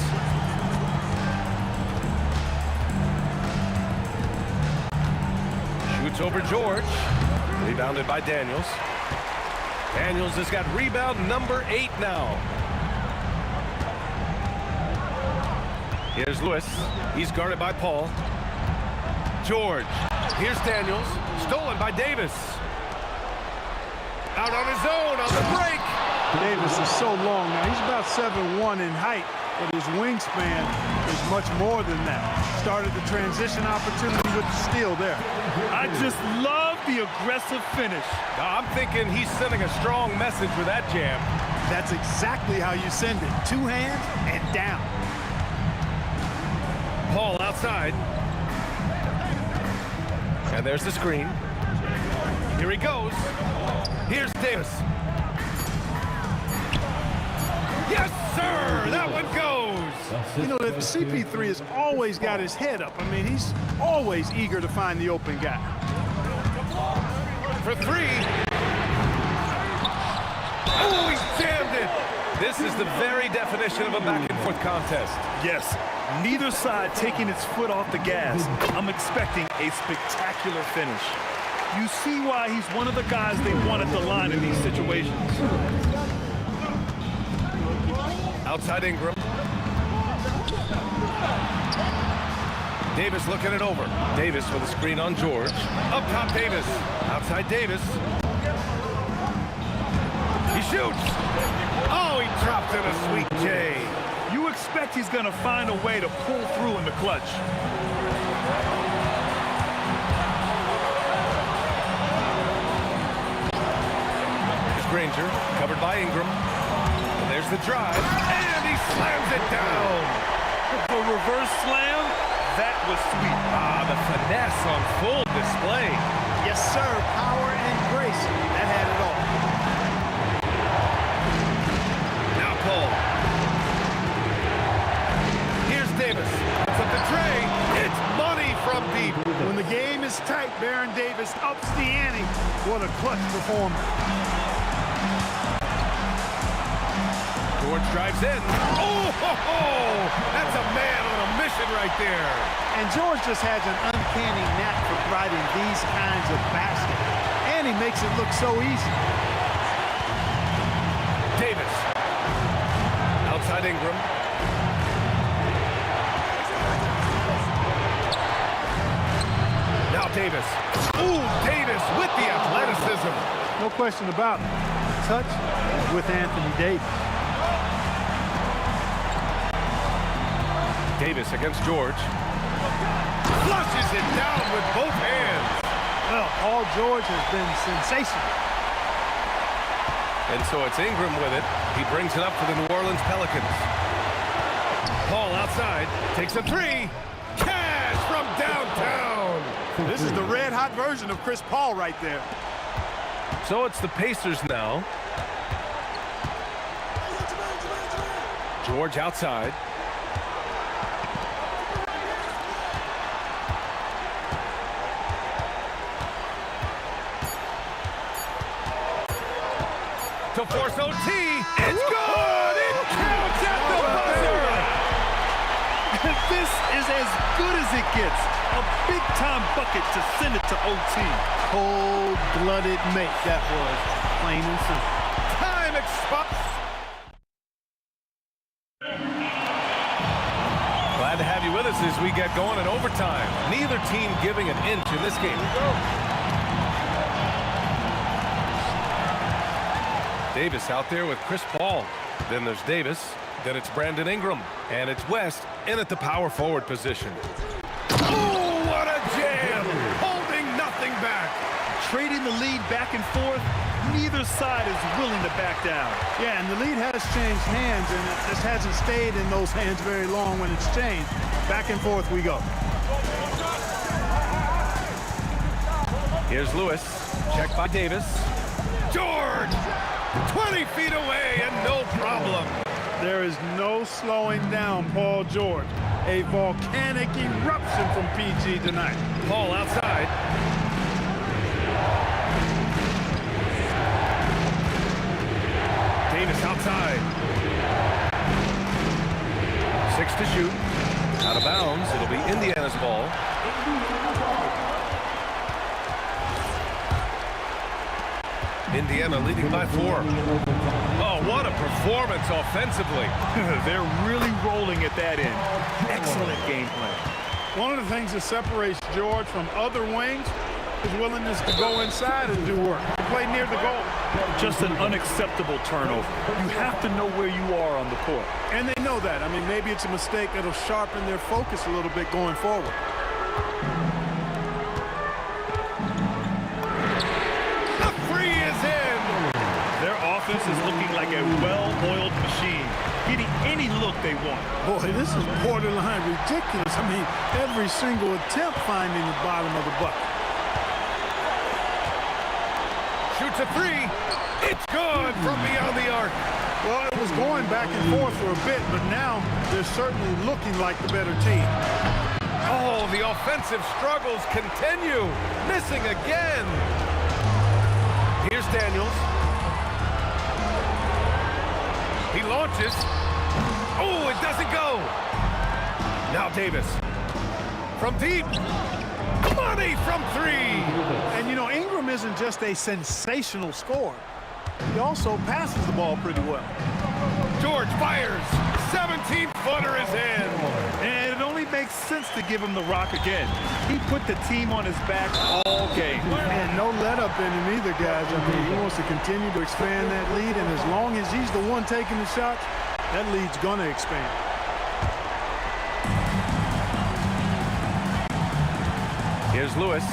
Shoots over George. Rebounded by Daniels. Daniels has got rebound number 8 now. Here's Lewis. He's guarded by Paul. George. Here's Daniels. Stolen by Davis. Out on his own on the break. Davis is so long now. He's about 7'1" in height, but his wingspan is much more than that. Started the transition opportunity with the steal there. I just love the aggressive finish. I'm thinking he's sending a strong message with that jam. That's exactly how you send it. 2 hands and down. Paul outside. And there's the screen. Here he goes. Here's Davis. Yes, sir! That one goes! You know, that CP3 has always got his head up. I mean, he's always eager to find the open guy. For 3. Oh, he jammed it! This is the very definition of a back-and-forth contest. Yes, neither side taking its foot off the gas. I'm expecting a spectacular finish. You see why he's one of the guys they want at the line in these situations. Outside Ingram. Davis looking it over. Davis with a screen on George. Up top Davis. Outside Davis. He shoots. Oh, he dropped in a sweet J. You expect he's going to find a way to pull through in the clutch. Here's Granger, covered by Ingram. And there's the drive, and he slams it down. The reverse slam, that was sweet. The finesse on full display. Yes, sir. Power and grace. That had it all. Now Paul. Here's Davis. It's up the tray. It's money from deep. When the game is tight, Baron Davis ups the ante. What a clutch performance. George drives in. Oh, ho, ho. That's a man on a mission right there. And George just has an uncanny knack for providing these kinds of baskets. And he makes it look so easy. Davis. Outside Ingram. Now Davis. Ooh, Davis with the athleticism. No question about it. Touch with Anthony Davis. Davis against George. Flushes it down with both hands. Well, Paul George has been sensational. And so it's Ingram with it. He brings it up for the New Orleans Pelicans. Paul outside, takes a 3. Cash from downtown. This is the red-hot version of Chris Paul right there. So it's the Pacers now. George outside. To force OT. It's good! It counts at the buzzer! This is as good as it gets. A big-time bucket to send it to OT. Cold-blooded make, that was. Plain and simple. Time expires. Glad to have you with us as we get going in overtime. Neither team giving an inch in this game. Davis out there with Chris Paul. Then there's Davis. Then it's Brandon Ingram. And it's West in at the power forward position. Oh, what a jam! Holding nothing back. Trading the lead back and forth. Neither side is willing to back down. Yeah, and the lead has changed hands, and it just hasn't stayed in those hands very long when it's changed. Back and forth we go. Here's Lewis. Check by Davis. George! 20 feet away and no problem. There is no slowing down Paul George. A volcanic eruption from PG tonight. Paul outside. Davis outside. 6 to shoot. Out of bounds. It'll be Indiana's ball. Indiana leading by 4. Oh, what a performance offensively. They're really rolling at that end. Excellent game plan. One of the things that separates George from other wings is willingness to go inside and do work. To play near the goal. Just an unacceptable turnover. You have to know where you are on the court. And they know that. I mean, maybe it's a mistake that'll sharpen their focus a little bit going forward. The free is in. Their offense is looking like a well-oiled machine, getting any look they want. Boy, this is borderline ridiculous. I mean, every single attempt finding the bottom of the bucket. Shoots a three. It's good from beyond the arc. Well, it was going back and forth for a bit, but now they're certainly looking like the better team. Oh, the offensive struggles continue. Missing again. Here's Daniels. He launches. Oh, it doesn't go. Now Davis. From deep. Money from 3. And, you know, Ingram isn't just a sensational scorer. He also passes the ball pretty well. George fires. 17-footer is in. And it only makes sense to give him the rock again. He put the team on his back all game. And no let up in him either, guys. I mean, he wants to continue to expand that lead, and as long as he's the one taking the shots, that lead's going to expand. Here's Lewis.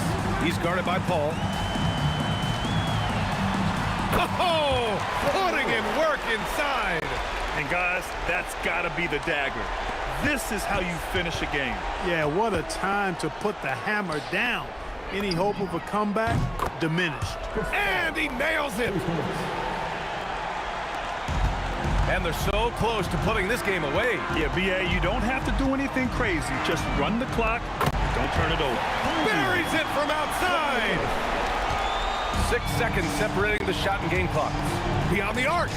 He's guarded by Paul. Oh, putting in work inside. And guys, that's got to be the dagger. This is how you finish a game. Yeah, what a time to put the hammer down. Any hope of a comeback? Diminished. And he nails it. And they're so close to putting this game away. Yeah, B.A., you don't have to do anything crazy. Just run the clock. Don't turn it over. Buries it from outside. 6 seconds separating the shot and game clock. Beyond the arc.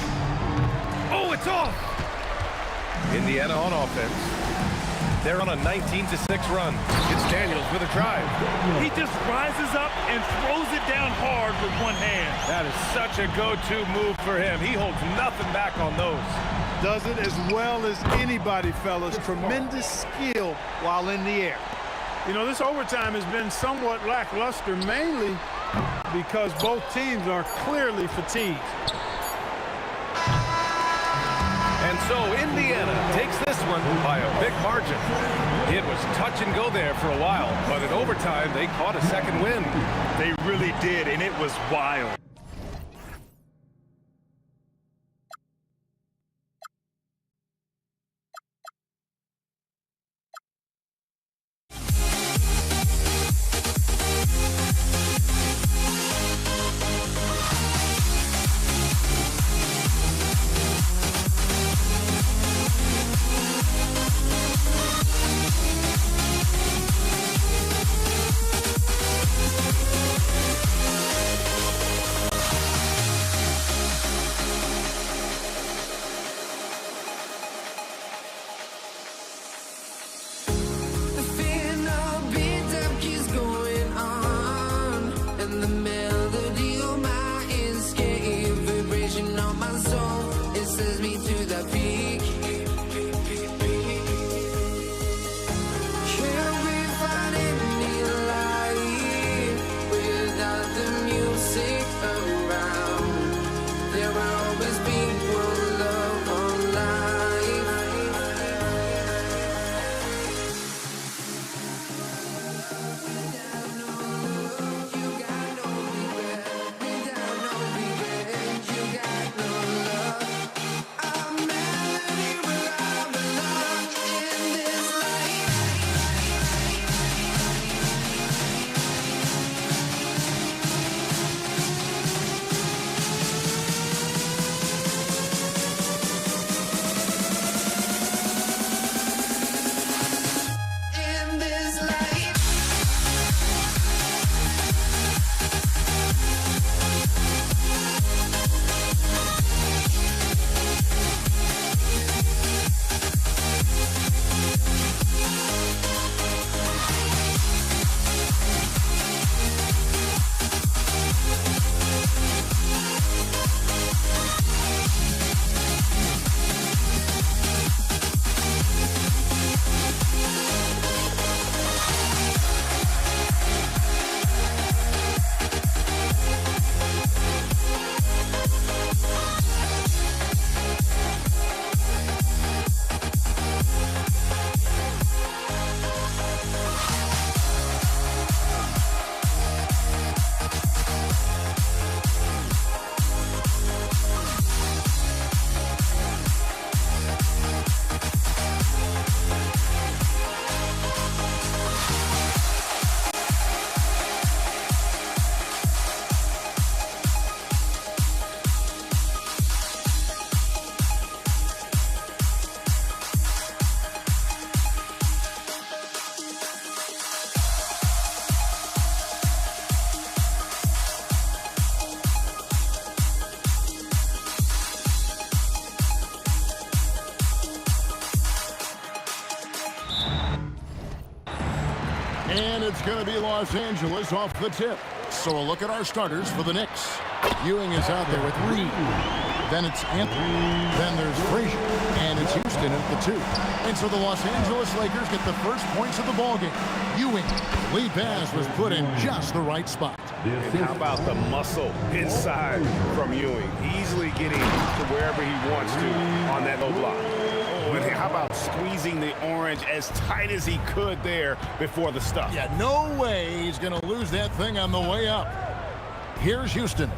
Oh, it's off. Indiana on offense. They're on a 19-6 run. It's Daniels with a drive. He just rises up and throws it down hard with one hand. That is such a go-to move for him. He holds nothing back on those. Does it as well as anybody, fellas. Tremendous skill while in the air. You know, this overtime has been somewhat lackluster, mainly because both teams are clearly fatigued. And so Indiana takes this one by a big margin. It was touch and go there for a while, but in overtime, they caught a second win. They really did, and it was wild. going to be Los Angeles off the tip. So a look at our starters for the Knicks. Ewing is out there with Reed. Then it's Anthony. Then there's Frazier. And it's Houston at the 2. And so the Los Angeles Lakers get the first points of the ballgame. Ewing, lead pass was put in just the right spot. And how about the muscle inside from Ewing? Easily getting to wherever he wants to on that low block. Oh, and how about squeezing the orange as tight as he could there before the stuff? Yeah, no way he's going to lose that thing on the way up. Here's Houston.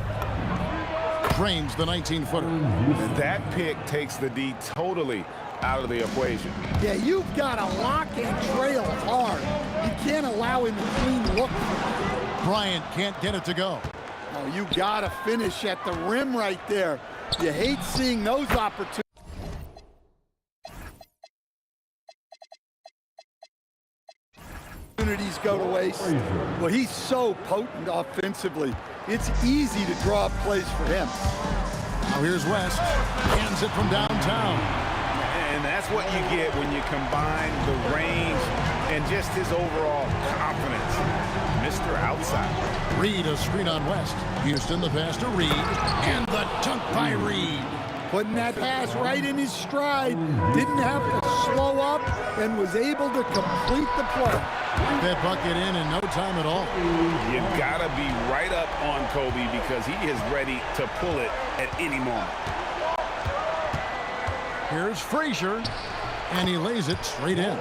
Drains the 19-footer. That pick takes the D totally out of the equation. Yeah, you've got to lock and trail hard. You can't allow him to clean look. Bryant can't get it to go. Oh, you got to finish at the rim right there. You hate seeing those opportunities go to waste. Well, he's so potent offensively. It's easy to draw up plays for him. Now here's West. Hands it from downtown. And that's what you get when you combine the range and just his overall confidence. Mr. Outside. Reed a screen on West. Houston the pass to Reed. And the dunk by Reed. Putting that pass right in his stride. Didn't have to slow up and was able to complete the play. That bucket in no time at all. You gotta be right up on Kobe because he is ready to pull it at any moment. Here's Frazier, and he lays it straight in.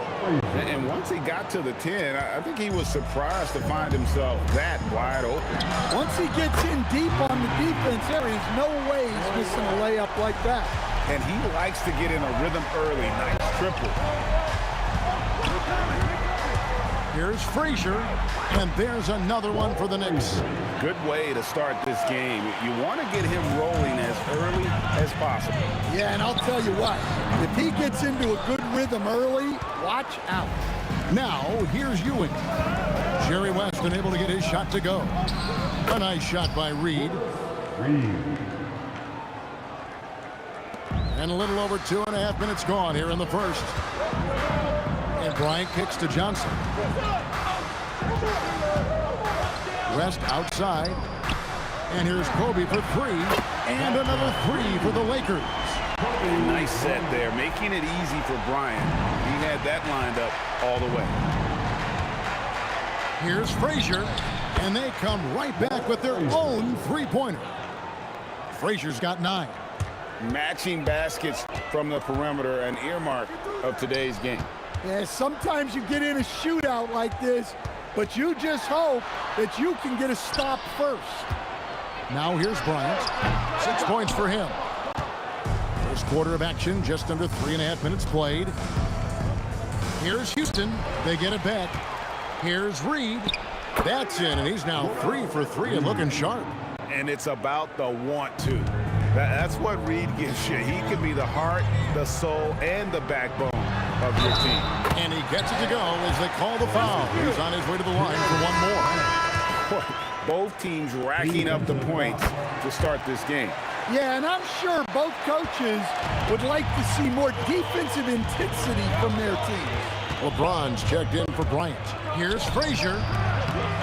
And once he got to the 10, I think he was surprised to find himself that wide open. Once he gets in deep on the defense, there is no way he's missing a layup like that. And he likes to get in a rhythm early. Nice triple. Here's Frazier, and there's another one for the Knicks. Good way to start this game. You want to get him rolling as early as possible. Yeah, and I'll tell you what, if he gets into a good rhythm early, watch out. Now, here's Ewing. Jerry West unable to get his shot to go. A nice shot by Reed. And a little over 2.5 minutes gone here in the first. And Bryant kicks to Johnson. West outside. And here's Kobe for 3. And another 3 for the Lakers. Nice set there, making it easy for Bryant. He had that lined up all the way. Here's Frazier. And they come right back with their own three-pointer. Frazier's got 9. Matching baskets from the perimeter, an earmark of today's game. Yeah, sometimes you get in a shootout like this, but you just hope that you can get a stop first. Now here's Bryant. 6 points for him. First quarter of action, just under 3.5 minutes played. Here's Houston. They get it back. Here's Reed. That's in, and he's now 3 for 3 and looking sharp. And it's about the want to. That's what Reed gives you. He can be the heart, the soul, and the backbone of your team. And he gets it to go as they call the foul. He's on his way to the line for one more. Both teams racking up the points to start this game. Yeah, and I'm sure both coaches would like to see more defensive intensity from their teams. LeBron's checked in for Bryant. Here's Frazier.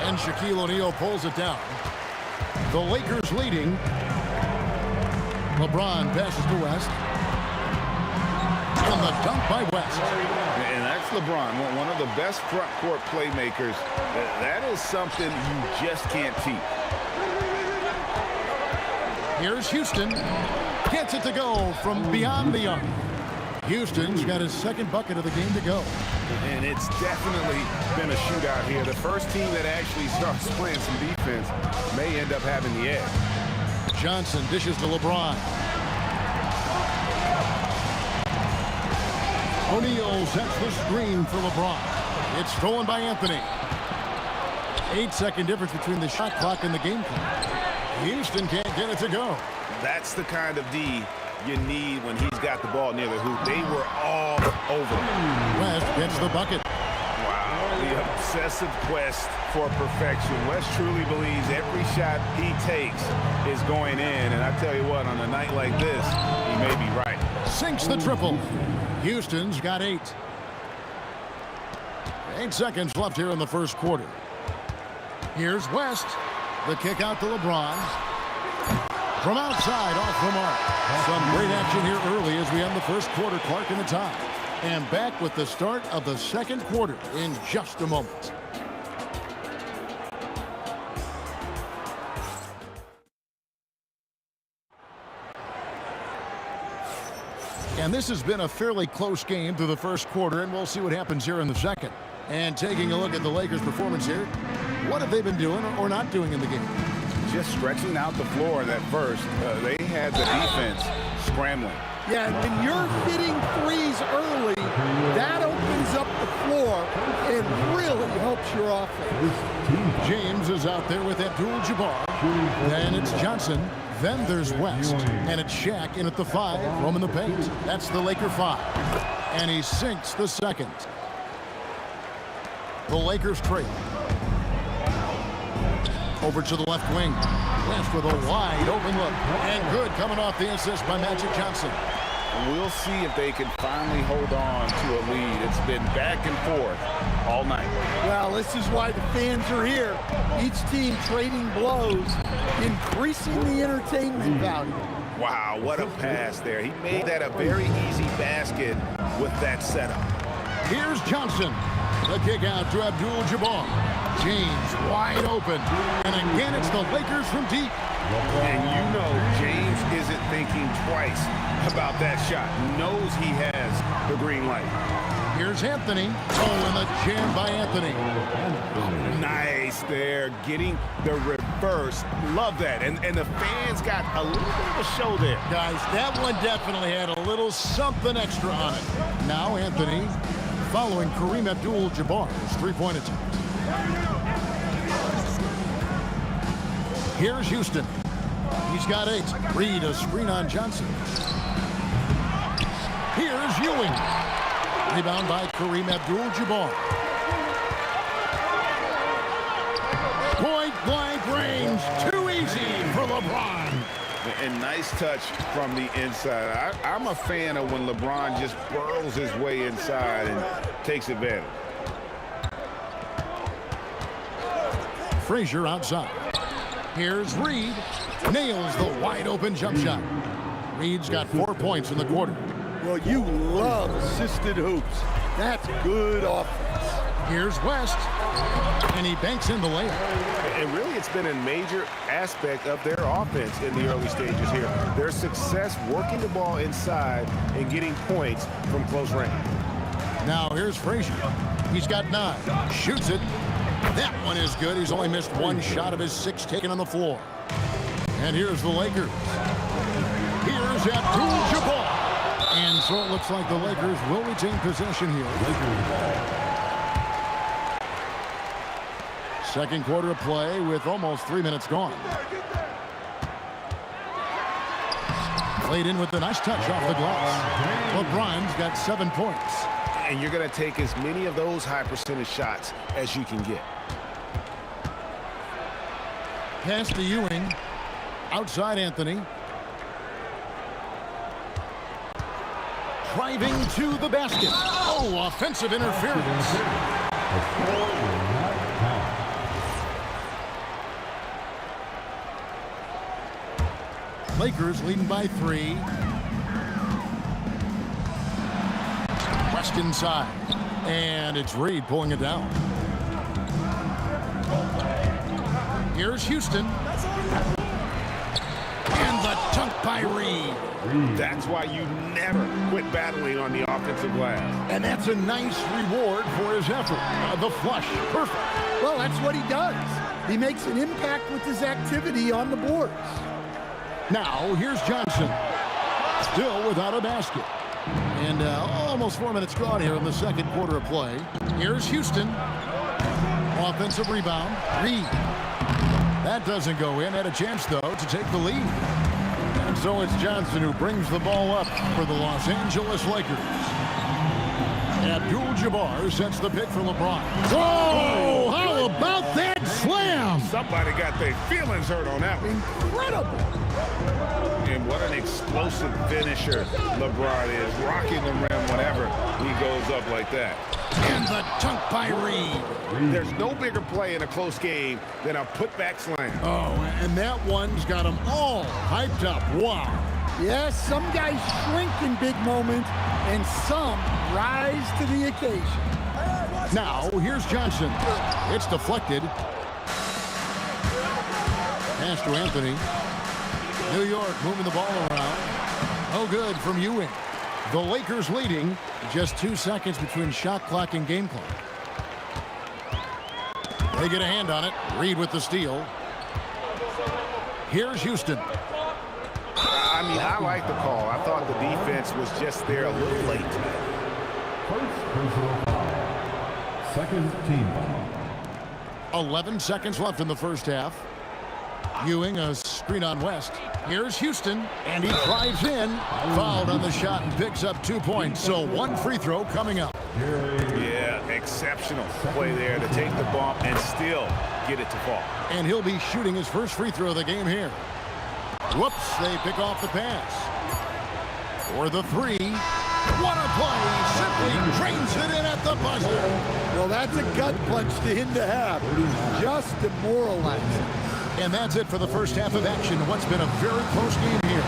And Shaquille O'Neal pulls it down. The Lakers leading. LeBron passes to West. And the dunk by West. And that's LeBron, one of the best front court playmakers. That is something you just can't teach. Here's Houston. Gets it to go from beyond the arc. Houston's got his second bucket of the game to go. And it's definitely been a shootout here. The first team that actually starts playing some defense may end up having the edge. Johnson dishes to LeBron. O'Neal sets the screen for LeBron. It's stolen by Anthony. 8-second difference between the shot clock and the game clock. Houston can't get it to go. That's the kind of D you need when he's got the ball near the hoop. They were all over. West gets the bucket. Wow, the obsessive quest for perfection. West truly believes every shot he takes is going in. And I tell you what, on a night like this, he may be right. Sinks the triple. Houston's got 8. 8 seconds left here in the first quarter. Here's West. The kick out to LeBron. From outside, off the mark. Some great action here early as we end the first quarter. Clark in the tie. And back with the start of the second quarter in just a moment. And this has been a fairly close game through the first quarter, and we'll see what happens here in the second. And taking a look at the Lakers' performance here, what have they been doing or not doing in the game? Just stretching out the floor at first. They had the defense scrambling. Yeah, and when you're hitting threes early, that opens up the floor and really helps your offense. James is out there with Abdul-Jabbar. Then it's Johnson. Then there's West. And it's Shaq in at the 5, roaming the paint. That's the Laker 5. And he sinks the second. The Lakers trade. Over to the left wing. West with a wide open look. And good coming off the assist by Magic Johnson. We'll see if they can finally hold on to a lead. It's been back and forth all night. Well, this is why the fans are here. Each team trading blows, increasing the entertainment value. Wow, what a pass there. He made that a very easy basket with that setup. Here's Johnson. The kick out to Abdul-Jabbar. James wide open. And again, it's the Lakers from deep. And you know James isn't thinking twice about that shot. Knows he has the green light. Here's Anthony. Oh, and the jam by Anthony. Nice there. Getting the reverse. Love that. And the fans got a little bit of a show there. Guys, that one definitely had a little something extra on it. Now Anthony following Kareem Abdul-Jabbar's three-point attempt. Here's Houston. He's got 8. Reed a screen on Johnson. Here's Ewing. Rebound by Kareem Abdul-Jabbar. Point blank range. Too easy for LeBron. And nice touch from the inside. I'm a fan of when LeBron just burrows his way inside and takes advantage. Frazier outside. Here's Reed. Nails the wide open jump shot. Reed's got 4 points in the quarter. Well, you love assisted hoops. That's good offense. Here's West. And he banks in the layup. And really, it's been a major aspect of their offense in the early stages here. Their success working the ball inside and getting points from close range. Now here's Frazier. He's got 9. Shoots it. That one is good. He's only missed 1 shot of his 6 taken on the floor. And here's the Lakers. Here's Abdul-Jabbar. And so it looks like the Lakers will retain possession here. Second quarter of play with almost 3 minutes gone. Played in with a nice touch off the glass. LeBron's got 7 points. And you're going to take as many of those high percentage shots as you can get. Pass to Ewing. Outside Anthony. Driving to the basket. Oh, offensive interference. Lakers leading by 3. West inside. And it's Reed pulling it down. Here's Houston. And the dunk by Reed. That's why you never quit battling on the offensive glass. And that's a nice reward for his effort. The flush. Perfect. Well, that's what he does. He makes an impact with his activity on the boards. Now, here's Johnson. Still without a basket. And almost 4 minutes gone here in the second quarter of play. Here's Houston. Offensive rebound. Reed. That doesn't go in. Had a chance, though, to take the lead. And so it's Johnson who brings the ball up for the Los Angeles Lakers. Abdul-Jabbar sets the pick for LeBron. Oh, how about that slam? Somebody got their feelings hurt on that one. Incredible. And what an explosive finisher LeBron is. Rocking the rim whenever he goes up like that. And the dunk by Reed. There's no bigger play in a close game than a putback slam. Oh, and that one's got them all hyped up. Wow. Yes, some guys shrink in big moments, and some rise to the occasion. Now, here's Johnson. It's deflected. Pass to Anthony. New York moving the ball around. Oh, good from Ewing. The Lakers leading. Just 2 seconds between shot clock and game clock. They get a hand on it. Reed with the steal. Here's Houston. I mean, I like the call. I thought the defense was just there a little late. First personal foul. Second team foul. 11 seconds left in the first half. Ewing, a screen on West. Here's Houston, and he drives in. Fouled on the shot and picks up 2 points. So 1 free throw coming up. Yeah, exceptional play there to take the bump and still get it to fall. And he'll be shooting his first free throw of the game here. Whoops, they pick off the pass. For the 3. What a play! Simply drains it in at the buzzer. Well, that's a gut punch to him to have. Just demoralizing. And that's it for the first half of action. What's been a very close game here.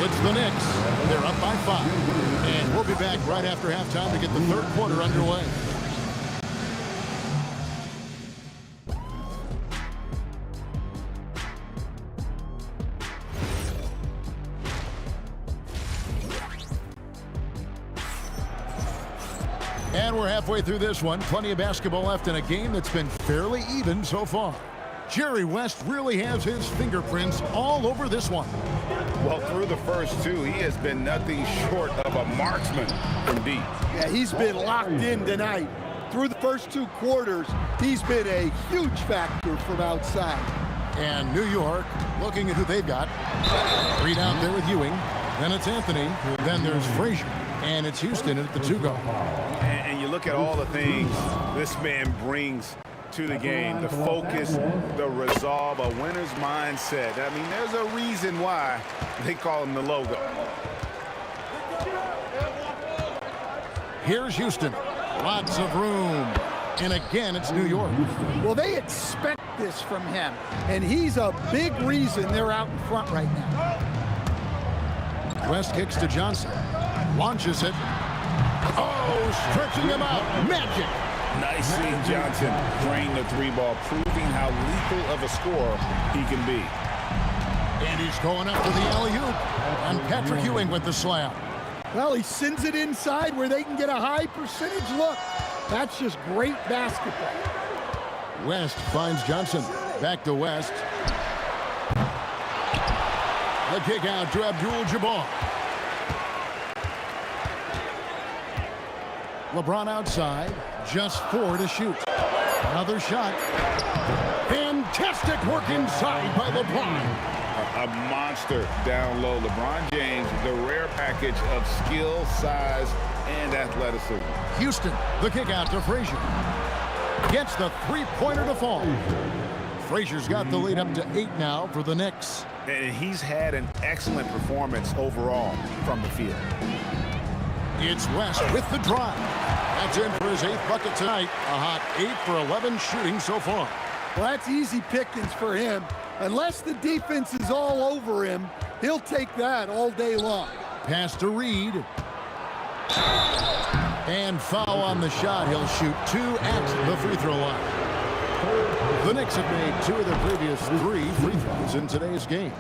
It's the Knicks. They're up by 5. And we'll be back right after halftime to get the third quarter underway. And we're halfway through this one. Plenty of basketball left in a game that's been fairly even so far. Jerry West really has his fingerprints all over this one. Well, through the first 2, he has been nothing short of a marksman from deep. Yeah, he's been locked in tonight. Through the first 2 quarters, he's been a huge factor from outside. And New York, looking at who they've got. Reed out there with Ewing. Then it's Anthony. Then there's Frazier. And it's Houston at the 2-go. And you look at all the things this man brings to the game. The focus, the resolve, a winner's mindset. I mean, there's a reason why they call him the logo. Here's Houston. Lots of room. And again, it's New York. Well, they expect this from him. And he's a big reason they're out in front right now. West kicks to Johnson. Launches it. Oh, stretching him out. Magic. Nice seeing Johnson drain the 3-ball, proving how lethal of a scorer he can be. And he's going up to the alley-oop. And Patrick Ewing with the slam. Well, he sends it inside where they can get a high percentage look. That's just great basketball. West finds Johnson. Back to West. The kick out to Abdul-Jabbar. LeBron outside. Just 4 to shoot. Another shot. Fantastic work inside by LeBron. A monster down low. LeBron James, the rare package of skill, size, and athleticism. Houston, the kick out to Frazier. Gets the 3-pointer to fall. Frazier's got the lead up to 8 now for the Knicks. And he's had an excellent performance overall from the field. It's West with the drive. That's in for his 8th bucket tonight. A hot 8 for 11 shooting so far. Well, that's easy pickings for him. Unless the defense is all over him, he'll take that all day long. Pass to Reed. And foul on the shot. He'll shoot 2 at the free throw line. The Knicks have made 2 of their previous 3 free throws in today's game.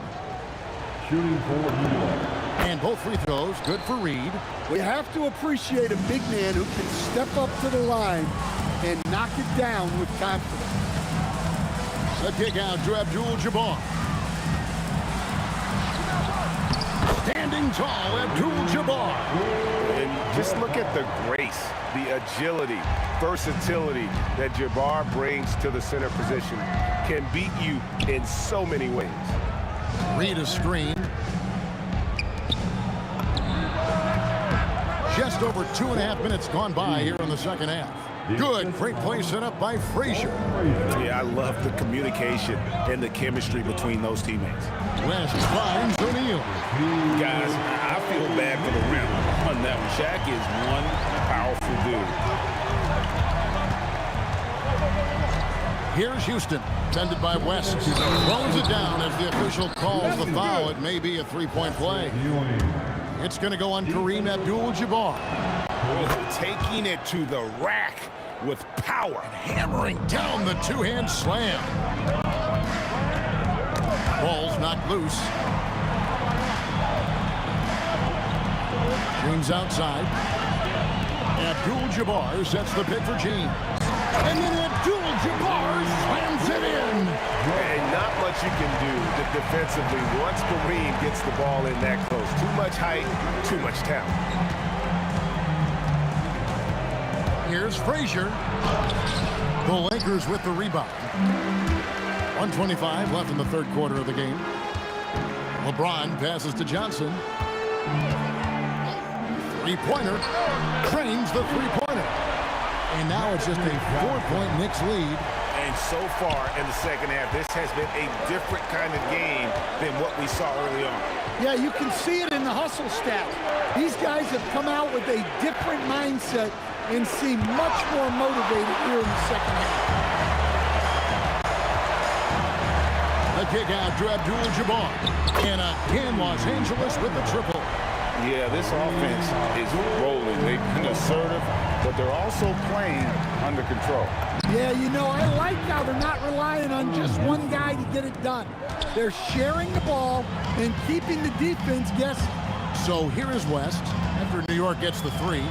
Shooting for New York. And both free throws good for Reed. We have to appreciate a big man who can step up to the line and knock it down with confidence. The kick out to Abdul-Jabbar. Standing tall, Abdul-Jabbar. And just look at the grace, the agility, versatility that Jabbar brings to the center position. Can beat you in so many ways. Reed a screen. Just over 2.5 minutes gone by here in the second half. Good, great play set up by Frazier. Yeah, I love the communication and the chemistry between those teammates. West finds O'Neal. Guys, I feel bad for the rim on that one. Shaq is one powerful dude. Here's Houston, defended by West. Throws it down as the official calls the foul. It may be a three-point play. It's going to go on Kareem Abdul-Jabbar. Taking it to the rack with power. Hammering down the two-hand slam. Ball's knocked loose. James outside. Abdul-Jabbar sets the pick for James. And then Abdul-Jabbar slams it in. And not much you can do defensively once Kareem gets the ball in that close. Too much height, too much talent. Here's Frazier. The Lakers with the rebound. 1:25 left in the third quarter of the game. LeBron passes to Johnson. Three-pointer. Trains the three-pointer. And now it's just a 4-point Knicks lead. And so far in the second half, this has been a different kind of game than what we saw early on. Yeah, you can see it in the hustle stat. These guys have come out with a different mindset and seem much more motivated here in the second half. The kick out to Abdul-Jabbar. And again, Los Angeles with the triple. Yeah, this offense is rolling. They've been assertive, but they're also playing under control. Yeah, you know, I like how they're not relying on just one guy to get it done. They're sharing the ball and keeping the defense guessing. So here is West after New York gets the three.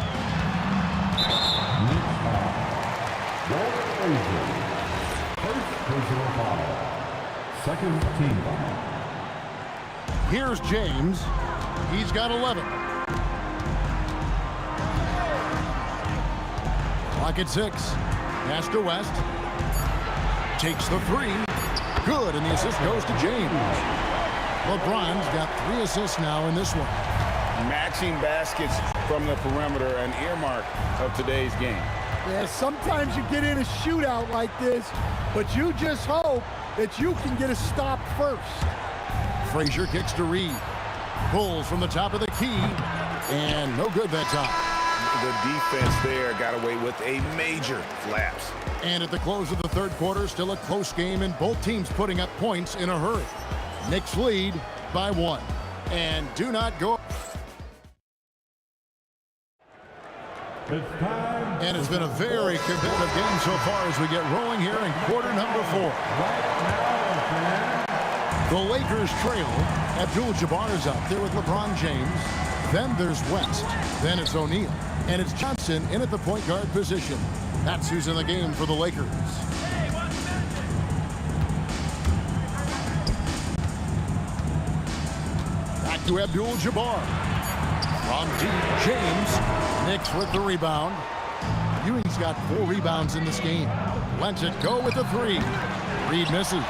First personal foul. Second team foul. Here's James. He's got 11. Clock at 6. Pass to West. Takes the three. Good, and the assist goes to James. LeBron's got 3 assists now in this one. Matching baskets from the perimeter, an earmark of today's game. Yeah, sometimes you get in a shootout like this, but you just hope that you can get a stop first. Frazier kicks to Reed. Pulls from the top of the key, and no good that time. The defense there got away with a major lapse. And at the close of the third quarter, still a close game, and both teams putting up points in a hurry. Knicks lead by 1. And do not go. And it's been a very competitive game so far as we get rolling here in quarter number 4. The Lakers trail. Abdul-Jabbar is out there with LeBron James. Then there's West. Then it's O'Neal. And it's Johnson in at the point guard position. That's who's in the game for the Lakers. Back to Abdul-Jabbar. From deep, James. Knicks with the rebound. Ewing's got 4 rebounds in this game. Lets it go with the 3. Reed misses.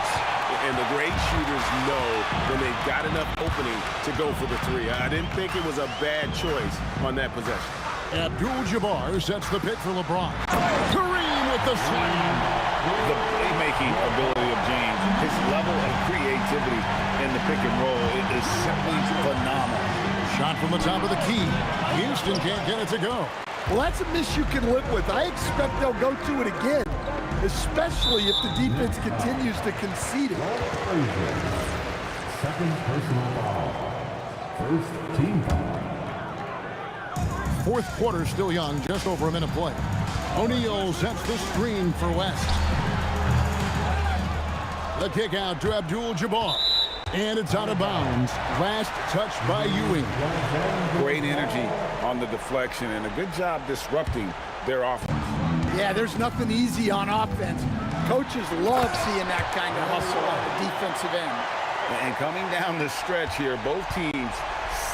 And the great shooters know when they've got enough opening to go for the 3. I didn't think it was a bad choice on that possession. Abdul-Jabbar sets the pick for LeBron. Kareem with the slam. The playmaking ability of James, his level of creativity in the pick and roll, it is simply phenomenal. Shot from the top of the key. Houston can't get it to go. Well, that's a miss you can live with. I expect they'll go to it again, especially if the defense continues to concede it. Second personal foul. First team foul. Fourth quarter still young, just over a minute play. O'Neal sets the screen for West. The kick out to Abdul-Jabbar. And it's out of bounds. Last touch by Ewing. Great energy on the deflection and a good job disrupting their offense. Yeah, there's nothing easy on offense. Coaches love seeing that kind of hustle on the defensive end. And coming down the stretch here, both teams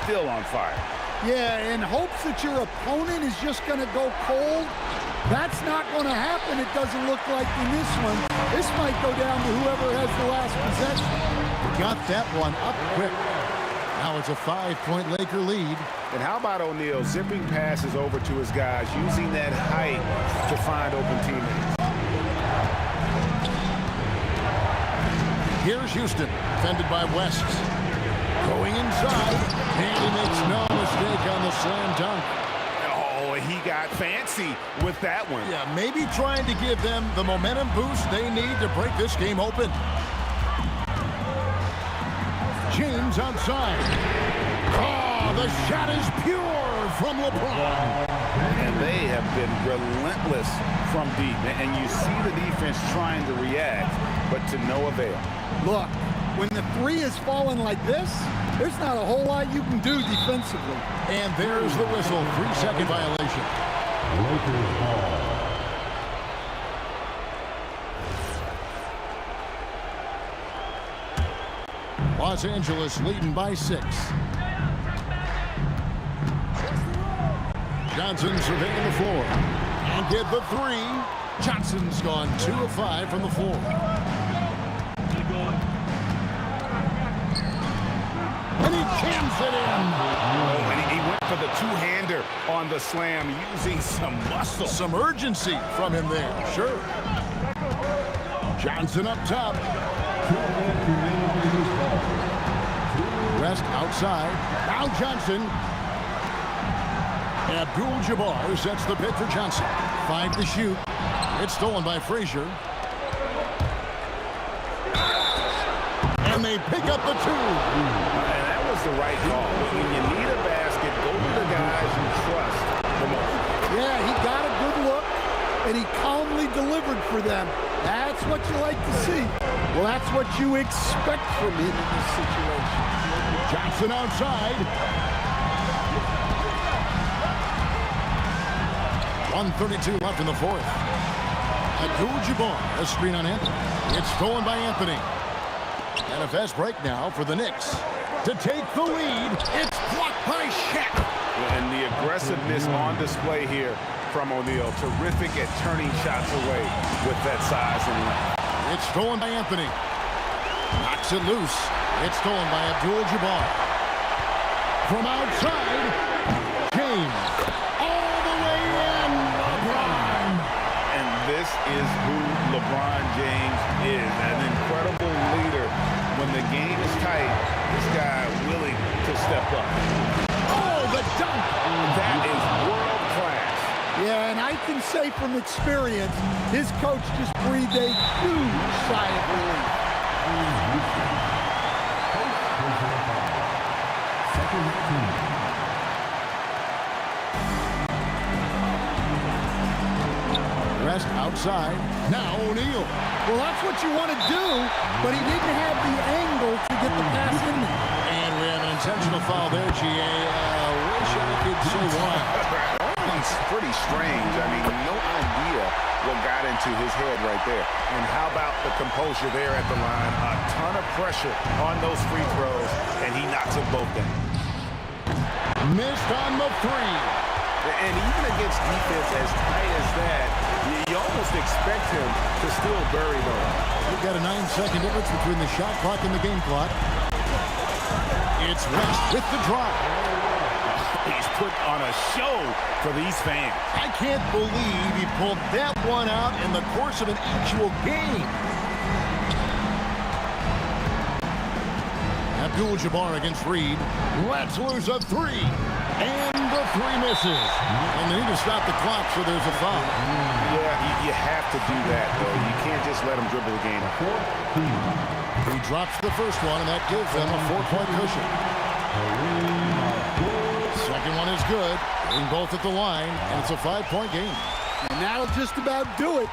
still on fire. Yeah, in hopes that your opponent is just going to go cold. That's not going to happen, it doesn't look like in this one. This might go down to whoever has the last possession. Got that one up quick. Now it's a 5-point Laker lead. And how about O'Neal zipping passes over to his guys, using that height to find open teammates. Here's Houston, defended by West. Going inside, and he makes no mistake on the slam dunk. Oh, he got fancy with that one. Yeah, maybe trying to give them the momentum boost they need to break this game open. James outside. Oh, the shot is pure from LeBron. And they have been relentless from deep. And you see the defense trying to react, but to no avail. Look, when the three is falling like this, there's not a whole lot you can do defensively. And there's the whistle. 3-second violation. Lakers ball. Los Angeles leading by 6. Johnson surveying the floor. And get the 3. Johnson's gone 2 of 5 from the floor. And he jams it in. Oh, and he went for the two-hander on the slam, using some muscle. Some urgency from him there, sure. Johnson up top. Rest outside. Now Johnson. Abdul-Jabbar sets the pick for Johnson. 5 to shoot. It's stolen by Frazier. And they pick up the 2. And that was the right call. When you need a basket, go to the guys you trust the most. Yeah, he got a good look, and he calmly delivered for them. That's what you like to see. Well, that's what you expect from him in this situation. Johnson outside. 1:32 left in the fourth. Abdul-Jabbar, a screen on Anthony. It's stolen by Anthony. And a fast break now for the Knicks to take the lead. It's blocked by Shaq. And the aggressiveness on display here from O'Neal. Terrific at turning shots away with that size and length. It's stolen by Anthony. Knocks it loose. It's stolen by Abdul-Jabbar. From outside, James. All the way in, LeBron. And this is who LeBron James is. An incredible leader. When the game is tight, this guy willing to step up. Oh, the dunk. That is world class. Yeah, and I can say from experience, his coach just breathed a huge sigh of relief. Rest outside. Now O'Neal. Well, that's what you want to do, but he didn't have the angle to get the pass in there. And we have an intentional foul there, GA. Wish I could say why. It's pretty strange. I mean, no idea what got into his head right there. And how about the composure there at the line? A ton of pressure on those free throws, and he knocks them both down. Missed on the 3. And even against defense as tight as that, you almost expect him to still bury those. We've got a 9-second difference between the shot clock and the game clock. It's West with the drop. He's put on a show for these fans. I can't believe he pulled that one out in the course of an actual game. Abdul-Jabbar against Reed. Let's lose a 3. And the 3 misses. And they need to stop the clock, so there's a foul. Yeah, you have to do that, though. You can't just let him dribble the game. He drops the first one, and that gives them a 4-point cushion. Second one is good. In both at the line, and it's a 5-point game. And that'll just about do it.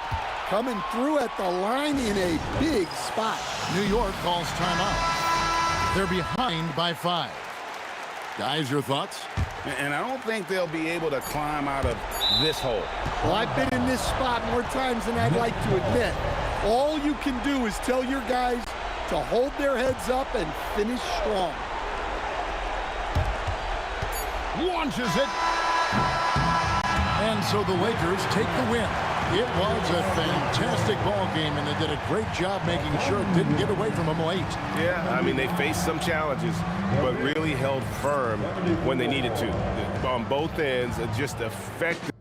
Coming through at the line in a big spot. New York calls timeout. They're behind by 5. Guys, your thoughts? And I don't think they'll be able to climb out of this hole. Well, I've been in this spot more times than I'd like to admit. All you can do is tell your guys to hold their heads up and finish strong. Launches it. And so the Lakers take the win. It was a fantastic ball game, and they did a great job making sure it didn't get away from them late. Yeah, I mean, they faced some challenges, but really held firm when they needed to. On both ends, just effective.